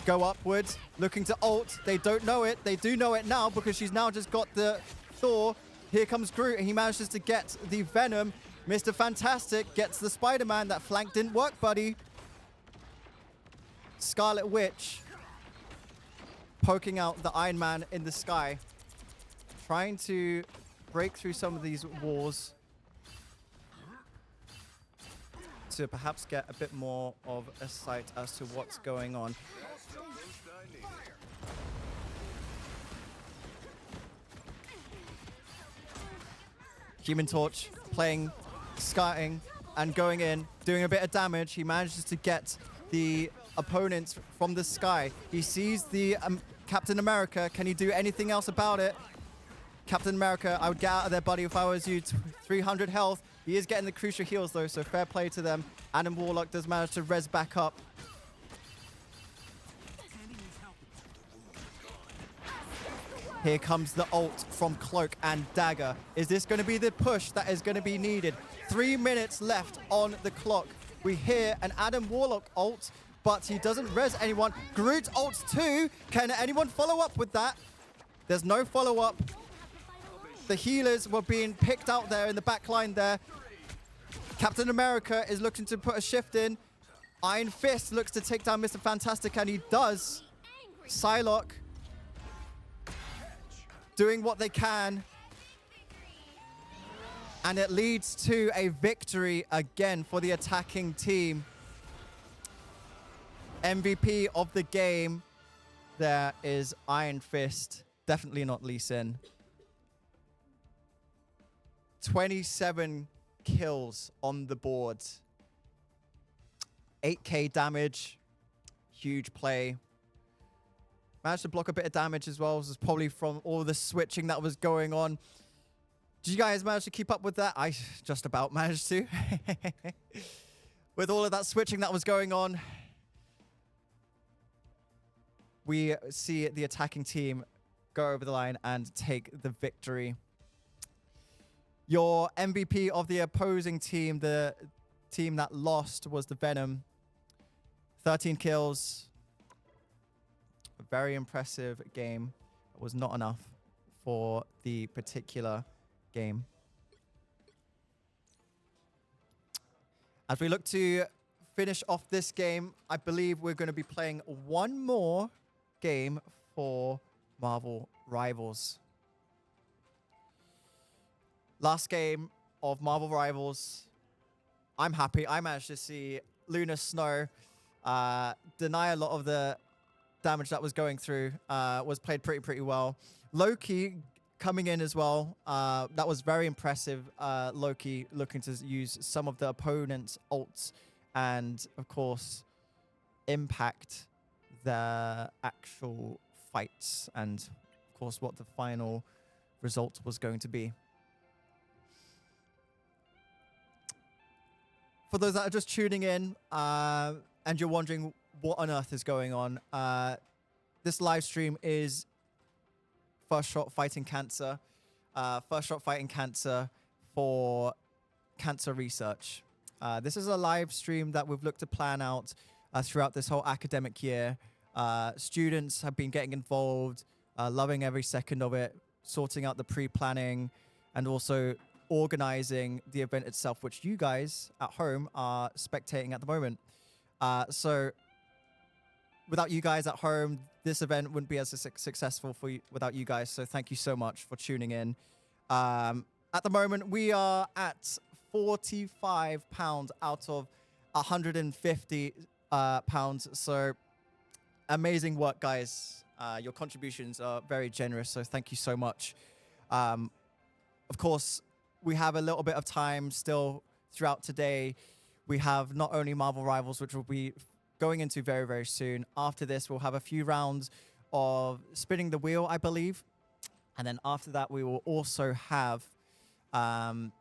S: go upwards, looking to ult. They don't know it. They do know it now, because she's now just got the Thor. Here comes Groot, and he manages to get the Venom. Mr. Fantastic gets the Spider-Man. That flank didn't work, buddy. Scarlet Witch poking out the Iron Man in the sky, trying to break through some of these walls to perhaps get a bit more of a sight as to what's going on. Human Torch playing, scouting, and going in, doing a bit of damage. He manages to get the opponents from the sky. He sees the Captain America. Can he do anything else about it? Captain America, I would get out of there, buddy, if I was you. 300 health. He is getting the crucial heals, though, so fair play to them. Adam Warlock does manage to res back up. Here comes the ult from Cloak and Dagger. Is this going to be the push that is going to be needed? 3 minutes left on the clock. We hear an Adam Warlock ult, but he doesn't res anyone. Groot ults too. Can anyone follow up with that? There's no follow-up. The healers were being picked out there in the back line there. Captain America is looking to put a shift in. Iron Fist looks to take down Mr. Fantastic, and he does. Psylocke doing what they can. And it leads to a victory again for the attacking team. MVP of the game, there is Iron Fist. Definitely not Lee Sin. 27 kills on the board. 8k damage. Huge play. Managed to block a bit of damage as well. This is probably from all the switching that was going on. Did you guys manage to keep up with that? I just about managed to. With all of that switching that was going on, we see the attacking team go over the line and take the victory. Your MVP of the opposing team, the team that lost, was the Venom. 13 kills. A very impressive game. It was not enough for the particular game. As we look to finish off this game, I believe we're going to be playing one more game for Marvel Rivals. Last game of Marvel Rivals. I'm happy. I managed to see Luna Snow deny a lot of the damage that was going through. Was played pretty well. Loki coming in as well. That was very impressive. Loki looking to use some of the opponent's ults and, of course, impact the actual fights and, of course, what the final result was going to be. For those that are just tuning in and you're wondering what on earth is going on, this live stream is FirstShot Fighting Cancer. FirstShot Fighting Cancer for cancer research. This is a live stream that we've looked to plan out throughout this whole academic year. Students have been getting involved, loving every second of it, sorting out the pre-planning, and also organizing the event itself, which you guys at home are spectating at the moment. So without you guys at home, this event wouldn't be as successful for you without you guys. So thank you so much for tuning in. At the moment, we are at £45 out of £150. So amazing work, guys. Your contributions are very generous. So thank you so much. Of course, we have a little bit of time still throughout today. We have not only Marvel Rivals, which we'll be going into very, very soon. After this, we'll have a few rounds of spinning the wheel, I believe. And then after that, we will also have Among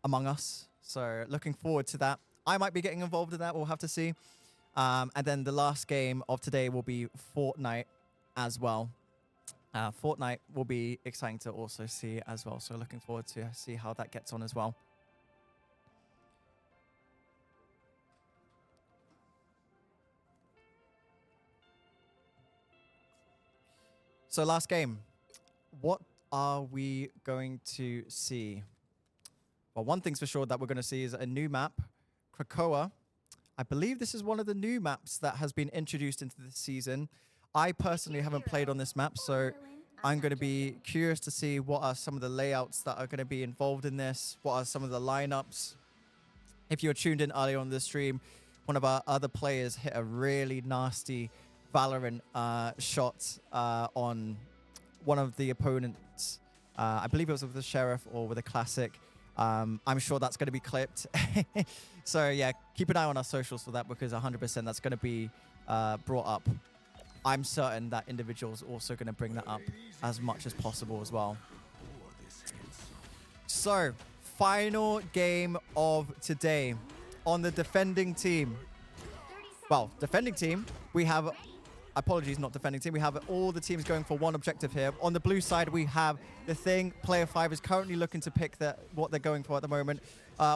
S: Us. So looking forward to that. I might be getting involved in that. We'll have to see. And then the last game of today will be Fortnite as well. Fortnite will be exciting to also see as well. So looking forward to see how that gets on as well. So last game. What are we going to see? Well, one thing's for sure that we're going to see is a new map, Krakoa. I believe this is one of the new maps that has been introduced into this season. I personally haven't played on this map, so I'm going to be curious to see what are some of the layouts that are going to be involved in this. What are some of the lineups? If you were tuned in earlier on the stream, one of our other players hit a really nasty Valorant shot on one of the opponents I believe it was with the Sheriff or with a Classic. I'm sure that's going to be clipped. So yeah, keep an eye on our socials for that, because 100% that's going to be brought up. I'm certain that individuals are also going to bring that up as much as possible as well. So, final game of today. On the defending team. Well, defending team, we have... Apologies, not defending team. We have all the teams going for one objective here. On the blue side, we have the Thing. Player 5 is currently looking to pick what they're going for at the moment.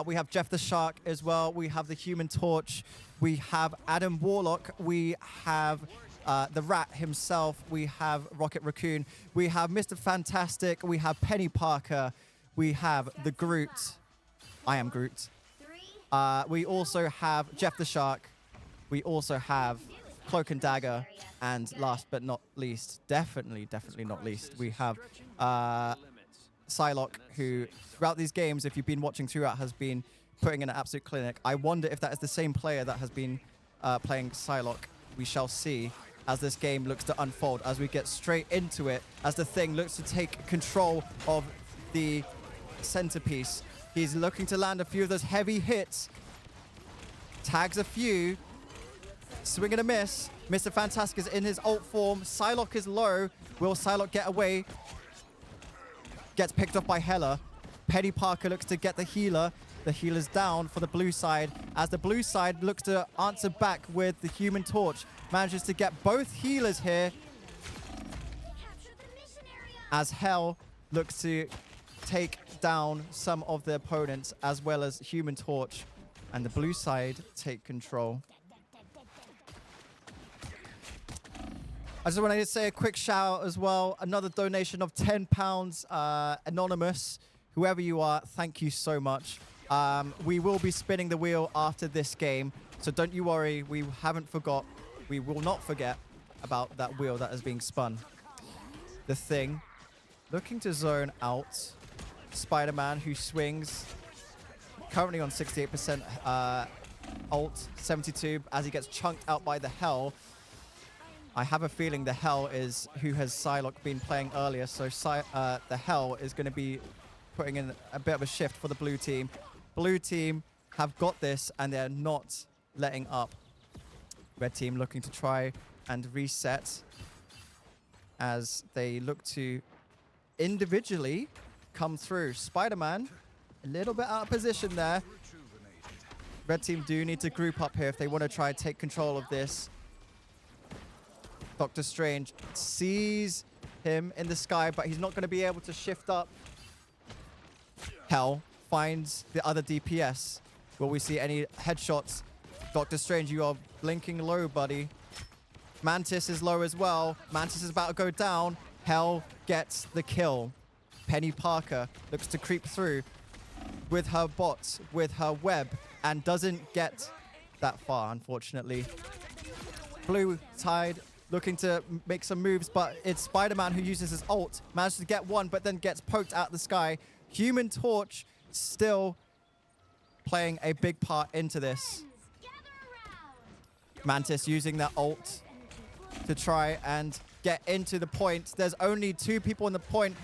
S: We have Jeff the Shark as well. We have the Human Torch. We have Adam Warlock. We have the Rat himself. We have Rocket Raccoon. We have Mr. Fantastic. We have Penny Parker. We have the Groot. I am Groot. We also have Jeff the Shark. We also have Cloak and Dagger. And last but not least, definitely not least, we have Psylocke, who throughout these games, if you've been watching throughout, has been putting in an absolute clinic. I wonder if that is the same player that has been playing Psylocke. We shall see as this game looks to unfold, as we get straight into it, as the Thing looks to take control of the centerpiece. He's looking to land a few of those heavy hits. Tags a few. Swing and a miss. Mr. Fantastic is in his ult form. Psylocke is low. Will Psylocke get away? Gets picked off by Hela. Penny Parker looks to get the healer. The healer's down for the blue side, as the blue side looks to answer back with the Human Torch. Manages to get both healers here, as Hell looks to take down some of the opponents, as well as Human Torch, and the blue side take control. I just want to say a quick shout out as well. Another donation of £10, anonymous. Whoever you are, thank you so much. We will be spinning the wheel after this game, so don't you worry. We haven't forgot. We will not forget about that wheel that is being spun. The Thing looking to zone out. Spider-Man, who swings, currently on 68% ult, 72 as he gets chunked out by the Hell. I have a feeling the Hell is who has Psylocke been playing earlier, so the Hell is going to be putting in a bit of a shift for the blue team. Blue team have got this, and they're not letting up. Red team looking to try and reset as they look to individually come through. Spider-Man, a little bit out of position there. Red team do need to group up here if they want to try and take control of this. Doctor Strange sees him in the sky, but he's not going to be able to shift up. Hell finds the other DPS. Will we see any headshots? Doctor Strange, you are blinking low, buddy. Mantis is low as well. Mantis is about to go down. Hell gets the kill. Penny Parker looks to creep through with her bots, with her web, and doesn't get that far, unfortunately. Blue Tide looking to make some moves, but it's Spider-Man who uses his ult. Manages to get one, but then gets poked out of the sky. Human Torch still playing a big part into this. Mantis using that ult to try and get into the point. There's only 2 people in the point,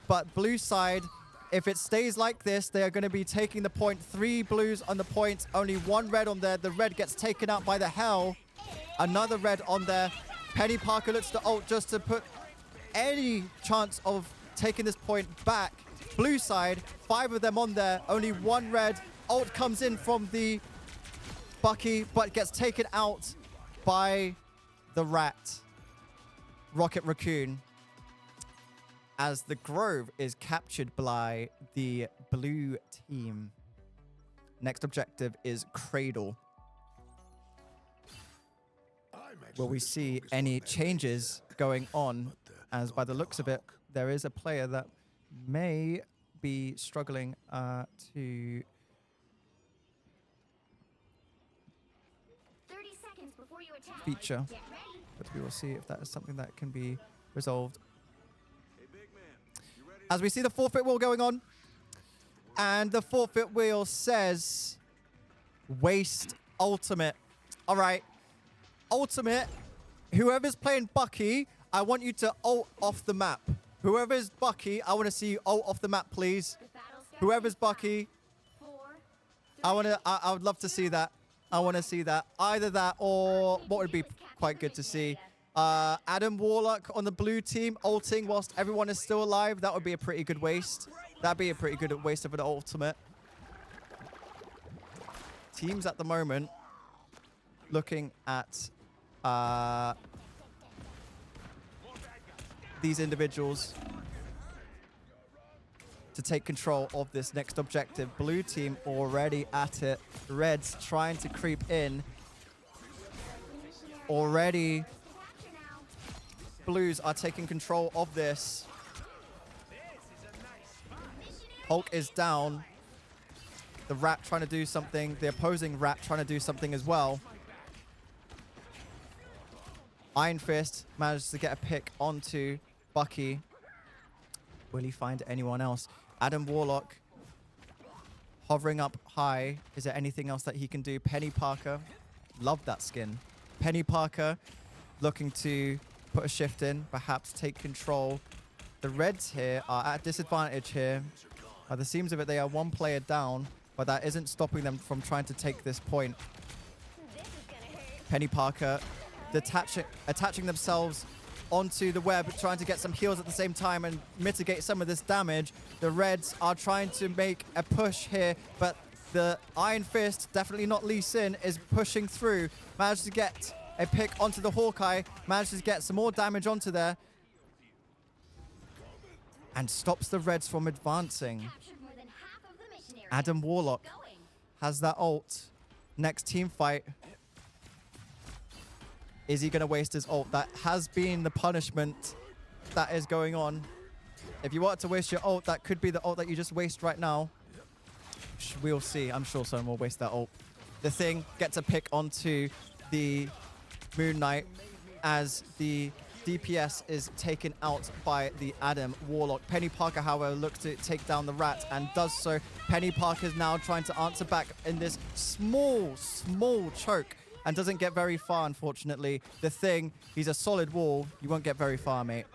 S: but blue side, if it stays like this, they are going to be taking the point. 3 blues on the point, only 1 red on there. The red gets taken out by the Hell. Another red on there. Penny Parker looks to ult just to put any chance of taking this point back. Blue side, 5 of them on there, only 1 red. Ult comes in from the Bucky, but gets taken out by the Rat. Rocket Raccoon. As the Grove is captured by the blue team. Next objective is Cradle. Will we see any changes going on? As by the looks of it, there is a player that may be struggling to...
U: 30 seconds before you attack.
S: feature, but we will see if that is something that can be resolved. As we see the forfeit wheel going on, and the forfeit wheel says waste ultimate. All right, ultimate, whoever's playing Bucky, I want you to ult off the map. Whoever's Bucky, I want to see ult off the map, please. Whoever's Bucky, I would love to see that. I want to see that. Either that or what would be quite good to see. Adam Warlock on the blue team ulting whilst everyone is still alive. That would be a pretty good waste. That'd be a pretty good waste of an ultimate. Teams at the moment looking at these individuals to take control of this next objective. Blue team already at it. Reds trying to creep in. Already, Blues are taking control of this. Hulk is down. The Rat trying to do something. The opposing Rat trying to do something as well. Iron Fist managed to get a pick onto Bucky. Will he find anyone else? Adam Warlock hovering up high. Is there anything else that he can do? Penny Parker. Love that skin. Penny Parker looking to put a shift in. Perhaps take control. The Reds here are at disadvantage here. By the seams of it, they are one player down. But that isn't stopping them from trying to take this point. Penny Parker attaching themselves onto the web, trying to get some heals at the same time and mitigate some of this damage. The Reds are trying to make a push here, but the Iron Fist, definitely not Lee Sin, is pushing through. Managed to get a pick onto the Hawkeye, managed to get some more damage onto there, and stops the Reds from advancing. Adam Warlock has that ult. Next team fight. Is he going to waste his ult? That has been the punishment that is going on. If you want to waste your ult, that could be the ult that you just waste right now. We'll see. I'm sure someone will waste that ult. The Thing gets a pick onto the Moon Knight as the DPS is taken out by the Adam Warlock. Penny Parker, however, looks to take down the Rat and does so. Penny Parker is now trying to answer back in this small choke and doesn't get very far, unfortunately. The Thing, he's a solid wall. You won't get very far, mate.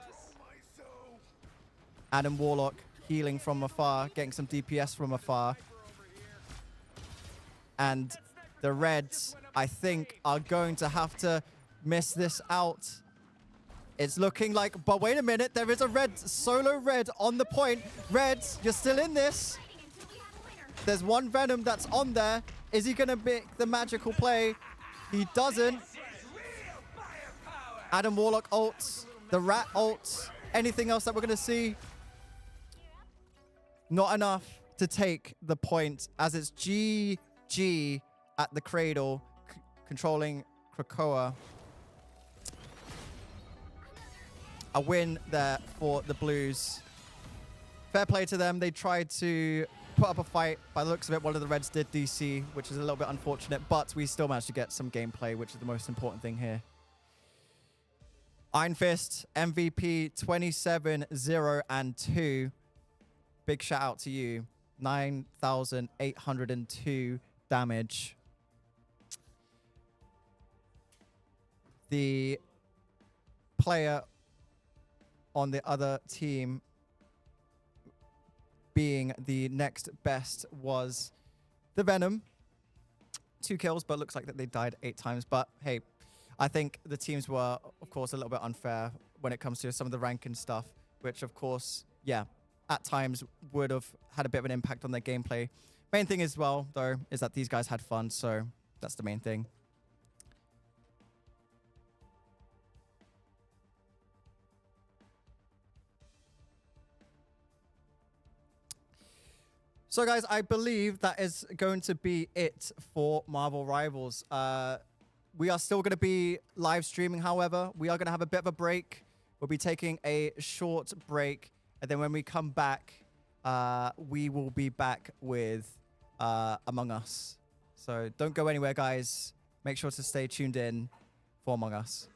S: Adam Warlock healing from afar, getting some DPS from afar. And the Reds, I think, are going to have to miss this out. It's looking like, but wait a minute, there is a red, solo red on the point. Reds, you're still in this. There's one Venom that's on there. Is he going to make the magical play? He doesn't. Adam Warlock ults. The Rat ults. Anything else that we're going to see? Not enough to take the point as it's GG at the cradle, controlling Krakoa. A win there for the Blues. Fair play to them. They tried to put up a fight. By the looks of it, one of the Reds did DC, which is a little bit unfortunate, but we still managed to get some gameplay, which is the most important thing here. Iron Fist, MVP 27-0-2. Big shout out to you. 9,802 damage. The player on the other team being the next best was the Venom. 2 kills, but looks like that they died 8 times. But hey, I think the teams were, of course, a little bit unfair when it comes to some of the rank and stuff, which, of course, yeah, at times would have had a bit of an impact on their gameplay. Main thing as well, though, is that these guys had fun, so that's the main thing. So, guys, I believe that is going to be it for Marvel Rivals. We are still going to be live streaming, however. We are going to have a bit of a break. We'll be taking a short break. And then when we come back, we will be back with Among Us. So don't go anywhere, guys. Make sure to stay tuned in for Among Us.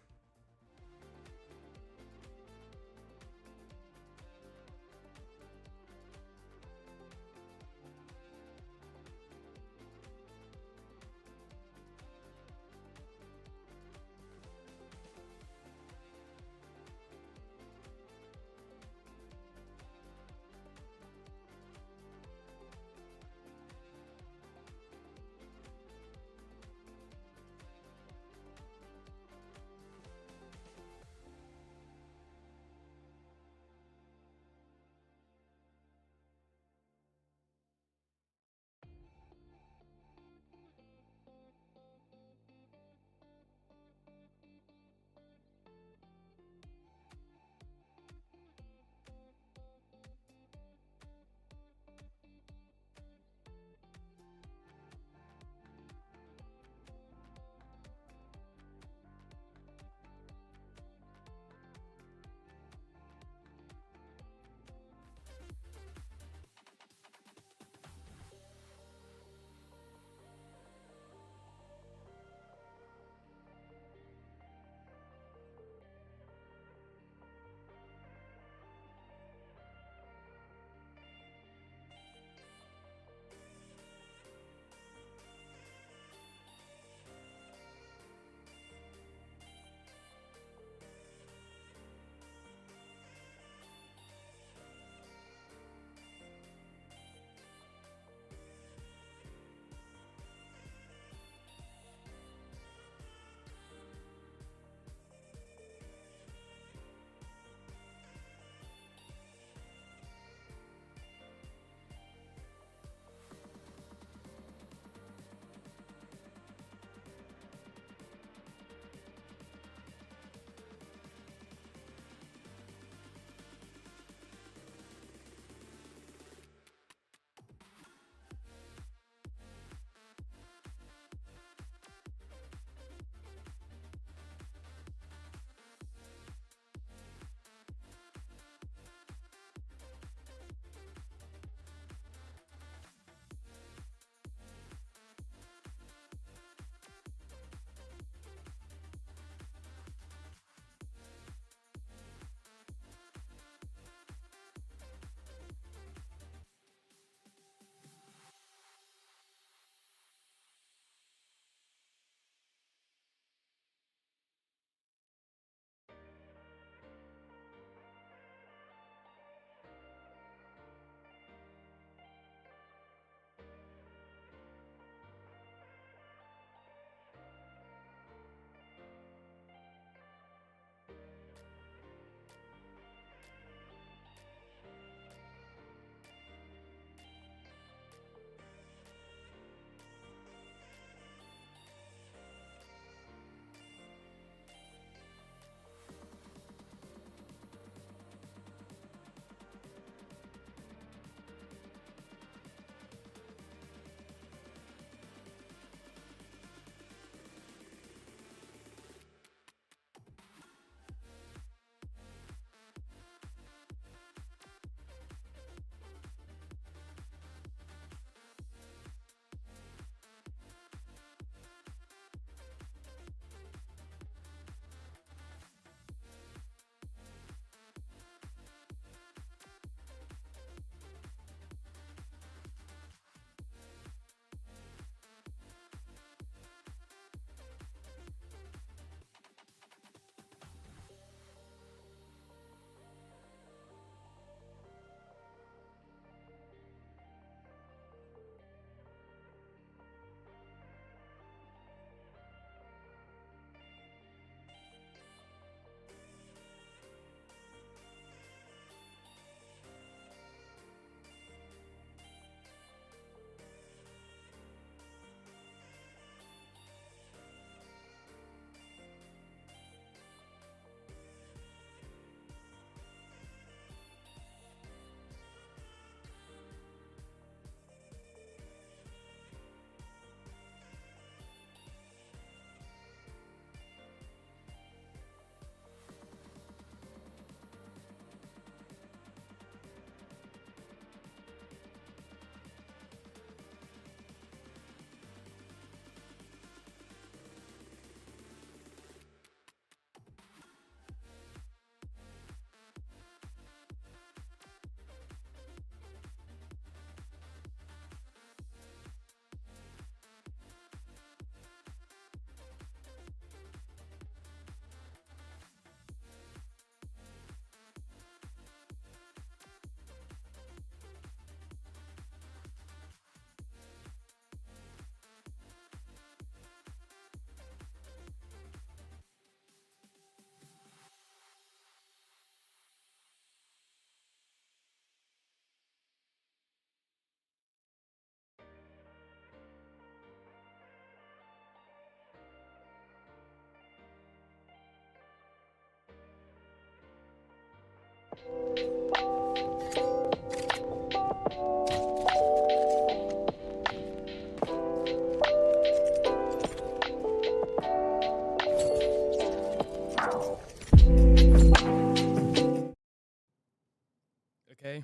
U: Okay,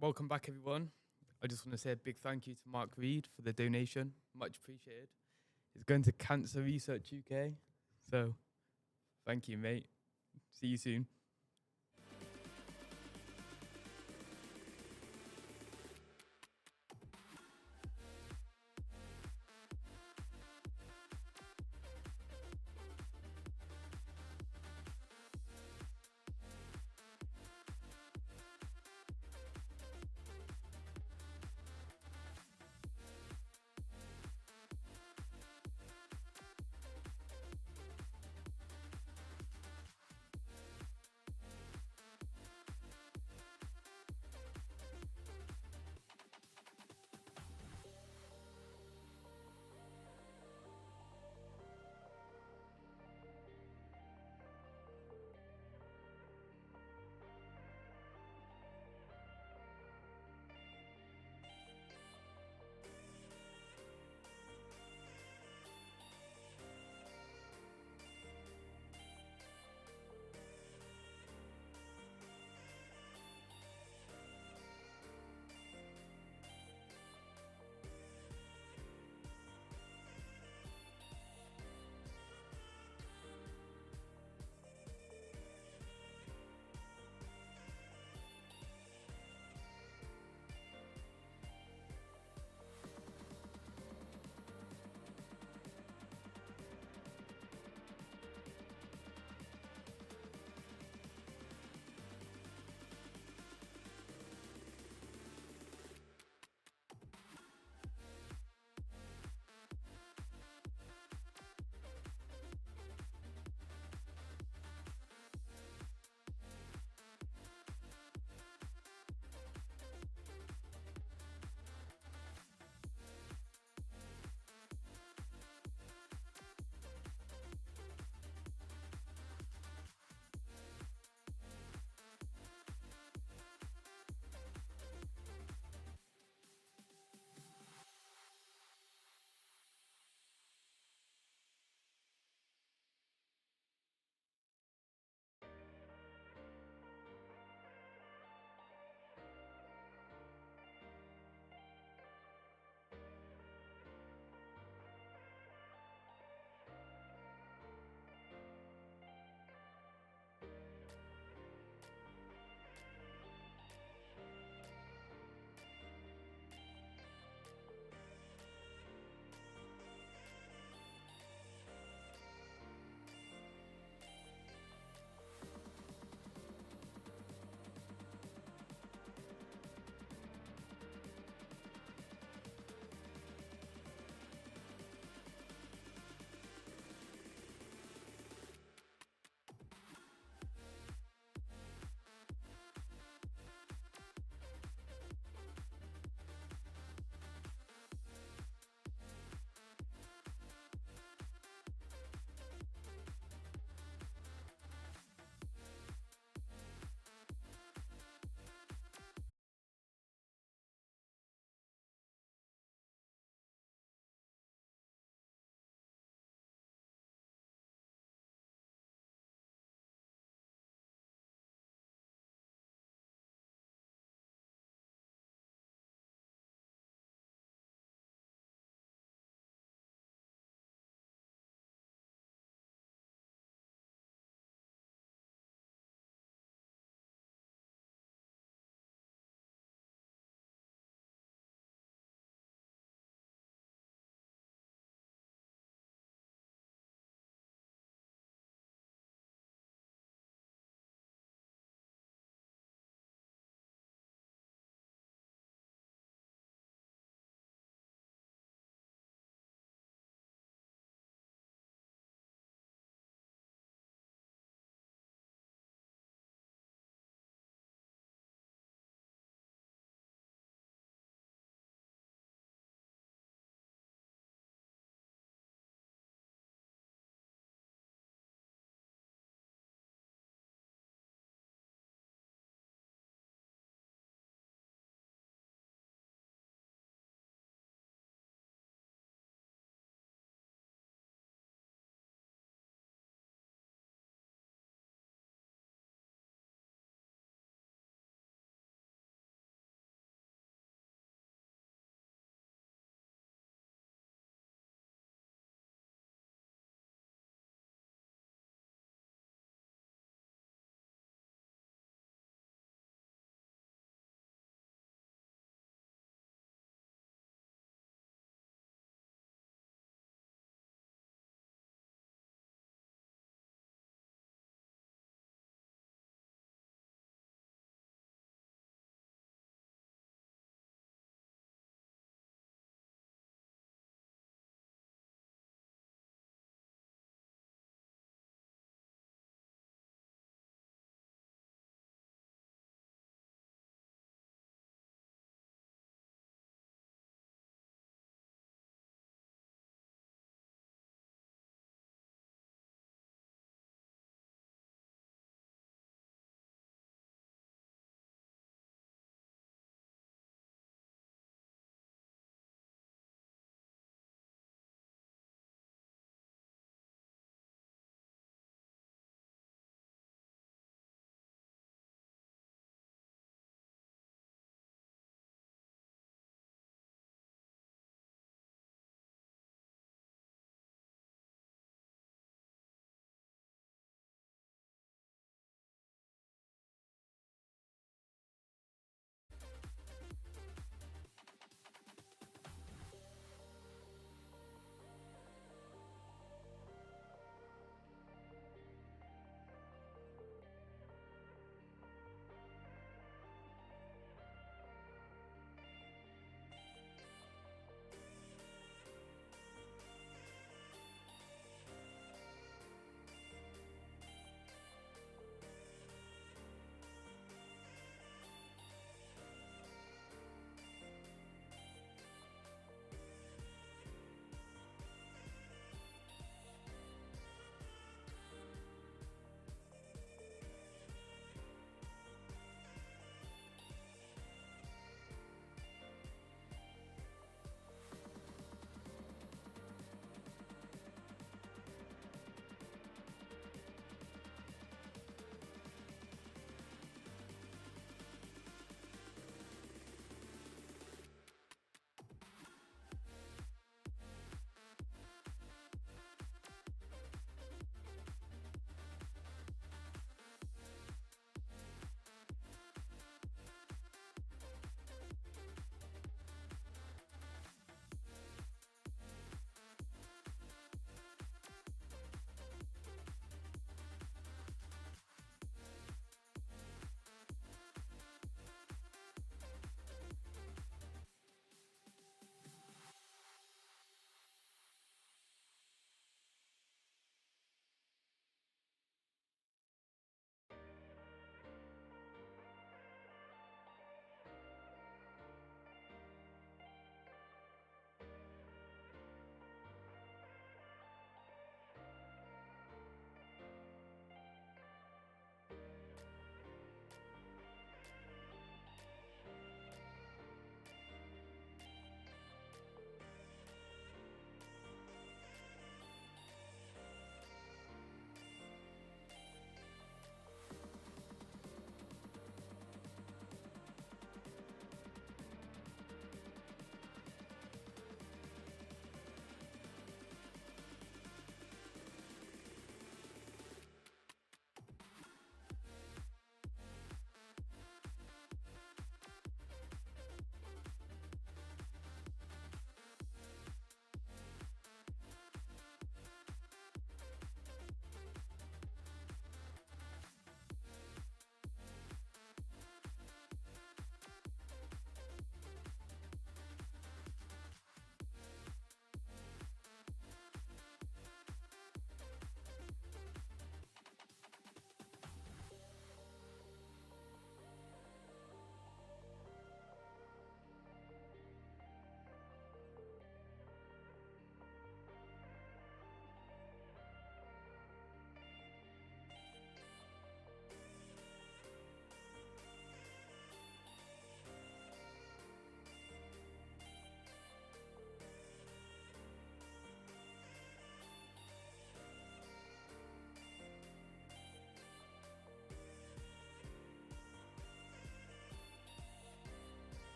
U: welcome back everyone. I just want to say a big thank you to Mark Reed for the donation, much appreciated. It's going to Cancer Research UK, so thank you mate. See you soon.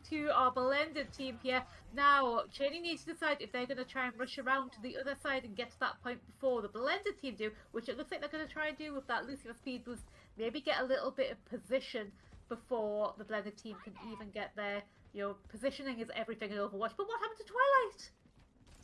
H: to our blended team here. Now, Cheney needs to decide if they're going to try and rush around to the other side and get to that point before the blended team do, which it looks like they're going to try and do with that Lucifer speed boost. Maybe get a little bit of position before the blended team can even get there. You know, positioning is everything in Overwatch. But what happened to Twilight?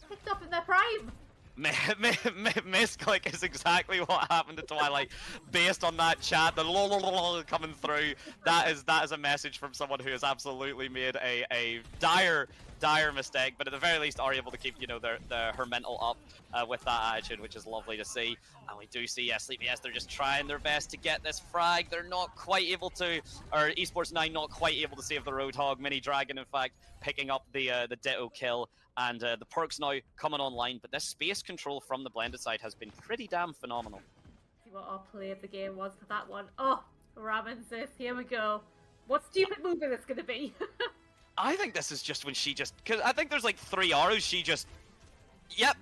H: Picked up in their prime.
I: Misclick is exactly what happened to Twilight. Based on that chat, the lol coming through, that is a message from someone who has absolutely made a dire mistake, but at the very least are able to keep, you know, her mental up with that attitude, which is lovely to see. And we do see, yes, Sleepy, yes, they're just trying their best to get this frag. They're not quite able to, or Esports 9 not quite able to save the Roadhog. Mini Dragon, in fact, picking up the Ditto kill. And the perks now coming online, but this space control from the blended side has been pretty damn phenomenal.
H: See what our play of the game was for that one. Oh, Ramen, here we go. What stupid move is this going to be?
I: I think this is just when she just, because I think there's like 3 arrows, she just, yep,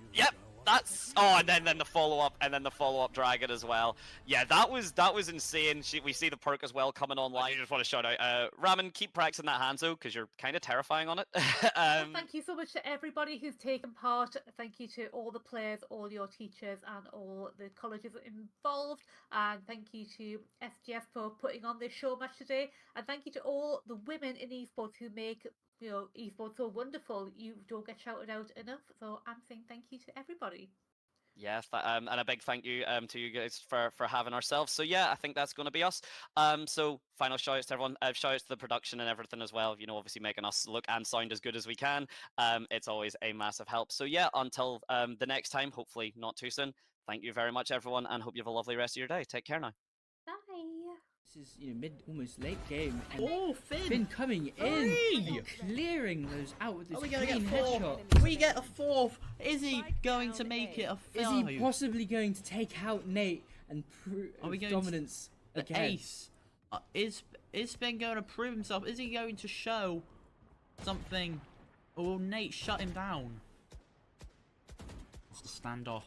I: that's, oh, and then the follow-up, and then the follow-up dragon as well. Yeah, that was insane. We see the perk as well coming online. I just want to shout out, Ramen, keep practicing that hand though, because you're kind of terrifying on it.
H: Well, thank you so much to everybody who's taken part. Thank you to all the players, all your teachers, and all the colleges involved. And thank you to SGS for putting on this show match today. And thank you to all the women in esports who make, you know, esports so wonderful. You don't get shouted out enough, so I'm saying thank you to everybody.
I: Yes, and a big thank you to you guys for having ourselves. So yeah, I think that's going to be us. So final shout outs to everyone. Shout outs to the production and everything as well. You know, obviously making us look and sound as good as we can. It's always a massive help. So yeah, until the next time, hopefully not too soon. Thank you very much, everyone, and hope you have a lovely rest of your day. Take care now.
H: Bye.
J: This is, you know, almost late game. And
K: oh, Finn!
J: Finn coming in and clearing those out with this clean headshot.
K: We get a fourth. Is he going to make it a five?
J: Is he possibly going to take out Nate and prove dominance again?
K: Ace. Is Finn going to prove himself? Is he going to show something? Or will Nate shut him down? It's the standoff.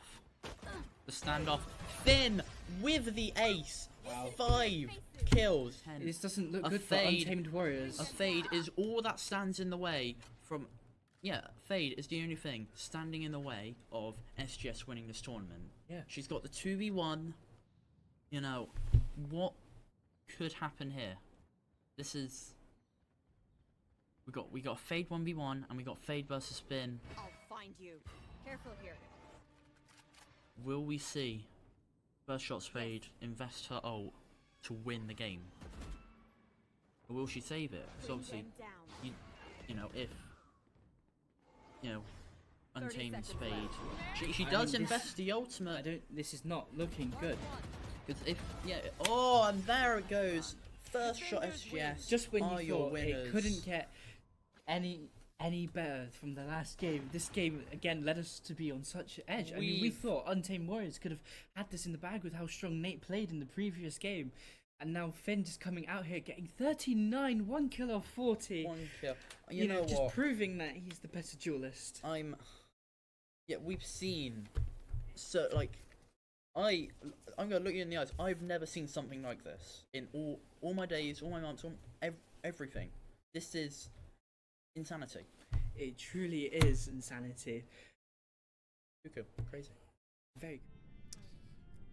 K: The standoff. Finn with the ace.
J: Wow.
K: 5 kills. 10.
J: This doesn't look good for Untamed Warriors.
K: A fade is all that stands in the way from... Yeah, fade is the only thing standing in the way of SGS winning this tournament.
J: Yeah.
K: She's got the 2v1. You know, what could happen here? This is... We got a fade 1v1 and we got fade versus spin.
G: I'll find you. Careful here.
K: Will we see FirstShot Spade invest her ult to win the game? Or will she save it? So obviously, you know, if, you know, Untamed Spade, she does invest the ultimate.
J: This is not looking good.
K: Because if, yeah, oh, and there it goes. FirstShot SGS.
J: Just when you
K: your
J: thought
K: winners.
J: it couldn't get any better from the last game, this game again led us to be on such edge. I mean, we thought Untamed Warriors could have had this in the bag with how strong Nate played in the previous game, and now Finn just coming out here getting 39, 1 kill of 40.
K: 1 kill.
J: You know, just
K: what?
J: proving that he's the better duelist.
K: Yeah, we've seen, so like, I'm gonna look you in the eyes. I've never seen something like this in all my days, all my months, everything. This is insanity.
J: It truly is insanity.
K: Crazy.
J: Very.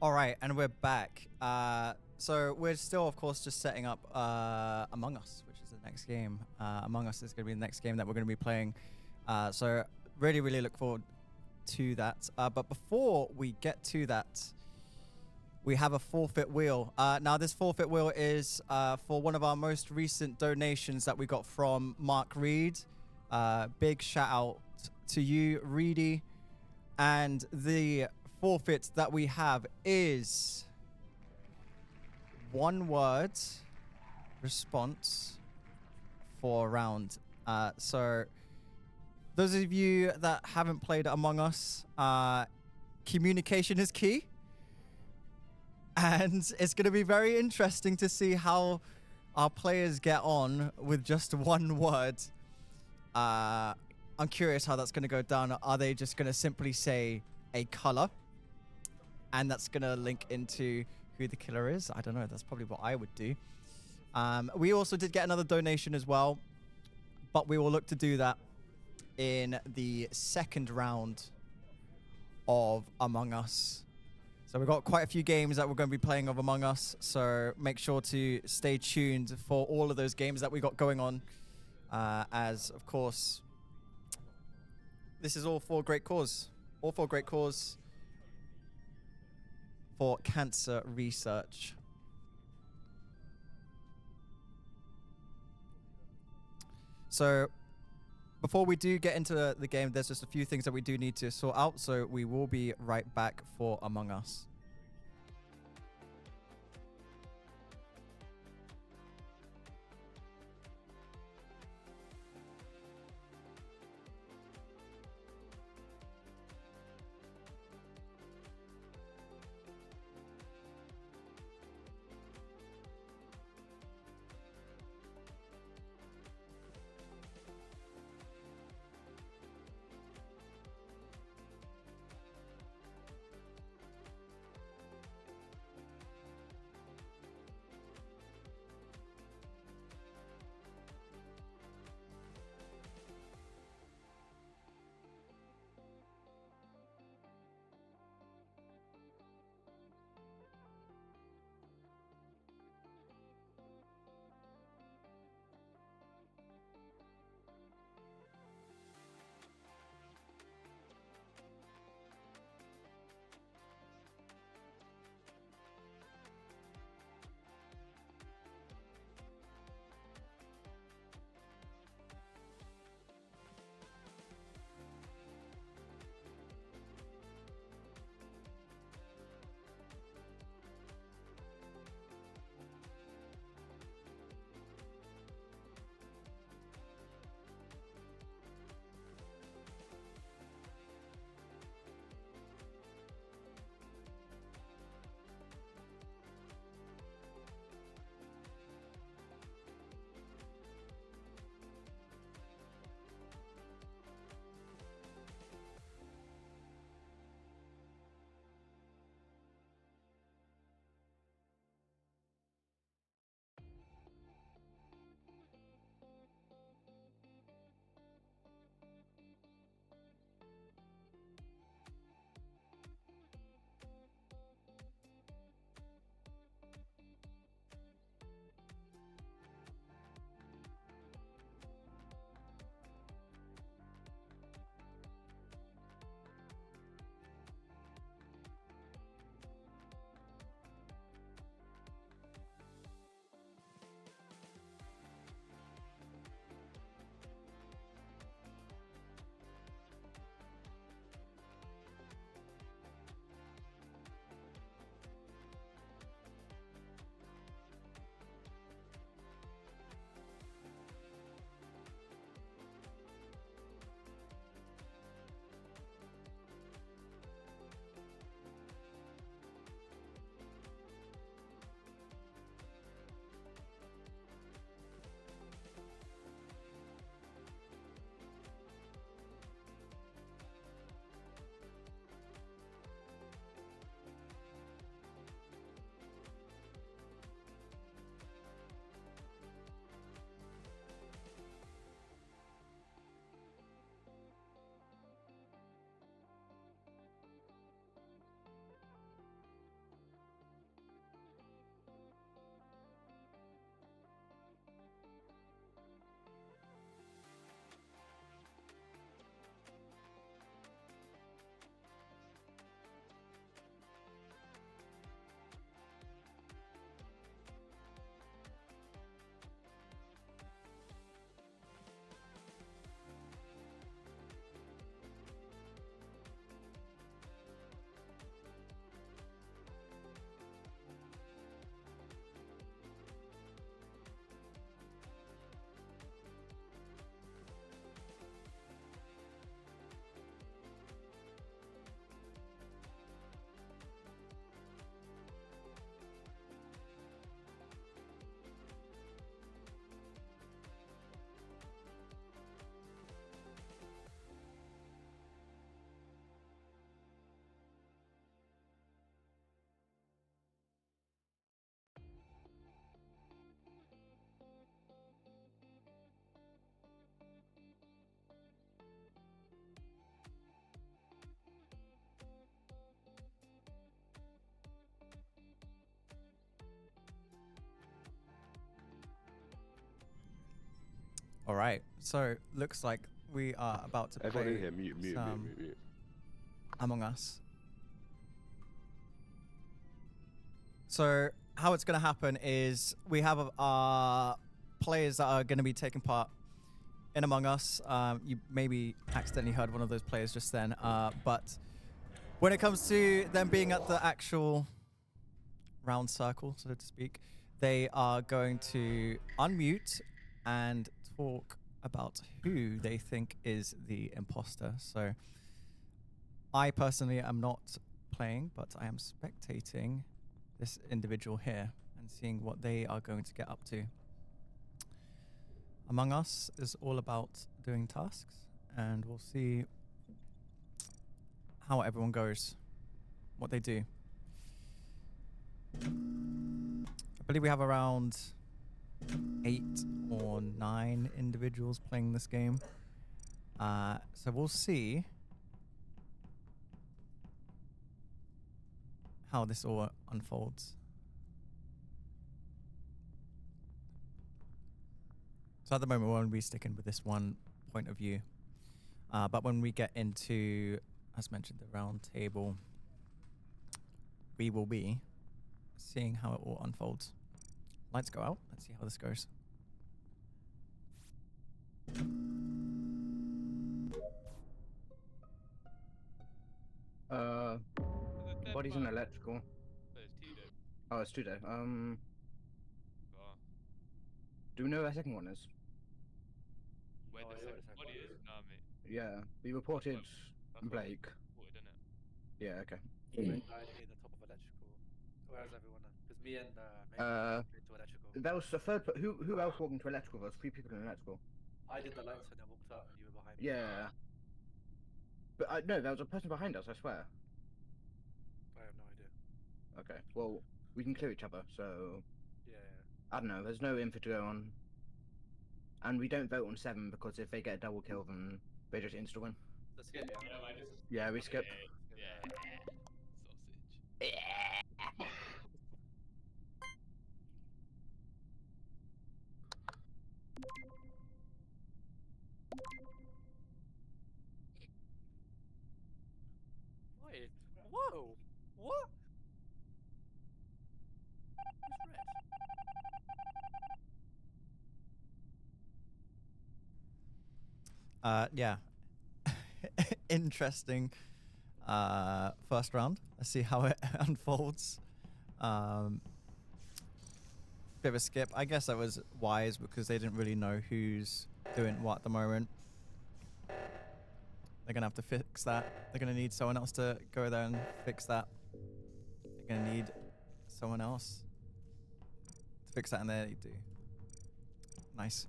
S: All right, and we're back. So we're still, of course, just setting up Among Us, which is the next game. Among Us is going to be the next game that we're going to be playing. So really look forward to that. But before we get to that, we have a forfeit wheel. Now, this forfeit wheel is for one of our most recent donations that we got from Mark Reed. Big shout out to you, Reedy. And the forfeit that we have is 1 word response for a round. So those of you that haven't played Among Us, communication is key. And it's going to be very interesting to see how our players get on with just 1 word. I'm curious how that's going to go down. Are they just going to simply say a color? And that's going to link into who the killer is? I don't know. That's probably what I would do. We also did get another donation as well. but we will look to do that in the second round of Among Us. So we've got quite a few games that we're going to be playing of Among Us, so make sure to stay tuned for all of those games that we got going on, as, of course, this is all for a great cause. All for a great cause for cancer research. So before we do get into the game, there's just a few things that we do need to sort out, so we will be right back for Among Us. All right. So looks like we are about to
O: Everyone
S: play
O: in here, mute.
S: Among Us. So how it's going to happen is we have players that are going to be taking part in Among Us. You maybe accidentally heard one of those players just then. But when it comes to them being at the actual round circle, so to speak, they are going to unmute and talk about who they think is the imposter. So I personally am not playing, but I am spectating this individual here and seeing what they are going to get up to. Among Us is all about doing tasks, and we'll see how everyone goes, what they do. I believe we have around 8 or 9 individuals playing this game. So we'll see how this all unfolds. So at the moment, we're going to be sticking with this one point of view. But when we get into, as mentioned, the round table, we will be seeing how it all unfolds. Lights go out. Let's see how this goes.
E: Body's in electrical. Oh, it's Tudo. Do we know who our second one is?
Q: Where the second body is? Nah, mate.
E: Yeah, we reported Blake. Yeah, okay.
V: Died in the top of electrical. Where's everyone? Because me and Megan went to electrical.
E: That was the third. Who else walked into electrical? There was 3 people in electrical.
V: I did the lights and I walked up. You were behind me.
E: Yeah. But no, there was a person behind us. I swear.
V: I have no idea.
E: Okay. Well, we can clear each other. So.
V: Yeah.
E: I don't know. There's no info to go on. And we don't vote on 7 because if they get a double kill, then they just insta win.
V: Let's skip.
E: Yeah, we skip.
V: Wait. Whoa. What?
S: Yeah. Interesting first round. Let's see how it unfolds. Bit of a skip. I guess that was wise because they didn't really know who's doing what at the moment. They're gonna have to fix that. They're gonna need someone else to go there and fix that. They're gonna need someone else to fix that, and there you do. Nice.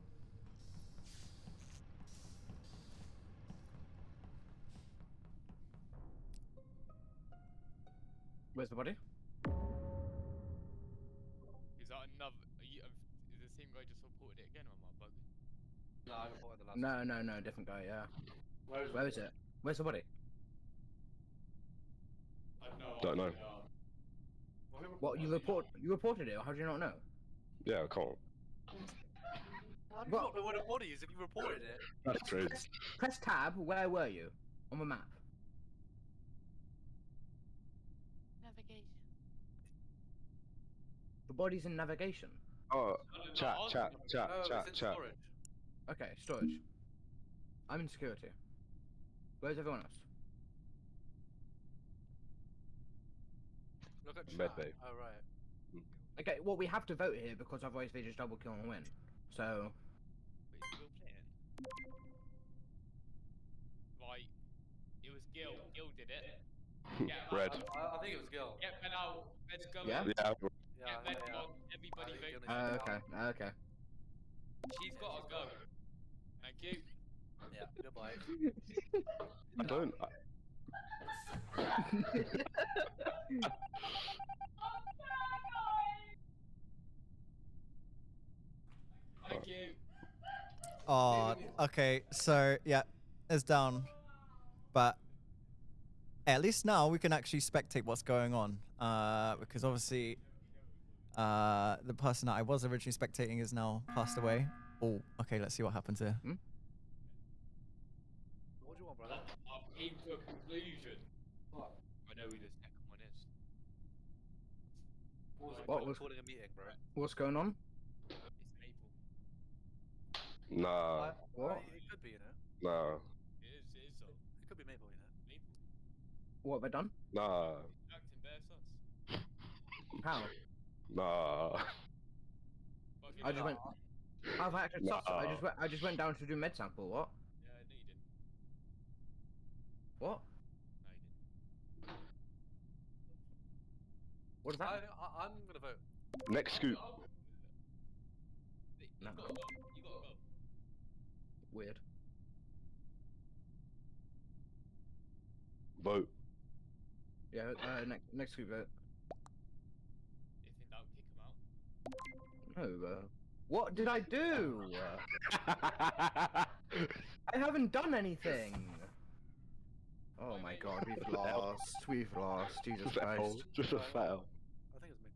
E: Where's the body?
Q: Is that another? Is the same guy just reported it again, or am I bugging?
V: No, I reported the last
E: No, different guy. Yeah. Where is it? Where's the body?
O: Don't know.
E: What you reported it? Or how do you not know?
O: Yeah, I can't.
V: How do you not know what a body is if you reported it?
O: That's true.
E: Press tab. Where were you on the map?
W: Navigation.
E: The body's in navigation.
O: Oh, chat.
E: Okay, storage. I'm in security. Where's everyone else?
V: Look at
O: Med
V: chat.
O: bay.
V: Oh, right.
E: Okay, well we have to vote here because otherwise they just double kill and win. So.
Q: Wait, you still playing? Like, it was Gil. Gil did it.
O: Red.
V: I think it was Gil.
Q: Get Ben out. Let's go.
E: Yeah?
V: Yeah.
Q: Get Ben on. Everybody vote.
E: Okay.
Q: She's got to go. Thank you.
V: Yeah, goodbye.
O: I don't.
Q: Thank you.
S: Oh, okay. So yeah, it's down, but at least now we can actually spectate what's going on. Because obviously, the person that I was originally spectating is now passed away, Oh, okay, let's see what happens here.
V: What do you want, brother?
U: I've came to a conclusion. I know who the second one is.
E: What was
V: calling a meeting, bro?
E: What's going on?
U: It's Maple.
P: Nah.
E: What?
V: It could be, you know.
P: Nah.
U: It is so.
V: It could be Maple, you know.
U: Maple.
E: What have I done?
P: Nah.
U: Acting bare sus.
E: How?
P: Nah.
E: I just went. I've acted sus.
P: Nah.
E: I just went down to do med sample. What?
U: Yeah, I know you did.
E: What?
U: No, you didn't.
E: What is that?
V: I'm gonna vote.
P: Next scoop.
E: No.
U: You gotta go.
E: Weird.
P: Vote.
E: Yeah. Next scoop vote.
U: If in doubt, kick him out.
E: No. What did I do? I haven't done anything. Oh my god, we've lost. We've lost. Jesus Christ.
P: Just a fail.
V: I think it's me.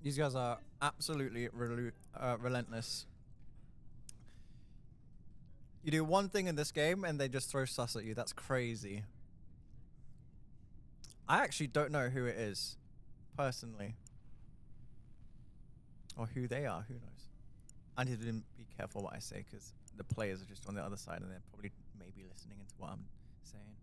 S: These guys are absolutely relentless. You do one thing in this game and they just throw sus at you. That's crazy. I actually don't know who it is, personally. Or who they are, who knows. I need to be careful what I say because the players are just on the other side and they're probably maybe listening into what I'm saying.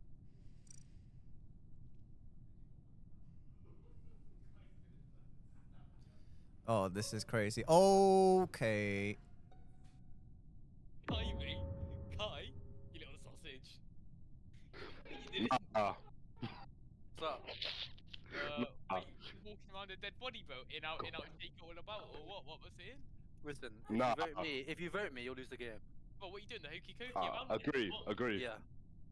S: Oh, this is crazy. Okay.
U: Kai, mate. Kai, you little sausage. You did it.
P: Nah.
V: What's up?
U: Wait, you walking around a dead body, bro? In out, shake it all about, or what? What was saying?
V: Listen,
P: Nah.
V: if you vote me, you'll lose the game.
U: Well, what are you doing? The hokey cokey around?
P: Agree.
U: What?
P: Agree.
V: Yeah.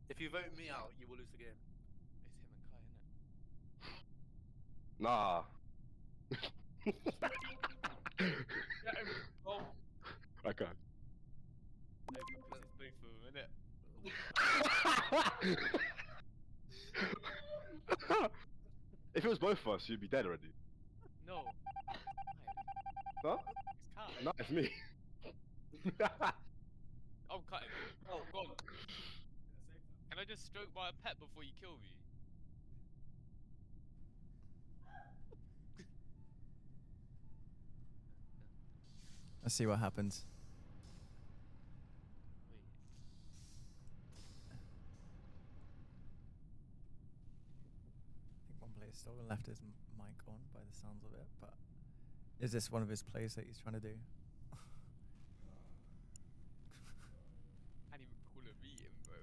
V: If you vote me out, you will lose the game.
U: It's him and Kai, isn't it?
P: Nah.
U: Get him. Oh.
P: I can't.
U: No, because it's both of them, innit?
P: If it was both of us, you'd be dead already.
U: No.
P: Huh?
U: It's Kai.
P: No, it's me.
U: I'm cutting. Oh, go on. Can I just stroke by a pet before you kill me?
S: Let's see what happens. I think one player still left his mic on by the sounds of it, but is this one of his plays that he's trying to do?
U: Can't even call a meeting, bro.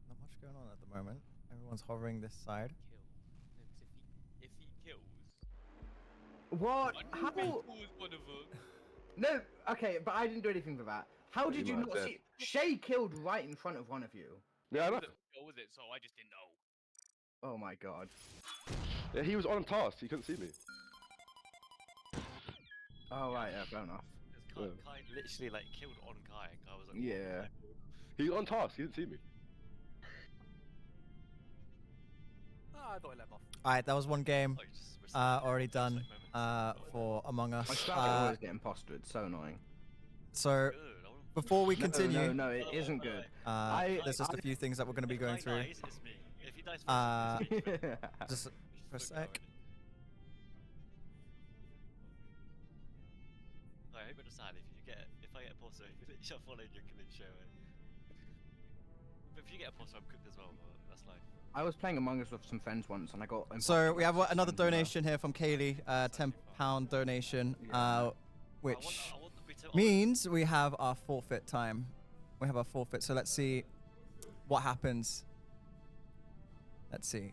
S: Not much going on at the moment. Everyone's hovering this side.
U: If he kills.
E: What? How?
U: Kills one of them.
E: No. Okay, but I didn't do anything for that. How did you not
P: dead.
E: see? Shay killed right in front of one of you.
P: Yeah, I know.
U: Kill with it, so I just didn't know.
E: Oh my god.
P: Yeah, he was on task. He couldn't see me.
E: Oh right, yeah, fair enough.
Q: Kai literally like killed on Kai, and Kai was like,
E: Yeah.
P: He was on task. He didn't see me.
V: Oh, I thought I let him off.
S: Alright, that was one game. Already done for Among Us.
E: I start to always get imposter. It's so annoying.
S: So, before we continue,
E: No, it isn't good.
S: there's just a few things that we're going to be going through.
Q: Dies, it's me. If he dies first,
S: Just for a sec.
Q: I hope you understand. If I get a poster, you're following your killing show. But if you get a poster, I'm cooked as well. But that's life.
E: I was playing Among Us with some friends once, and I got.
S: So we have another donation here from Kaylee, £10 donation, which means we have our forfeit time. We have our forfeit, so let's see what happens. Let's see.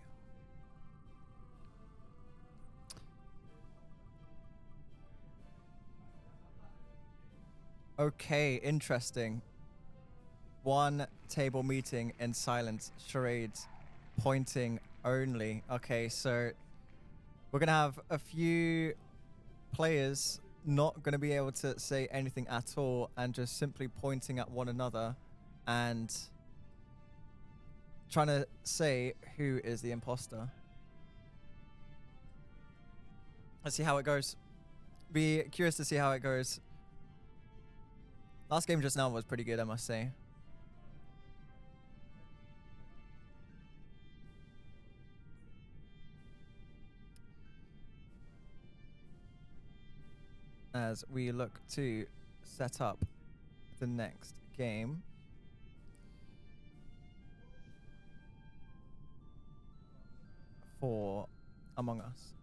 S: Okay, interesting. One table meeting in silence, charades, pointing only. Okay, so we're gonna have a few players not gonna be able to say anything at all and just simply pointing at one another and trying to say who is the imposter. Let's see how it goes. Be curious to see how it goes. Last game just now was pretty good, I must say. As we look to set up the next game. For Among Us.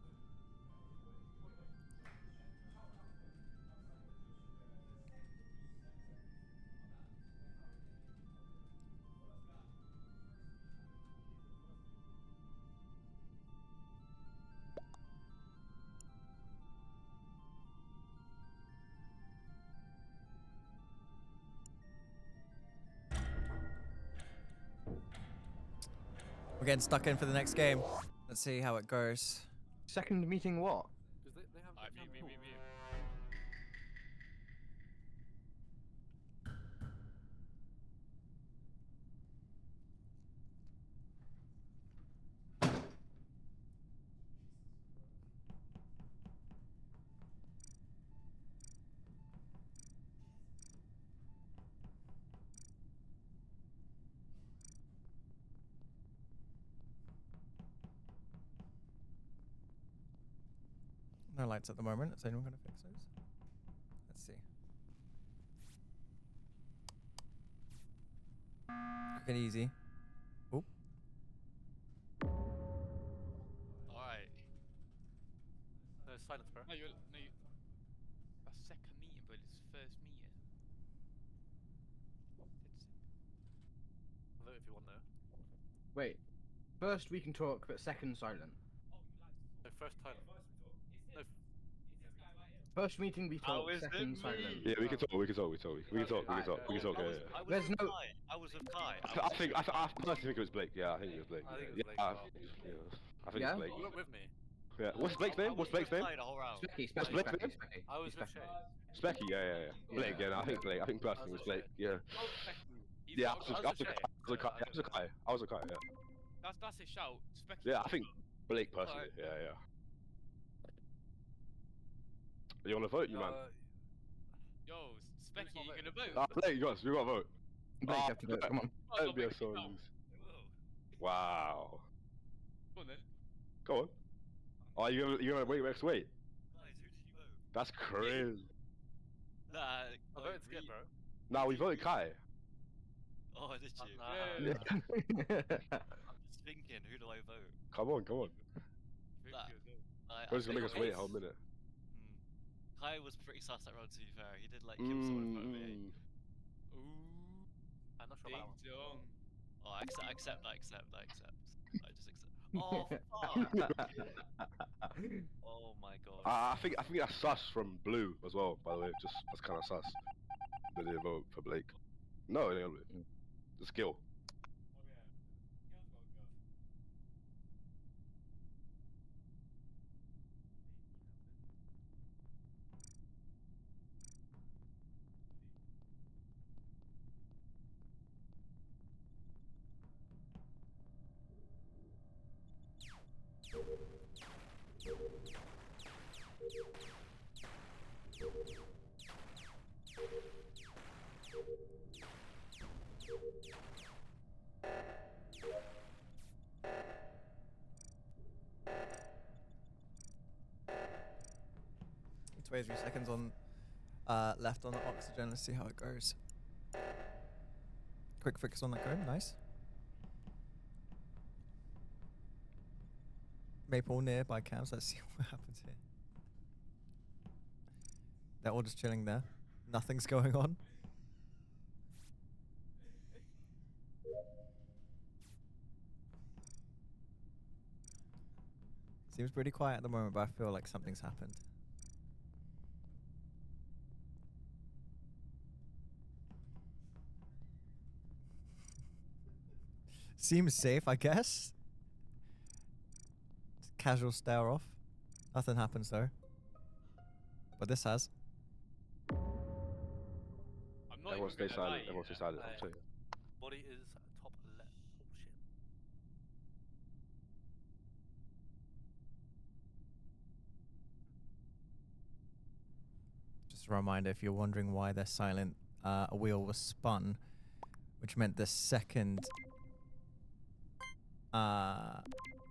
S: We're getting stuck in for the next game. Let's see how it goes.
E: Second meeting what?
V: Because they have.
I: Me.
S: No lights at the moment. Is anyone going to fix those? Let's see. Quick and easy. Oh.
I: Alright.
V: No, silence, bro.
U: No, that's second meeting, but it's first meeting.
V: Vote if you want though.
E: Wait. First we can talk, but second silent.
V: No, first silent. No.
E: First meeting we talk, second silent.
P: Yeah, we can talk. We can talk. We can talk.
I: I was
E: There's
I: with
E: no.
I: Kai. I was with Kai.
P: I personally think it was Blake. Yeah, I think it was Blake.
V: I think it was Blake.
P: Yeah,
V: Well.
P: I think it's Blake.
V: You weren't with me.
P: Yeah. What's Blake's name? What's Blake's name?
E: Specky.
P: What's Blake's name?
V: I was with Shay.
P: Specky. Yeah. Blake. Yeah, no, I think Blake. I think personally it was Blake. Yeah. Yeah, I was a Kai. Yeah.
U: That's his shout. Specky.
P: Yeah, I think Blake personally. Yeah. You want to vote, you man?
U: Yo, Specky, you gonna vote?
P: Blake, you got to vote.
E: Blake, you have to vote. Come on.
P: Don't be a so loose. Wow.
U: Go on then.
P: Go on. Oh, you're gonna wait. That's crazy.
I: Nah,
V: I voted Skip, bro.
P: Nah, we voted Kai.
I: Oh, did you?
U: Yeah.
I: I'm just thinking, who do I vote?
P: Come on.
I: I
P: We're just gonna make us
I: think
P: wait a whole minute.
I: Kai was pretty sus that round, to be fair. He did kill someone in front of me.
U: Ooh.
V: I'm not sure about that one.
I: Oh, I accept. I just accept. Oh, fuck! Oh my god.
P: I think that's sus from Blue as well. By the way, that's kind of sus. They didn't vote for Blake. No, they didn't. The skill.
S: It's 23 seconds on left on the oxygen. Let's see how it goes. Quick fix on that code. Nice. Maple near by cams. Let's see what happens here. They're all just chilling there. Nothing's going on. Seems pretty quiet at the moment, but I feel like something's happened. Seems safe, I guess. Just casual stare off. Nothing happens though. But this has.
U: I'm not
P: Everyone stay silent. Everyone stay silent. I'm saying.
V: Body is top left. Oh shit.
S: Just a reminder, if you're wondering why they're silent, a wheel was spun, which meant the second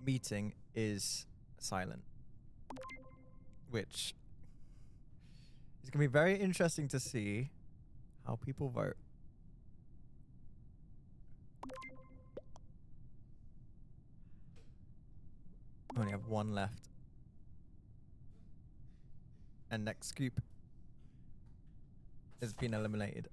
S: meeting is silent, which is going to be very interesting to see how people vote. We only have one left. And next scoop has been eliminated.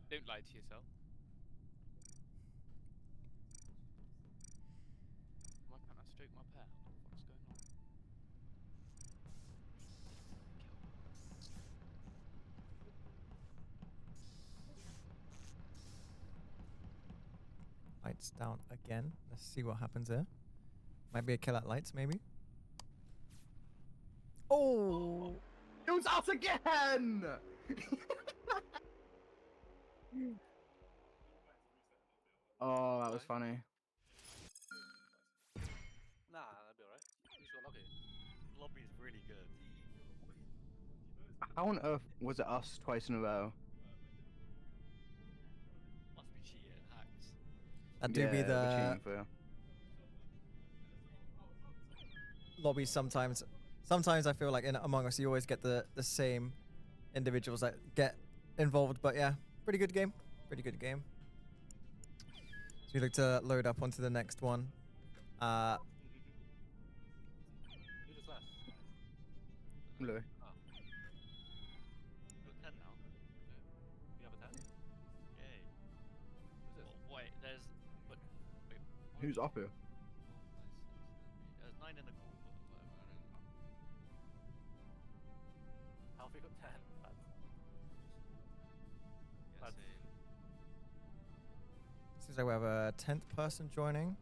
U: Don't lie to yourself. Why can't I stroke my pet? What's going on?
S: Lights down again. Let's see what happens there. Might be a kill at lights, maybe. Oh!
E: It was us again! Oh, that was funny.
V: Nah, that'd be alright. You just got lucky.
Q: Lobby's really good.
E: How on earth was it us twice in a row?
Q: Must be cheating, hacks.
S: That do be
E: we're
S: the
E: cheating for you.
S: lobby sometimes. Sometimes I feel like in Among Us you always get the same individuals that get involved, but yeah, pretty good game. Pretty good game. So we look to load up onto the next one.
V: Who just left?
E: Blue.
V: Oh.
Q: You're 10 now.
V: You have a 10?
Q: Yay.
V: Who's this?
Q: Wait, there's. But, wait.
E: Who's up here?
Q: There's 9 in the call, but whatever. I don't know.
V: How have we got 10?
Q: Yeah,
V: That's-
Q: same.
S: Seems like we have a 10th person joining.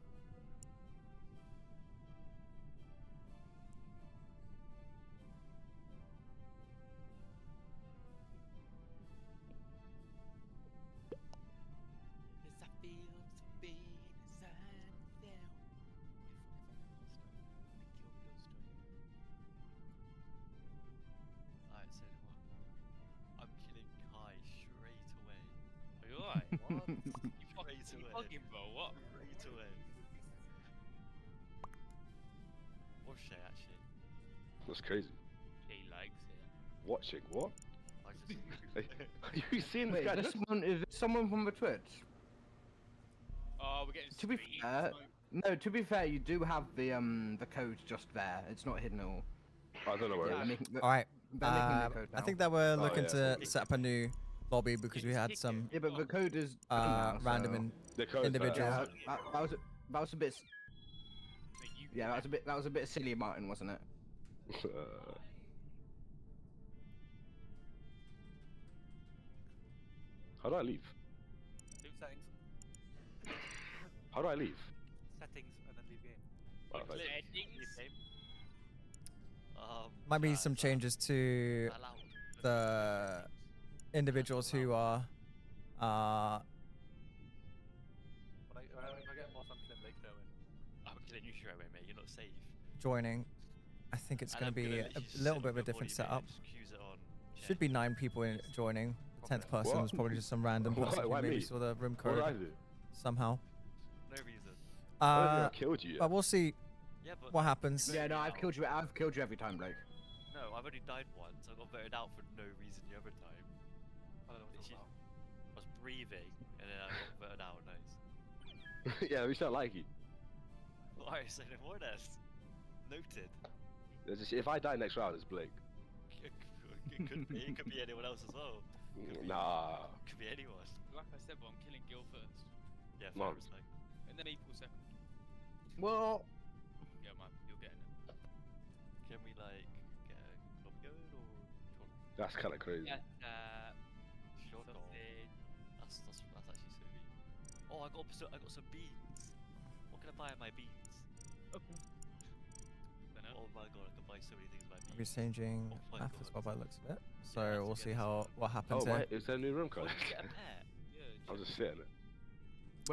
U: Yes, I feel so big inside down.
Q: Alright, so I'm killing Kai straight away.
U: Are you alright? What?
Q: Straight
U: You
Q: away.
U: fucking bro, what?
Q: Straight away. Or Shay, actually.
P: That's crazy.
U: He likes it.
P: Watching what?
Q: I just.
P: Are you seeing this
E: Wait,
P: guy?
E: is this someone from the Twitch?
U: Oh, we're getting
E: To be
U: street
E: fair,
U: smoke.
E: no. To be fair, you do have the code just there. It's not hidden at all.
P: I don't know where
E: Yeah,
P: it is.
S: All right.
E: they're making the code
S: I
E: now.
S: think that we're
P: Oh,
S: looking
P: yeah.
S: to set up a new lobby because we had some
E: Yeah, but the code is done now,
S: random
E: so-
P: The code's
S: individuals.
E: Yeah, that was a bit. Yeah, that was a bit silly, Martin, wasn't it?
P: How do I leave?
V: Do settings.
P: How do I leave?
V: Settings and then leave game.
P: Oh, thank you.
U: Settings.
S: Might be some changes to the individuals who are
V: When I get more, I'm killing Blake straight away.
Q: I'm killing you straight away, mate. You're not safe.
S: joining. I think it's
Q: And
S: going to
Q: I'm
S: be
Q: gonna
S: a
Q: literally just
S: little
Q: sit
S: bit of
Q: on
S: a
Q: your
S: different
Q: body, mate,
S: setup.
Q: and just queues it on.
S: Should be 9 people joining. The 10th person
P: What?
S: was probably just some random
P: Why-
S: person who
P: why
S: maybe
P: me?
S: saw the room
P: What did I
S: code
P: do?
S: somehow.
Q: No reason.
P: I don't think I killed you yet.
S: But we'll see
Q: Yeah, but
S: what happens.
E: Yeah, no, I've killed you. I've killed you every time, Blake.
Q: No, I've only died once. I got voted out for no reason the other time.
V: I don't know what
Q: Literally,
V: about.
Q: I was breathing, and then I got voted out. Nice.
P: Yeah, we sound like you.
Q: Alright, so no more or less. Noted.
P: If I die next round, it's Blake.
Q: It could be. It could be anyone else as well.
P: Nah.
Q: Could be anyone.
U: Like I said, but I'm killing Gil first.
Q: Yeah,
P: Mom.
Q: fair respect.
U: And then April second.
E: Well,
U: Yeah, man, you're getting it.
Q: Can we like get a club going or?
P: That's kind of crazy.
U: Yeah,
Q: Sure, no.
U: sausage.
Q: That's actually so neat. Oh, I got some beans. What can I buy in my beans?
U: Dunno.
A: Oh my god, I can buy so many things by
S: We're changing
A: Oh my
S: map as well
A: god.
S: by the looks of it. So we'll see what happens
P: Oh,
S: here.
P: right, is there a new room card?
A: Get a pet.
P: I was just sitting there.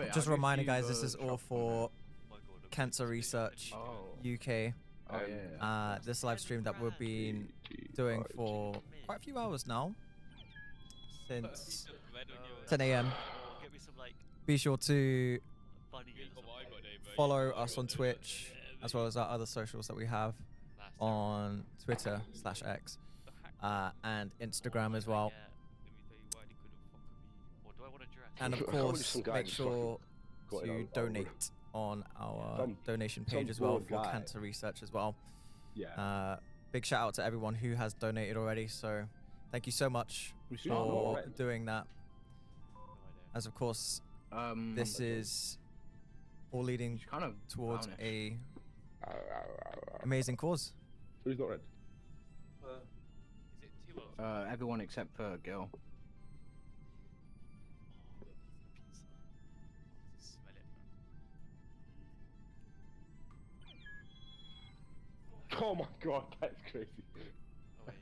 E: Wait,
S: Just a
E: how do you
S: reminder,
E: see
S: guys,
E: the
S: this is all
E: shop on
S: for
A: Oh my god, I'm
S: Cancer Research UK.
E: Oh, yeah.
S: This live stream that we've been doing for quite a few hours now, since 10 a.m.
A: Get me some like
S: Be sure to
A: bunnies or something.
S: follow us on Twitch, as well as our other socials that we have on Twitter/X and Instagram as well.
A: Or do I want a dress?
S: And of
P: How many
S: course,
P: some guy
S: make
P: just
S: sure
P: fucking got
S: to
P: it out
S: donate on our
P: Some-
S: donation
P: some
S: page as well
P: bored
S: for
P: guy.
S: Cancer Research as well.
P: Yeah.
S: Big shout out to everyone who has donated already. So thank you so much
P: We should know
S: for
P: already.
S: doing that. As of course, this is all leading
E: kind of
S: towards
E: brownish.
S: a amazing cause.
P: Who's not red?
E: Everyone except for Gil.
P: Oh my god, that's crazy.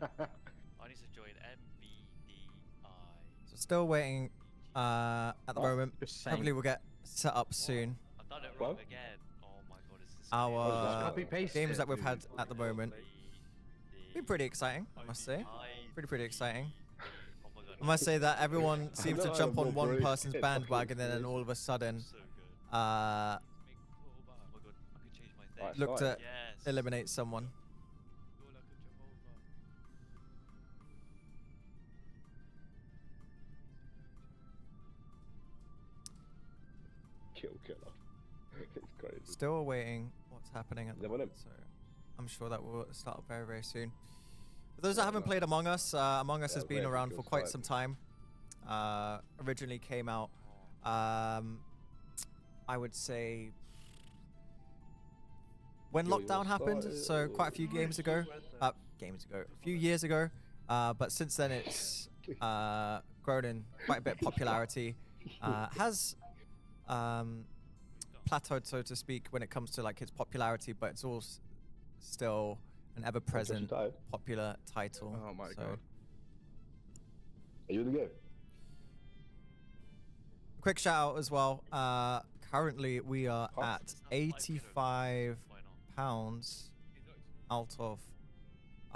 A: I need to join MVDI.
S: So still waiting at the moment.
E: just saying.
S: Hopefully we'll get set up soon.
A: I've done it wrong again. Oh my god, is this
S: Our
E: Copy-paste
S: games
E: it.
S: that we've had at the moment been pretty exciting, I must say. Pretty exciting. I must say that everyone seems to
P: know,
S: jump on
P: I'm
S: one
P: very
S: person's
P: scared.
S: bandwagon and then all of a sudden look to eliminate someone.
P: Kill killer. It's crazy.
S: Still awaiting what's happening at the
P: Is that one of
S: moment, so I'm sure that will start very soon. For those that haven't played Among Us, Among Us has been
P: very
S: around
P: good
S: for quite
P: side.
S: some time. Originally came out, I would say, when
P: Yo,
S: lockdown happened, so quite a few few years ago. But since then, it's grown in quite a bit of popularity. Has plateaued, so to speak, when it comes to like its popularity, but it's all still an ever-present popular title.
P: Oh my
S: so.
P: god. Are you in the game?
S: Quick shout out as well. Currently, we are at £85 out of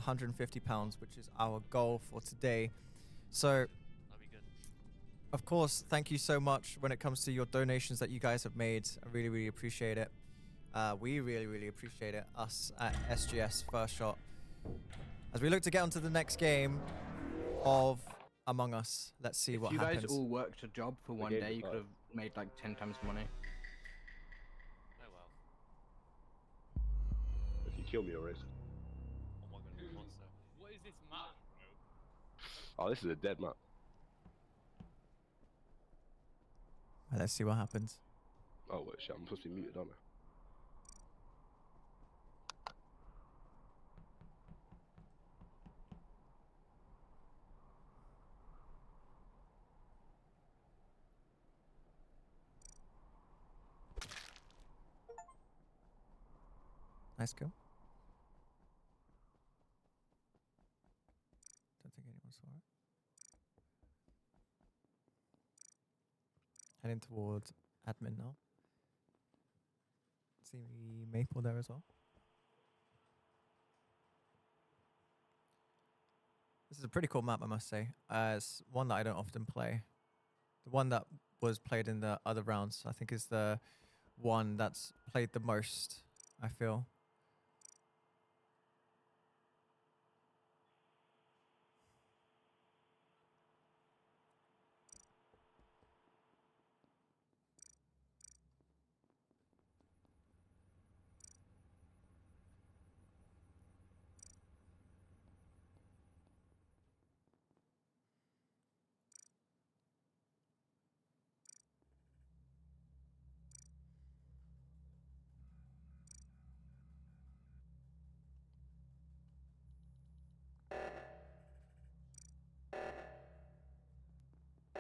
S: £150, which is our goal for today. So, of course, thank you so much when it comes to your donations that you guys have made. I really appreciate it. We really appreciate it. Us at SGS FirstShot. As we look to get onto the next game of Among Us, let's see what
E: If you
S: happens.
E: guys all worked a job for one
P: game
E: day,
P: is
E: you could
P: hard.
E: have made like 10 times the money.
A: Oh well.
P: If you kill me already.
A: Oh my god, what's that?
U: What is this map, bro?
P: Oh, this is a dead map.
S: Right, let's see what happens.
P: Oh wait, shit, I'm supposed to be muted, aren't I?
S: Nice kill. Don't think anyone saw it. Heading towards admin now. See Maple there as well. This is a pretty cool map, I must say. It's one that I don't often play. The one that was played in the other rounds, I think, is the one that's played the most, I feel.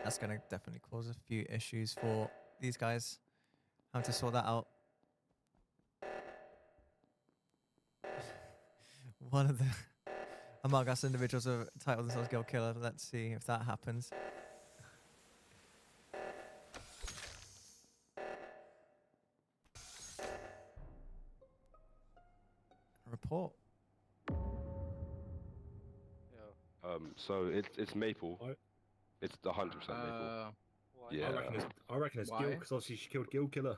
S: That's going to definitely cause a few issues for these guys. Having to sort that out. one of the Among Us individuals have titled themselves Guild Killer. Let's see if that happens. Report.
P: So it's Maple. It's 100% Maple. Yeah.
B: I reckon it's Gil, because obviously she killed Gil Killer.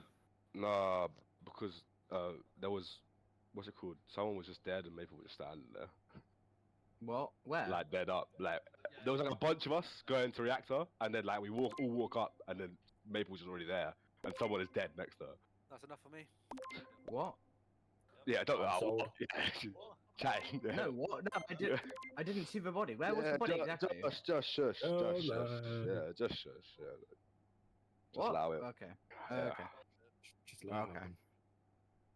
P: Nah, because there was, what's it called? Someone was just dead and Maple was just standing there.
E: What? Where?
P: Like dead up. Like there was like a bunch of us going to reactor, and then like we all walk up, and then Maple was just already there, and someone is dead next to her.
V: That's enough for me.
E: What?
P: Yeah, I don't know.
B: I'm sold.
P: Chatting. Yeah.
E: No, what? No, I didn't see the body. Where was the body exactly?
P: Just shush.
B: Oh,
P: Just shush.
B: man.
P: Yeah, just shush. Yeah. Just
E: What?
P: allow it.
E: Okay.
P: Yeah.
E: Okay.
B: Just allow
E: Okay.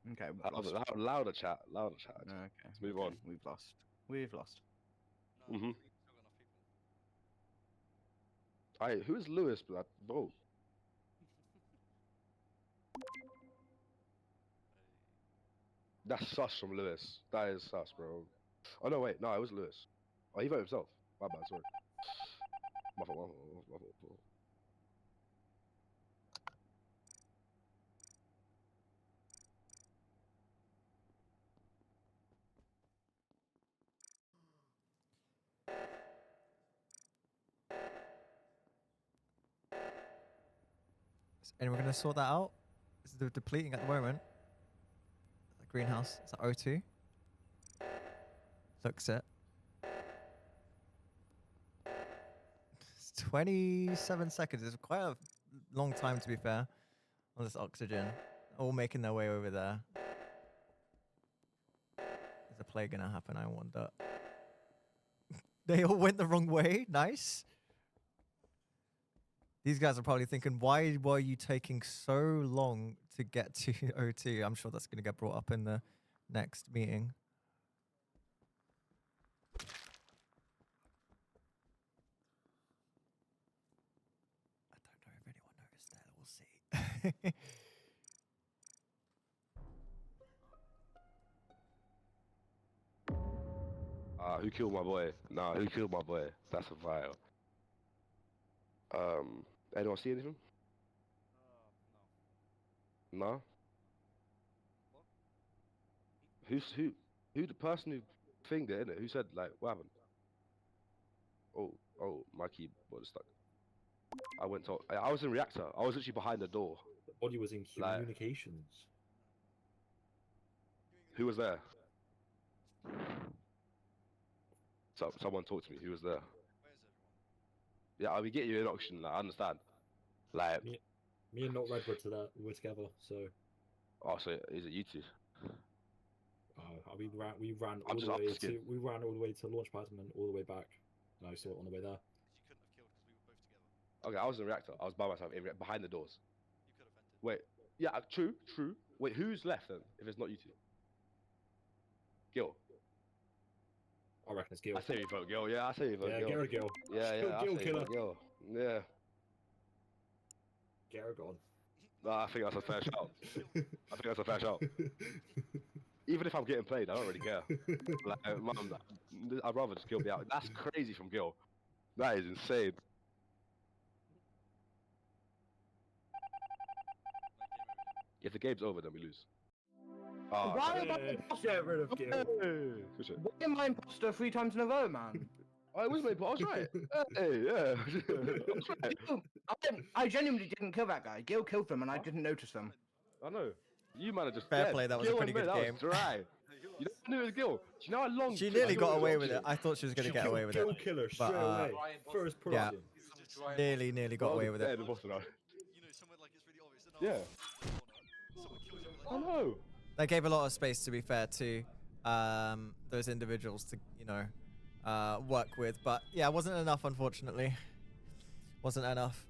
B: it.
E: Okay. We've lost.
P: Louder chat. Louder chat.
E: Okay.
P: Let's move on.
E: We've lost. We've lost.
P: Alright, who is Lewis? But vote. That's sus from Lewis. That is sus, bro. Oh no, wait, no, it was Lewis. Oh, he voted himself. My bad, sorry. My fault.
S: Is anyone going to sort that out? Is it depleting at the moment? The greenhouse. Is that O2? Looks it. It's 27 seconds. It's quite a long time, to be fair, on this oxygen. All making their way over there. Is a play going to happen, I wonder? They all went the wrong way. Nice. These guys are probably thinking, why were you taking so long to get to O2? I'm sure that's going to get brought up in the next meeting. I don't know if anyone noticed that. We'll see.
P: Who killed my boy? Nah, who killed my boy? That's a vile. Anyone see anything? No. Who the person who thinged it, innit? Who said like what happened? Oh, my keyboard is stuck. I was in reactor. I was literally behind the door.
B: The body was in communications.
P: Who was there? Someone talk to me. Who was there? Yeah, I will get you in auction. Like, I understand. Like
B: me and not Redwood we were together. So.
P: Oh, so is it you two?
B: We ran all the way to Launchpad and then all the way back. And I saw it on the way there.
P: Okay, I was in the reactor. I was by myself behind the doors. Wait, yeah, true. Wait, who's left then? If it's not you two, Gil.
B: I reckon it's Gil.
P: I say you vote Gil. Yeah, I say you vote Gil.
B: Garrett Gil.
P: Yeah,
B: Gil Killer.
P: Gil. Yeah.
B: Garrett gone.
P: Nah, I think that's a fair shout. Even if I'm getting played, I don't really care. Like, I'd rather just Gil be out. That's crazy from Gil. That is insane. If the game's over, then we lose.
E: Why am I imposter?
B: Get rid of Gil.
E: Why am I imposter 3 times in a row, man?
P: I was I was right. Hey, yeah. I was right.
E: I genuinely didn't kill that guy. Gil killed them and I didn't notice them.
P: I know. You man are just
S: fair
P: dead.
S: play. That was
P: Gil
S: a pretty good
P: that
S: game.
P: Was dry. You don't know it was Gil. Do you know how long
S: She nearly got away with it. I thought she was going to get away with it.
B: Gil Killer straight away. First person.
S: Yeah. Nearly got away with it.
P: Yeah. I know.
S: That gave a lot of space, to be fair, to those individuals to, work with. But yeah, it wasn't enough, unfortunately. Wasn't enough.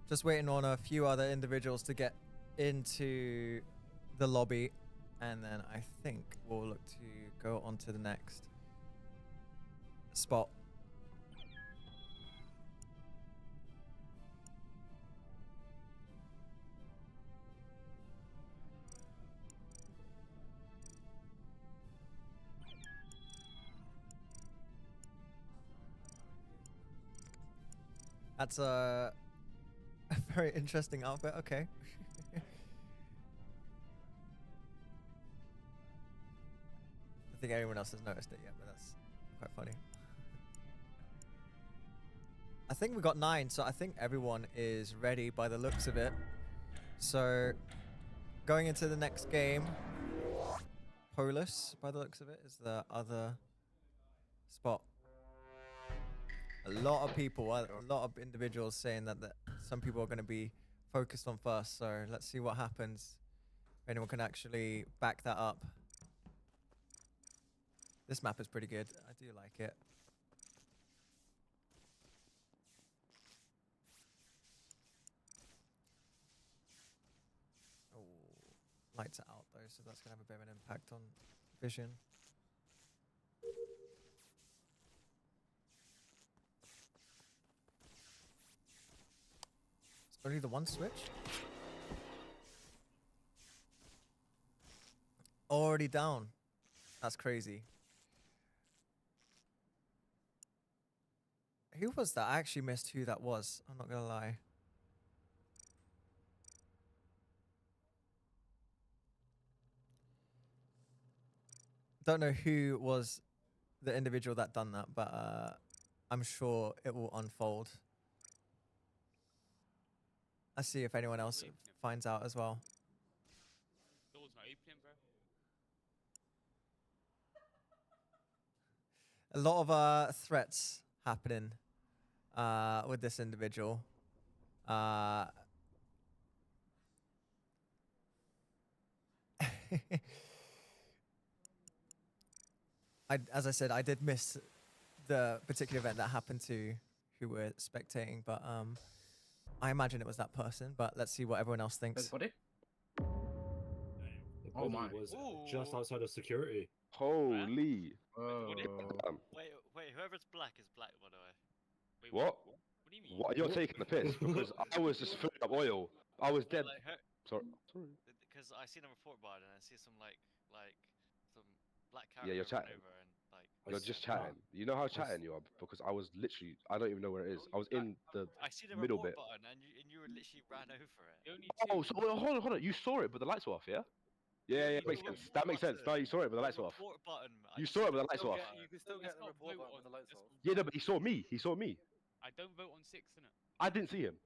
S: Just waiting on a few other individuals to get into the lobby, and then I think we'll look to go on to the next spot. That's a very interesting outfit. Okay. I don't think anyone else has noticed it yet, but that's quite funny. I think we got 9, so I think everyone is ready by the looks of it. So going into the next game, Polus, by the looks of it, is the other spot. A lot of people, a lot of individuals saying that some people are going to be focused on first. So let's see what happens. If anyone can actually back that up. This map is pretty good. I do like it. Oh, lights are out though, so that's going to have a bit of an impact on vision. Only the one switch? Already down. That's crazy. Who was that? I actually missed who that was. I'm not gonna lie. Don't know who was the individual that done that, but I'm sure it will unfold. Let's see if anyone else finds out as well.
Q: Door's not opening, bro.
S: A lot of threats happening with this individual. As I said, I did miss the particular event that happened to who were spectating, but I imagine it was that person. But let's see what everyone else thinks.
E: Body?
B: The body was just outside of security.
P: Holy.
A: Wait, whoever's black is black, by the way. Wait,
P: What?
A: What do you mean?
P: What? You're taking the piss because I was just filling up oil. I was dead.
A: Like,
P: Sorry.
A: Because I seen a report button and I see some like some black
P: Yeah, you're
A: character
P: chatting.
A: over and like.
P: You're just chatting. You know how chatting you are because I was literally. I don't even know where it is. I was in the
A: I see the
P: middle
A: report
P: bit.
A: button and you were literally ran over it.
P: Oh, so hold on. You saw it, but the lights were off, yeah? Yeah, makes sense. That makes sense. No, you saw it, but the lights were off.
A: Report button.
P: You saw it, but the lights were off.
V: You can still get the report button with the lights off.
P: Yeah, no, but he saw me. He saw me.
Q: I don't vote on 6, innit?
P: I didn't see him.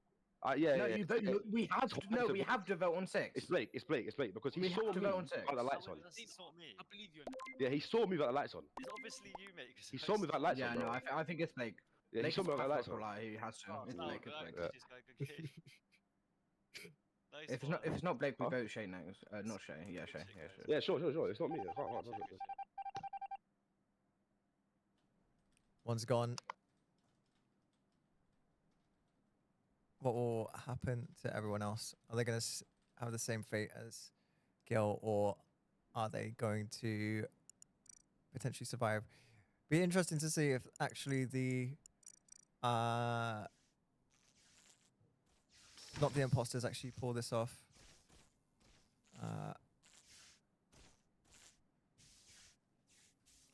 P: Yeah,
E: No,
P: yeah.
E: you vote. We have to. No, we have to vote on 6.
P: It's Blake because he
E: We
P: saw
E: have to
P: me
E: vote on 6.
P: without the lights on.
A: He saw me.
Q: I believe you.
P: Yeah, he saw me without the lights on.
A: It's obviously you, mate. 'Cause
P: He saw me without lights
E: Yeah,
P: on.
E: no,
P: bro.
E: I think it's Blake.
P: Yeah, he
E: Blake
P: saw
E: is
P: me without the lights
E: Catholic,
P: on.
E: like, he has to. It's
A: no,
E: Blake. It's
A: good
E: Blake.
A: this guy, good kid. Nice
E: If
A: one.
E: it's not Blake, we vote Shay next. Not Shay. Yeah, Shay. Yeah, Shay.
P: Yeah, sure. It's not me.
S: One's gone. What will happen to everyone else? Are they going to have the same fate as Gil, or are they going to potentially survive? Be interesting to see if actually the not the imposters actually pull this off.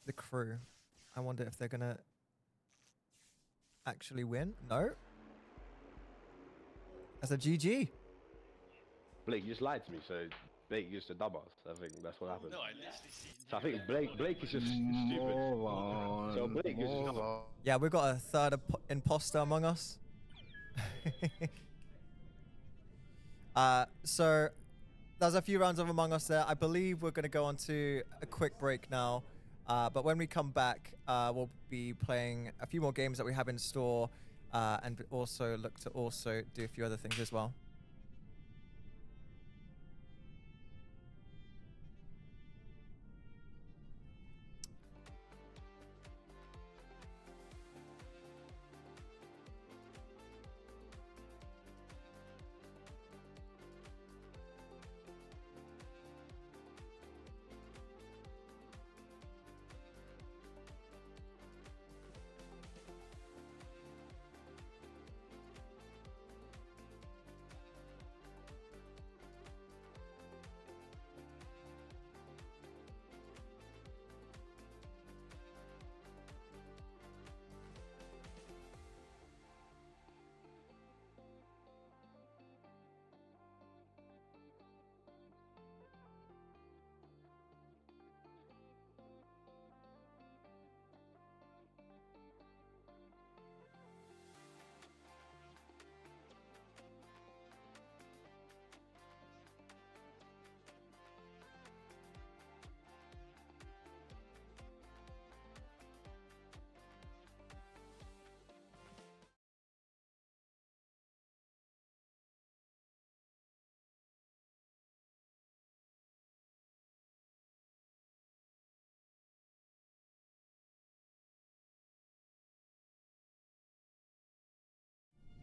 S: The crew. I wonder if they're gonna actually win. No. That's a GG.
P: Blake, you just lied to me, so Blake used to dub us. I think that's what happened.
A: No, I literally seen
P: So I think Blake is just stupid. So Blake is just
S: Yeah, we've got a third imposter among us. So there's a few rounds of Among Us there. I believe we're going to go on to a quick break now. But when we come back, we'll be playing a few more games that we have in store, and also look to also do a few other things as well.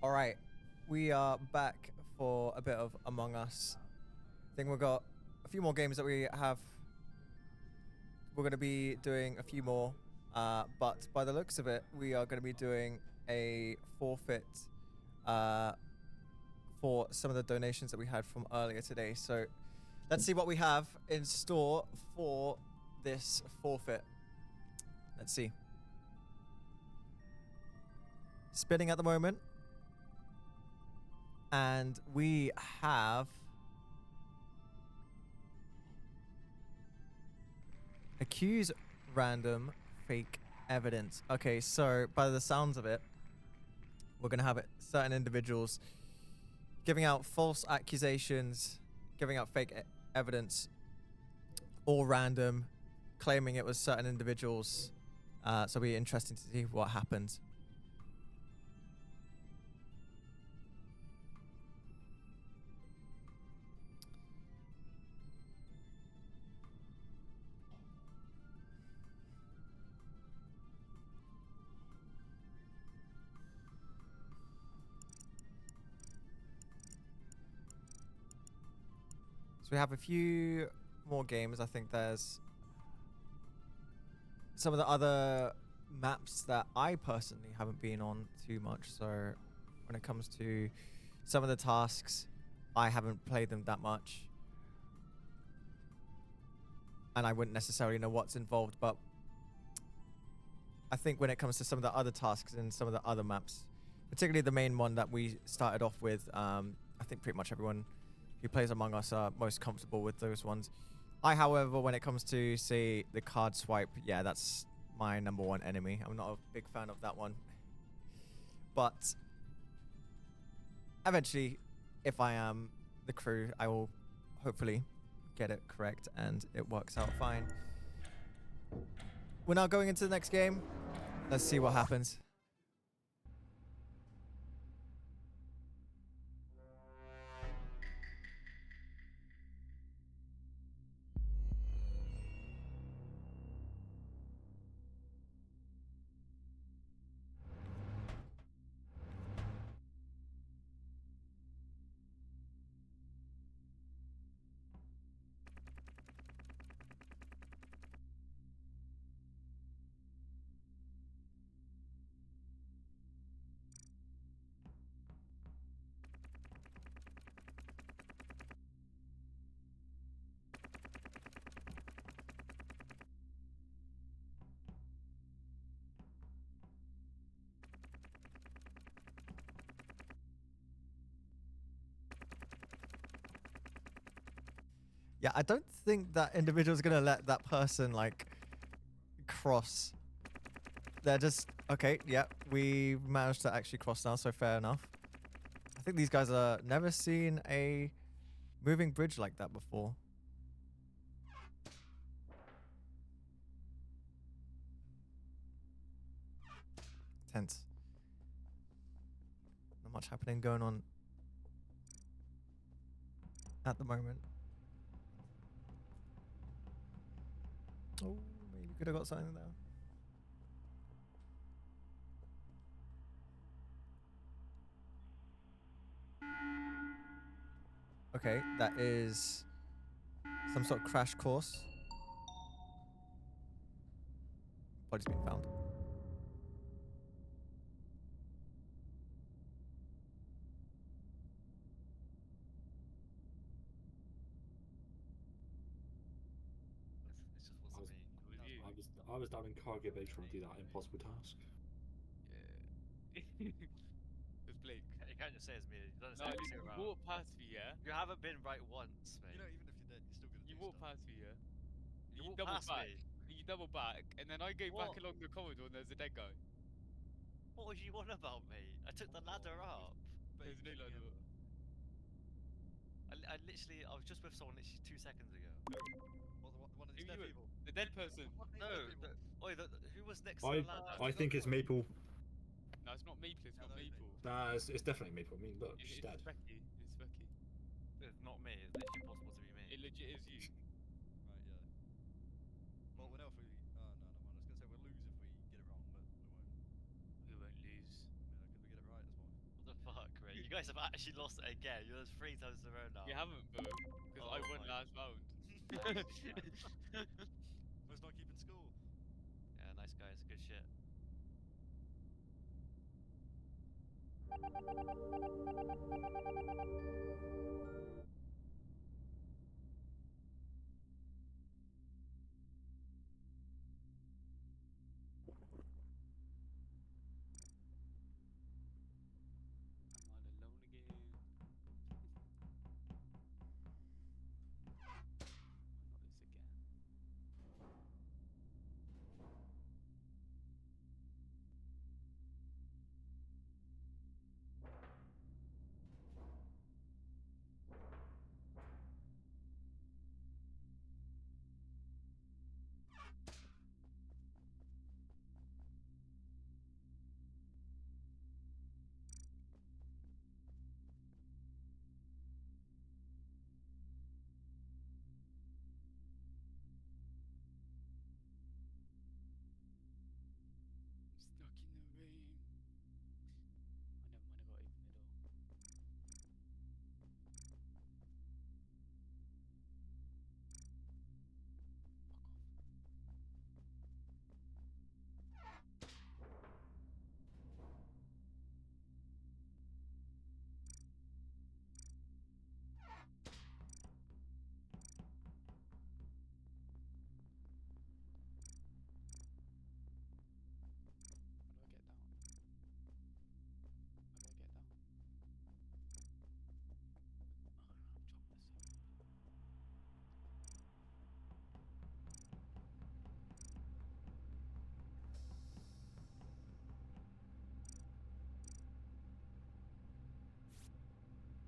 S: All right, we are back for a bit of Among Us. I think we've got a few more games that we have. We're going to be doing a few more, but by the looks of it, we are going to be doing a forfeit for some of the donations that we had from earlier today. So let's see what we have in store for this forfeit. Let's see. Spinning at the moment. And we have accuse random fake evidence. Okay, so by the sounds of it, we're going to have certain individuals giving out false accusations, giving out fake evidence, all random, claiming it was certain individuals. So it'll be interesting to see what happens. So we have a few more games. I think there's some of the other maps that I personally haven't been on too much. So when it comes to some of the tasks, I haven't played them that much. And I wouldn't necessarily know what's involved. But I think when it comes to some of the other tasks and some of the other maps, particularly the main one that we started off with, I think pretty much everyone who plays Among Us are most comfortable with those ones. I, however, when it comes to, say, the card swipe, yeah, that's my #1 enemy. I'm not a big fan of that one. But eventually, if I am the crew, I will hopefully get it correct and it works out fine. We're now going into the next game. Let's see what happens. Yeah, I don't think that individual's gonna let that person, like, cross. They're just... Okay, yeah, we managed to actually cross now, so fair enough. I think these guys are never seen a moving bridge like that before. Tense. Not much happening going on at the moment. Oh, maybe could have got something there. Okay, that is some sort of crash course. Body's been found.
B: I was down in cargo bay trying to do that impossible task.
U: Yeah. It's Blake.
A: You can't just say it's me. You've done this
U: No,
A: every
U: you
A: single round.
U: walked past me, yeah?
A: You haven't been right once, mate.
Q: You know, even if you're dead, you're still gonna
U: You
Q: do
U: walked
Q: stuff.
U: past me, yeah?
A: You
U: You
A: walked
U: double
A: past
U: back.
A: me.
U: You double back, and then I go back
A: What?
U: along the corridor and there's a dead guy.
A: What was you on about, mate? I took the ladder up.
U: There's no ladder.
A: I literally, I was just with someone literally 2 seconds ago.
Q: One of these
U: Who
Q: dead
U: you with?
Q: people.
U: The dead person.
A: No, who was next to the ladder?
B: I think it's Maple.
U: No, it's not Maple, it's not Maple.
B: Nah, it's definitely Maple. I mean, look, she's dead.
U: It's Becky. It's Becky.
A: It's not me. It's literally impossible to be me.
U: It legit is you.
Q: Right, yeah. Well, we know if we. No, never mind. I was gonna say we'll lose if we get it wrong, but we won't.
U: We won't lose.
Q: I mean, could we get it right? That's fine.
A: What the fuck? guys have actually lost it again. You lost 3 times in a row now.
U: You haven't, bro, because I won last round.
A: Was not keeping score. Yeah, nice guys. Good shit.
U: I'm all alone again. Not this again. Stuck in the rain. I never mind, I got open the door. How do I get down? How do I get down?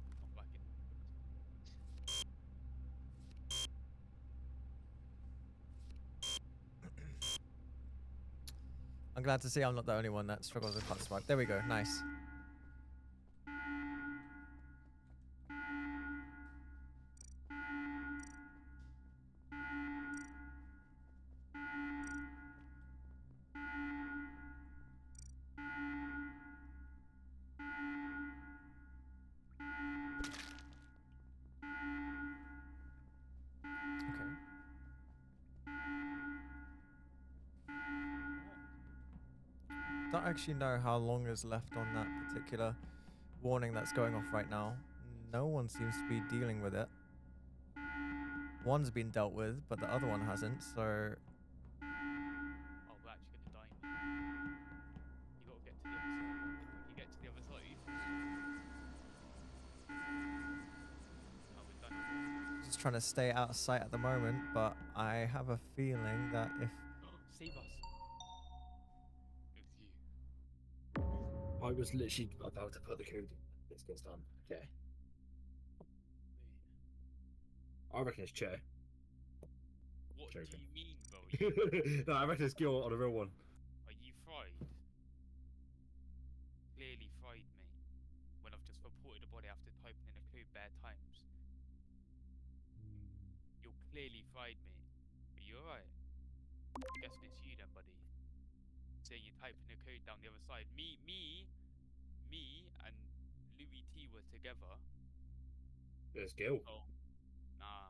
U: Oh, I'm jobless. I'm back in.
S: I'm glad to see I'm not the only one that struggles with hot smoke. There we go. Nice. Don't actually know how long is left on that particular warning that's going off right now. No one seems to be dealing with it. One's been dealt with, but the other one hasn't, so...
U: Oh, we're actually gonna die, man. You gotta get to the other side. When you get to the other side... Oh, we're done.
S: Just trying to stay out of sight at the moment, but I have a feeling that if...
U: Save us. It was you.
B: I was literally about to put the code in. This gets done. Okay. I reckon it's Chair.
U: What
B: Joking.
U: do you mean, bro?
B: No, I reckon it's Gil on a real one.
U: Are you fried? Clearly fried, mate. When I've just reported a body after typing in a code bare times. You're clearly fried, mate. Are you alright? I'm guessing it's you then, buddy. Saying you're typing a code down the other side. Me and Louis T were together.
B: There's Gil.
U: Oh, nah.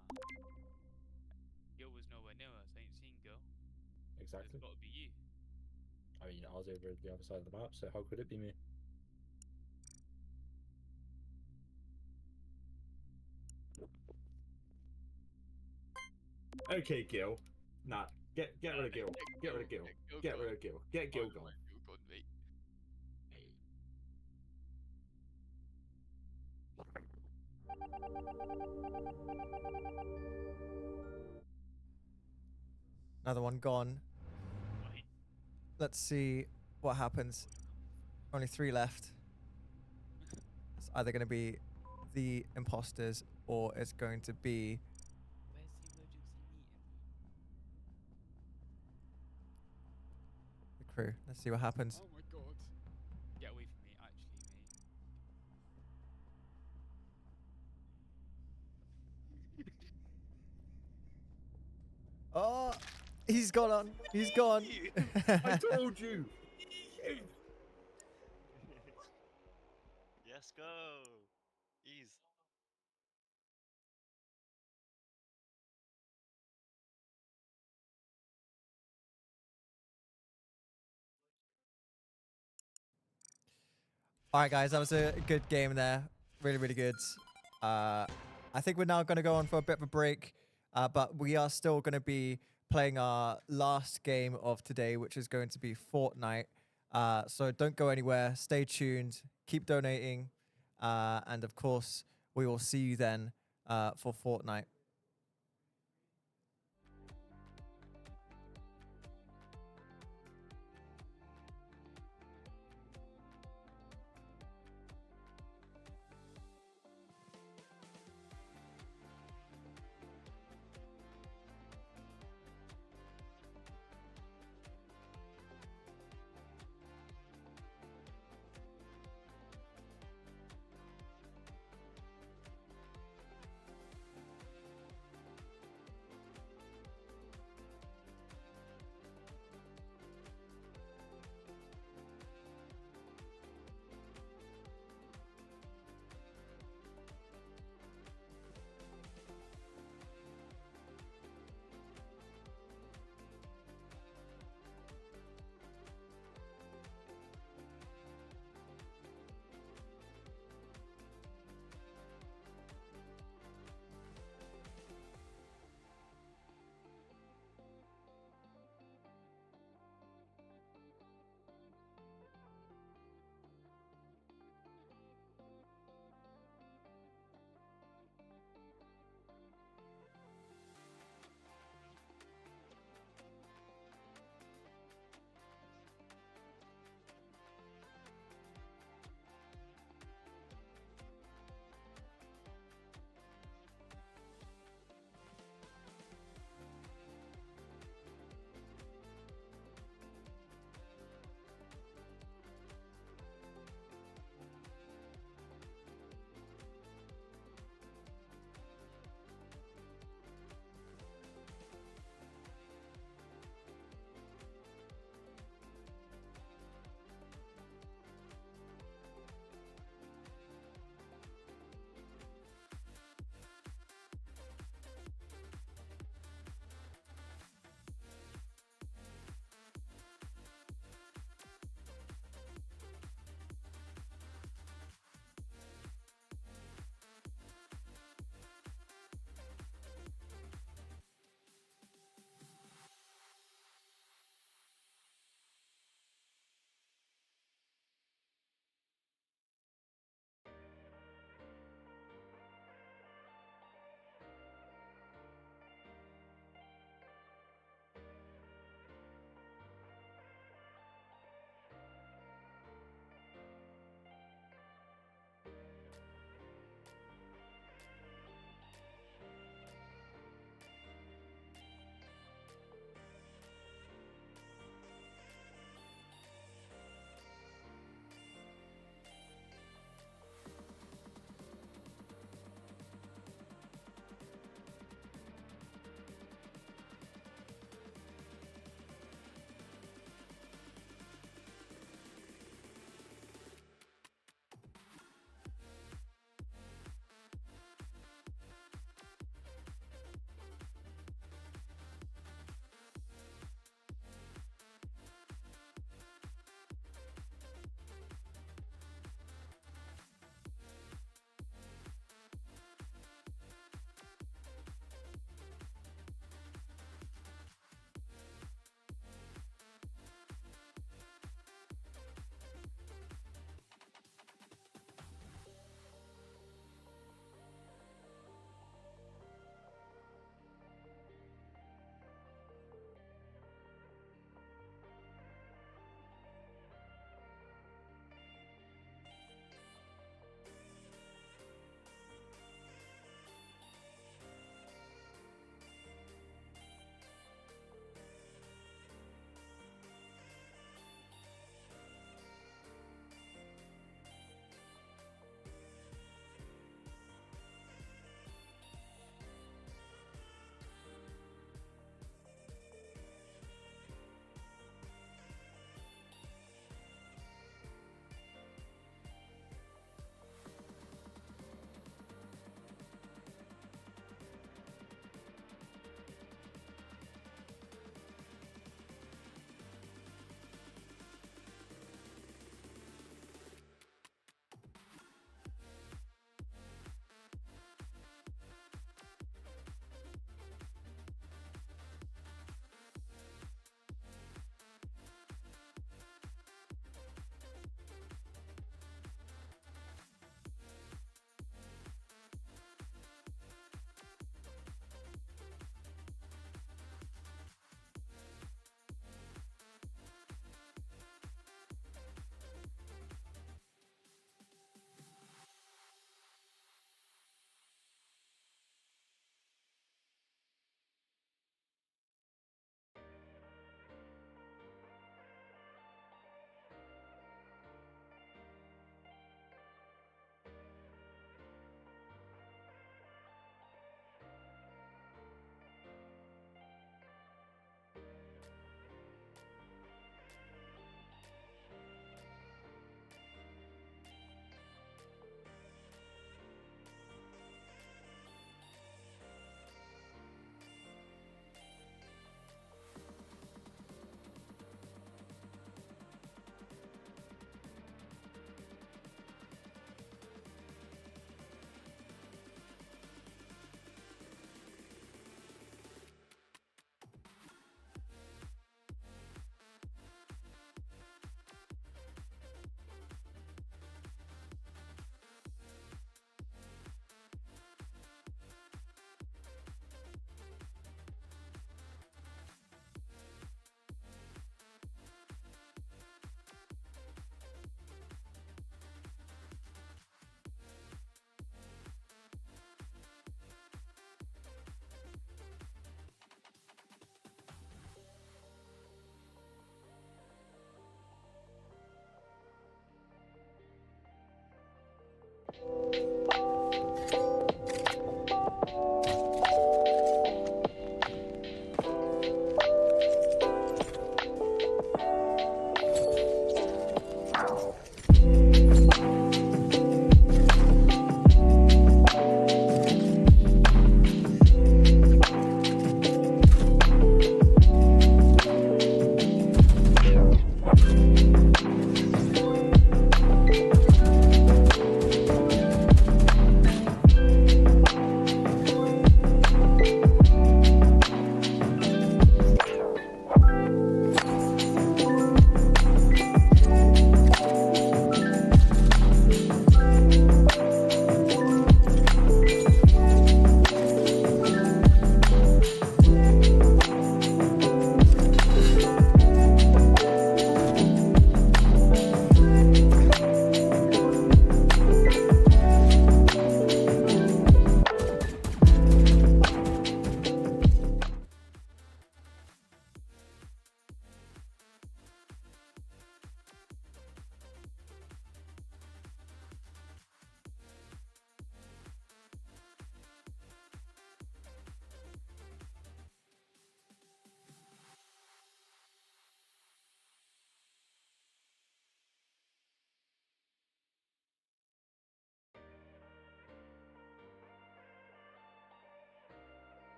U: Gil was nowhere near us. I ain't seen Gil.
B: Exactly.
U: It's gotta be you.
B: I mean, I was over the other side of the map, so how could it be me? Okay, Gil. Nah, get rid of Gil. Get rid of Gil. Get rid of Gil. Get Gil gone.
S: Another one gone. Let's see what happens. Only 3 left. It's either going to be the imposters or it's going to be...
U: Where's the emergency meeting?
S: the crew. Let's see what happens.
U: Oh my god. Get away from me, actually, mate.
S: Oh, he's gone on. He's gone.
B: I told you.
A: Yes, go.
S: All right, guys, that was a good game there. Really, really good. I think we're now going to go on for a bit of a break, but we are still going to be playing our last game of today, which is going to be Fortnite. So don't go anywhere. Stay tuned. Keep donating. And of course, we will see you then for Fortnite.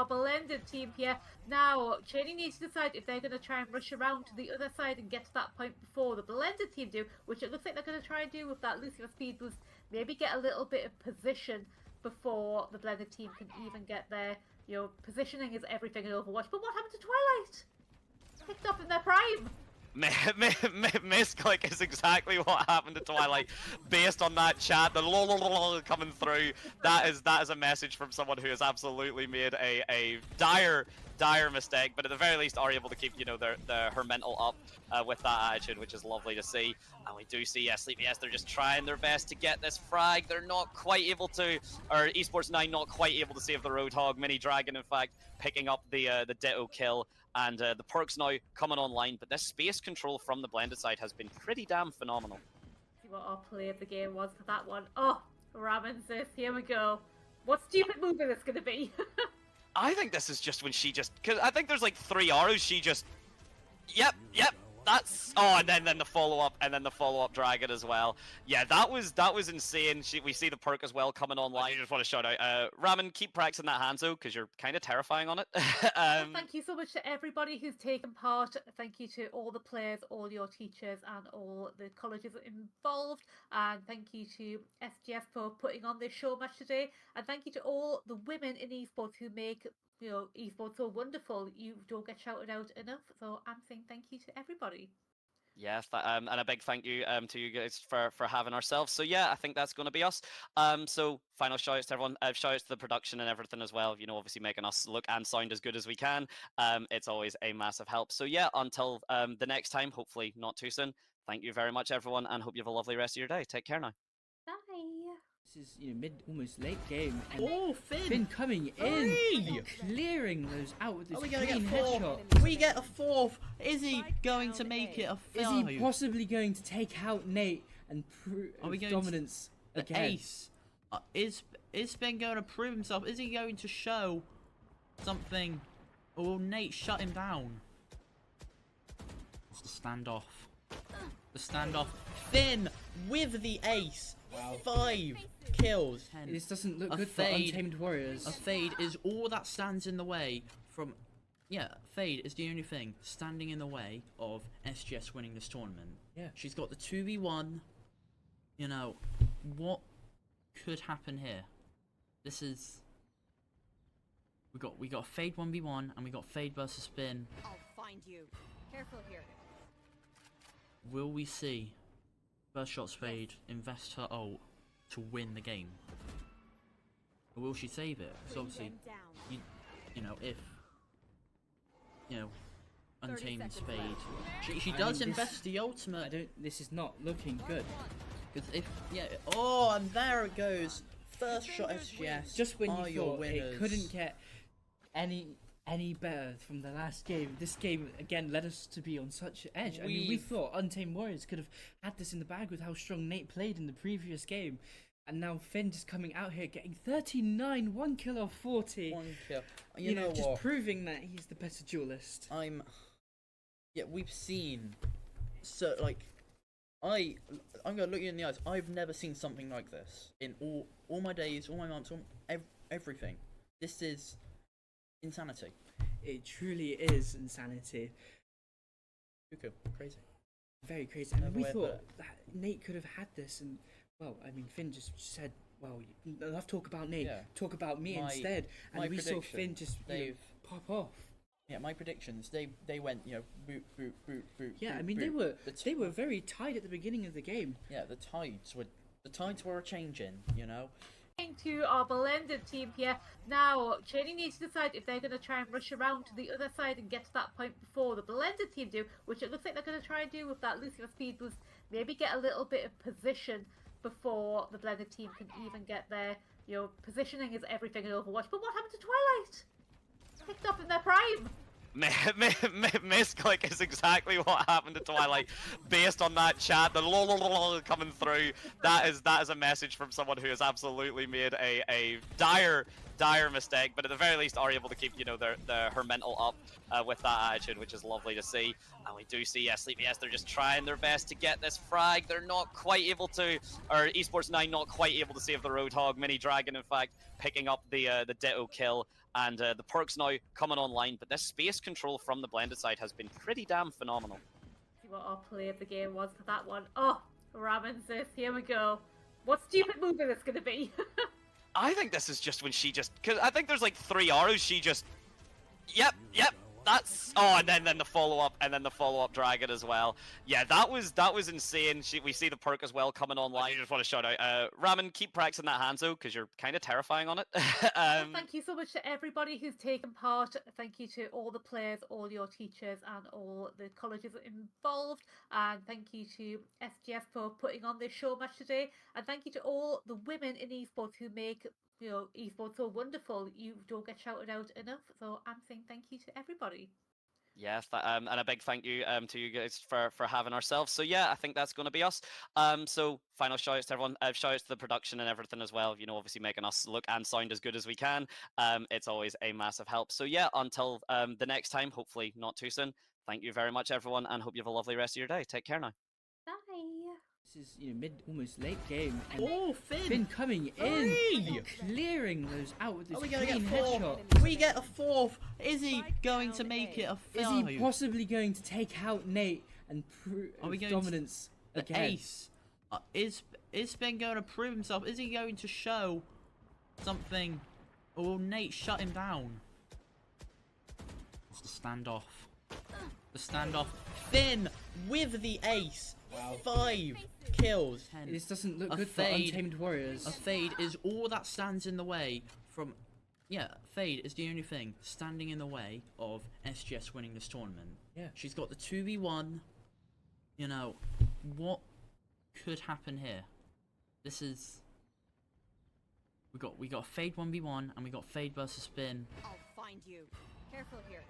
H: our blended team here. Now, Cheney needs to decide if they're going to try and rush around to the other side and get to that point before the blended team do, which it looks like they're going to try and do with that Lucifer speed boost. Maybe get a little bit of position before the blended team can even get there. You know, positioning is everything in Overwatch. But what happened to Twilight? Picked up in their prime.
I: Misclick is exactly what happened to Twilight. Based on that chat, the lol coming through, that is a message from someone who has absolutely made a dire mistake, but at the very least are able to keep, you know, her mental up with that attitude, which is lovely to see. And we do see, yes, Sleepy S, they're just trying their best to get this frag. They're not quite able to, or Esports 9 not quite able to save the Roadhog. Mini Dragon, in fact, picking up the Ditto kill. And the perks now coming online, but this space control from the blended side has been pretty damn phenomenal.
H: See what our play of the game was for that one. Oh, Ramen says, here we go. What stupid movie is this going to be?
I: I think this is just when she just, because I think there's like 3 arrows, she just, yep, that's, oh, and then the follow-up, and then the follow-up dragon as well. Yeah, that was insane. We see the perk as well coming online. I just want to shout out, Ramen, keep practicing that Hanzo, because you're kind of terrifying on it.
H: Well, thank you so much to everybody who's taken part. Thank you to all the players, all your teachers, and all the colleges involved. And thank you to SGS for putting on this show match today. And thank you to all the women in esports who make, you know, esports so wonderful. You don't get shouted out enough, so I'm saying thank you to everybody.
I: Yes, and a big thank you to you guys for having ourselves. So yeah, I think that's going to be us. So final shout outs to everyone. Shout outs to the production and everything as well. You know, obviously making us look and sound as good as we can. It's always a massive help. So yeah, until the next time, hopefully not too soon. Thank you very much, everyone, and hope you have a lovely rest of your day. Take care now.
H: Bye.
J: This is, you know, almost late game. And Finn coming in and clearing those out with this clean headshot.
K: We get a 4th. Is he going to make it a 5th?
J: Is he possibly going to take out Nate and prove dominance again?
K: Ace. Is Finn going to prove himself? Is he going to show something? Or will Nate shut him down? It's the standoff. The standoff. Finn with the ace.
J: Wow.
K: 5 kills.
J: This doesn't look good for Untamed Warriors.
K: A fade is all that stands in the way from... Yeah, fade is the only thing standing in the way of SGS winning this tournament.
J: Yeah.
K: She's got the 2v1. You know, what could happen here? This is... We got fade 1v1 and we got fade versus spin.
G: I'll find you. Careful here.
K: Will we see FirstShot Spade invest her ult to win the game? Or will she save it? Because obviously, you know, if, you know, Untamed Spade, she does invest the ultimate.
J: This is not looking good.
K: Because if, yeah, oh, and there it goes. FirstShot SGS.
J: Just when you thought
K: winners.
J: it couldn't get any better from the last game, this game again led us to be on such an edge. I mean, we thought Untamed Warriors could have had this in the bag with how strong Nate played in the previous game, and now Finn just coming out here getting 39, 1 kill of 40.
K: 1 kill.
J: You know, just proving that he's the better duelist.
K: Yeah, we've seen, so like, I'm gonna look you in the eyes. I've never seen something like this in all my days, all my months, everything. This is insanity.
J: It truly is insanity.
K: Crazy.
J: Very crazy. And we thought that Nate could have had this, and well, I mean, Finn just said, well, enough talk about Nate, talk about me instead. And we saw Finn just pop off.
K: Yeah, my predictions, they went, you know, boot.
J: Yeah,
K: boot,
J: I mean,
K: boot.
J: they were very tight at the beginning of the game.
K: Yeah, the tides were changing, you know.
H: To our blended team here. Now, Cheney needs to decide if they're going to try and rush around to the other side and get to that point before the blended team do, which it looks like they're going to try and do with that Lucifer speed boost. Maybe get a little bit of position before the blended team can even get there. You know, positioning is everything in Overwatch. But what happened to Twilight? Picked up in their prime.
I: Misclick is exactly what happened to Twilight. Based on that chat, the lol coming through, that is a message from someone who has absolutely made a dire dire mistake, but at the very least are able to keep, you know, her mental up with that attitude, which is lovely to see. And we do see, Sleepy S, they're just trying their best to get this frag. They're not quite able to, or Esports 9 not quite able to save the Roadhog. Mini Dragon, in fact, picking up the Ditto kill. And the perks now coming online, but this space control from the blended side has been pretty damn phenomenal.
H: See what our play of the game was for that one. Oh, Ramen says, here we go. What stupid movie is going to be?
I: I think this is just when she just, because I think there's like 3 arrows, she just, yep, that's, oh, and then the follow-up, and then the follow-up dragon as well. Yeah, that was insane. We see the perk as well coming online. I just want to shout out, Ramen, keep practicing that Hanzo, because you're kind of terrifying on it.
H: Thank you so much to everybody who's taken part. Thank you to all the players, all your teachers, and all the colleges involved. And thank you to SGS for putting on this show match today. And thank you to all the women in esports who make, you know, esports so wonderful. You don't get shouted out enough, so I'm saying thank you to everybody.
I: Yes, and a big thank you to you guys for having ourselves. So yeah, I think that's going to be us. So final shout outs to everyone. Shout outs to the production and everything as well. You know, obviously making us look and sound as good as we can. It's always a massive help. So yeah, until the next time, hopefully not too soon. Thank you very much, everyone, and hope you have a lovely rest of your day. Take care now.
H: Bye.
J: This is, you know, almost late game. And
K: oh, Finn!
J: Finn coming in, and clearing those out with this clean headshot.
K: We get a 4th. Is he going to make it a 5th?
J: Is he possibly going to take out Nate and prove dominance again?
K: Ace. Is Finn going to prove himself? Is he going to show something? Or will Nate shut him down? It's the standoff. The standoff. Finn with the ace.
J: Wow.
K: 5 kills.
J: This doesn't look good for Untamed Warriors.
K: A fade is all that stands in the way from... Yeah, fade is the only thing standing in the way of SGS winning this tournament.
J: Yeah.
K: She's got the 2v1. You know, what could happen here? This is... We got fade 1v1 and we got fade versus spin.
G: I'll find you. Careful here.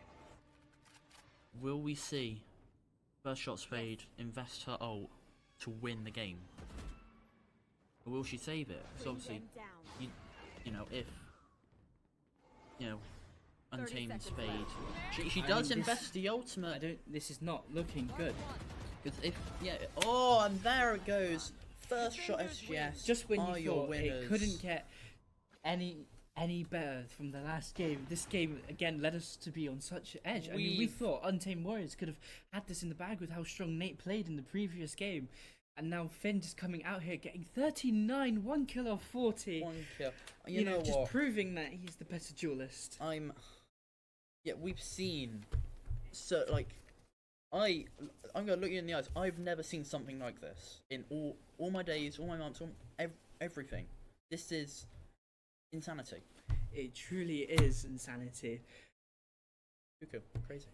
K: Will we see FirstShot Spade invest her ult to win the game? Or will she save it? So obviously, you know, if, you know, Untamed Spade, she does invest the ultimate.
J: This is not looking good.
K: Because if, yeah, oh, and there it goes. FirstShot SGS.
J: Just when you thought
K: winners.
J: it couldn't get any better from the last game, this game again led us to be on such edge. I mean, we thought Untamed Warriors could have had this in the bag with how strong Nate played in the previous game, and now Finn just coming out here getting 39, 1 kill off 40.
K: 1 kill.
J: You know, just proving that he's the better duelist.
K: Yeah, we've seen, so like, I'm gonna look you in the eyes. I've never seen something like this in all my days, all my months, everything. This is insanity.
J: It truly is insanity.
K: Crazy.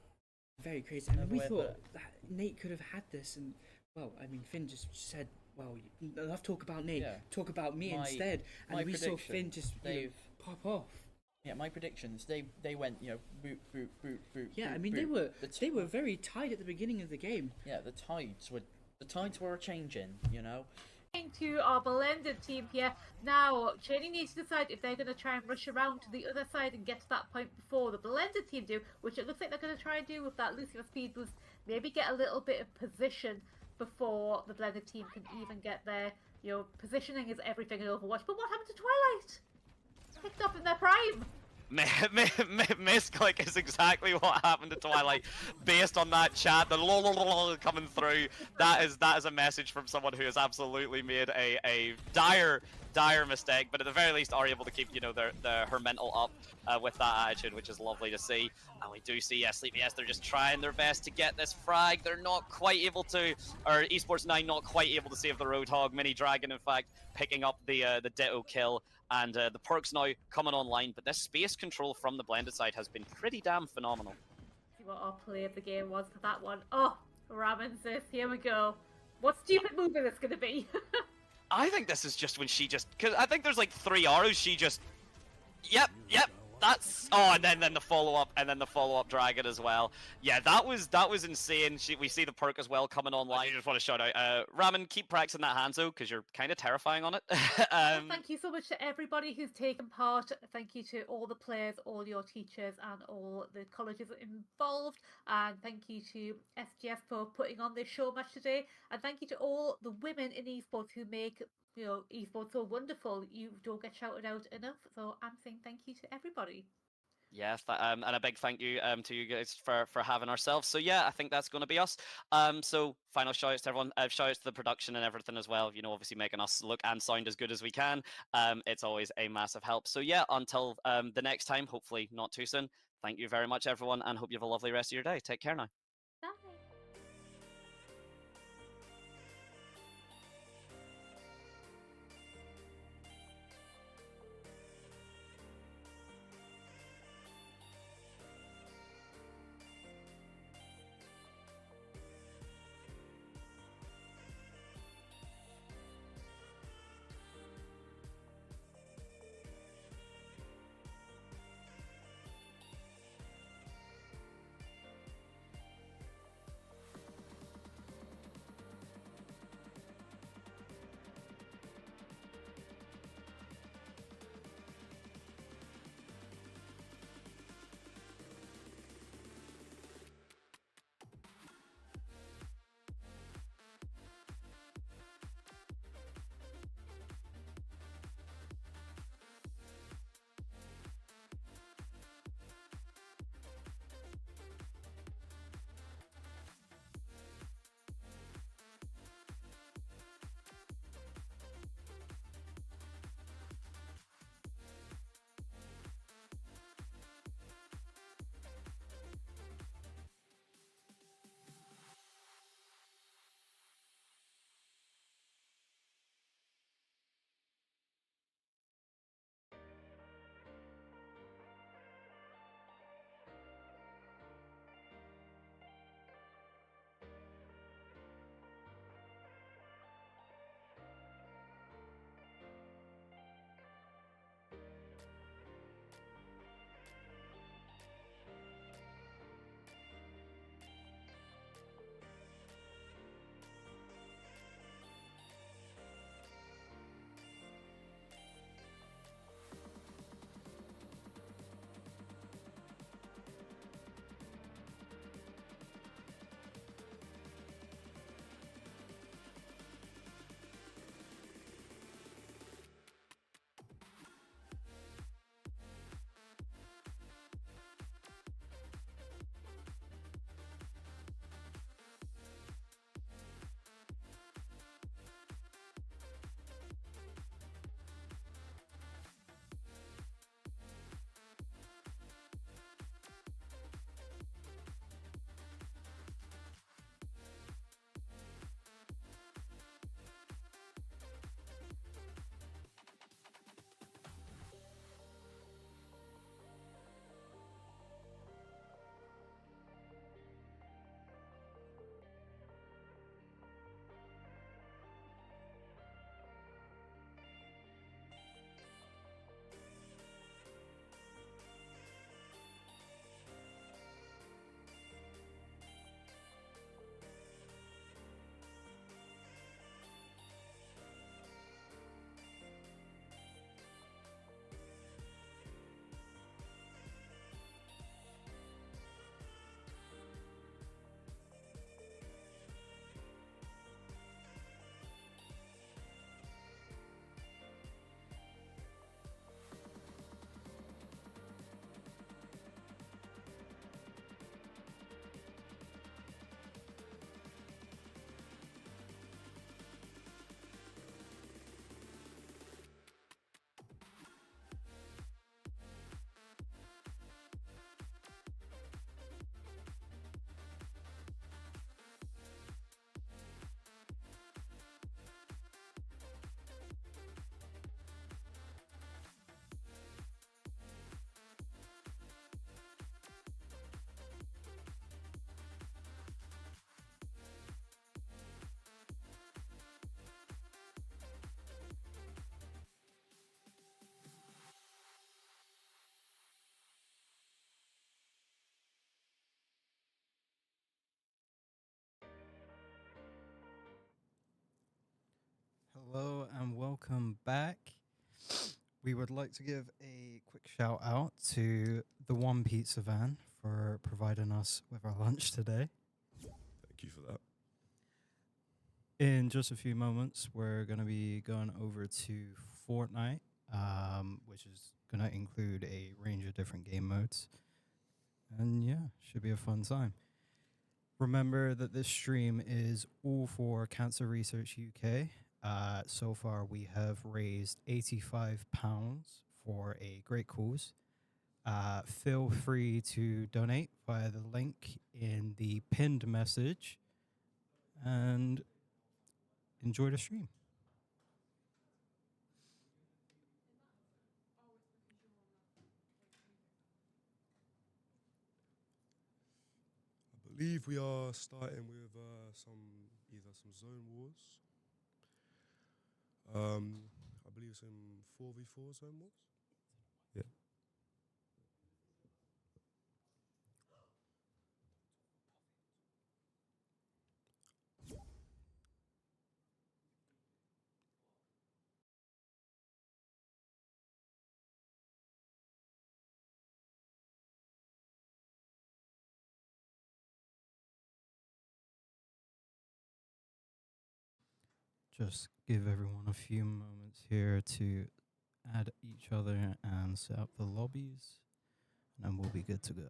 J: Very crazy. I mean, we thought that Nate could have had this, and well, I mean, Finn just said, "Well, enough talk about Nate. Talk about me instead." And we saw Finn just pop off.
K: Yeah, my predictions. They went, you know, boot.
J: Yeah, I mean,
K: boot.
J: they were very tight at the beginning of the game.
K: Yeah, the tides were changing. You know.
H: To our blended team here. Now, Cheney needs to decide if they're going to try and rush around to the other side and get to that point before the blended team do, which it looks like they're going to try and do with that Lucifer speed boost. Maybe get a little bit of position before the blended team can even get there. You know, positioning is everything in Overwatch. But what happened to Twilight? Picked up in their prime.
I: Misclick is exactly what happened to Twilight. Based on that chat, the lol coming through, that is a message from someone who has absolutely made a dire mistake, but at the very least are able to keep, you know, her mental up with that attitude, which is lovely to see. And we do see, Sleepy S, they're just trying their best to get this frag. They're not quite able to, or Esports 9 not quite able to save the Roadhog. Mini Dragon, in fact, picking up the Ditto kill. And the perks now coming online, but this space control from the blended side has been pretty damn phenomenal.
H: See what our play of the game was for that one. Oh, Ramen says, here we go. What stupid movie is going to be?
I: I think this is just when she just, because I think there's like 3 arrows, she just, yep, That's and then the follow up dragon as well. Yeah, that was insane. We see the perk as well coming online. I just want to shout out, Ramen, keep practicing that Hanzo because you're kind of terrifying on it.
H: Thank you so much to everybody who's taken part. Thank you to all the players, all your teachers, and all the colleges involved. And thank you to SGS for putting on this show match today. And thank you to all the women in esports who make esports so wonderful. You don't get shouted out enough, so I'm saying thank you to everybody.
I: Yes, and a big thank you to you guys for having ourselves. So yeah, I think that's going to be us. So final shout outs to everyone. Shout outs to the production and everything as well. Obviously making us look and sound as good as we can. It's always a massive help. So yeah, until the next time, hopefully not too soon. Thank you very much, everyone, and hope you have a lovely rest of your day. Take care now.
H: Bye.
S: Hello and welcome back. We would like to give a quick shout out to the One Pizza Van for providing us with our lunch today.
O: Thank you for that.
S: In just a few moments, we're going to be going over to Fortnite, which is going to include a range of different game modes. And yeah, should be a fun time. Remember that this stream is all for Cancer Research UK. So far, we have raised £85 for a great cause. Feel free to donate via the link in the pinned message and enjoy the stream.
O: I believe we are starting with either some zone wars. I believe some 4v4 zone wars. Yeah.
S: Just give everyone a few moments here to add each other and set up the lobbies, and then we'll be good to go.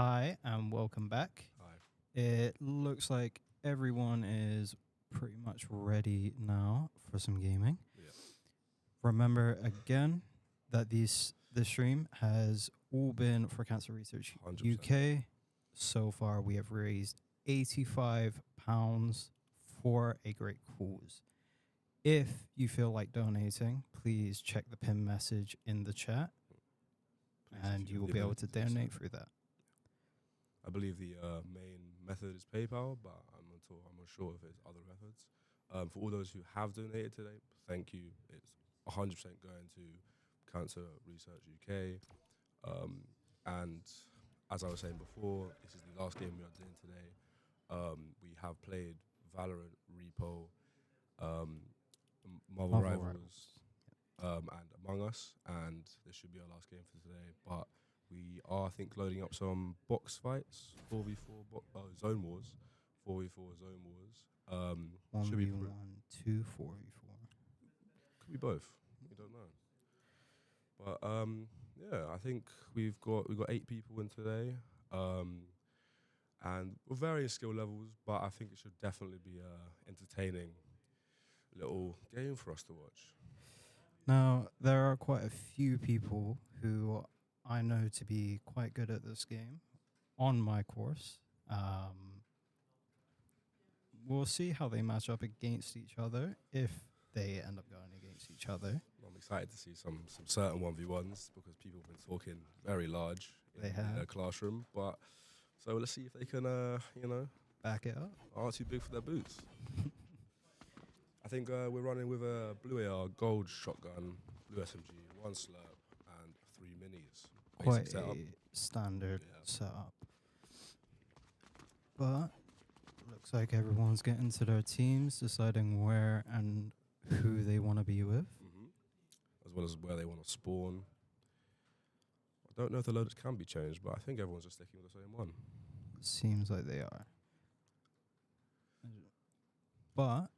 C: Hi, and welcome back.
O: Hi.
C: It looks like everyone is pretty much ready now for some gaming.
O: Yeah.
C: Remember again that this stream has all been for Cancer Research
O: 100%.
C: UK. So far, we have raised £85 for a great cause. If you feel like donating, please check the pin message in the chat, and you will be able to donate through that.
O: I believe the main method is PayPal, but I'm not sure if there's other methods. For all those who have donated today, thank you. It's 100% going to Cancer Research UK. And as I was saying before, this is the last game we are doing today. We have played Valorant, Repo, Marvel Rivals, and Among Us, and this should be our last game for today. But we are, I think, loading up some box fights, 4v4, Zone Wars, 4v4 Zone Wars.
C: 1v1, 2, 4v4.
O: Could be both. We don't know. But yeah, I think we've got 8 people in today, and with varying skill levels. But I think it should definitely be a entertaining little game for us to watch.
C: Now, there are quite a few people who I know to be quite good at this game on my course. We'll see how they match up against each other, if they end up going against each other.
O: I'm excited to see some certain 1v1s because people have been talking very large in their classroom. But so let's see if they can,
C: back it up.
O: Are too big for their boots. I think we're running with a Blue AR gold shotgun, Blue SMG, 1 slurp, and 3 minis.
C: Quite
O: Basic setup.
C: a standard setup. But looks like everyone's getting to their teams, deciding where and who they want to be with.
O: As well as where they want to spawn. I don't know if the loaders can be changed, but I think everyone's just sticking with the same one.
C: Seems like they are. But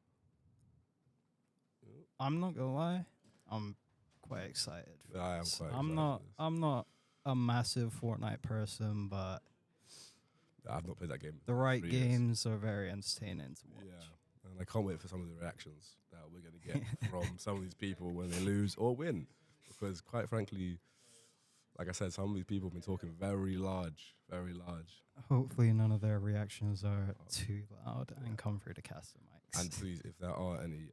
C: I'm not gonna lie, I'm quite excited.
O: I am quite
C: I'm not a massive Fortnite person, but
O: I've not played that game.
C: the right
O: 3 years.
C: games are very entertaining to watch.
O: Yeah, and I can't wait for some of the reactions that we're going to get from some of these people when they lose or win. Because quite frankly, like I said, some of these people have been talking very large, very large.
C: Hopefully none of their reactions are too loud and come through the caster mics.
O: And please, if there are any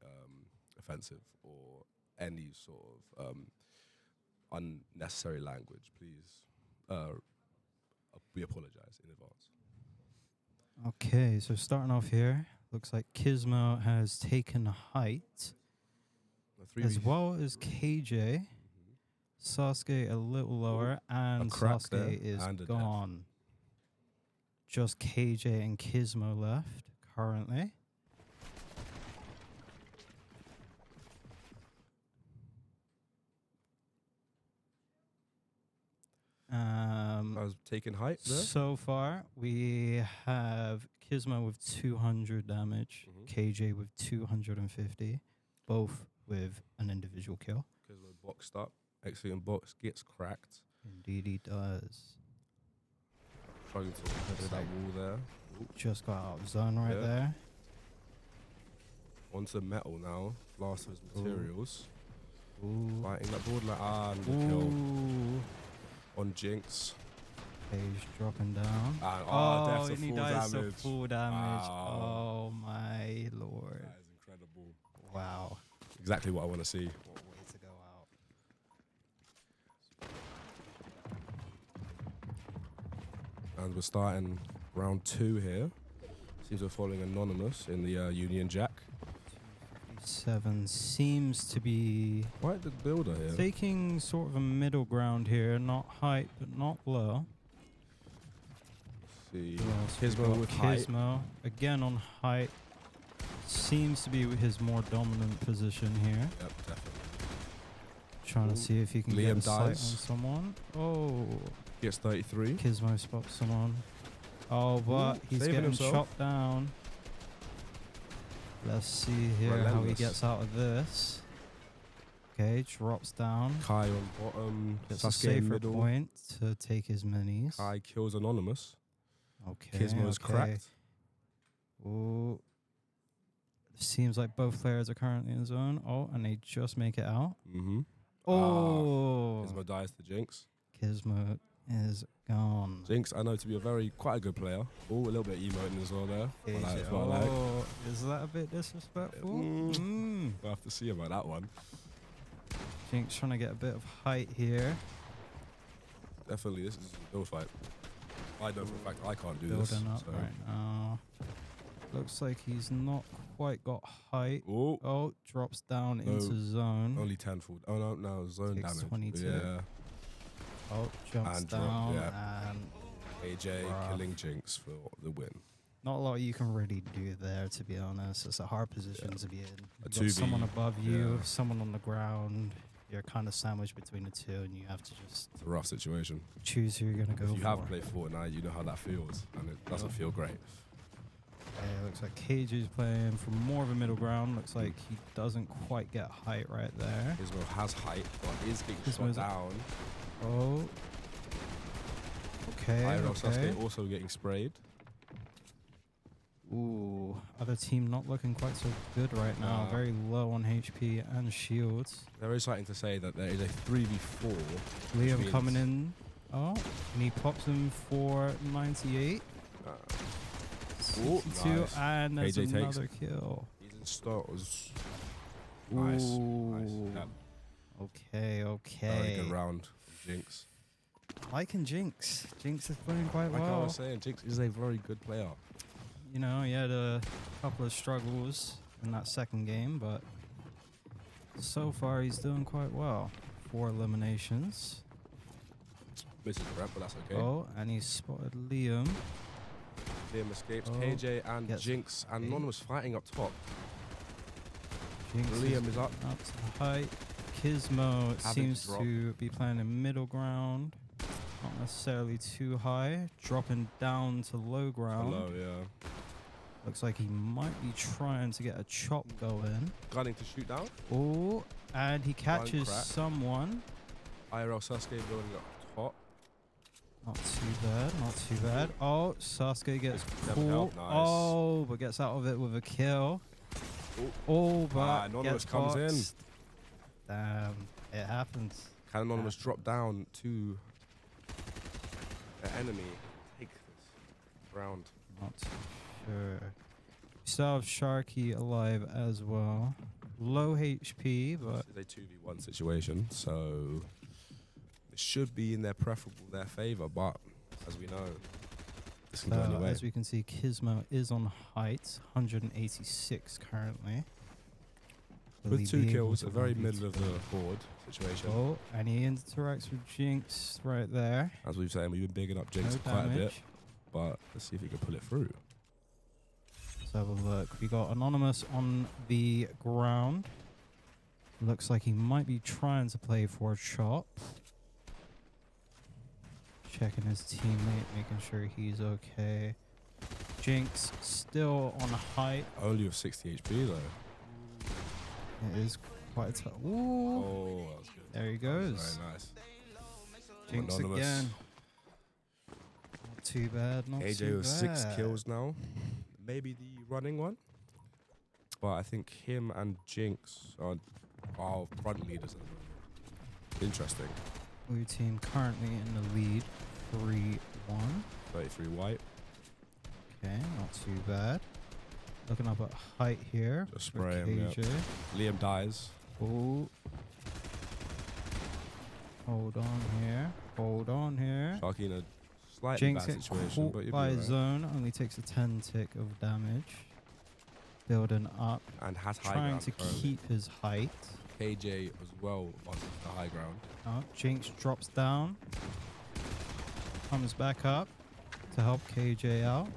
O: offensive or any sort of unnecessary language, please, we apologize in advance.
C: Okay, so starting off here, looks like Kismo has taken height, as well as KJ. Sasuke a little lower, and Sasuke is gone. Just KJ and Kismo left currently.
O: I was taking height there.
C: So far, we have Kismo with 200 damage, KJ with 250, both with an individual kill.
O: Kismo boxed up, exiting box, gets cracked.
C: Indeed he does.
O: Trying to hit that wall there. Ooh.
C: Just got out of zone right there.
O: Onto metal now. Blast his materials.
C: Ooh.
O: Fighting that board like and the kill. On Jinx.
C: Page dropping down.
O: And
C: and he dies to full damage. Oh my lord.
O: That is incredible.
C: Wow.
O: Exactly what I want to see.
C: What a way to go out.
O: And we're starting round 2 here. Seems we're following Anonymous in the Union Jack.
C: 7 seems to be
O: quite the builder here.
C: Taking sort of a middle ground here, not height but not low.
O: See,
C: Kismo with Kismo again on height. Seems to be his more dominant position here.
O: Yep, definitely.
C: Trying to see if he can get a sight on someone. Oh,
O: gets 33.
C: Kismo spots someone. Oh, but he's
O: saving
C: getting
O: himself.
C: chopped down. Let's see here how he gets out of this. Okay, drops down.
O: Kai on bottom.
C: Gets a
O: Sasuke
C: safer
O: middle.
C: point to take his minis.
O: Kai kills Anonymous.
C: Okay.
O: Gizmo's cracked.
C: Ooh. Seems like both players are currently in zone. Oh, and they just make it out.
O: Mm-hmm.
C: Oh.
O: Gizmo dies to Jinx.
C: Gizmo is gone.
O: Jinx, I know to be quite a good player. Oh, a little bit emoting as well there.
C: Oh, is that a bit disrespectful?
O: We'll have to see about that one.
C: Jinx trying to get a bit of height here.
O: Definitely, this is a build fight. I know for a fact I can't do
C: Building
O: this.
C: up
O: So.
C: right now. Looks like he's not quite got height.
O: Ooh.
C: Oh, drops down into zone.
O: Only 10 full. Oh, no, zone
C: Takes
O: damage.
C: 22.
O: Yeah.
C: Oh, jumps down and
O: AJ killing Jinx for the win.
C: not a lot you can really do there, to be honest. It's a hard position to be in.
O: A
C: You've got
O: 2v,
C: someone above you, someone on the ground. You're kind of sandwiched between the two, and you have to just
O: It's a rough situation.
C: choose who you're going to go for.
O: If you have played Fortnite, you know how that feels, and it doesn't feel great.
C: Okay, looks like KJ's playing for more of a middle ground. Looks like he doesn't quite get height right there.
O: Gizmo has height, but is getting
C: Gizmo's
O: shot down.
C: Oh. Okay.
O: IRL
C: okay.
O: Sasuke also getting sprayed.
C: Ooh, other team not looking quite so good right now. Very low on HP and shields.
O: There is something to say that there is a 3v4.
C: Liam coming in. Oh, and he pops him for 98. 62,
O: nice.
C: and there's
O: KJ takes
C: another
O: it.
C: kill.
O: He's in stars. Nice. Nice. Yep.
C: Okay, okay.
O: Very good round from Jinx.
C: Liking Jinx. Jinx is playing quite
O: Like I
C: well.
O: was saying, Jinx is a very good player.
C: You know, he had a couple of struggles in that second game, but so far he's doing quite well. 4 eliminations.
O: Misses the rep, but that's okay.
C: Oh, and he spotted Liam.
O: Liam escapes.
C: Oh,
O: KJ and
C: gets
O: Jinx and Anonymous fighting up top.
C: Jinx
O: Liam is up.
C: Up to the height. Gizmo
O: Having
C: seems
O: to drop.
C: to be playing in middle ground. Not necessarily too high. Dropping down to low ground.
O: Hello, yeah.
C: Looks like he might be trying to get a chop going.
O: Gunning to shoot down.
C: Oh, and he catches
O: crack.
C: someone.
O: IRL Sasuke building up top.
C: Not too bad, not too bad. Oh, Sasuke gets
O: Never
C: pulled.
O: help, nice.
C: Oh, but gets out of it with a kill. Oh, but
O: Anonymous
C: gets
O: comes in.
C: boxed. Damn, it happens.
O: Can Anonymous drop down to the enemy? Take this round.
C: Not sure. We still have Sharky alive as well. Low HP, but
O: This is a 2v1 situation, so it should be in their favor, but as we know, this can go anyway.
C: as we can see, Gizmo is on height, 186 currently. Will he
O: With 2
C: be able
O: kills,
C: to
O: a very
C: 1v2?
O: middle of the board situation.
C: Oh, and he interacts with Jinx right there.
O: As we've said, we've been bigging up Jinx
C: No
O: quite a bit,
C: damage.
O: but let's see if he can pull it through.
C: Let's have a look. We got Anonymous on the ground. Looks like he might be trying to play for a shot. Checking his teammate, making sure he's okay. Jinx still on height.
O: Only with 60 HP though.
C: It is quite tough. Ooh.
O: Oh, that was good.
C: There he
O: That was
C: goes.
O: very nice.
C: Jinx
O: Anonymous.
C: again. Not too bad, not
O: AJ
C: too
O: with
C: bad.
O: 6 kills now. Maybe the running one. But I think him and Jinx are our front leaders at the moment. Interesting.
C: Blue team currently in the lead, 3-1.
O: 33 white.
C: Okay, not too bad. Looking up at height here.
O: Just
C: for
O: spray him, yeah.
C: KJ.
O: Liam dies.
C: Oh. Hold on here. Hold on here.
O: Sharky in a slightly
C: Jinx
O: bad
C: gets
O: situation,
C: caught
O: but you'll be
C: by
O: alright.
C: zone. Only takes a 10 tick of damage. Building up.
O: And has high
C: Trying
O: ground
C: to
O: currently.
C: keep his height.
O: KJ as well on the high ground.
C: Oh, Jinx drops down. Comes back up to help KJ out.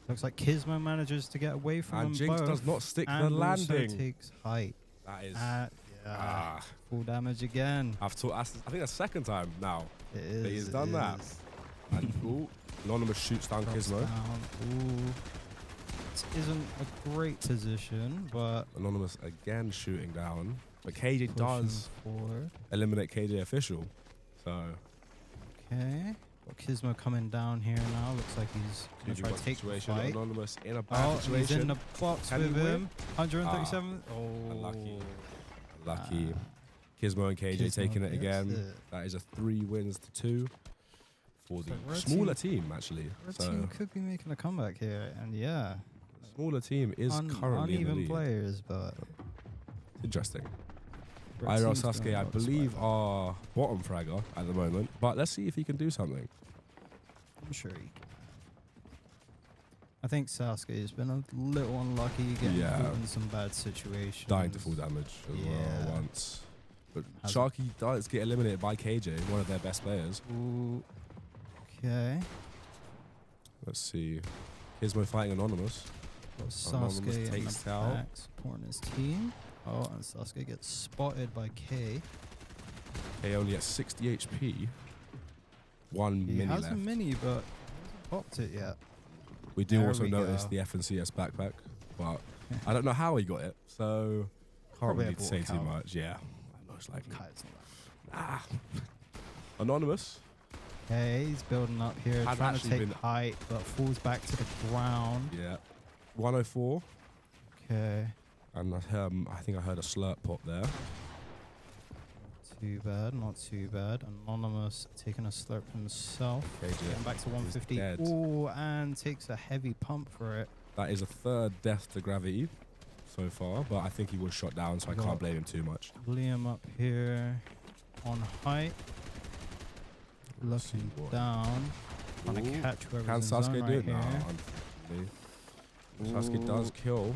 C: Looks like Gizmo manages to get away from
O: And
C: them
O: Jinx
C: both.
O: does not stick the
C: and also
O: landing.
C: takes height.
O: That is
C: Full damage again.
O: I think that's second time now
C: It
O: that he's
C: is,
O: done
C: it
O: that.
C: is.
O: And ooh, Anonymous shoots down
C: Drops
O: Gizmo.
C: down. Ooh. This isn't a great position, but
O: Anonymous again shooting down. But KJ does
C: forward.
O: eliminate KJ official. So.
C: Okay. Well, Kismo coming down here now. Looks like he's going to try to take the fight.
O: Anonymous in a bad situation.
C: He's in the box
O: Can
C: with
O: he win?
C: him. 137.
O: Unlucky. Unlucky. Kismo and KJ
C: Kismo
O: taking it
C: gets
O: again.
C: it.
O: That is a 3 wins to 2 for the
C: Red
O: smaller team, actually.
C: Red
O: So
C: team could be making a comeback here, and yeah.
O: Smaller team is currently in the
C: uneven
O: lead.
C: players, but
O: Interesting.
C: Red
O: Iroh
C: team's doing
O: Sasuke, I
C: well
O: believe,
C: despite
O: are bottom fragger at the moment, but let's see if he can do something.
C: I'm sure he can. I think Sasuke has been a little unlucky getting caught in some bad situations.
O: Dying to full damage as well once. But Sharky does get eliminated by KJ, one of their best players.
C: Ooh. Okay.
O: Let's see. Kismo fighting Anonymous.
C: Sasuke in the back supporting his team. Oh, and Sasuke gets spotted by K.
O: K only at 60 HP. One
C: He
O: mini
C: has
O: left.
C: a mini, but he hasn't popped it yet.
O: We do
C: There
O: also
C: we
O: notice
C: go.
O: the FNCS backpack, but I don't know how he got it, so can't
C: Probably
O: really
C: a
O: say
C: bought
O: too
C: account.
O: much. Yeah, most likely.
C: Kite's not
O: Anonymous.
C: Okay, he's building up here,
O: I've
C: trying to
O: actually
C: take
O: been-
C: height, but falls back to the ground.
O: Yeah, 104.
C: Okay.
O: And I think I heard a slurp pop there.
C: Too bad, not too bad. Anonymous taking a slurp himself.
O: KJ
C: Getting back to
O: is
C: 150.
O: dead.
C: Ooh, and takes a heavy pump for it.
O: That is a 3rd death to gravity so far, but I think he was shot down, so I
C: Got
O: can't blame him too much.
C: Liam up here on height. Looking down. Trying to
O: Ooh.
C: catch whoever's
O: Can
C: in zone
O: Sasuke do
C: right
O: it?
C: here.
O: No, unfortunately. Sasuke does kill.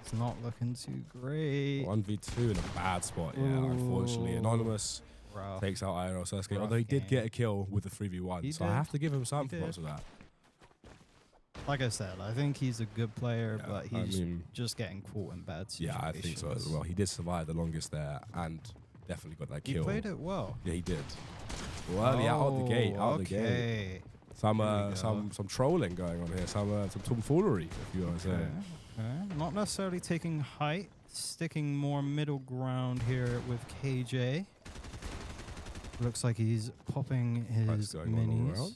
C: It's not looking too great.
O: 1v2 in a bad spot, yeah, unfortunately.
C: Ooh.
O: Anonymous
C: Rough.
O: takes out Iroh Sasuke,
C: Rough
O: although he did
C: game.
O: get a kill with the 3v1,
C: He
O: so I
C: did.
O: have to give him some
C: He
O: props
C: did.
O: for that.
C: Like I said, I think he's a good player,
O: Yeah,
C: but
O: I
C: he's
O: mean-
C: just getting caught in bad situations.
O: Yeah, I think so as well. He did survive the longest there and definitely got that
C: He
O: kill.
C: played it well.
O: Yeah, he did. Well, early out the gate, out the gate.
C: Okay.
O: Some
C: Here we
O: some trolling going on here, some tomfoolery, if you want to say.
C: Okay. Not necessarily taking height, sticking more middle ground here with KJ. Looks like he's popping his
O: Going on all
C: minis.
O: around.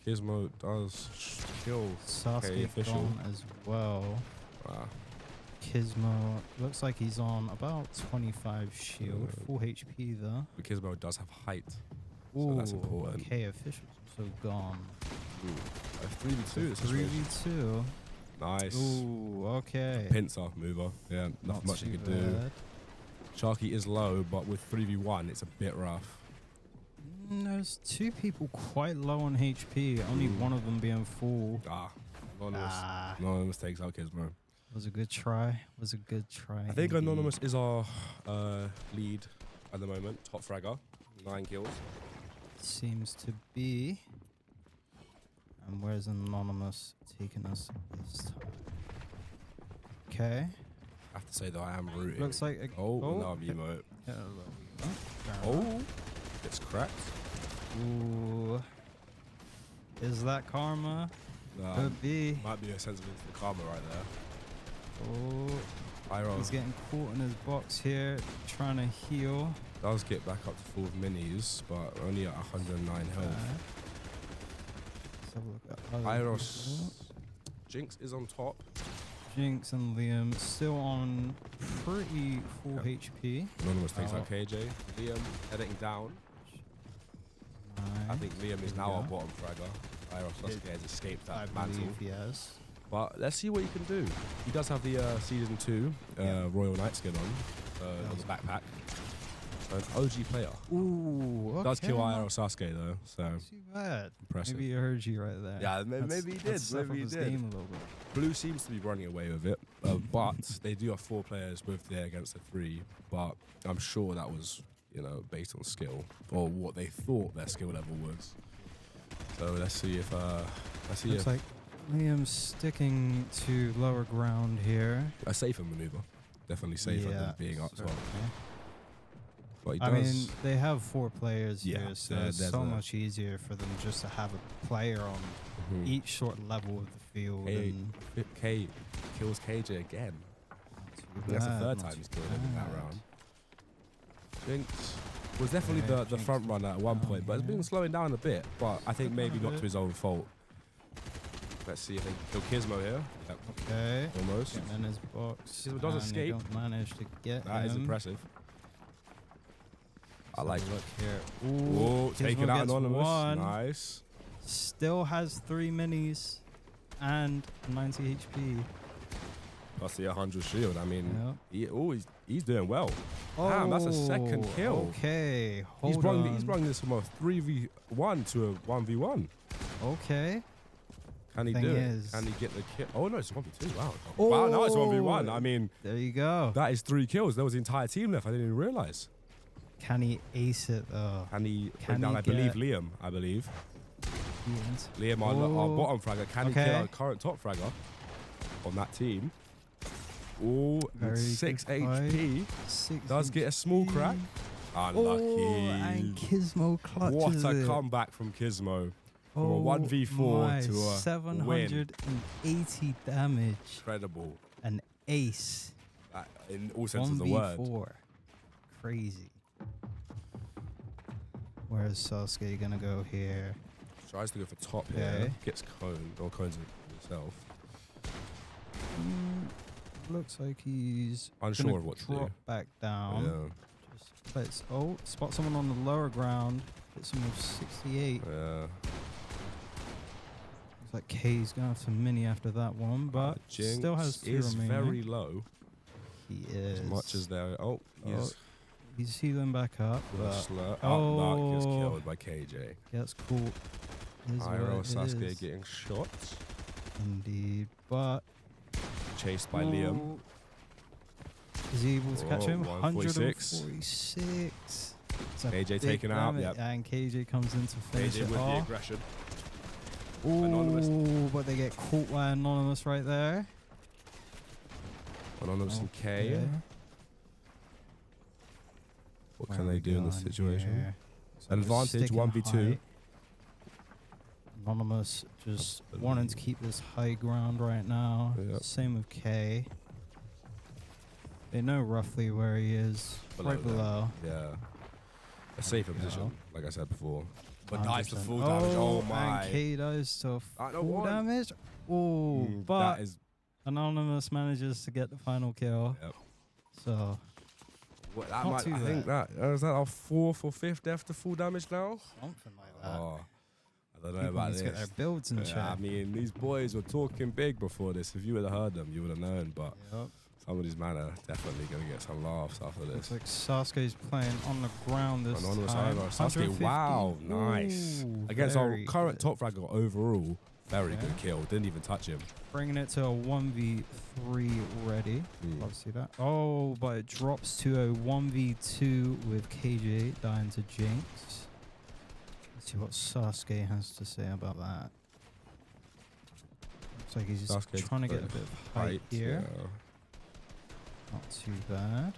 O: Kismo does kill K
C: Sasuke
O: official.
C: gone as well.
O: Wow.
C: Kismo looks like he's on about 25 shield, full HP though.
O: But Kismo does have height,
C: Ooh,
O: so that's important.
C: K officials also gone.
O: Ooh, a 3v2. This is
C: 3v2.
O: nice.
C: Ooh, okay.
O: Pincer mover. Yeah, nothing
C: Not
O: much he
C: too
O: could do.
C: bad.
O: Sharky is low, but with 3v1, it's a bit rough.
C: There's 2 people quite low on HP, only one of them being full.
O: Anonymous takes out Kismo.
C: Was a good try. Was a good try.
O: I think
C: indeed.
O: Anonymous is our lead at the moment, top fragger, 9 kills.
C: Seems to be. And where's Anonymous taking us this time? Okay.
O: I have to say though, I am rooting.
C: Looks like a
O: no emote.
C: Yeah, a little emote. Fair
O: Oh,
C: enough.
O: it's cracked.
C: Ooh. Is that karma? Could be.
O: Might be a sense of instant karma right there.
C: Oh.
O: Iroh
C: He's getting caught in his box here, trying to heal.
O: does get back up to full with minis, but only at 109 health.
C: Let's have a look at other
O: Iros
C: people.
O: Jinx is on top.
C: Jinx and Liam still on pretty full HP.
O: Anonymous takes
C: Oh.
O: out KJ. Liam heading down. I think Liam is now our bottom fragger. Iros Sasuke has escaped that mantle.
C: Yes.
O: But let's see what he can do. He does have the Season 2 Royal Knight skin on the backpack. So an OG player.
C: Ooh,
O: Does kill
C: okay.
O: Iroh Sasuke though, so
C: Too bad.
O: impressive.
C: Maybe he heard you right there.
O: Yeah,
C: That's-
O: maybe he did.
C: that's step
O: Maybe
C: up
O: he
C: his
O: did.
C: game a little bit.
O: Blue seems to be running away with it, but they do have 4 players with there against the 3. But I'm sure that was, based on skill or what they thought their skill level was. So let's see if
C: Looks like Liam's sticking to lower ground here.
O: a safer maneuver, definitely safer than being up top.
C: certainly.
O: But he
C: I
O: does.
C: mean, they have 4 players
O: Yeah,
C: here, so
O: there-
C: it's
O: there's
C: so
O: a-
C: much easier for them just to have a player on
O: Mhm.
C: each sort of level of the field.
O: K,
C: And
O: K kills KJ again.
C: not too
O: That's the
C: bad,
O: third
C: not
O: time
C: too
O: he's killed him in that
C: bad.
O: round. Jinx was definitely
C: Yeah,
O: the
C: Jinx
O: front
C: is
O: runner at one
C: down
O: point, but it's been
C: here.
O: slowing down a bit. But I think maybe not
C: bit.
O: to his own fault. Let's see if they kill Kismo here. Yep.
C: Okay.
O: Almost.
C: Getting in his box.
O: Kismo does
C: and they
O: escape.
C: don't manage to get
O: That
C: him.
O: is impressive. I like
C: Look here.
O: Ooh, taking
C: Gizmo
O: out
C: gets
O: Anonymous.
C: one.
O: Nice.
C: Still has 3 minis and 90 HP.
O: Plus the 100 shield. I mean,
C: Yep.
O: he's doing well. Damn, that's a second kill.
C: Okay,
O: He's
C: hold
O: brought
C: on.
O: this from a 3v1 to a 1v1.
C: Okay.
O: Can he
C: Thing
O: do it?
C: is-
O: Can he get the kill? Oh no, it's 1v2. Wow. Wow, now it's 1v1. I mean,
C: there you go.
O: That is 3 kills. There was the entire team left. I didn't even realize.
C: Can he ace it though?
O: Can he
C: Can
O: bring down?
C: he
O: I believe
C: get-
O: Liam. I believe
C: Ian's-
O: Liam, our
C: Oh.
O: bottom fragger. Can he
C: Okay.
O: kill our current top fragger on that team? Oh,
C: Very
O: 6
C: good
O: HP.
C: fight. 6
O: Does get a small crack. Unlucky.
C: Oh, and Kismo clutches
O: What a
C: it.
O: comeback from Kismo. From
C: Oh
O: a 1v4
C: my,
O: to a win.
C: 780 damage.
O: Incredible.
C: An ace.
O: In all sense of the word.
C: 1v4. Crazy. Where's Sasuke gonna go here?
O: Tries to go for top
C: Okay.
O: here. Gets coned, or cones himself.
C: Looks like he's
O: Unsure
C: gonna
O: of what to
C: drop
O: do.
C: back down.
O: Yeah.
C: Just let's spot someone on the lower ground. Hits him with 68.
O: Yeah.
C: Looks like K's going after mini after that one, but
O: Jinx
C: still has 2
O: is
C: remaining.
O: very low.
C: He is.
O: As much as they're
C: He's healing back up.
O: with a
C: But
O: slur. Mark gets killed by KJ.
C: Gets caught. Is what
O: Iroh
C: it
O: Sasuke
C: is.
O: getting shot.
C: Indeed, but
O: Chased by Liam.
C: is he able to catch him?
O: 146.
C: 146. It's a
O: KJ
C: big
O: taken out,
C: damage,
O: yep.
C: and KJ comes in to finish
O: KJ
C: it
O: with the
C: off.
O: aggression.
C: Ooh, but they get caught by Anonymous right there.
O: Anonymous and K.
C: Okay.
O: What
C: Where
O: can
C: are
O: they
C: we
O: do in this
C: going
O: situation?
C: here? So
O: An
C: we're
O: advantage,
C: sticking
O: 1v2.
C: height. Anonymous just wanting to keep this high ground right now.
O: Yep.
C: Same with K. They know roughly where he is. Right
O: them.
C: below.
O: Yeah. A safer
C: There we
O: position,
C: go.
O: like I said before. But dies to
C: 100%.
O: full damage. Oh my.
C: And K dies to
O: I don't
C: full
O: want-
C: damage. Oh, but
O: that is.
C: Anonymous manages to get the final kill.
O: Yep.
C: So
O: What, that
C: not
O: might,
C: too
O: I think
C: bad.
O: is that our 4th or 5th death to full damage now?
C: Something like that.
O: Oh, I don't know
C: People
O: about
C: need
O: this.
C: to get their builds in check.
O: I mean, these boys were talking big before this. If you would have heard them, you would have known. But
C: Yep.
O: somebody's man are definitely going to get some laughs after this.
C: Looks like Sasuke's playing on the ground this
O: Anonymous
C: time.
O: Iroh. Sasuke,
C: 150.
O: wow, nice.
C: Ooh,
O: Against our
C: very
O: current
C: good.
O: top fragger overall, very
C: Yeah.
O: good kill. Didn't even touch him.
C: Bringing it to a 1v3 ready. Love to see that. Oh, but it drops to a 1v2 with KJ dying to Jinx. Let's see what Sasuke has to say about that. Looks like he's just
O: Sasuke's
C: trying to get a
O: got
C: bit of height here.
O: yeah.
C: Not too bad.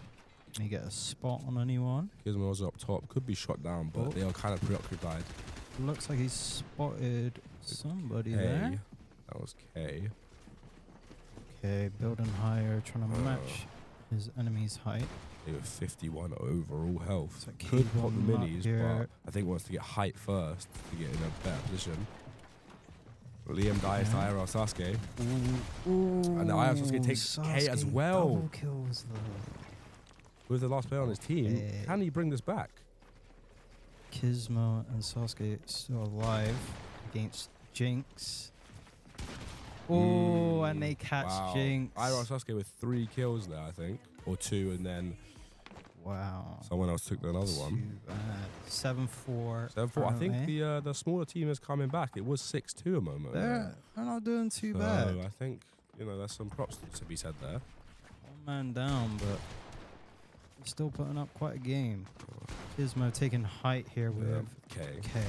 C: Can he get a spot on anyone?
O: Gizmo's up top. Could be shot down, but
C: Oh.
O: they are kind of preoccupied.
C: Looks like he's spotted somebody
O: K.
C: there.
O: That was K.
C: Okay, building higher, trying to match his enemy's height.
O: They were 51 overall health.
C: So
O: Could
C: keep
O: pop the
C: him up
O: minis,
C: here.
O: but I think wants to get height first to get in a better position. Liam dies to Iroh Sasuke. And now Iroh Sasuke takes K as
C: Sasuke
O: well.
C: double kills though.
O: With the last player on his team,
C: Okay.
O: can he bring this back?
C: Kismo and Sasuke still alive against Jinx. Oh, and they catch
O: Wow.
C: Jinx.
O: Iroh Sasuke with 3 kills there, I think. Or 2, and then
C: wow.
O: someone else took another one.
C: Too bad. 7-4.
O: 7-4. I think
C: currently.
O: the smaller team is coming back. It was 6-2 a moment ago.
C: They're not doing too
O: So
C: bad.
O: I think, there's some props to be said there.
C: One man down, but still putting up quite a game. Kismo taking height here with
O: K.
C: K.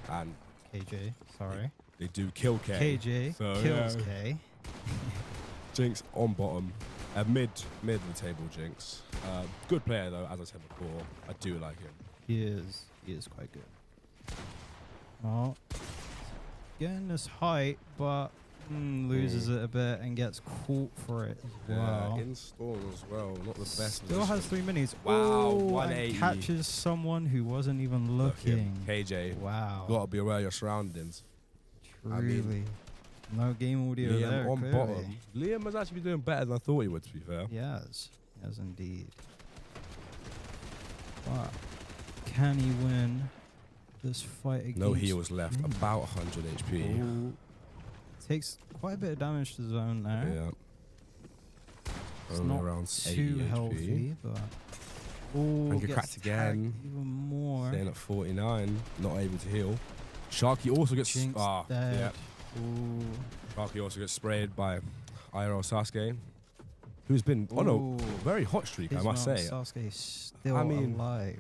O: And
C: KJ, sorry.
O: they do kill K.
C: KJ
O: So,
C: kills
O: yeah.
C: K.
O: Jinx on bottom. Mid of the table, Jinx. Good player, though, as I said before. I do like him.
C: He is quite good. Well, getting this height, but Loses it a bit and gets caught for it as well.
O: In Storm as well. Not the best.
C: Still has 3 minis.
O: Wow,
C: Oh,
O: 180.
C: and catches someone who wasn't even looking.
O: KJ.
C: Wow.
O: Gotta be aware of your surroundings.
C: Truly. No game audio
O: Liam
C: there,
O: on
C: clearly.
O: bottom. Liam has actually been doing better than I thought he would, to be fair.
C: Yes. Yes, indeed. But can he win this fight against
O: No heals left.
C: him?
O: About 100 HP.
C: Ooh. Takes quite a bit of damage to zone there.
O: Yeah.
C: It's
O: Only
C: not
O: around
C: too
O: 80
C: healthy,
O: HP.
C: but...
O: And get
C: gets
O: cracked again.
C: tagged even more.
O: Staying at 49. Not able to heal. Sharky also gets...
C: Jinx
O: Ah,
C: dead.
O: yeah.
C: Ooh.
O: Sharky also gets sprayed by IRL Sasuke, who's been on
C: Ooh.
O: a very hot streak, I must say.
C: Sasuke is still
O: I mean,
C: alive.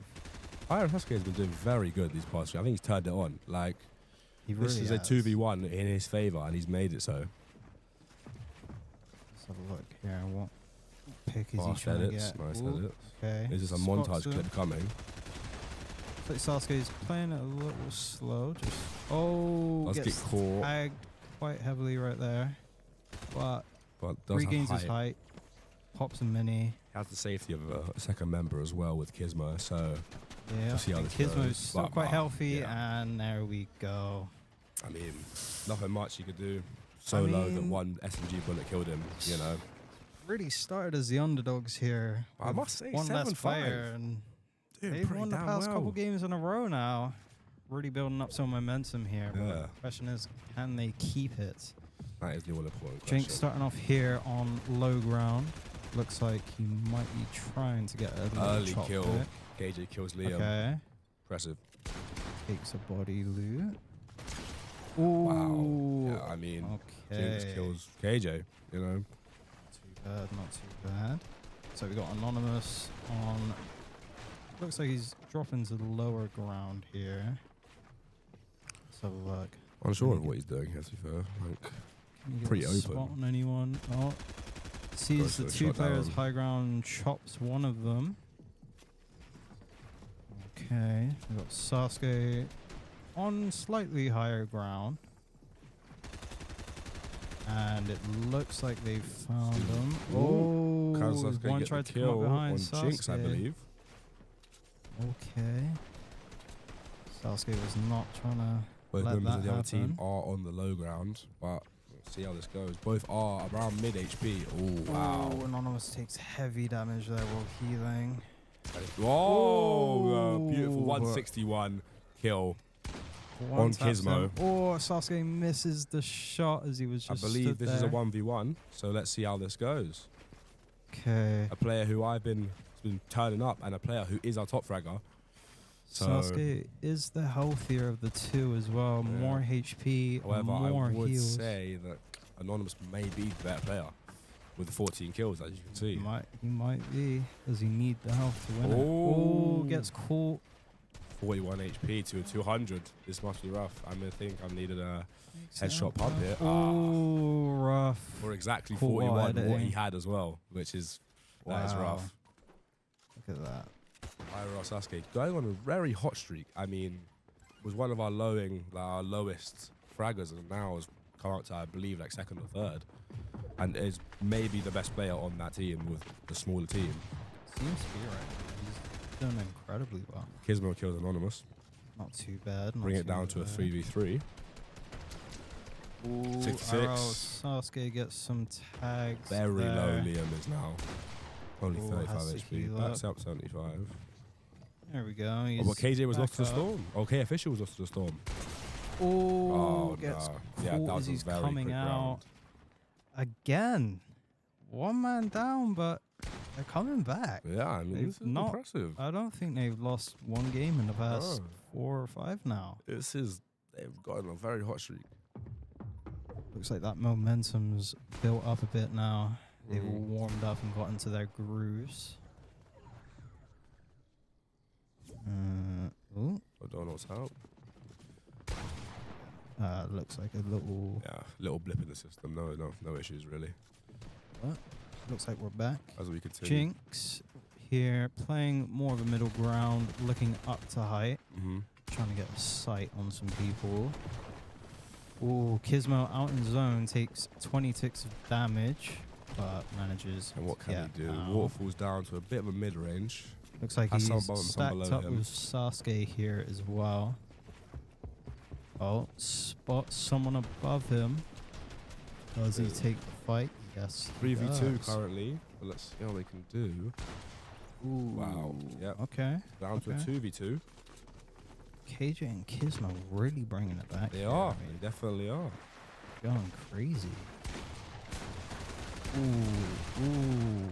O: IRL Sasuke has been doing very good these past few. I think he's turned it on. Like,
C: He
O: this
C: really
O: is
C: has.
O: a 2v1 in his favor, and he's made it so.
C: Let's have a look here. What pick is
O: Fast
C: he trying
O: edits,
C: to get?
O: nice
C: Ooh,
O: edits.
C: Okay.
O: There's just a
C: Spots
O: montage
C: him.
O: clip coming.
C: Looks like Sasuke is playing it a little slow. Just
O: Does
C: gets
O: get caught.
C: tagged quite heavily right there, but
O: Does
C: regains
O: have
C: his height. Pops a mini.
O: Has the safety of a second member as well with Kismo, so
C: Yeah,
O: we'll see how
C: and
O: this
C: Kismo's
O: goes.
C: still
O: But,
C: quite healthy,
O: yeah.
C: and there we go.
O: I mean, nothing much he could do. So low that
C: mean-
O: one SMG bullet killed him, you know.
C: Really started as the underdogs here.
O: I
C: with
O: must say,
C: one less
O: 7-5.
C: player, and
O: Doing
C: they've
O: pretty
C: won the
O: damn
C: past couple
O: well.
C: games in a row now. Really building up some momentum here. But
O: Yeah.
C: the question is, can they keep it?
O: That is the all important
C: Jinx
O: question.
C: starting off here on low ground. Looks like he might be trying to get a little
O: Early
C: chop
O: kill.
C: pick.
O: KJ kills Liam.
C: Okay.
O: Impressive.
C: Takes a body loot.
O: Wow.
C: Ooh.
O: Yeah, I mean,
C: Okay.
O: Jinx kills KJ, you know.
C: Too bad, not too bad. So we got Anonymous on. Looks like he's dropping to the lower ground here. Let's have a look.
O: Unsure of what he's doing here, to be fair. Like,
C: Can you get
O: pretty
C: a
O: open.
C: spot on anyone? Oh. Sees
O: Goes
C: the
O: for the
C: two
O: shot
C: players
O: down.
C: high ground, chops one of them. Okay, we got Sasuke on slightly higher ground. And it looks like they've found him.
O: Ooh. Can
C: Oh,
O: Sasuke
C: one
O: get
C: tried
O: the
C: to come up
O: kill
C: behind
O: on
C: Sasuke.
O: Jinx, I believe.
C: Okay. Sasuke was not trying to
O: Both
C: let
O: members
C: that
O: of the other
C: happen.
O: team are on the low ground, but we'll see how this goes. Both are around mid HP. Oh, wow.
C: Oh, Anonymous takes heavy damage there while healing.
O: Oh, beautiful
C: Ooh.
O: 161 kill
C: One
O: on
C: taps
O: Kismo.
C: him. Oh, Sasuke misses the shot as he was
O: I
C: just
O: believe
C: stood
O: this
C: there.
O: is a 1v1, so let's see how this goes.
C: Okay.
O: A player who I've been turning up and a player who is our top fragger. So,
C: Sasuke is the healthier of the two as well.
O: Yeah.
C: More HP,
O: however,
C: more
O: I would
C: heals.
O: say that Anonymous may be the better player with the 14 kills, as you can see.
C: He might be. Does he need the health to win it?
O: Oh.
C: Oh, gets caught.
O: 41 HP to 200. This must be rough. I think I needed a
C: Makes it
O: headshot pump here.
C: Oh, rough.
O: For exactly
C: Caught while
O: 41, what
C: editing.
O: he had as well, which is that is
C: Wow.
O: rough.
C: Look at that.
O: IRL Sasuke going on a very hot streak. I mean, was one of our lowest fraggers, and now has come out to, I believe, like second or third, and is maybe the best player on that team with the smaller team.
C: Seems to be right. He's done incredibly well.
O: Kismo kills Anonymous.
C: Not too bad.
O: Bring it down to a 3v3.
C: Ooh,
O: 6-6.
C: Sasuke gets some tags.
O: Very
C: there.
O: low Liam is now. Only
C: Ooh,
O: 35
C: has to
O: HP.
C: heal
O: Backs
C: up.
O: up 75.
C: There we go.
O: Oh, but KJ was lost to the
C: back up.
O: storm. Okay, official was lost to the storm.
C: Oh,
O: Oh,
C: gets
O: no. Yeah,
C: caught
O: that
C: as
O: was a
C: he's
O: very
C: coming
O: quick
C: out.
O: round.
C: Again. One man down, but they're coming back.
O: Yeah, I mean, this is impressive.
C: I don't think they've lost one game in the past 4 or 5 now.
O: They've gotten a very hot streak.
C: Looks like that momentum's built up a bit now. They've all
O: Mhm.
C: warmed up and got into their grooves. Ooh.
O: I don't know what's out.
C: Looks like a little...
O: Yeah, little blip in the system. No issues really.
C: What? Looks like we're back.
O: As we continue.
C: Jinx here, playing more of a middle ground, looking up to height.
O: Mhm.
C: Trying to get a sight on some people. Ooh, Kismo out in zone takes 20 ticks of damage, but manages.
O: And what can
C: to
O: he do?
C: get out.
O: Waterfall's down to a bit of a mid range.
C: Looks like
O: Has
C: he's
O: some
C: stacked
O: below
C: up
O: him.
C: with Sasuke here as well. Oh, spot someone above him. Does he take the fight? Yes. he
O: 3v2
C: does.
O: currently. But let's see how they can do.
C: Ooh.
O: Wow. Yep.
C: Okay.
O: Down to a
C: okay.
O: 2v2.
C: KJ and Kismo really bringing it back.
O: They
C: here.
O: are.
C: I mean,
O: They definitely are.
C: going crazy. Ooh.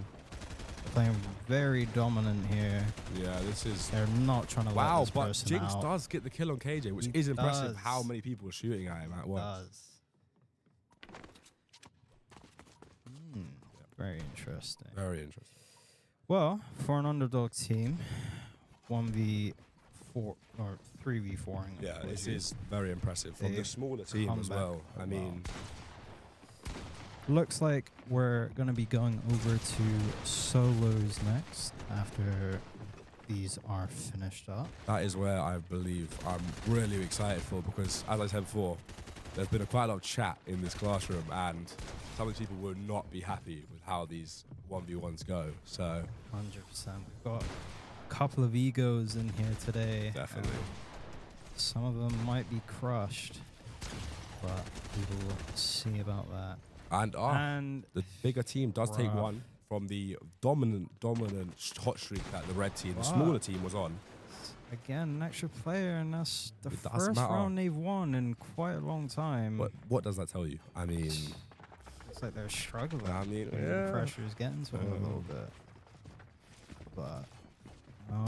C: Playing very dominant here.
O: Yeah, this is.
C: They're not trying to let
O: Wow,
C: this
O: but
C: person
O: Jinx
C: out.
O: does get the kill on KJ, which
C: He
O: is impressive.
C: does.
O: How many people are shooting at him at once?
C: Does. Very interesting.
O: Very interesting.
C: Well, for an underdog team, 1v4 or 3v4ing.
O: Yeah, this is very impressive from the
C: They've
O: smaller team
C: come
O: as
C: back
O: well. I
C: well.
O: mean,
C: Looks like we're going to be going over to solos next after these are finished up.
O: that is where I believe I'm really excited for because, as I said before, there's been quite a lot of chat in this classroom, and some of these people will not be happy with how these 1v1s go. So
C: 100%. We've got a couple of egos in here today.
O: Definitely.
C: Some of them might be crushed, but we will see about that.
O: And the bigger team does take
C: Rough.
O: one from the dominant hot streak that the red team, the
C: Wow.
O: smaller team, was on.
C: Again, an extra player, and that's the
O: It doesn't
C: first
O: matter.
C: round they've won in quite a long time.
O: But what does that tell you? I mean,
C: Looks like they're struggling.
O: I mean,
C: The
O: yeah.
C: pressure is getting to them a little bit. But, oh,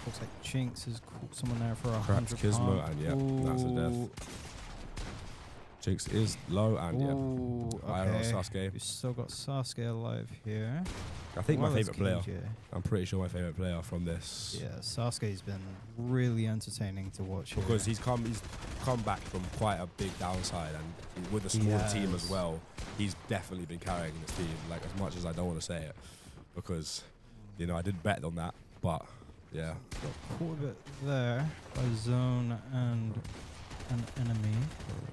C: looks like Jinx has caught someone there for a
O: Craps
C: 100
O: Kismo,
C: pound.
O: and yeah, that's a
C: Ooh.
O: death. Jinx is low, and
C: Ooh,
O: yeah, Iron
C: okay.
O: Sasuke.
C: We've still got Sasuke alive here.
O: I think my
C: Well, it's
O: favorite player.
C: KJ.
O: I'm pretty sure my favorite player from this.
C: Yeah, Sasuke's been really entertaining to watch here.
O: Because he's come back from quite a big downside, and with a smaller team as
C: Yes.
O: well, he's definitely been carrying this team. Like, as much as I don't want to say it, because I did bet on that, but yeah.
C: Got caught a bit there by Zone and an enemy,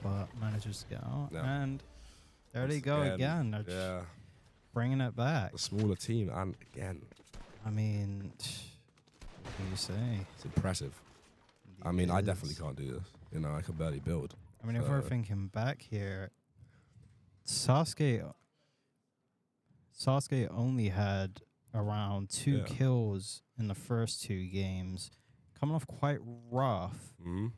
C: but manages to get out.
O: Yeah.
C: And there they go again. They're
O: Yeah.
C: bringing it back.
O: The smaller team, and again,
C: I mean, what do you say?
O: it's impressive. I mean, I definitely can't do this. I can barely build.
C: I mean, if we're thinking back here, Sasuke only had around 2
O: Yeah.
C: kills in the first 2 games, coming off quite rough.
O: Mm-hmm.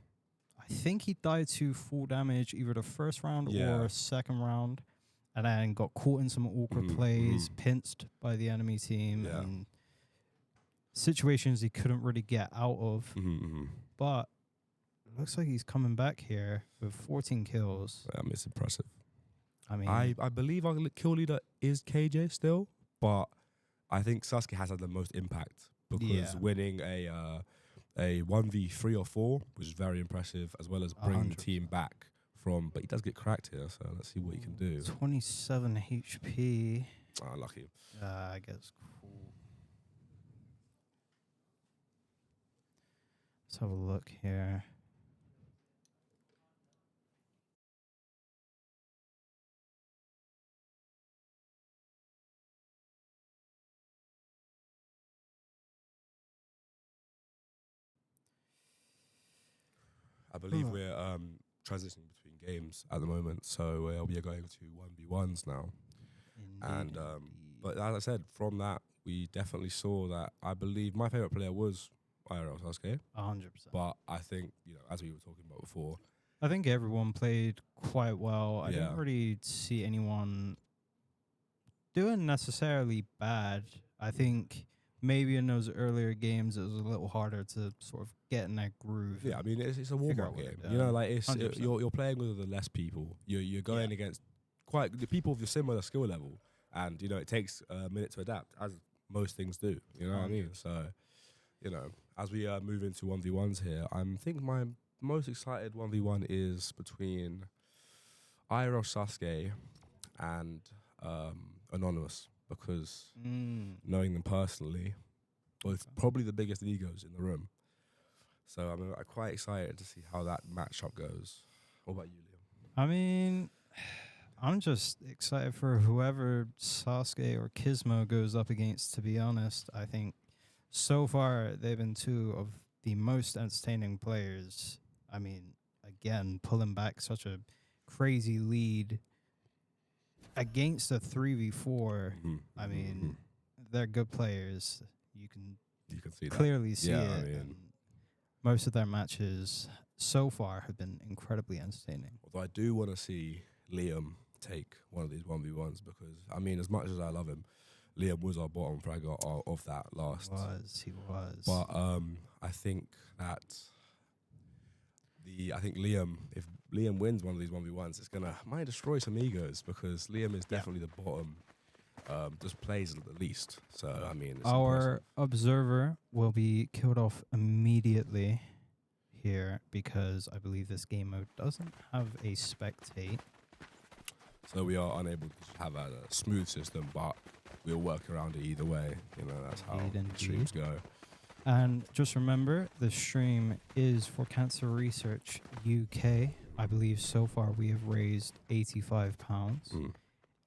C: I think he died to full damage either the first round
O: Yeah.
C: or second round, and then got caught in some awkward plays, pinched by the enemy team,
O: Yeah.
C: and situations he couldn't really get out of. But it looks like he's coming back here with 14 kills.
O: It's impressive.
C: I mean,
O: I believe our kill leader is KJ still, but I think Sasuke has had the most impact because
C: Yeah.
O: winning a 1v3 or 4 was very impressive, as well as bringing the team back from. But he does get cracked here, so let's see what he can do.
C: 27 HP.
O: Lucky.
C: I guess cool. Let's have a look here.
O: I believe we're transitioning between games at the moment, so we are going to 1v1s now. And but as I said, from that we definitely saw that. I believe my favorite player was IRL Sasuke.
C: 100%.
O: But I think as we were talking about before,
C: I think everyone played quite well. I
O: Yeah.
C: didn't really see anyone doing necessarily bad. I think maybe in those earlier games it was a little harder to sort of get in that groove.
O: yeah, I mean it's a warm
C: figure
O: up
C: out what
O: game.
C: they're doing.
O: Like it's
C: 100%.
O: you're playing with the less people. You're going against quite the people of your similar skill level, and it takes a minute to adapt, as most things do. You know what I mean? So, as we move into 1v1s here, I think my most excited 1v1 is between IRL Sasuke and Anonymous, because knowing them personally, both probably the biggest egos in the room. So I'm quite excited to see how that matchup goes. What about you, Liam?
C: I mean, I'm just excited for whoever Sasuke or Kismo goes up against, to be honest. I think so far they've been two of the most entertaining players. I mean, again, pulling back such a crazy lead against a 3v4. I mean, they're good players. You can
O: see that.
C: clearly see
O: Yeah,
C: it.
O: I mean-
C: and most of their matches so far have been incredibly entertaining.
O: Although I do want to see Liam take one of these 1v1s because, I mean, as much as I love him, Liam was our bottom fragger of that last.
C: He was.
O: But I think that I think Liam, if Liam wins one of these 1v1s, it's might destroy some egos because Liam is definitely the bottom. Just plays the least. So I mean, it's
C: Our
O: impressive.
C: observer will be killed off immediately here because I believe this game mode doesn't have a spectate.
O: So we are unable to have a smooth system, but we'll work around it either way. You know, that's how
C: Indeed.
O: streams go.
C: And just remember, the stream is for Cancer Research UK. I believe so far we have raised £85.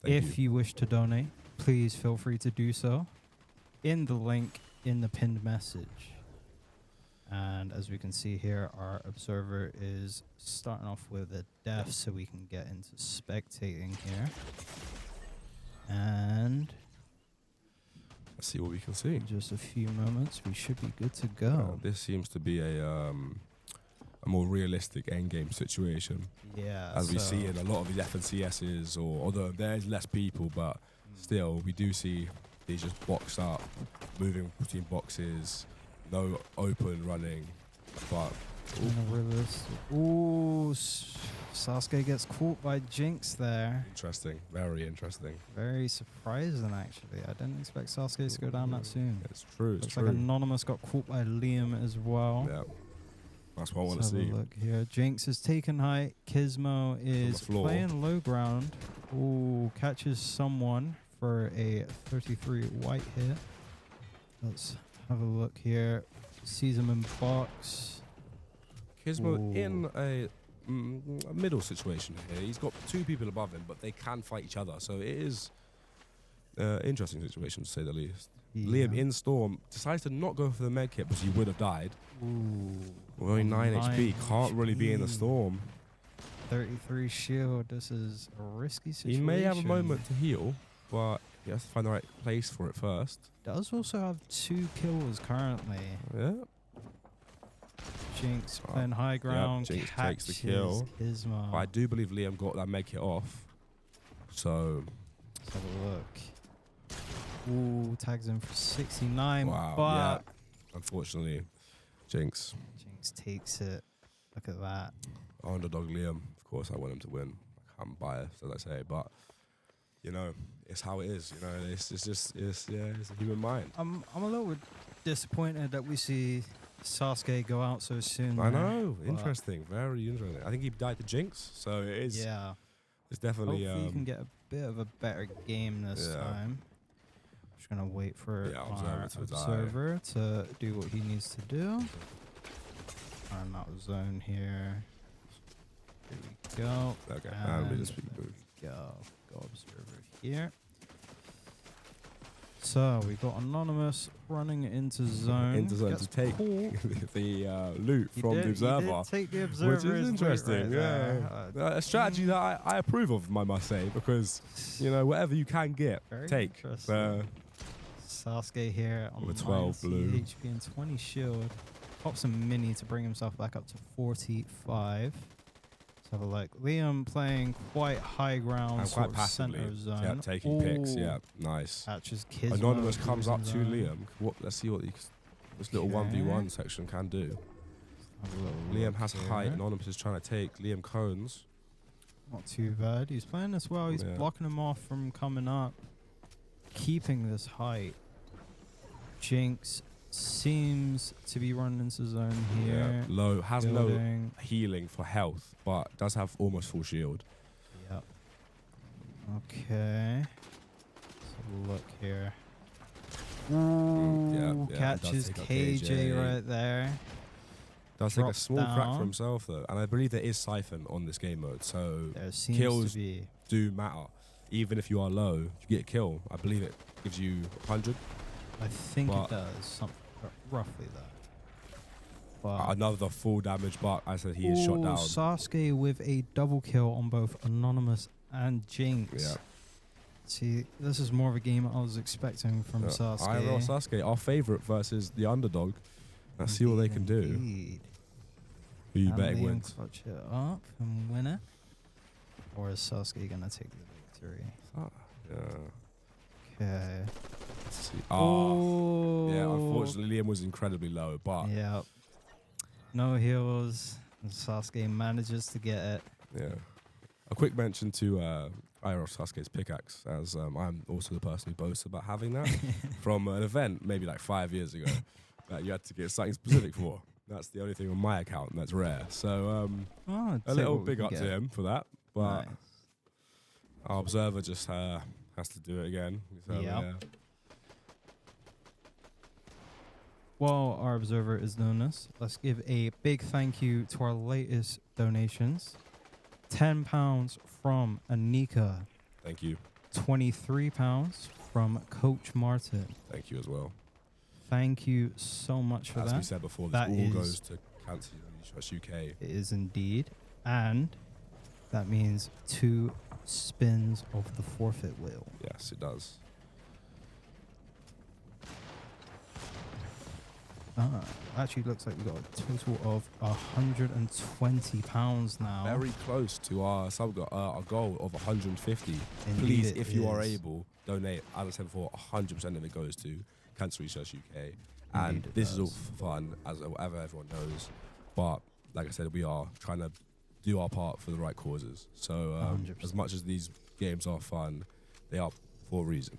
C: If you wish to donate, please feel free to do so in the link in the pinned message. And as we can see here, our observer is starting off with a death so we can get into spectating here. And
O: let's see what we can see.
C: in just a few moments, we should be good to go.
O: This seems to be a more realistic endgame situation.
C: Yeah,
O: as we
C: so-
O: see in a lot of these FNCSs, or although there's less people, but still we do see these just boxed up, moving between boxes, no open running, but
C: Ooh, Sasuke gets caught by Jinx there.
O: interesting, very interesting.
C: Very surprising, actually. I didn't expect Sasuke to go down that soon.
O: It's true. It's
C: Looks
O: true.
C: like Anonymous got caught by Liam as well.
O: Yeah, that's what I want to
C: Let's have
O: see.
C: a look here. Jinx is taken height. Kismo is
O: floor.
C: playing low ground. Ooh, catches someone for a 33 white hit. Let's have a look here. Sees him in box.
O: Kismo
C: Ooh.
O: in a middle situation here. He's got two people above him, but they can fight each other. So it is interesting situation to say the least. Liam in Storm decides to not go for the med kit, but he would have died.
C: Ooh.
O: With only 9 HP,
C: 9
O: can't really be in the
C: HP.
O: Storm.
C: 33 shield. This is a risky
O: He
C: situation.
O: may have a moment to heal, but he has to find the right place for it first.
C: Does also have 2 kills currently.
O: Yeah.
C: Jinx playing high ground.
O: Jinx takes the kill.
C: Kismo.
O: But I do believe Liam got that med kit off. So
C: Let's have a look. Ooh, tags him for 69.
O: wow,
C: But
O: yeah. Unfortunately, Jinx.
C: Jinx takes it. Look at that.
O: Underdog Liam. Of course, I want him to win. I'm biased, as I say, but you know, it's how it is. You know, it's a human mind.
C: I'm a little bit disappointed that we see Sasuke go out so soon.
O: I
C: there,
O: know.
C: but
O: Interesting. Very interesting. I think he died to Jinx, so it is.
C: Yeah.
O: It's definitely.
C: Hopefully you can get a bit of a better game this
O: yeah.
C: time. Just gonna wait for
O: Yeah,
C: our
O: observer to die.
C: observer to do what he needs to do. I'm out of zone here. Here we go.
O: Okay, and we just
C: there we go. Go observer here. So we got Anonymous running into zone.
O: Into zone
C: Gets
O: to take
C: caught.
O: the loot
C: He
O: from
C: did-
O: the
C: he
O: observer,
C: did take the
O: which
C: observer's
O: is
C: loot
O: interesting.
C: right
O: yeah,
C: there.
O: a strategy that I approve of, I must say, because you know whatever you can get,
C: Very
O: take.
C: interesting. Sasuke here on
O: With 12
C: 90
O: blue.
C: HP and 20 shield. Pops a mini to bring himself back up to 45. Let's have a look. Liam playing quite high ground,
O: And
C: sort
O: quite
C: of
O: passively.
C: center zone.
O: Yeah, taking picks.
C: Ooh.
O: Yeah, nice.
C: Catches Kismo,
O: Anonymous comes up to
C: losing
O: Liam. Let's see what this little
C: Okay.
O: 1v1 section can do.
C: Have a little
O: Liam
C: look
O: has height.
C: here.
O: Anonymous is trying to take Liam Cones.
C: Not too bad. He's playing this well. He's
O: Yeah.
C: blocking him off from coming up. Keeping this height. Jinx seems to be running into zone here.
O: Yeah, low. Has
C: Building.
O: no healing for health, but does have almost full shield.
C: Yep. Okay. Let's have a look here.
O: yeah,
C: Ooh,
O: yeah, it does
C: catches
O: take out
C: KJ
O: KJ.
C: right there.
O: Does take a
C: drop
O: small crack for
C: down.
O: himself though, and I believe there is Siphon on this game mode, so
C: There seems
O: kills
C: to be.
O: do matter. Even if you are low, if you get a kill, I believe it gives you 100.
C: I think
O: But-
C: it does, roughly that. But
O: Another full damage, but I said he is shot
C: Ooh,
O: down.
C: Sasuke with a double kill on both Anonymous and Jinx.
O: Yeah.
C: See, this is more of a game I was expecting from Sasuke.
O: IRL Sasuke, our favourite versus the underdog. Let's see what they can do.
C: Indeed.
O: Who you
C: Can
O: betting
C: they
O: wins?
C: clutch it up and win it? Or is Sasuke going to take the victory?
O: Yeah.
C: Okay.
O: Let's see. Oh. Yeah, unfortunately, Liam was incredibly low, but
C: Yeah. No heals. And Sasuke manages to get it.
O: yeah. A quick mention to IRL Sasuke's pickaxe, as I'm also the person who boasts about having that from an event maybe like 5 years ago that you had to get something specific for. That's the only thing on my account, and that's rare. So a little big up to him for that. But our observer just has to do it again. So,
C: Yep.
O: yeah.
C: While our observer is doing this, let's give a big thank you to our latest donations. £10 from Anika.
O: Thank you.
C: £23 from Coach Martin.
O: Thank you as well.
C: Thank you so much for
O: As
C: that.
O: we said before, this
C: That
O: all
C: is-
O: goes to Cancer Research UK.
C: It is indeed. And that means 2 spins of the forfeit wheel.
O: Yes, it does.
C: Actually looks like we got a total of £120 now.
O: Very close to our our goal of 150.
C: Indeed
O: Please,
C: it
O: if you are
C: is.
O: able, donate. As I said before, 100% of it goes to Cancer Research UK. And
C: Indeed it
O: this is all
C: does.
O: for fun, as everyone knows. But like I said, we are trying to do our part for the right causes. So
C: 100%.
O: as much as these games are fun, they are for a reason.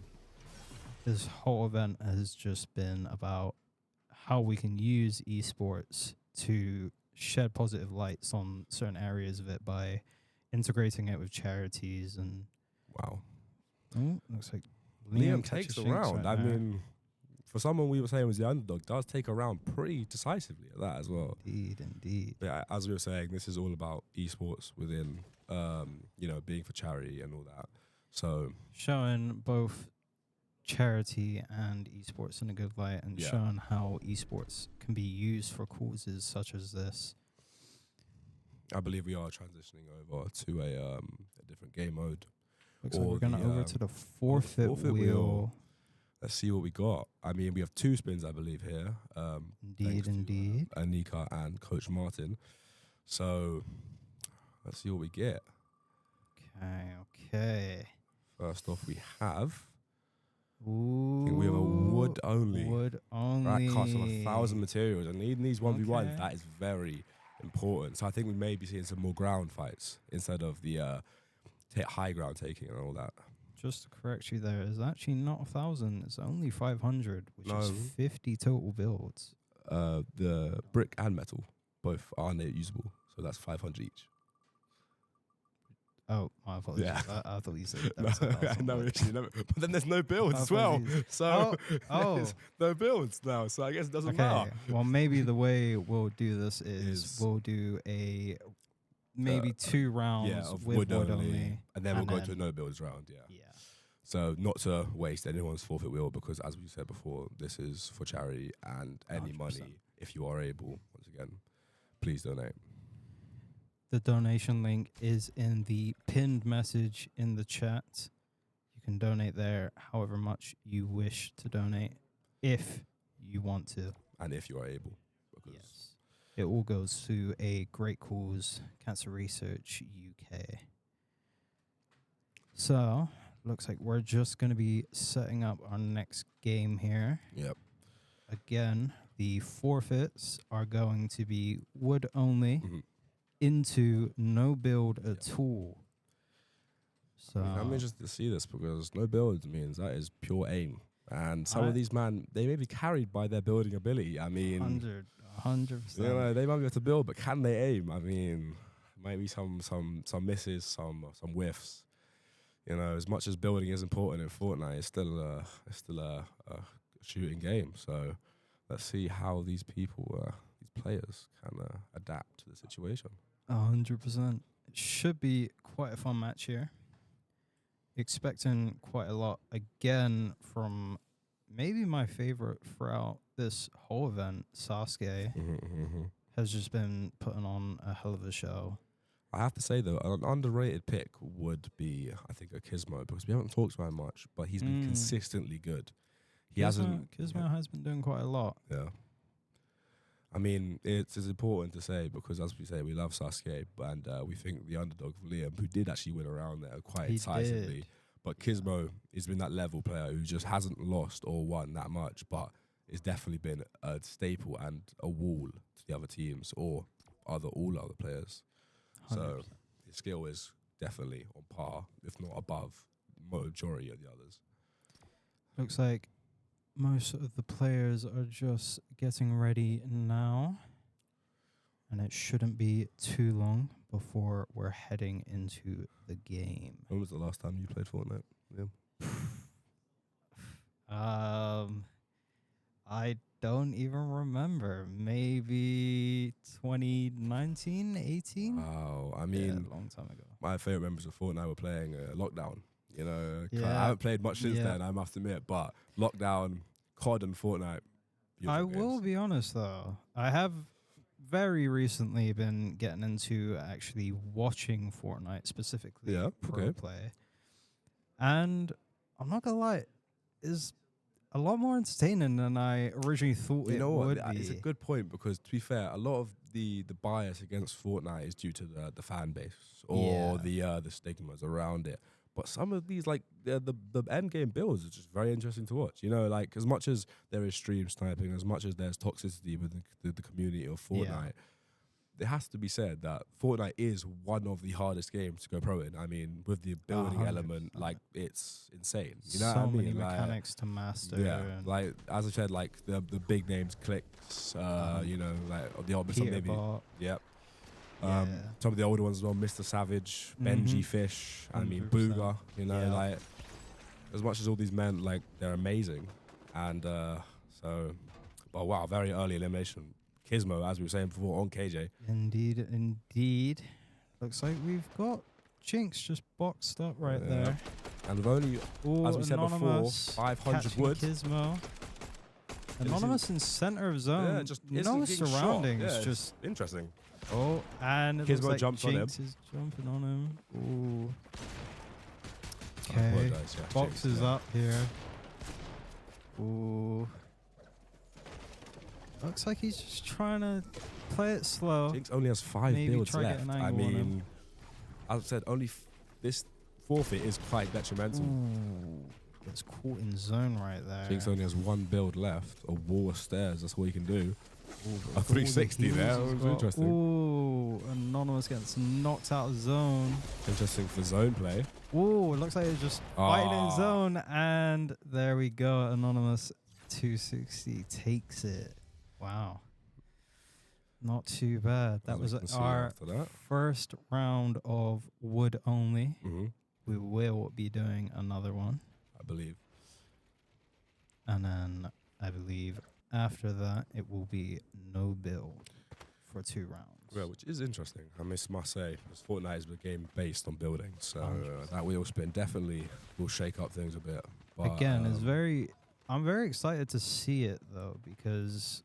C: This whole event has just been about how we can use esports to shed positive lights on certain areas of it by integrating it with charities and.
O: Wow.
C: Oh, looks like
O: Liam
C: catches
O: takes a
C: Jinx
O: round.
C: right
O: I
C: there.
O: mean, for someone we were saying was the underdog, does take a round pretty decisively at that as well.
C: Indeed.
O: But yeah, as we were saying, this is all about esports within, being for charity and all that. So
C: showing both charity and esports in a good light, and
O: Yeah.
C: showing how esports can be used for causes such as this.
O: I believe we are transitioning over to a different game mode.
C: Looks like we're going over to the forfeit wheel.
O: Let's see what we got. I mean, we have 2 spins, I believe, here.
C: Indeed, indeed.
O: Anika and Coach Martin. So let's see what we get.
C: Okay.
O: First off, we have.
C: Ooh,
O: I think we have a wood only.
C: Wood
O: That costs
C: only.
O: 1,000 materials, and in these 1v1s,
C: Okay.
O: that is very important. So I think we may be seeing some more ground fights instead of the high ground taking and all that.
C: Just to correct you, there is actually not 1,000. It's only 500, which is
O: No.
C: 50 total builds.
O: The brick and metal both are usable, so that's 500 each.
C: Oh, my apologies.
O: Yeah.
C: I thought you said that was 1,000.
O: No issue. But then there's no builds as well.
C: Apologies.
O: So
C: Oh.
O: there's no builds now. So I guess it doesn't
C: Okay.
O: matter.
C: Well, maybe the way we'll do this is we'll do a maybe 2 rounds
O: of
C: with
O: wood only,
C: only,
O: and then we'll go to a no builds round. Yeah. So not to waste anyone's forfeit wheel, because as we said before, this is for charity, and any
C: 100%.
O: money, if you are able, once again, please donate.
C: The donation link is in the pinned message in the chat. You can donate there however much you wish to donate, if you want to.
O: And if you are able.
C: Yes. It all goes to a great cause, Cancer Research UK. So, looks like we're just going to be setting up our next game here.
O: Yep.
C: Again, the forfeits are going to be wood only
O: Mm-hmm.
C: into no build at all. So
O: I'm interested to see this, because no build means that is pure aim. And some
C: I-
O: of these they may be carried by their building ability. I mean,
C: 100%.
O: you know, they might be able to build, but can they aim? I mean, maybe some misses, some whiffs. You know, as much as building is important in Fortnite, it's still a shooting game. So let's see how these people these players can adapt to the situation.
C: 100%. It should be quite a fun match here. Expecting quite a lot again from maybe my favorite throughout this whole event, Sasuke. Has just been putting on a hell of a show.
O: I have to say though, an underrated pick would be, I think, a Kismo, because we haven't talked about him much, but he's been consistently good.
C: Kismo has been doing quite a lot.
O: Yeah. I mean, it's important to say because, as we say, we love Sasuke, and we think the underdog of Liam, who did actually win around there quite decisively.
C: Did.
O: But Kismo has been that level player who just hasn't lost or won that much, but it's definitely been a staple and a wall to the other teams or all other players.
C: 100%.
O: So his skill is definitely on par, if not above, the majority of the others.
C: Looks like most of the players are just getting ready now. And it shouldn't be too long before we're heading into the game.
O: When was the last time you played Fortnite?
C: I don't even remember. Maybe 2019, 18?
O: Wow, I mean,
C: a long time ago.
O: My favorite members of Fortnite were playing Lockdown. You know, I
C: Yeah.
O: haven't played much since then, I must admit, but Lockdown, COD and Fortnite.
C: I will be honest though, I have very recently been getting into actually watching Fortnite, specifically pro play. And I'm not gonna lie, it's a lot more entertaining than I originally thought
O: You
C: it
O: know
C: would
O: what?
C: be.
O: It's a good point because, to be fair, a lot of the bias against Fortnite is due to the fan base or the stigmas around it. But some of these, like the end game builds, are just very interesting to watch. You know, like as much as there is stream sniping, as much as there's toxicity within the community of Fortnite, it has to be said that Fortnite is one of the hardest games to go pro in. I mean, with the building element, like it's insane. You know
C: So
O: what I mean?
C: many
O: Like,
C: mechanics to master.
O: yeah,
C: and
O: like as I said, like the big names clicks. You know, like the obvious
C: Peter
O: maybe.
C: Bot.
O: Yep.
C: Yeah.
O: Some of the older ones as well, Mr. Savage, Benji Fish, I mean
C: 100%.
O: Booga, you know,
C: Yeah.
O: like as much as all these men, like they're amazing. And but wow, very early elimination. Kismo, as we were saying before, on KJ.
C: Indeed, indeed. Looks like we've got Jinx just boxed up right there.
O: And we've only, as we said before,
C: Anonymous
O: 500
C: catching
O: wood.
C: Kismo. Anonymous in center of zone.
O: Yeah, just
C: no
O: instantly getting shot.
C: surroundings.
O: Yeah, it's
C: just
O: interesting.
C: Oh, and it
O: Kismo
C: looks like
O: jumps on him.
C: Jinx is jumping on him. Ooh.
O: I
C: Okay.
O: apologise, yeah,
C: Box
O: Jinx,
C: is
O: yeah.
C: up here. Ooh. Looks like he's just trying to play it slow.
O: Jinx only has 5
C: Maybe
O: builds
C: try
O: left.
C: get an
O: I
C: angle on him.
O: mean, as I said, only this forfeit is quite detrimental.
C: Ooh. Gets caught in zone right there.
O: Jinx only has 1 build left. A wall of stairs, that's all you can do.
C: Ooh,
O: A 360
C: all the
O: there,
C: heals
O: that
C: he's
O: was
C: got.
O: interesting.
C: Ooh, Anonymous gets knocked out of zone.
O: Interesting for zone play.
C: Ooh, it looks like it's just fighting in zone. And there we go. Anonymous 260 takes it. Wow. Not too bad. That was our
O: after that.
C: first round of wood only.
O: Mm-hmm.
C: We will be doing another one.
O: I believe.
C: And then I believe after that, it will be no build for 2 rounds.
O: Yeah, which is interesting. I must say, because Fortnite is a game based on building, so that wheel spin definitely will shake up things a bit. But,
C: Again, I'm very excited to see it though, because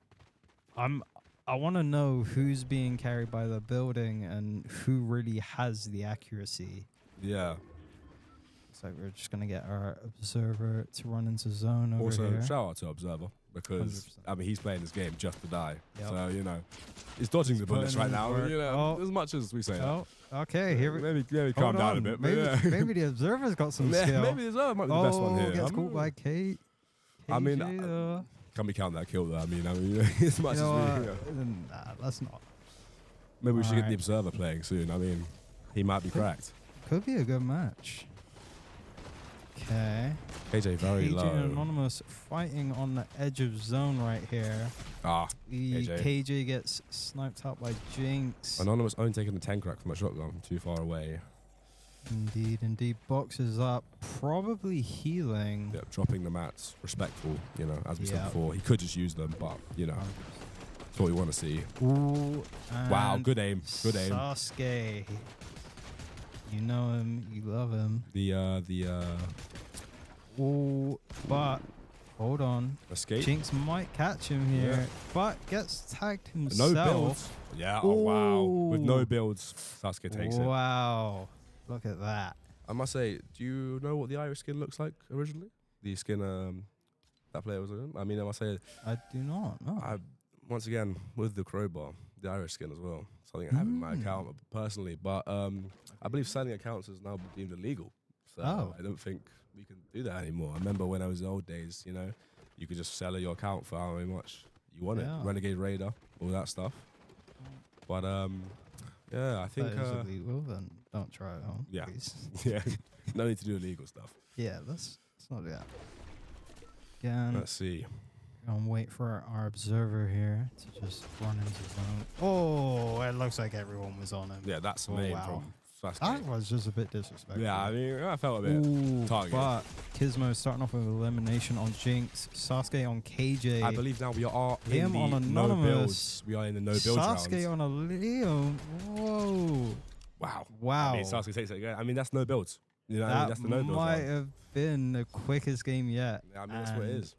C: I want to know who's being carried by the building and who really has the accuracy.
O: Yeah.
C: It's like we're just gonna get our observer to run into zone over
O: Also,
C: here.
O: shout out to Observer, because
C: 100%.
O: I mean he's playing this game just to die.
C: Yep.
O: So you know, he's dodging the bullets
C: putting
O: right
C: in
O: now.
C: work.
O: You know, as much as we say
C: Oh, okay. Here we
O: maybe calm down a bit. But
C: Maybe,
O: yeah.
C: maybe the observer's got some skill.
O: Maybe the observer might be the best one here.
C: Gets caught by Kate.
O: I mean,
C: KJ,
O: can we count that kill though? I mean, as much
C: you know
O: as we.
C: what? Nah, let's not.
O: Maybe we should get the
C: Alright.
O: Observer playing soon. I mean, he might be cracked.
C: Could be a good match. Okay.
O: KJ very
C: KJ
O: low.
C: and Anonymous fighting on the edge of zone right here.
O: KJ.
C: KJ gets sniped out by Jinx.
O: Anonymous only taking the 10 crack from a shotgun, too far away.
C: Indeed, indeed. Boxes up, probably healing.
O: Yeah, dropping the mats, respectful, you know, as we said
C: Yeah.
O: before. He could just use them, but, you know. That's what we want to see.
C: Ooh,
O: Wow,
C: and
O: good aim. Good aim.
C: Sasuke. You know him. You love him. Ooh, but hold on.
O: Escape.
C: Jinx might catch him here,
O: Yeah.
C: but gets tagged himself.
O: No builds. Yeah, oh wow. With no builds, Sasuke takes it.
C: Wow. Look at that.
O: I must say, do you know what the Irish skin looks like originally? The skin that player was in? I mean, I must say...
C: I do not know.
O: Once again, with the crowbar, the Irish skin as well. Something I have in my account personally. But I believe selling accounts is now deemed illegal. So I don't think we can do that anymore. I remember when I was in the old days, you know, you could just sell your account for however much you want it. Renegade Raider, all that stuff. But yeah, I think...
C: That is illegal, then don't try it home,
O: yeah.
C: please.
O: Yeah, no need to do illegal stuff.
C: Yeah, let's not do that. Again,
O: let's see.
C: I'm wait for our observer here to just run into zone. Oh, it looks like everyone was on him.
O: Yeah, that's the name from Sasuke.
C: That was just a bit disrespectful.
O: Yeah, I mean, I felt a bit targeted.
C: But Kismo starting off with elimination on Jinx, Sasuke on KJ.
O: I believe now we are
C: Liam
O: in the
C: on
O: no
C: Anonymous.
O: builds. We are in the no builds rounds.
C: Sasuke on a Liam. Whoa.
O: Wow.
C: Wow.
O: I mean, Sasuke takes it again. I mean, that's no builds. You know, what I mean, that's the no builds
C: might
O: round.
C: have been the quickest game yet.
O: Yeah, I mean, that's what it is.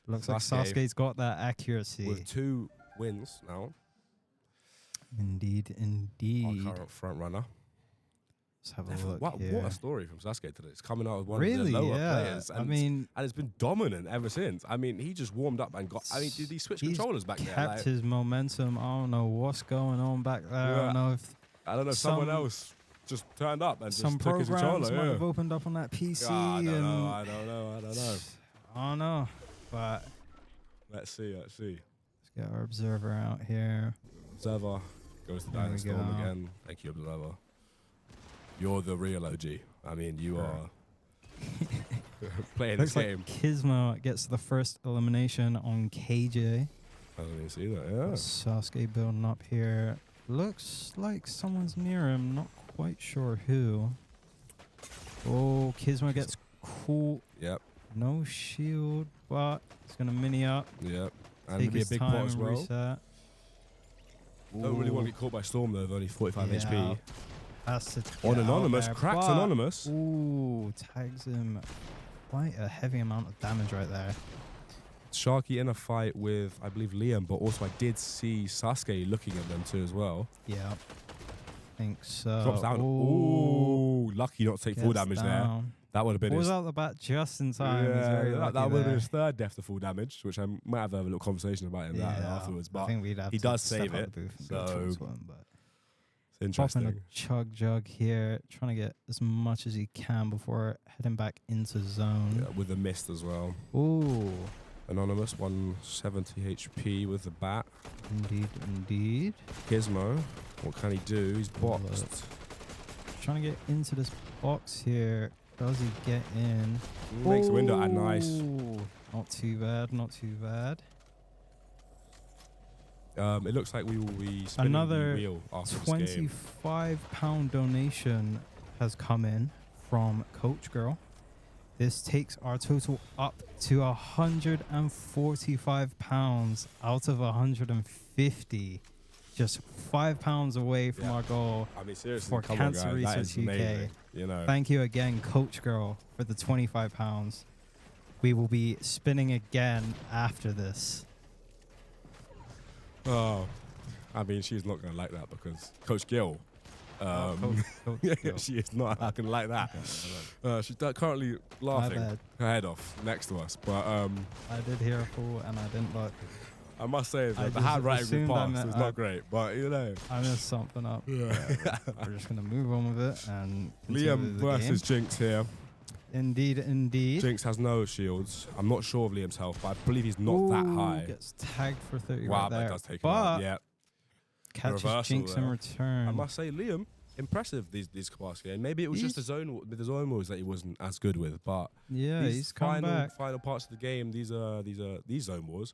C: Looks like Sasuke's got that accuracy.
O: With 2 wins now.
C: Indeed, indeed.
O: Our current front runner.
C: Let's have a look
O: What a story from Sasuke today. It's coming out of one
C: Really?
O: of the lower
C: Yeah.
O: players.
C: I mean...
O: And it's been dominant ever since. I mean, he just warmed up and got... I mean, did he switch controllers back there?
C: Kept his momentum. I don't know what's going on back there.
O: Yeah.
C: I don't know if
O: someone else just turned up and
C: some
O: just took his controller.
C: programs might have opened up on that PC.
O: Yeah, I don't
C: and
O: know. I don't know.
C: I don't know. But
O: let's see.
C: let's get our observer out here.
O: Observer goes to
C: There we
O: Dynastorm
C: go.
O: again. Thank you, Observer. You're the real OG. I mean, you are playing this
C: Looks
O: game.
C: like Kismo gets the first elimination on KJ.
O: I didn't even see that, yeah.
C: Sasuke building up here. Looks like someone's near him. Not quite sure who. Oh, Kismo gets cool.
O: Yep.
C: No shield, but it's going to mini up.
O: Yep. And
C: Take
O: maybe a
C: his
O: big
C: time
O: pot as
C: and
O: well.
C: reset.
O: Don't really want to get caught by Storm though, with only 45
C: Yeah.
O: HP.
C: Has to
O: On
C: get out
O: Anonymous,
C: there,
O: cracks
C: but-
O: Anonymous.
C: Ooh, tags him quite a heavy amount of damage right there.
O: Sharky in a fight with, I believe, Liam, but also I did see Sasuke looking at them too as well.
C: Yeah, I think so.
O: Drops down.
C: Ooh,
O: Ooh, lucky not to take full
C: gets
O: damage there.
C: down.
O: That would have been
C: Pulls
O: his...
C: out the bat just in time. He's
O: Yeah,
C: very
O: that
C: lucky
O: would have been
C: there.
O: his 3rd death to full damage, which I might have a little conversation about him that
C: Yeah,
O: afterwards.
C: I
O: But
C: think we'd have
O: he
C: to
O: does
C: step
O: save
C: out
O: it,
C: the booth and go
O: so
C: towards one, but
O: it's interesting.
C: popping a chug jug here, trying to get as much as he can before heading back into zone.
O: Yeah, with the mist as well.
C: Ooh.
O: Anonymous, 170 HP with the bat.
C: Indeed, indeed.
O: Gizmo, what can he do? He's boxed.
C: Trying to get into this box here. Does he get in?
O: Makes the window nice.
C: Ooh, not too bad, not too bad.
O: It looks like we will be spinning
C: Another
O: the wheel after this game.
C: £25 donation has come in from Coach Girl. This takes our total up to £145 out of 150. Just £5 away from our goal.
O: I mean, seriously,
C: for
O: come on,
C: Cancer
O: guys, that
C: Research
O: is
C: UK.
O: amazing, you know.
C: Thank you again, Coach Girl, for the £25. We will be spinning again after this.
O: Oh, I mean, she's not going to like that because Coach Gill.
C: Coach Gill.
O: She is not going to like that. She's currently laughing
C: bad.
O: her head off next to us. But
C: I did hear a fool and I didn't look.
O: I must say
C: I
O: that the
C: just
O: handwriting we
C: assumed I
O: passed
C: meant-
O: was not great. But, you know.
C: I messed something up.
O: Yeah.
C: We're just going to move on with it and continue
O: Liam
C: with the
O: versus
C: game.
O: Jinx here.
C: Indeed, indeed.
O: Jinx has no shields. I'm not sure of Liam's health, but I believe he's not that
C: Ooh,
O: high.
C: Gets tagged for 30
O: Wow,
C: right there.
O: that does take him out.
C: But
O: Yeah.
C: catches
O: Reversal
C: Jinx in
O: there.
C: return.
O: I must say, Liam, impressive these past game. Maybe it was just the zone moves that he wasn't as good with, but
C: Yeah,
O: these
C: he's come back.
O: final parts of the game, these zone wars,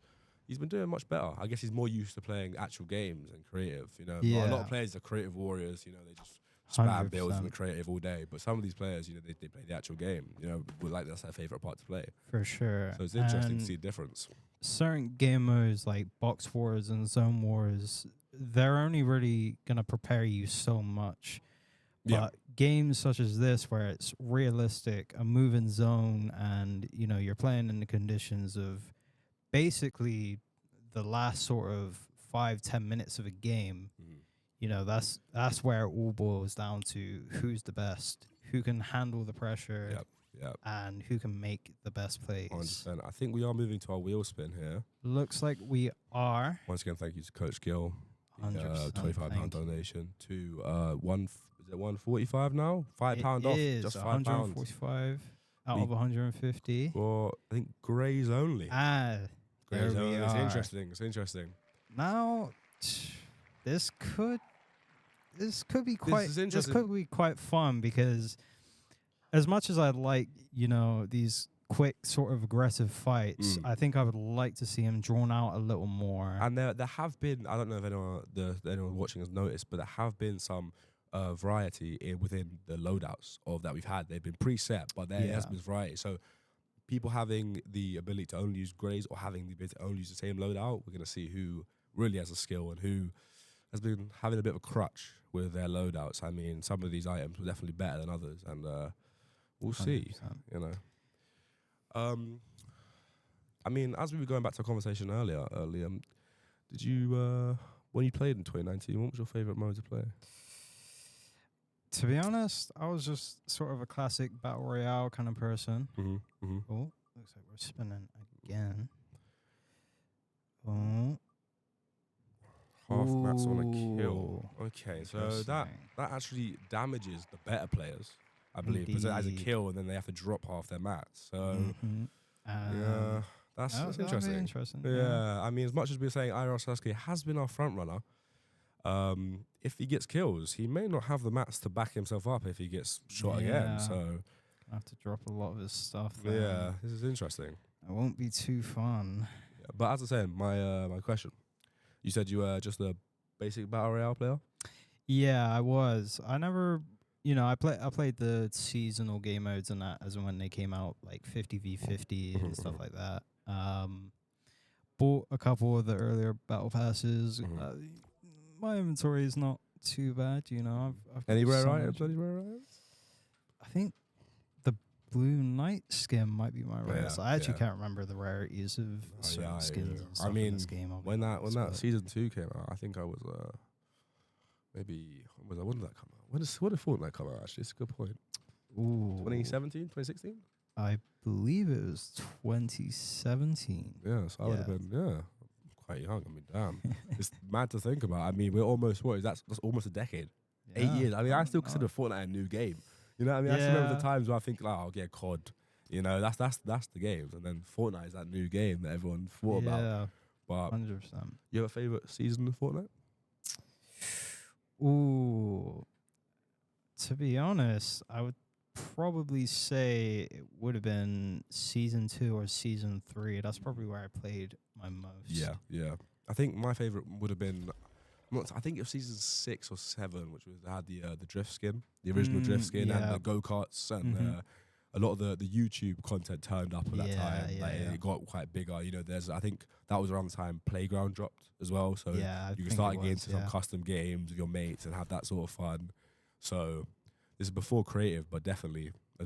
O: he's been doing much better. I guess he's more used to playing actual games and creative. You know, But a lot
C: Yeah.
O: of players are creative warriors. You know, they just spam builds and
C: 100%.
O: creative all day. But some of these players, you know, they play the actual game. You know, like that's their favorite part to play.
C: For sure.
O: So it's interesting
C: And
O: to see a difference.
C: certain game modes like Box Wars and Zone Wars, they're only really going to prepare you so much.
O: Yeah.
C: But games such as this, where it's realistic, a moving zone, and you know you're playing in the conditions of basically the last sort of 5-10 minutes of a game, you know, that's where it all boils down to who's the best, who can handle the pressure, and who can make the best plays.
O: 100%. I think we are moving to our wheel spin here.
C: Looks like we are.
O: Once again, thank you to Coach Gill.
C: 100%,
O: £25 donation to is it 145 now? £5 off.
C: Is
O: Just £5.
C: 145 out of 150.
O: For I think Greys only.
C: There
O: Greys
C: we
O: only. It's
C: are.
O: interesting. It's interesting.
C: Now, this could be quite
O: is
C: this
O: interesting.
C: could be quite fun, because as much as I like, you know, these quick sort of aggressive fights, I think I would like to see him drawn out a little more.
O: And there have been, I don't know if anyone watching has noticed, but there have been some variety within the loadouts that we've had. They've been preset, but there has been variety. So people having the ability to only use Greys or having the ability to only use the same loadout, we're going to see who really has a skill and who has been having a bit of a crutch with their loadouts. I mean, some of these items were definitely better than others, and we'll see,
C: 100%.
O: you know. I mean, as we were going back to our conversation earlier, Liam, did you, when you played in 2019, what was your favourite mode to play?
C: To be honest, I was just sort of a classic battle royale kind of person.
O: Mm-hmm.
C: Oh, looks like we're spinning again. Oh.
O: Half mats on a kill.
C: Ooh.
O: Okay, so that actually damages the better players, I believe, because it has a
C: Indeed.
O: kill and then they have to drop half their mats. So
C: Mhm.
O: that's
C: that'll be
O: interesting.
C: interesting,
O: Yeah.
C: yeah.
O: I mean, as much as we're saying IRL Sasuke has been our front runner, if he gets kills, he may not have the mats to back himself up if he gets shot again.
C: Yeah.
O: So
C: I have to drop a lot of his stuff there.
O: yeah, this is interesting.
C: It won't be too fun.
O: Yeah, but as I said, my question, you said you were just a basic battle royale player.
C: Yeah, I was. I never, you know, I played the seasonal game modes and that as and when they came out, like 50v50 and stuff like that. Bought a couple of the earlier battle passes. My inventory is not too bad, you know. I've got
O: Any rare
C: so
O: items?
C: much-
O: Any rare items?
C: I think the Blue Knight skin might be my rarest. I actually
O: yeah.
C: can't remember the rarities of certain skins and stuff
O: I mean,
C: in this game. I'll be
O: when
C: honest,
O: that
C: but-
O: season 2 came out, I think I was maybe when did that come out? When did Fortnite come out? Actually, it's a good point.
C: Ooh.
O: 2017, 2016.
C: I believe it was 2017.
O: Yeah, so I would have been quite young. I mean, damn, it's mad to think about. I mean, we're almost that's almost a decade, 8
C: Yeah.
O: years. I mean, I still consider Fortnite a new game. You know what I mean? I still remember the
C: Yeah.
O: times where I think, like, I'll get COD. You know, that's the games, and then Fortnite is that new game that everyone thought
C: Yeah,
O: about. But
C: 100%.
O: you have a favorite season of Fortnite?
C: Ooh. To be honest, I would probably say it would have been season 2 or season 3. That's probably where I played my most.
O: Yeah. I think my favorite would have been, I think it was season 6 or 7, which had the drift skin, the original drift skin, and the go karts, and a lot of the YouTube content turned up at that time. It got quite bigger. You know, I think that was around the time Playground dropped as well. So
C: Yeah, I
O: you
C: think
O: can start
C: it
O: getting
C: was,
O: into some custom games with your mates and have that sort of fun. So this is before creative, but definitely a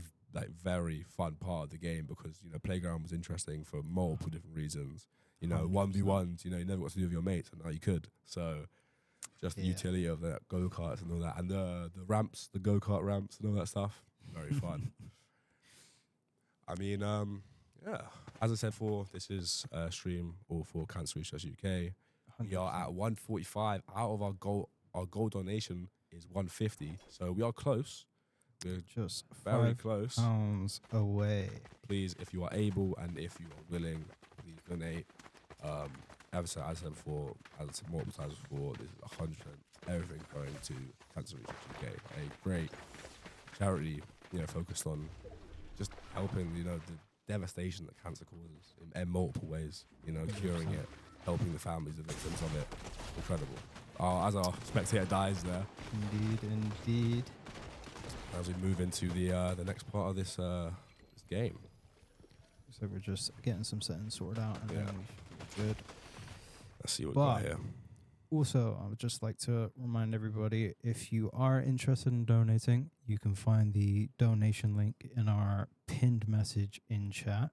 O: very fun part of the game, because you know Playground was interesting for multiple different reasons. You know, 1v1s. You know, you never got to do with your mates, and now you could. So just the utility of the go karts and all that, and the ramps, the go kart ramps, and all that stuff. Very fun. I mean, as I said this is a stream all for Cancer Research UK. We are at 145 out of our goal donation is 150, so we are close. We're
C: just
O: very
C: £5
O: close.
C: away.
O: Please, if you are able and if you are willing, please donate. As I said before, as I said multiple times before, this is 100% everything going to Cancer Research UK, a great charity, you know, focused on just helping, you know, the devastation that cancer causes in multiple ways, you know, curing it, helping the families, the victims of it. Incredible. as our spectator dies there.
C: Indeed.
O: As we move into the next part of this game.
C: So we're just getting some settings sorted out, and then we should be good.
O: Let's see what we got here.
C: Also, I would just like to remind everybody, if you are interested in donating, you can find the donation link in our pinned message in chat.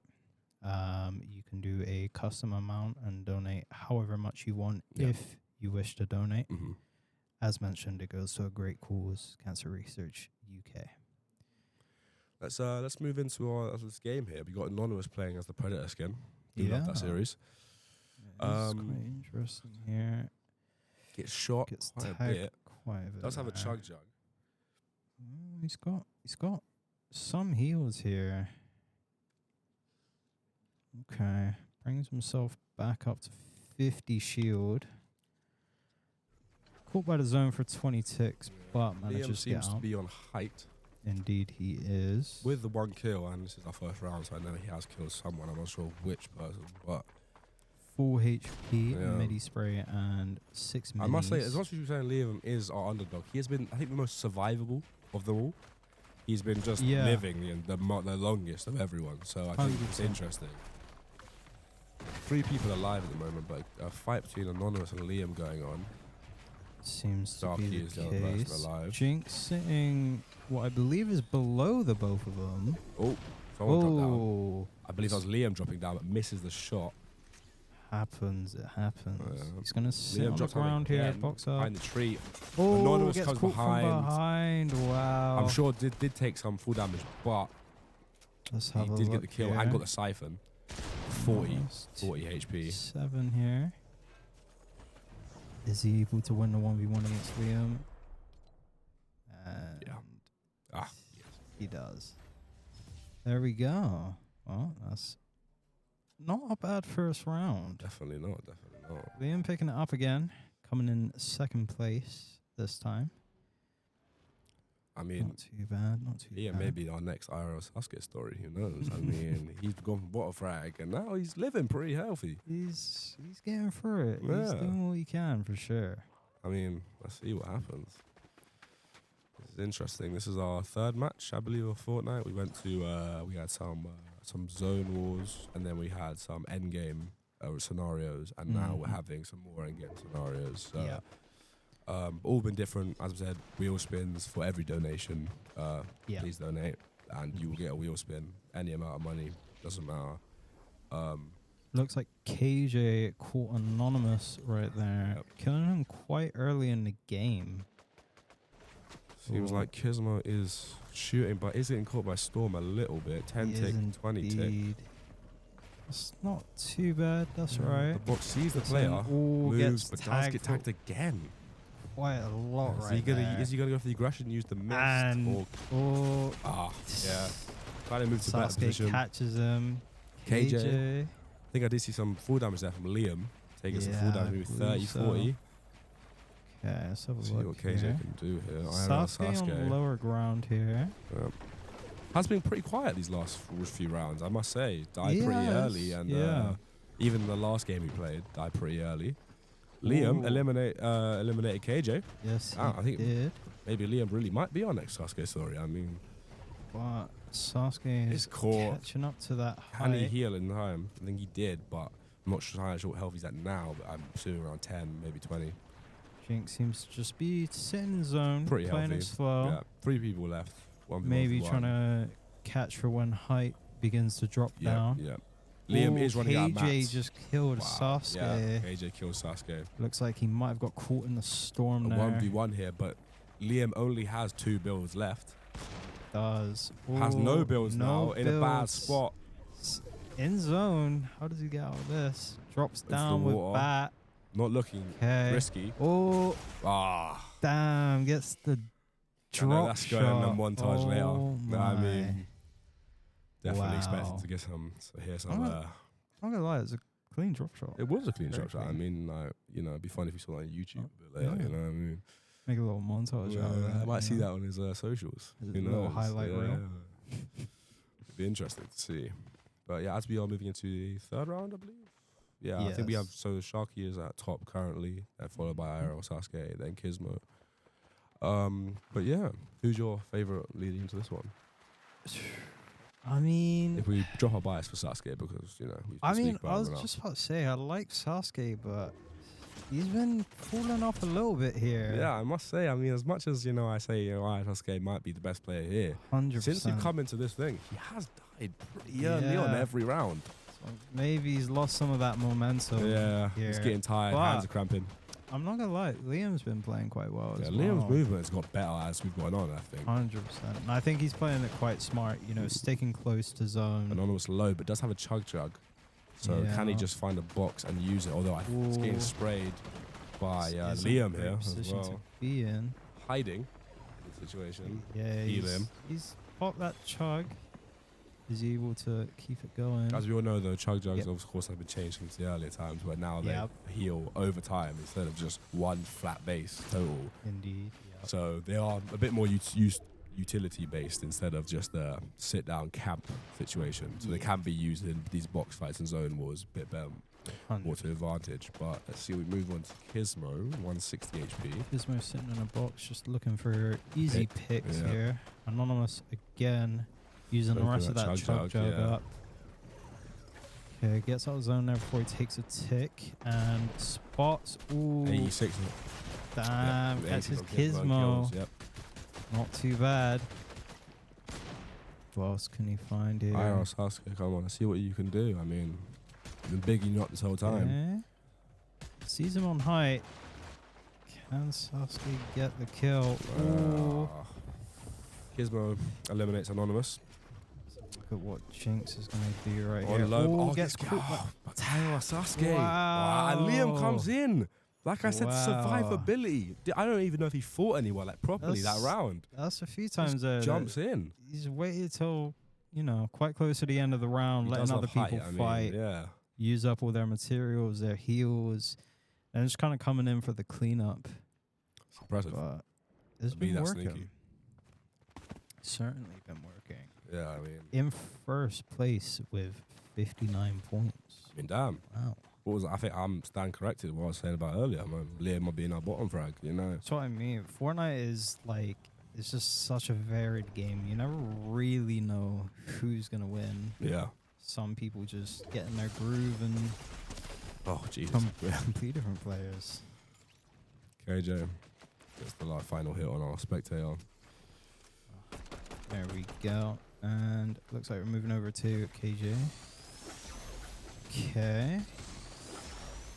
C: You can do a custom amount and donate however much you want if you wish to donate. As mentioned, it goes to a great cause, Cancer Research UK.
O: Let's move into this game here. We got Anonymous playing as the Predator skin. Love that series.
C: It's quite interesting here.
O: Gets shot quite a bit. Does have a chug jug.
C: He's got some heals here. Okay, brings himself back up to 50 shield. Caught by the zone for 20 ticks, but manages
O: Liam
C: to get
O: seems
C: out.
O: to be on height.
C: Indeed, he is.
O: With the 1 kill, and this is our first round, so I know he has killed someone. I'm not sure which person, but
C: Full HP, midi spray, and 6 minis.
O: I must say, as much as you're saying Liam is our underdog, he has been, I think, the most survivable of them all. He's been just living the longest of everyone, so I think it's interesting. 3 people alive at the moment, but a fight between Anonymous and Liam going on.
C: Seems to
O: Darky
C: be
O: is
C: the
O: the other
C: case.
O: person alive.
C: Jinx sitting, what I believe is below the both of them.
O: Oh, someone dropped down. I believe that was Liam dropping down, but misses the shot.
C: It happens. He's gonna sit
O: Liam
C: on the
O: drops down
C: ground here,
O: again,
C: box up.
O: behind the tree.
C: Oh,
O: Anonymous
C: gets
O: comes
C: caught
O: behind.
C: from behind. Wow.
O: I'm sure did take some full damage, but
C: Let's
O: he
C: have a
O: did get
C: look
O: the kill
C: here.
O: and got the siphon. 40 HP.
C: 7 here. Is he able to win the 1v1 against Liam? And he does. There we go. Well, that's not a bad first round.
O: Definitely not.
C: Liam picking it up again, coming in 2nd place this time.
O: I mean,
C: not too bad.
O: Yeah, maybe our next IRL Sasuke story. Who knows? I mean, he's gone from bottom frag, and now he's living pretty healthy.
C: He's getting through it. He's
O: Yeah.
C: doing what he can for sure.
O: I mean, let's see what happens. This is interesting. This is our 3rd match, I believe, of Fortnite. We went to we had some zone wars, and then we had some end game scenarios, and now we're having some more end game scenarios. So, all been different. As I said, wheel spins for every donation. Please donate, and you will get a wheel spin. Any amount of money, doesn't matter.
C: Looks like KJ caught Anonymous right there, killing him quite early in the game.
O: Seems like Kismo is shooting, but is getting caught by Storm a little bit. 10 tick, 20 tick.
C: It's not too bad. That's right.
O: The box sees the player, moves, but does get tagged again.
C: Quite a lot
O: Is
C: right there.
O: Is he gonna go for the aggression, use the mist,
C: And
O: yeah. Trying to move to better
C: Sasuke
O: position.
C: catches him.
O: KJ. I think I did see some full damage there from Liam. Taking some full damage, maybe 30, 40.
C: Okay, let's have a
O: See
C: look
O: what KJ
C: here.
O: can do here.
C: Sasuke on lower ground here.
O: Has been pretty quiet these last few rounds, I must say. Died pretty early, and even the last game he played, died pretty early. Liam eliminated KJ.
C: Yes,
O: I think
C: did.
O: maybe Liam really might be our next Sasuke story. I mean,
C: but Sasuke is catching up to that
O: Can he
C: height.
O: heal in time? I think he did, but I'm not sure how short health he's at now, but I'm assuming around 10, maybe 20.
C: Jinx seems to just be sitting in zone,
O: Pretty
C: playing
O: healthy.
C: it slow.
O: Yeah, 3 people left. 1v1
C: Maybe
O: for
C: trying
O: one.
C: to catch for when height begins to drop down.
O: Yeah. Liam is running out of
C: KJ
O: mats.
C: just killed Sasuke.
O: Yeah, KJ killed Sasuke.
C: Looks like he might have got caught in the storm
O: A
C: there.
O: 1v1 here, but Liam only has 2 builds left.
C: Has
O: no builds now, in a bad
C: builds.
O: spot.
C: In zone. How does he get out of this? Drops
O: Into
C: down
O: the
C: with
O: water.
C: bat.
O: Not looking risky.
C: Oh,
O: Ah.
C: damn. Gets the
O: I
C: drop
O: know that's
C: shot.
O: going in one montage later.
C: Oh
O: No, I
C: my.
O: mean, definitely expected
C: Wow.
O: to get hear some.
C: I'm not gonna lie, it's a clean drop shot.
O: It was a clean
C: Very
O: drop shot. I
C: clean.
O: mean, like, it'd be fun if you saw that on YouTube a bit later.
C: yeah.
O: You know what I mean?
C: Make a little montage out of it.
O: I might see
C: you
O: that
C: know?
O: on his socials.
C: Is it
O: Who
C: a little
O: knows?
C: highlight reel?
O: It'd be interesting to see. But yeah, as we are moving into the 3rd round, I believe. Yeah, I think we have, so Sharky is at top currently, followed by Iroh, Sasuke, then Kismo. But yeah, who's your favorite leading into this one?
C: I mean,
O: if we drop our bias for Sasuke, because you know,
C: I was just about to say I like Sasuke, but he's been falling off a little bit here.
O: Yeah, I must say, I mean, as much as I say Sasuke might be the best player here,
C: 100%.
O: Since we've come into this thing, he has died pretty early on every round.
C: So maybe he's lost some of that momentum.
O: Yeah,
C: here.
O: he's getting tired,
C: But
O: hands are cramping.
C: I'm not gonna lie, Liam's been playing quite well as well.
O: Liam's movement has got better as we've gone on, I think.
C: 100%. And I think he's playing it quite smart, sticking close to zone.
O: Anonymous low, but does have a chug. So can he just find a box and use it? Although I think it's getting sprayed by Liam here as well.
C: To be in.
O: Hiding the situation.
C: Yeah, he's popped that chug. Is he able to keep it going?
O: As we all know, though, chug jugs, of course, have been changed since the earlier times, where now they heal over time instead of just one flat base total.
C: Indeed. Yep.
O: So they are a bit more utility based instead of just a sit down camp situation. So they can be used in these box fights and zone wars a bit better, more to advantage. But let's see, we move on to Kismo, 160 HP.
C: Kismo sitting in a box, just looking for easy picks here. Anonymous again. Using the rest of that chug up. Okay, gets out of zone there before he takes a tick and spots. Ooh.
O: 86.
C: Damn, that's his Kismo.
O: Yep.
C: Not too bad. What else can he find here?
O: Iroh, Sasuke, come on, let's see what you can do. I mean, you've been bigging you up this whole time.
C: Okay. Sees him on height. Can Sasuke get the kill?
O: Kismo eliminates Anonymous.
C: Look at what Jinx is going to do right
O: on
C: here.
O: Low.
C: Gets caught.
O: Iroh, Sasuke.
C: Wow.
O: And Liam comes in. Like I said, survivability. I don't even know if he fought anyone properly that round.
C: That's a few times there.
O: Jumps in.
C: He's waited till, quite close to the end of the round, letting other people fight. Use up all their materials, their heals, and just kind of coming in for the cleanup.
O: It's impressive.
C: But it's been working. Certainly been working.
O: Yeah, I mean,
C: in first place with 59 points.
O: I mean, damn.
C: Wow.
O: What was I think I'm stand corrected what I was saying about earlier. Liam might be in our bottom frag,
C: That's what I mean. Fortnite is it's just such a varied game. You never really know who's gonna win.
O: Yeah.
C: Some people just get in their groove and
O: Jesus.
C: Complete different players.
O: KJ gets the final hit on our spectator.
C: There we go. And looks like we're moving over to KJ. Okay.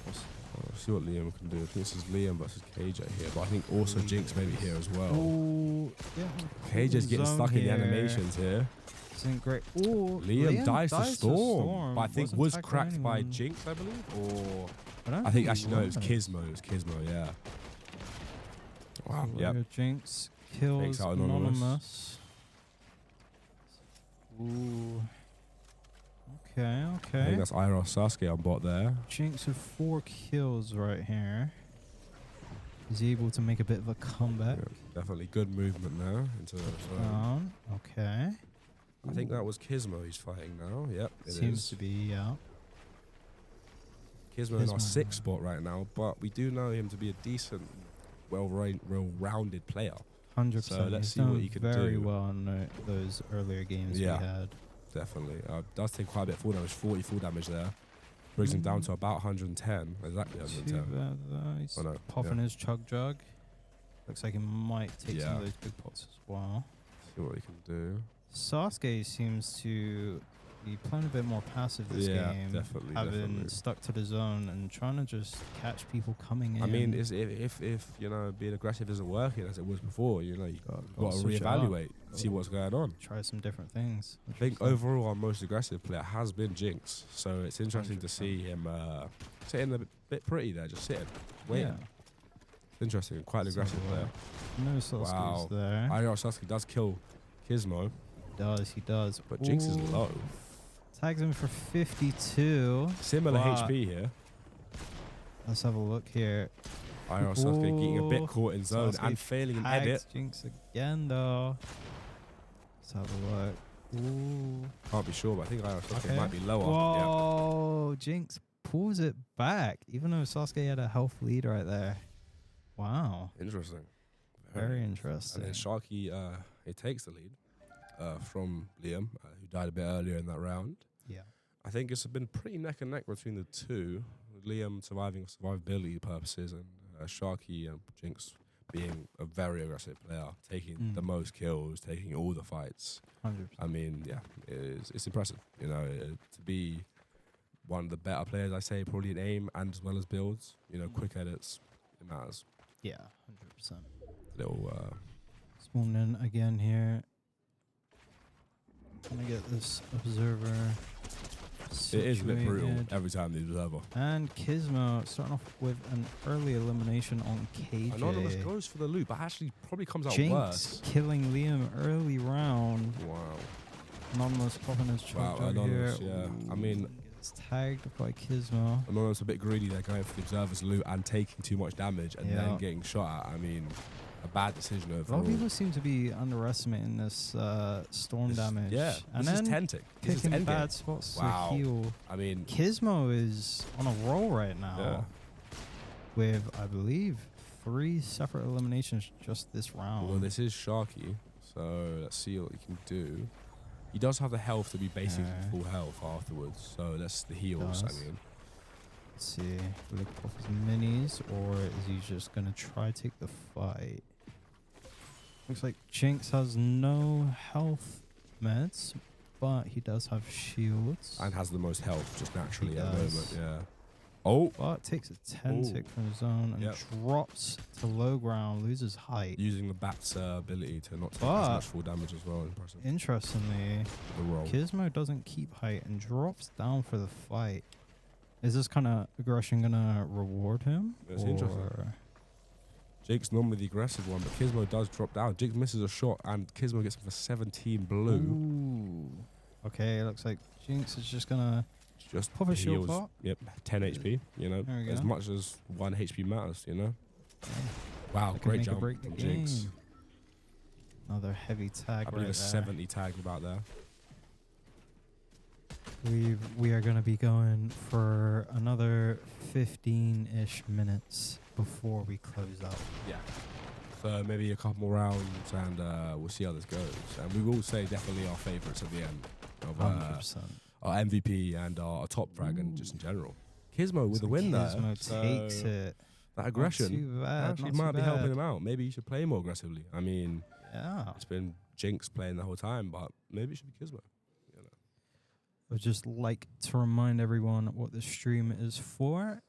O: Let's see what Liam can do. I think this is Liam versus KJ here, but I think also Jinx may be here as well.
C: Ooh, yeah.
O: KJ's getting stuck in the animations here.
C: Isn't great. Ooh,
O: Liam dies to Storm, but I think was cracked by Jinx, I believe, or I think actually no, it was Kismo. It was Kismo, yeah. Wow,
C: yeah. Jinx kills Anonymous. Ooh. Okay.
O: I think that's Iroh, Sasuke on bot there.
C: Jinx with 4 kills right here. He's able to make a bit of a comeback.
O: Yeah, definitely good movement now into the zone.
C: Okay.
O: I think that was Kismo he's fighting now. Yep, it
C: seems to be, yeah.
O: Kismo in our 6th spot right now, but we do know him to be a decent, well-rounded player.
C: 100%.
O: So let's see what he can do.
C: Very well in those earlier games we had.
O: Definitely. Does take quite a bit of full damage, 40 full damage there. Brings him down to about 110. Exactly 110.
C: He's popping his chug jug. Looks like he might take some of those big pots as well.
O: See what he can do.
C: Sasuke seems to be playing a bit more passive this game.
O: Definitely.
C: Stuck to the zone and trying to just catch people coming in.
O: I mean, if being aggressive isn't working as it was before, you got to reevaluate, see what's going on.
C: Try some different things.
O: I think overall our most aggressive player has been Jinx, so it's interesting 100%. To see him sitting a bit pretty there, just sitting, waiting. Yeah. It's interesting, quite an aggressive player.
C: No Sasuke's there.
O: I know Sasuke does kill Kismo.
C: He does.
O: But Jinx is low.
C: Tags him for 52.
O: Similar HP here.
C: Let's have a look here.
O: Iroh Sasuke getting a bit caught in zone and failing an edit.
C: Jinx again though. Let's have a look. Ooh.
O: Can't be sure, but I think Iroh Sasuke might be lower.
C: Whoa, Jinx pulls it back, even though Sasuke had a health lead right there. Wow.
O: Interesting.
C: Very interesting.
O: And then Sharky, he takes the lead from Liam, who died a bit earlier in that round.
C: Yeah.
O: I think it's been pretty neck and neck between the two. Liam surviving for survivability purposes, and Sharky and Jinx being a very aggressive player, taking the most kills, taking all the fights.
C: 100%.
O: I mean, yeah, it's impressive. You know, to be one of the better players, I say, probably in aim and as well as builds. You know, quick edits, it matters.
C: Yeah, 100%.
O: Little
C: spawn in again here. Gonna get this observer.
O: It is a bit brutal
C: situated.
O: every time the observer.
C: And Kismo starting off with an early elimination on KJ.
O: Anonymous goes for the loot, but actually probably comes out
C: Jinx
O: worse.
C: killing Liam early round.
O: Wow.
C: Anonymous popping his choke over
O: Anonymous,
C: here.
O: yeah. I mean,
C: it's tagged by Kismo.
O: Anonymous a bit greedy there, going for the observer's loot and taking too much damage and
C: Yeah.
O: then getting shot at. I mean, a bad decision
C: A lot
O: overall.
C: of people seem to be underestimating this storm damage.
O: Yeah,
C: and
O: this is
C: then
O: tenting. This is
C: picking
O: endgame.
C: bad spots
O: Wow.
C: to heal.
O: I mean,
C: Kismo is on a roll right now.
O: Yeah.
C: With, I believe, 3 separate eliminations just this round.
O: well, this is Sharky, so let's see what he can do. He does have the health to be basically full health afterwards, so that's the heals, I
C: Does.
O: mean.
C: Let's see. Will he pop his minis, or is he just going to try take the fight? Looks like Jinx has no health meds, but he does have shields.
O: And has the most health just naturally
C: He
O: at the moment,
C: does.
O: yeah. Oh!
C: But takes a 10
O: Oh.
C: tick from zone and
O: Yep.
C: drops to low ground, loses height.
O: Using the bat's ability to not take as
C: But
O: much full damage as well. Impressive.
C: interestingly,
O: The roll.
C: Kismo doesn't keep height and drops down for the fight. Is this kind of aggression going to reward him?
O: It's interesting. Jake's normally the aggressive one, but Kismo does drop down. Jake misses a shot, and Kismo gets him for 17 blue.
C: Ooh. Okay, looks like Jinx is just going to
O: Just
C: pop a shield
O: heals,
C: pop.
O: Yep, 10 HP, you know,
C: There we
O: as
C: go.
O: much as 1 HP matters, you know. Wow,
C: That could
O: great
C: make or
O: jump
C: break the
O: from Jinx.
C: game. Another heavy tag
O: I believe
C: right
O: a
C: there.
O: 70 tagged about there.
C: We are going to be going for another 15-ish minutes before we close out.
O: Yeah. So maybe a couple more rounds, and we'll see how this goes. And we will say definitely our favourites at the end of
C: 100%.
O: Our MVP and our top frag, and just in general. Kismo with the win there.
C: Kismo
O: so
C: takes it.
O: That
C: Not
O: aggression
C: too bad,
O: actually
C: not too
O: might be helping
C: bad.
O: him out. Maybe he should play more aggressively. I mean,
C: Yeah.
O: it's been Jinx playing the whole time, but maybe it should be Kismo.
C: I would just like to remind everyone what the stream is for.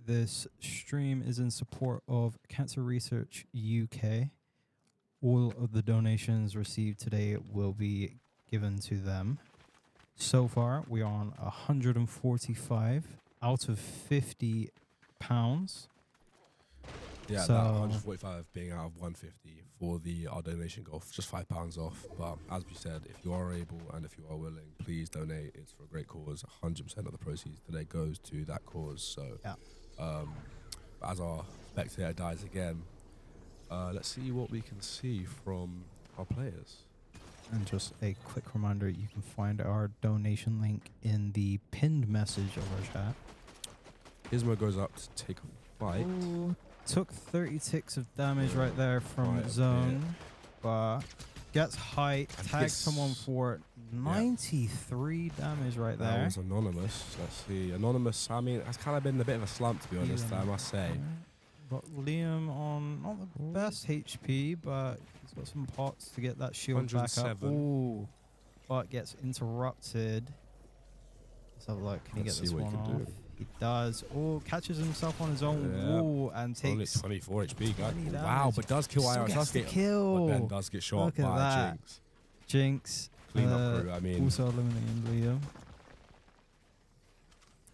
C: This stream is in support of Cancer Research UK. All of the donations received today will be given to them. So far, we are on 145 out of 50 pounds.
O: Yeah,
C: So-
O: that 145 being out of 150 for our donation goal, just £5 off. But as we said, if you are able and if you are willing, please donate. It's for a great cause. 100% of the proceeds today goes to that cause. So, but as our spectator dies again, let's see what we can see from our players.
C: And just a quick reminder, you can find our donation link in the pinned message of our chat.
O: Kismo goes up to take a fight.
C: Ooh, took 30 ticks of damage right there from
O: Quite a
C: zone, but gets height,
O: And
C: tags
O: gets-
C: someone for 93 damage right
O: That
C: there.
O: was Anonymous. Let's see. Anonymous, I mean, has kind of been a bit of a slump, to be honest,
C: Yeah.
O: I must say.
C: But Liam on not the best HP, but he's got some pots to get that shield back up.
O: 107.
C: Ooh, but gets interrupted. Let's have a look. Can he
O: Let's
C: get this
O: see what he
C: one
O: can
C: off?
O: do.
C: He does. Oh, catches himself on his own
O: Yeah.
C: wall and
O: Only
C: takes
O: 24 HP. God.
C: 20
O: Wow,
C: damage.
O: but does kill
C: Still
O: IR
C: gets the
O: Sasuke.
C: kill.
O: But then does get shot
C: Look at
O: by
C: that.
O: Jinx.
C: Jinx.
O: Clean up crew, I mean.
C: Also eliminating Liam.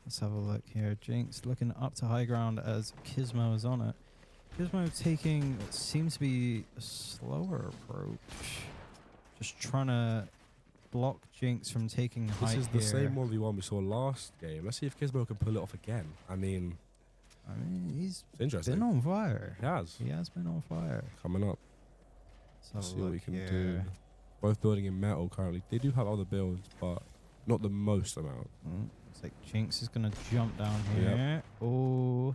C: Let's have a look here. Jinx looking up to high ground as Kismo is on it. Kismo taking what seems to be a slower approach. Just trying to block Jinx from taking
O: This
C: height
O: is the
C: here.
O: same 1v1 we saw last game. Let's see if Kismo can pull it off again. I mean,
C: he's
O: it's interesting.
C: been on fire.
O: He has.
C: He has been on fire.
O: Coming up.
C: Let's
O: Let's
C: have a
O: see what we
C: look
O: can
C: here.
O: do. Both building in metal currently. They do have other builds, but not the most amount.
C: Looks like Jinx is gonna jump down here. Oh,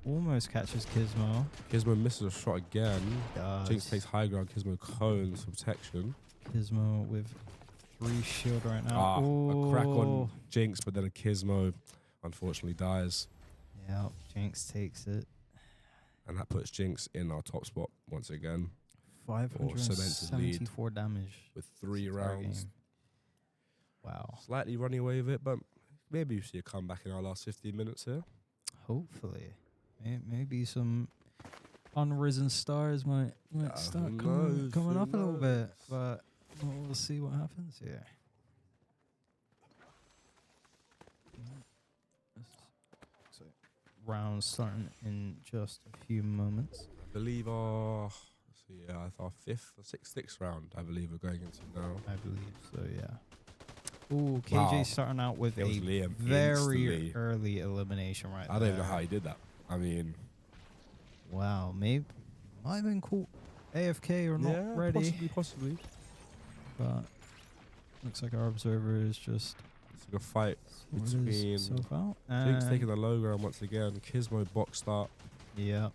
C: almost catches Gizmo.
O: Gizmo misses a shot again.
C: Does.
O: Jinx takes high ground. Gizmo cones for protection.
C: Gizmo with 3 shield right now.
O: Ah, a crack on
C: Ooh.
O: Jinx, but then a Gizmo unfortunately dies.
C: Yep, Jinx takes it.
O: And that puts Jinx in our top spot once again. Or cements his lead
C: 574 damage
O: with 3
C: entire
O: rounds.
C: game. Wow.
O: Slightly running away with it, but maybe you see a comeback in our last 15 minutes here.
C: Hopefully. Maybe some unrisen stars might start coming up a little bit. But we'll see what happens here. So, round starting in just a few moments.
O: I believe our 5th or 6th round, I believe we're going into now.
C: I believe so, yeah. Ooh, KJ starting out with
O: It was
C: a
O: Liam
C: very
O: instantly.
C: early elimination right there.
O: I don't even know how he did that. I mean,
C: wow, maybe might have been caught AFK or not
O: yeah,
C: ready.
O: possibly.
C: But looks like our observer is just
O: it's like a fight
C: sorted
O: between
C: himself out.
O: Jinx
C: And
O: taking the low ground once again. Gizmo boxed up.
C: yeah,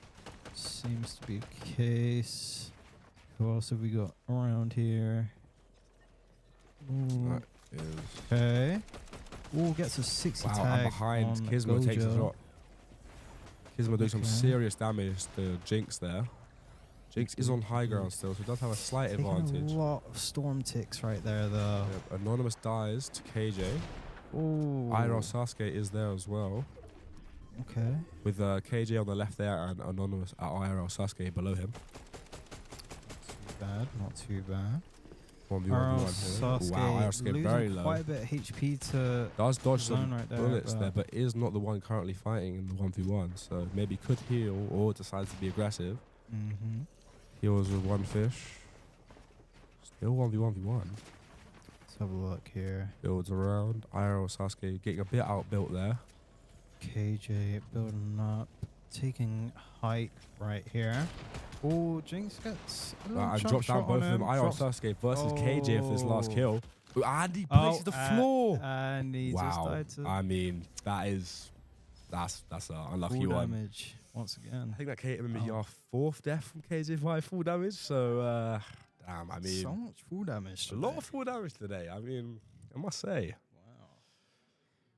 C: seems to be the case. Who else have we got around here? Ooh.
O: That is
C: Okay. Ooh, gets a 60
O: wow,
C: tag
O: and behind
C: on
O: Gizmo takes a
C: Gojo.
O: shot. Gizmo doing some
C: Okay.
O: serious damage to Jinx there. Jinx is on high ground still, so does have a slight
C: Taking
O: advantage.
C: a lot of storm ticks right there, though.
O: Yep, Anonymous dies to KJ.
C: Ooh.
O: IRL Sasuke is there as well.
C: Okay.
O: With KJ on the left there and Anonymous at IRL Sasuke below him.
C: Not too bad.
O: 1v1
C: IRL
O: here.
C: Sasuke
O: Wow, IRL Sasuke
C: losing
O: very low.
C: quite a bit of HP to
O: Does dodge
C: zone
O: some
C: right there,
O: bullets there, but is not the one currently fighting in the 1v1. So maybe could heal or decides to be aggressive.
C: Mm-hmm.
O: Heals with 1 fish. Still 1v1v1.
C: Let's have a look here.
O: Builds around. IRL Sasuke getting a bit outbuilt there.
C: KJ building up, taking height right here. Oh, Jinx gets a little
O: And
C: jump
O: drops down
C: shot
O: both
C: on
O: of them.
C: him.
O: IRL
C: Drops-
O: Sasuke versus KJ for this last
C: Oh.
O: kill. Ooh, and he places the floor.
C: And he just
O: Wow.
C: died to
O: I mean, that's an unlucky
C: full
O: one.
C: damage once again.
O: I think that came maybe our 4th death from KJ by full damage. So, damn, I mean,
C: So much full damage.
O: a lot of full damage today. I mean, I must say.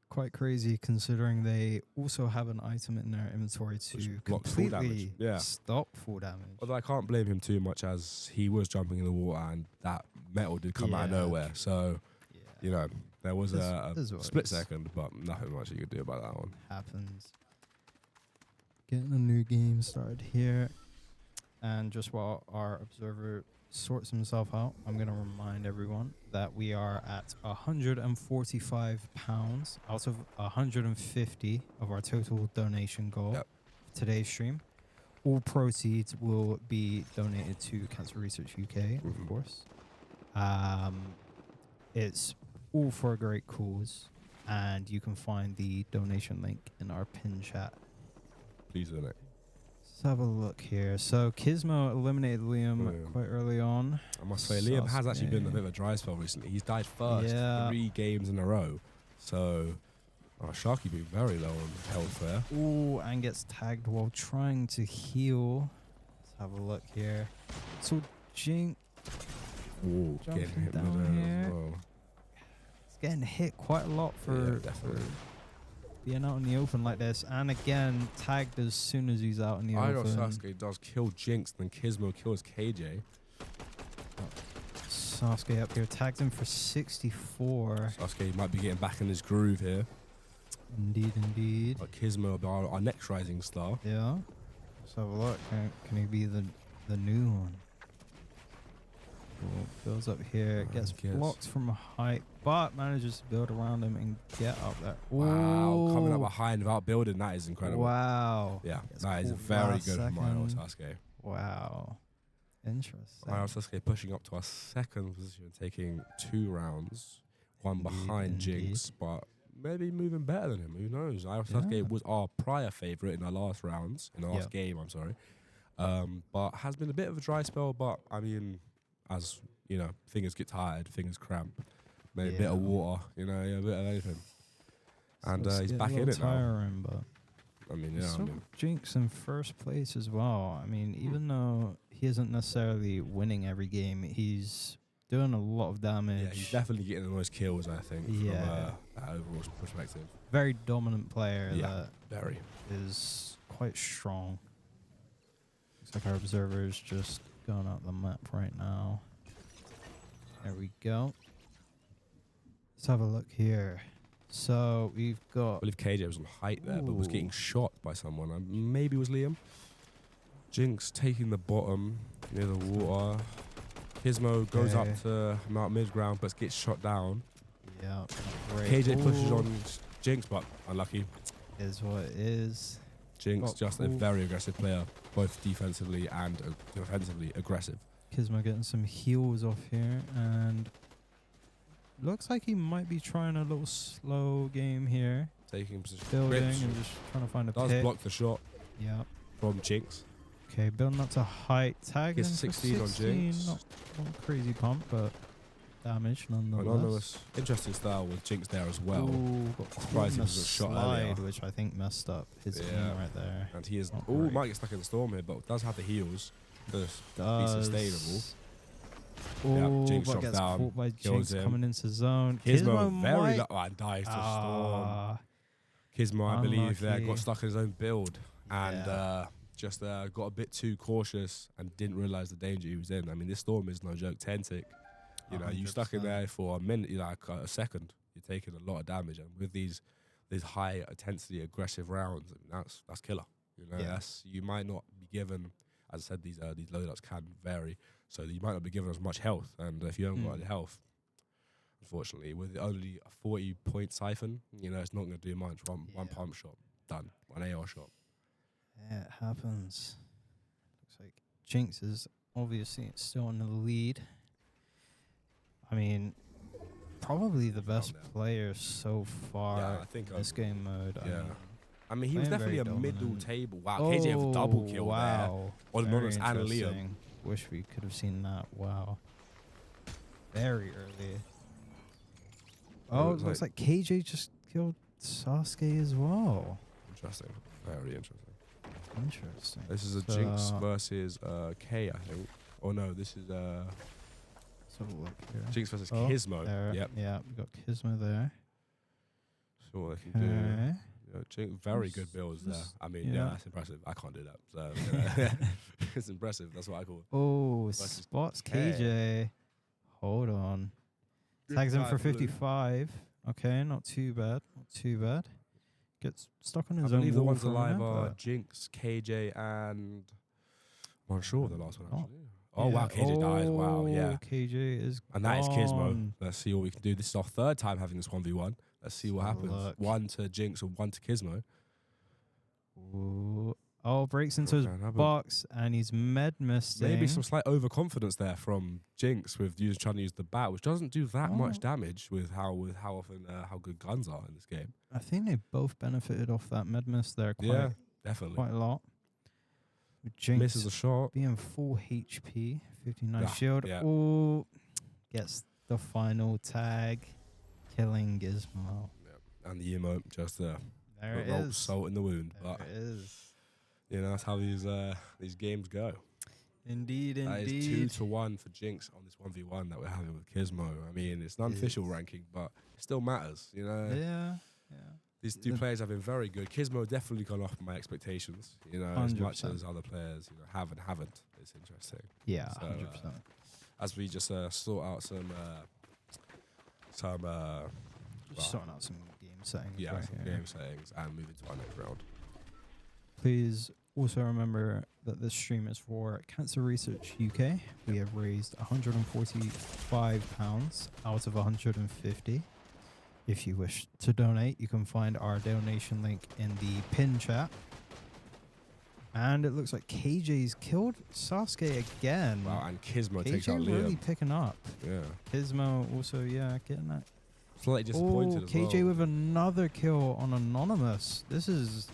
C: Quite crazy considering they also have an item in their inventory to
O: blocks full damage.
C: completely
O: Yeah.
C: stop full damage.
O: Although I can't blame him too much as he was jumping in the water and that metal did come out of
C: Yeah,
O: nowhere. So, you know, there was
C: Is
O: a
C: what it
O: split
C: is.
O: second, but nothing much you could do about that one.
C: Happens. Getting a new game started here. And just while our observer sorts himself out, I'm going to remind everyone that we are at £145 out of 150 of our total donation goal for today's stream. All proceeds will be donated to Cancer Research UK, of course. It's all for a great cause, and you can find the donation link in our pin chat.
O: Please donate.
C: Let's have a look here. So Gizmo eliminated Liam quite early on.
O: I must say, Liam has actually been a
C: Sasuke.
O: bit of a dry spell recently. He's died first 3 games in a row. So, Sharky being very low on health there.
C: Ooh, and gets tagged while trying to heal. Let's have a look here. So Jink
O: Ooh, getting
C: jumping
O: hit
C: down
O: with
C: here.
O: as well.
C: It's getting hit quite a lot for being out in the open like this. And again, tagged as soon as he's out in the
O: IRL
C: open.
O: Sasuke does kill Jinx, then Gizmo kills KJ.
C: Sasuke up here tagged him for 64.
O: Sasuke might be getting back in his groove here.
C: Indeed, indeed.
O: But Gizmo, our next rising star.
C: Yeah. Let's have a look. Can he be the new one? Cool. Builds up here. Gets blocked from height, but manages to build around him and get up there.
O: Wow, coming up
C: Ooh.
O: behind without building, that is incredible.
C: Wow.
O: Yeah,
C: Gets
O: that is
C: caught
O: very
C: last
O: good from IRL
C: second.
O: Sasuke.
C: Wow. Interesting.
O: IRL Sasuke pushing up to our 2nd position, taking 2 rounds. One behind Jinx, but maybe moving better than him. Who knows? IRL Sasuke was our prior favourite in our last rounds, in the last game, I'm sorry. But has been a bit of a dry spell, but I mean, as you know, fingers get tired, fingers cramp. Maybe a bit of water, you know, a bit of anything. And
C: So it's
O: he's
C: getting
O: back
C: a
O: in
C: little
O: it now.
C: tiring, but
O: I mean, yeah, I
C: still
O: mean,
C: Jinx in first place as well. I mean, even though he isn't necessarily winning every game, he's doing a lot of damage.
O: yeah, he's definitely getting the most kills, I think,
C: Yeah.
O: from that overall perspective.
C: Very dominant player
O: Yeah,
C: that
O: very.
C: is quite strong. Looks like our observer is just going out the map right now. There we go. Let's have a look here. So we've got.
O: I believe KJ was on height there, but was getting shot by someone. Maybe it was Liam. Jinx taking the bottom near the water. Gizmo goes up to Mount Mid-ground, but gets shot down.
C: Yeah. Great.
O: KJ pushes
C: Ooh.
O: on Jinx, but unlucky.
C: Is what it is.
O: Jinx,
C: Got
O: just a
C: pulled.
O: very aggressive player, both defensively and offensively aggressive.
C: Gizmo getting some heals off here, and looks like he might be trying a little slow game here.
O: Taking position.
C: Building
O: Great
C: and just trying to find a
O: Does
C: pick.
O: block the shot.
C: Yeah.
O: From Jinx.
C: Okay, building up to height. Tagging
O: Gets
C: for
O: 16 on Jinx.
C: Not a crazy pump, but damage nonetheless.
O: Anonymous. Interesting style with Jinx there as well.
C: Ooh, got caught
O: Surprised
C: in
O: he
C: the
O: wasn't shot
C: slide,
O: earlier.
C: which I think messed up his aim right there.
O: And he is.
C: Not
O: Oh,
C: great.
O: might get stuck in the storm here, but does have the heals to be
C: Does.
O: sustainable.
C: Oh,
O: Jinx
C: but
O: drops
C: gets
O: down,
C: caught by
O: kills
C: Jinx
O: him.
C: coming into zone.
O: Gizmo very
C: might-
O: lucky and dies to storm.
C: Ah,
O: Gizmo, I believe,
C: unlucky.
O: got stuck in his own build and just got a bit too cautious and didn't realize the danger he was in. I mean, this storm is no joke. 10 tick. You know, you stuck in there for a minute, like a second. You're taking a lot of damage, and with these high intensity aggressive rounds, I mean, that's killer. You know, you might not be given. As I said, these loadouts can vary, so you might not be given as much health. And if you haven't got any health, unfortunately, with only a 40-point siphon, you know, it's not going to do much. One pump shot, done. One AR shot.
C: Yeah, it happens. Looks like Jinx is obviously still in the lead. I mean, probably the best player so far
O: I think
C: in this game mode.
O: I mean, he was
C: playing
O: definitely a
C: very
O: middle
C: dominant.
O: table. Wow, KJ with a double kill
C: wow.
O: there on
C: Very
O: Anonymous and Liam.
C: interesting. Wish we could have seen that. Wow. Very early. Oh, it looks like KJ just killed Sasuke as well.
O: Interesting. Very interesting.
C: Interesting.
O: This is a
C: So,
O: Jinx versus K, I think. Oh no, this is
C: let's have a look here.
O: Jinx versus
C: Oh,
O: Gizmo.
C: there.
O: Yep.
C: Yeah, we got Gizmo there.
O: See what they can do.
C: Okay.
O: Yeah, Jinx, very good builds there. I mean, yeah, that's impressive. I can't do that. So it's impressive. That's what I call it.
C: Oh,
O: Versus
C: spots
O: K.
C: KJ. Hold on.
O: Good
C: Tags him
O: guy,
C: for
O: blue.
C: 55. Okay, not too bad. Not too bad. Gets stuck on
O: I
C: his own
O: believe the
C: wall
O: ones
C: for a
O: alive
C: minute,
O: are
C: but-
O: Jinx, KJ, and I'm unsure of the last one
C: Oh.
O: actually. Oh
C: Yeah.
O: wow, KJ dies. Wow, yeah.
C: KJ is
O: And that is Gizmo.
C: gone.
O: Let's see what we can do. This is our third time having this 1v1. Let's see what happens.
C: look.
O: One to Jinx and one to Gizmo.
C: Ooh. Oh, breaks into his
O: Okay,
C: box and he's med missing.
O: Maybe some slight overconfidence there from Jinx with trying to use the bat, which doesn't do that much damage with how often how good guns are in this game.
C: I think they both benefited off that med miss there quite,
O: Yeah, definitely.
C: quite a lot. With Jinx
O: Misses a shot.
C: being full HP, 59
O: Yeah,
C: shield.
O: yeah.
C: Oh, gets the final tag, killing Gizmo.
O: And the emote just
C: There it
O: rolls
C: is.
O: salt in the wound.
C: There
O: But
C: it is.
O: you know, that's how these games go.
C: Indeed,
O: That is
C: indeed.
O: 2-1 for Jinx on this 1v1 that we're having with Gizmo. I mean, it's an unofficial ranking, but it still matters, you know.
C: Yeah, yeah.
O: These two players have been very good. Gizmo definitely gone off my expectations, you know, as much
C: 100%.
O: as other players, you know, have and haven't. It's interesting.
C: Yeah,
O: So,
C: 100%.
O: as we just sort out some
C: Just sorting out some game settings.
O: yeah,
C: right
O: some
C: here.
O: game settings and moving to our next round.
C: Please also remember that this stream is for Cancer Research UK. We have raised £145 out of 150. If you wish to donate, you can find our donation link in the pin chat. And it looks like KJ's killed Sasuke again.
O: Wow, and Gizmo takes out
C: KJ
O: Liam.
C: really picking up.
O: Yeah.
C: Gizmo also, yeah, getting that.
O: Slightly disappointed
C: Oh,
O: as
C: KJ
O: well.
C: with another kill on Anonymous. This is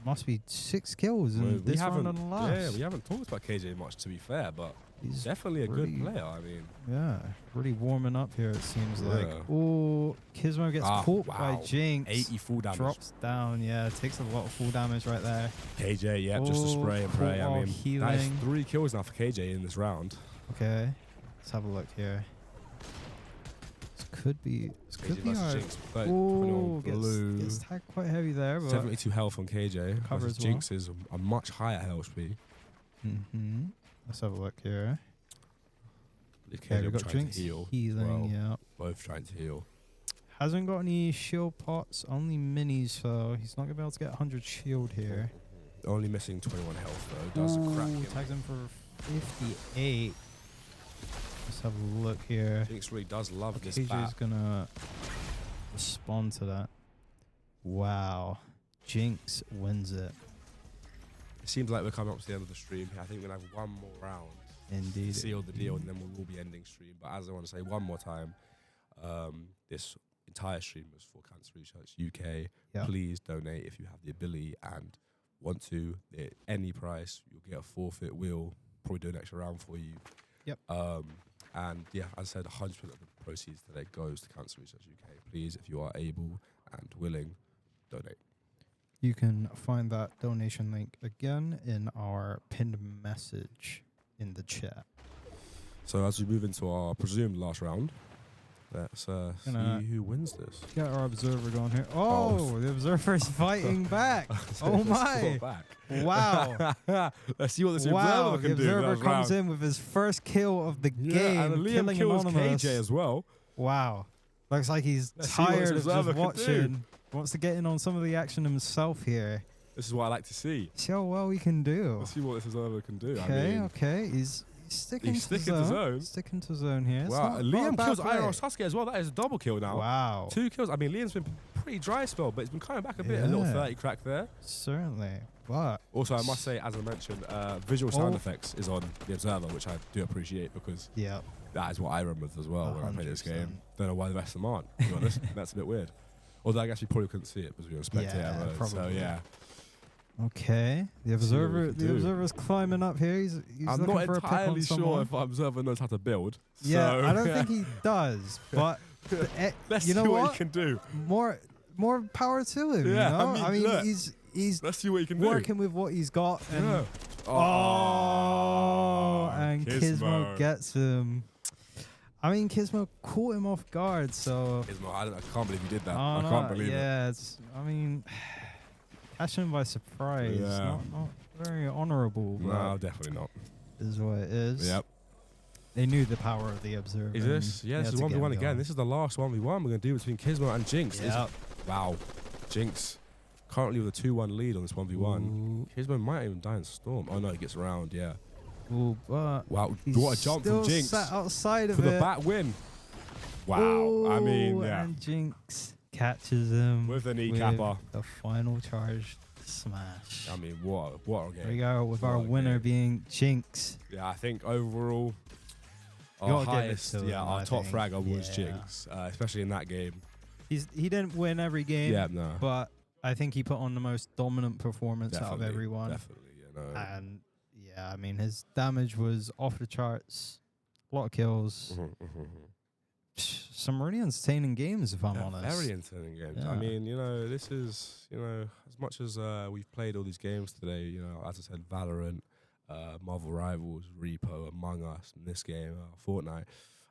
C: must be 6 kills in
O: We
C: this round
O: haven't,
C: on the last.
O: yeah, we haven't talked about KJ much, to be fair, but
C: He's
O: definitely a
C: pretty-
O: good player. I mean,
C: Yeah, really warming up here, it seems like.
O: Yeah.
C: Oh, Kismo gets caught by
O: wow.
C: Jinx.
O: 80 full damage.
C: Drops down, yeah, takes a lot of full damage right there.
O: KJ, yep, just a
C: Oh,
O: spray and pray.
C: caught
O: I
C: while
O: mean, that is
C: healing.
O: 3 kills now for KJ in this round.
C: Okay, let's have a look here. This could be
O: KJ versus
C: hard.
O: Jinx, but
C: Oh,
O: blue.
C: gets tagged quite heavy there, but
O: 72 health on KJ.
C: Cover
O: Versus
C: as well.
O: Jinx is a much higher health speed.
C: Let's have a look here.
O: Okay,
C: Okay, we got
O: trying
C: Jinx
O: to heal. as
C: healing,
O: well.
C: yeah.
O: Both trying to heal.
C: Hasn't got any shield pots, only minis, so he's not gonna be able to get 100 shield here.
O: Only missing 21 health though. Does crack
C: Ooh,
O: him.
C: tags him for 58. Let's have a look here.
O: Jinx really does love this
C: KJ's
O: bat.
C: gonna respond to that. Wow. Jinx wins it.
O: It seems like we're coming up to the end of the stream here. I think we're going to have one more round.
C: Indeed.
O: To seal the deal, and then we will be ending stream. But as I want to say one more time, this entire stream was for Cancer Research UK.
C: Yeah.
O: Please donate if you have the ability and want to. At any price, you'll get a forfeit. We'll probably do an extra round for you.
C: Yep.
O: And yeah, as I said, 100% of the proceeds today goes to Cancer Research UK. Please, if you are able and willing, donate.
C: You can find that donation link again in our pinned message in the chat.
O: So as we move into our presumed last round, let's
C: Gonna
O: see who wins this.
C: Get our observer going here. Oh, the observer's fighting back. Oh my. Wow.
O: Let's see what this
C: Wow,
O: observer
C: the
O: can do.
C: observer
O: last
C: comes
O: round.
C: in with his first kill of the
O: Yeah,
C: game,
O: and Liam
C: killing
O: kills
C: Anonymous.
O: KJ as well.
C: Wow. Looks like he's
O: Let's see what this
C: tired of
O: observer
C: just
O: can do.
C: watching. Wants to get in on some of the action himself here.
O: This is what I like to see.
C: See how well we can do.
O: Let's see what this observer can do.
C: Okay,
O: I mean,
C: okay. He's sticking
O: he's
C: to
O: sticking to
C: zone.
O: zone.
C: Sticking to zone here. It's
O: wow,
C: not a
O: Liam
C: bad
O: kills
C: play.
O: Iron Sasuke as well. That is a double kill now.
C: Wow.
O: 2 kills. I mean, Liam's been pretty dry spell, but he's been coming back a bit. A little
C: Yeah.
O: 30 crack there.
C: Certainly. But
O: Also, I must say, as I mentioned, visual sound
C: Oh.
O: effects is on the observer, which I do appreciate because
C: yeah,
O: that is what I run with as well when I play this
C: 100%.
O: game. Don't know why the rest of them aren't, to be honest. That's a bit weird. Although I guess we probably couldn't see it because we were spectator
C: Yeah,
O: mode. So
C: probably.
O: yeah.
C: okay, the
O: Let's see what we
C: observer,
O: can
C: the
O: do.
C: observer's climbing up here. He's
O: I'm
C: looking
O: not
C: for a pick
O: entirely
C: on
O: sure
C: someone.
O: if our observer knows how to build.
C: Yeah,
O: so
C: I don't think he does. But
O: let's
C: you know
O: see what
C: what?
O: he can do.
C: More power to him.
O: Yeah,
C: you know?
O: I mean, look,
C: he's
O: let's see what he can
C: working with what he's got. And
O: Yeah.
C: Oh, and
O: Kismo.
C: Kismo gets him. I mean, Kismo caught him off guard, so.
O: Kismo, I can't believe you did that.
C: Oh,
O: I
C: no,
O: can't believe it.
C: yeah, it's. I mean, catching him by surprise.
O: Yeah.
C: Not very honourable.
O: No,
C: but
O: definitely not.
C: is what it is.
O: Yep.
C: They knew the power of the observer.
O: Is this?
C: and
O: Yeah,
C: they
O: this
C: had
O: is
C: to get
O: 1v1
C: him
O: again.
C: going.
O: This is the last 1v1 we're going to do between Kismo and Jinx. This-
C: Yep.
O: Wow. Jinx currently with a 2-1 lead on this 1v1. Kismo might even die in Storm. Oh no, he gets around, yeah.
C: Ooh, but
O: Wow,
C: he's
O: what a jump
C: still
O: from Jinx.
C: sat outside of
O: For the
C: it.
O: bat win. Wow, I mean,
C: Ooh,
O: yeah.
C: And Jinx catches him
O: With the kneecapper.
C: The final charge smash.
O: I mean, what a game.
C: There we go with our
O: What a
C: winner
O: game.
C: being Jinx.
O: Yeah, I think overall,
C: You
O: our
C: gotta give it
O: highest,
C: to
O: yeah,
C: him,
O: our
C: I
O: top
C: think.
O: fragger was
C: Yeah.
O: Jinx, especially in that game.
C: He didn't win every game.
O: Yeah, no.
C: But I think he put on the most dominant performance out of
O: Definitely,
C: everyone.
O: Definitely, you know.
C: And yeah, I mean his damage was off the charts. A lot of kills. Some really entertaining games, if I'm
O: Yeah,
C: honest.
O: very entertaining games.
C: Yeah.
O: I mean, you know, this is, you know, as much as we've played all these games today, you know, as I said, Valorant, Marvel Rivals, Repo, Among Us, and this game, Fortnite.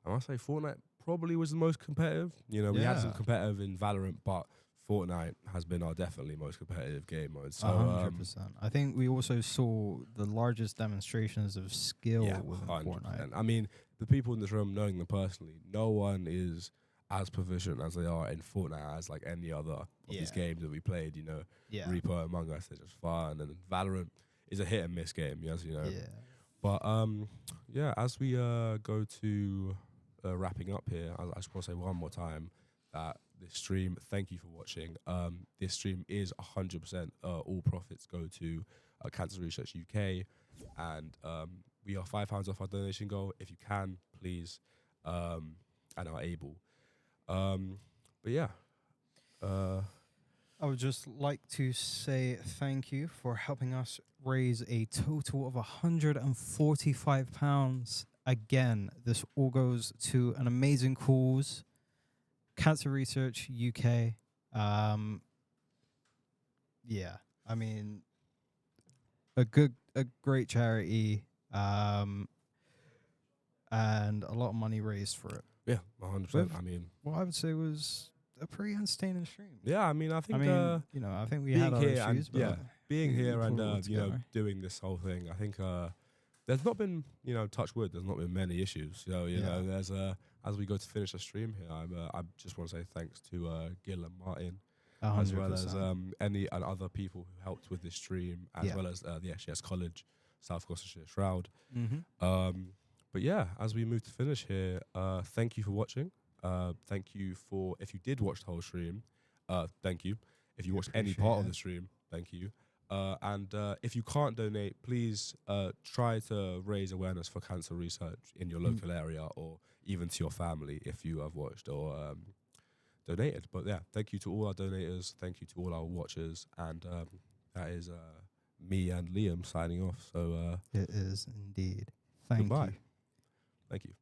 O: I must say Fortnite probably was the most competitive. You know, we had some
C: Yeah.
O: competitive in Valorant, but Fortnite has been our definitely most competitive game mode. So,
C: 100%. I think we also saw the largest demonstrations of skill
O: yeah,
C: within
O: 100%.
C: Fortnite.
O: I mean, the people in this room, knowing them personally, no one is as proficient as they are in Fortnite as like any other of these
C: Yeah.
O: games that we played. You know,
C: Yeah.
O: Repo, Among Us, they're just fun, and Valorant is a hit and miss game, as you know.
C: Yeah.
O: But yeah, as we go to wrapping up here, I just want to say one more time that this stream, thank you for watching. This stream is 100% all profits go to Cancer Research UK, and we are £5 off our donation goal. If you can, please, and are able. But yeah.
C: I would just like to say thank you for helping us raise a total of £145. Again, this all goes to an amazing cause, Cancer Research UK. Yeah, I mean, a great charity, and a lot of money raised for it.
O: Yeah, 100%.
C: With
O: I mean,
C: what I would say was a pretty entertaining stream.
O: yeah, I mean, I think,
C: you know, I think we
O: being
C: had our
O: here
C: issues, but
O: being
C: we
O: here and
C: pulled it all
O: you know,
C: together.
O: doing this whole thing, I think there's not been, you know, touch wood, there's not been many issues. So you know, there's as we go to finish the stream here, I just want to say thanks to Gil and Martin, as well as
C: 100%.
O: any and other people who helped with this stream, as well as the SGS College, South Gloucestershire Shroud. But yeah, as we move to finish here, thank you for watching. Thank you for, if you did watch the whole stream, thank you. If you watched any part of the stream, thank you. And if you can't donate, please try to raise awareness for cancer research in your local area, or even to your family if you have watched or donated. But yeah, thank you to all our donators. Thank you to all our watchers. And that is me and Liam signing off. So
C: it is indeed. Thank
O: goodbye.
C: you.
O: Thank you.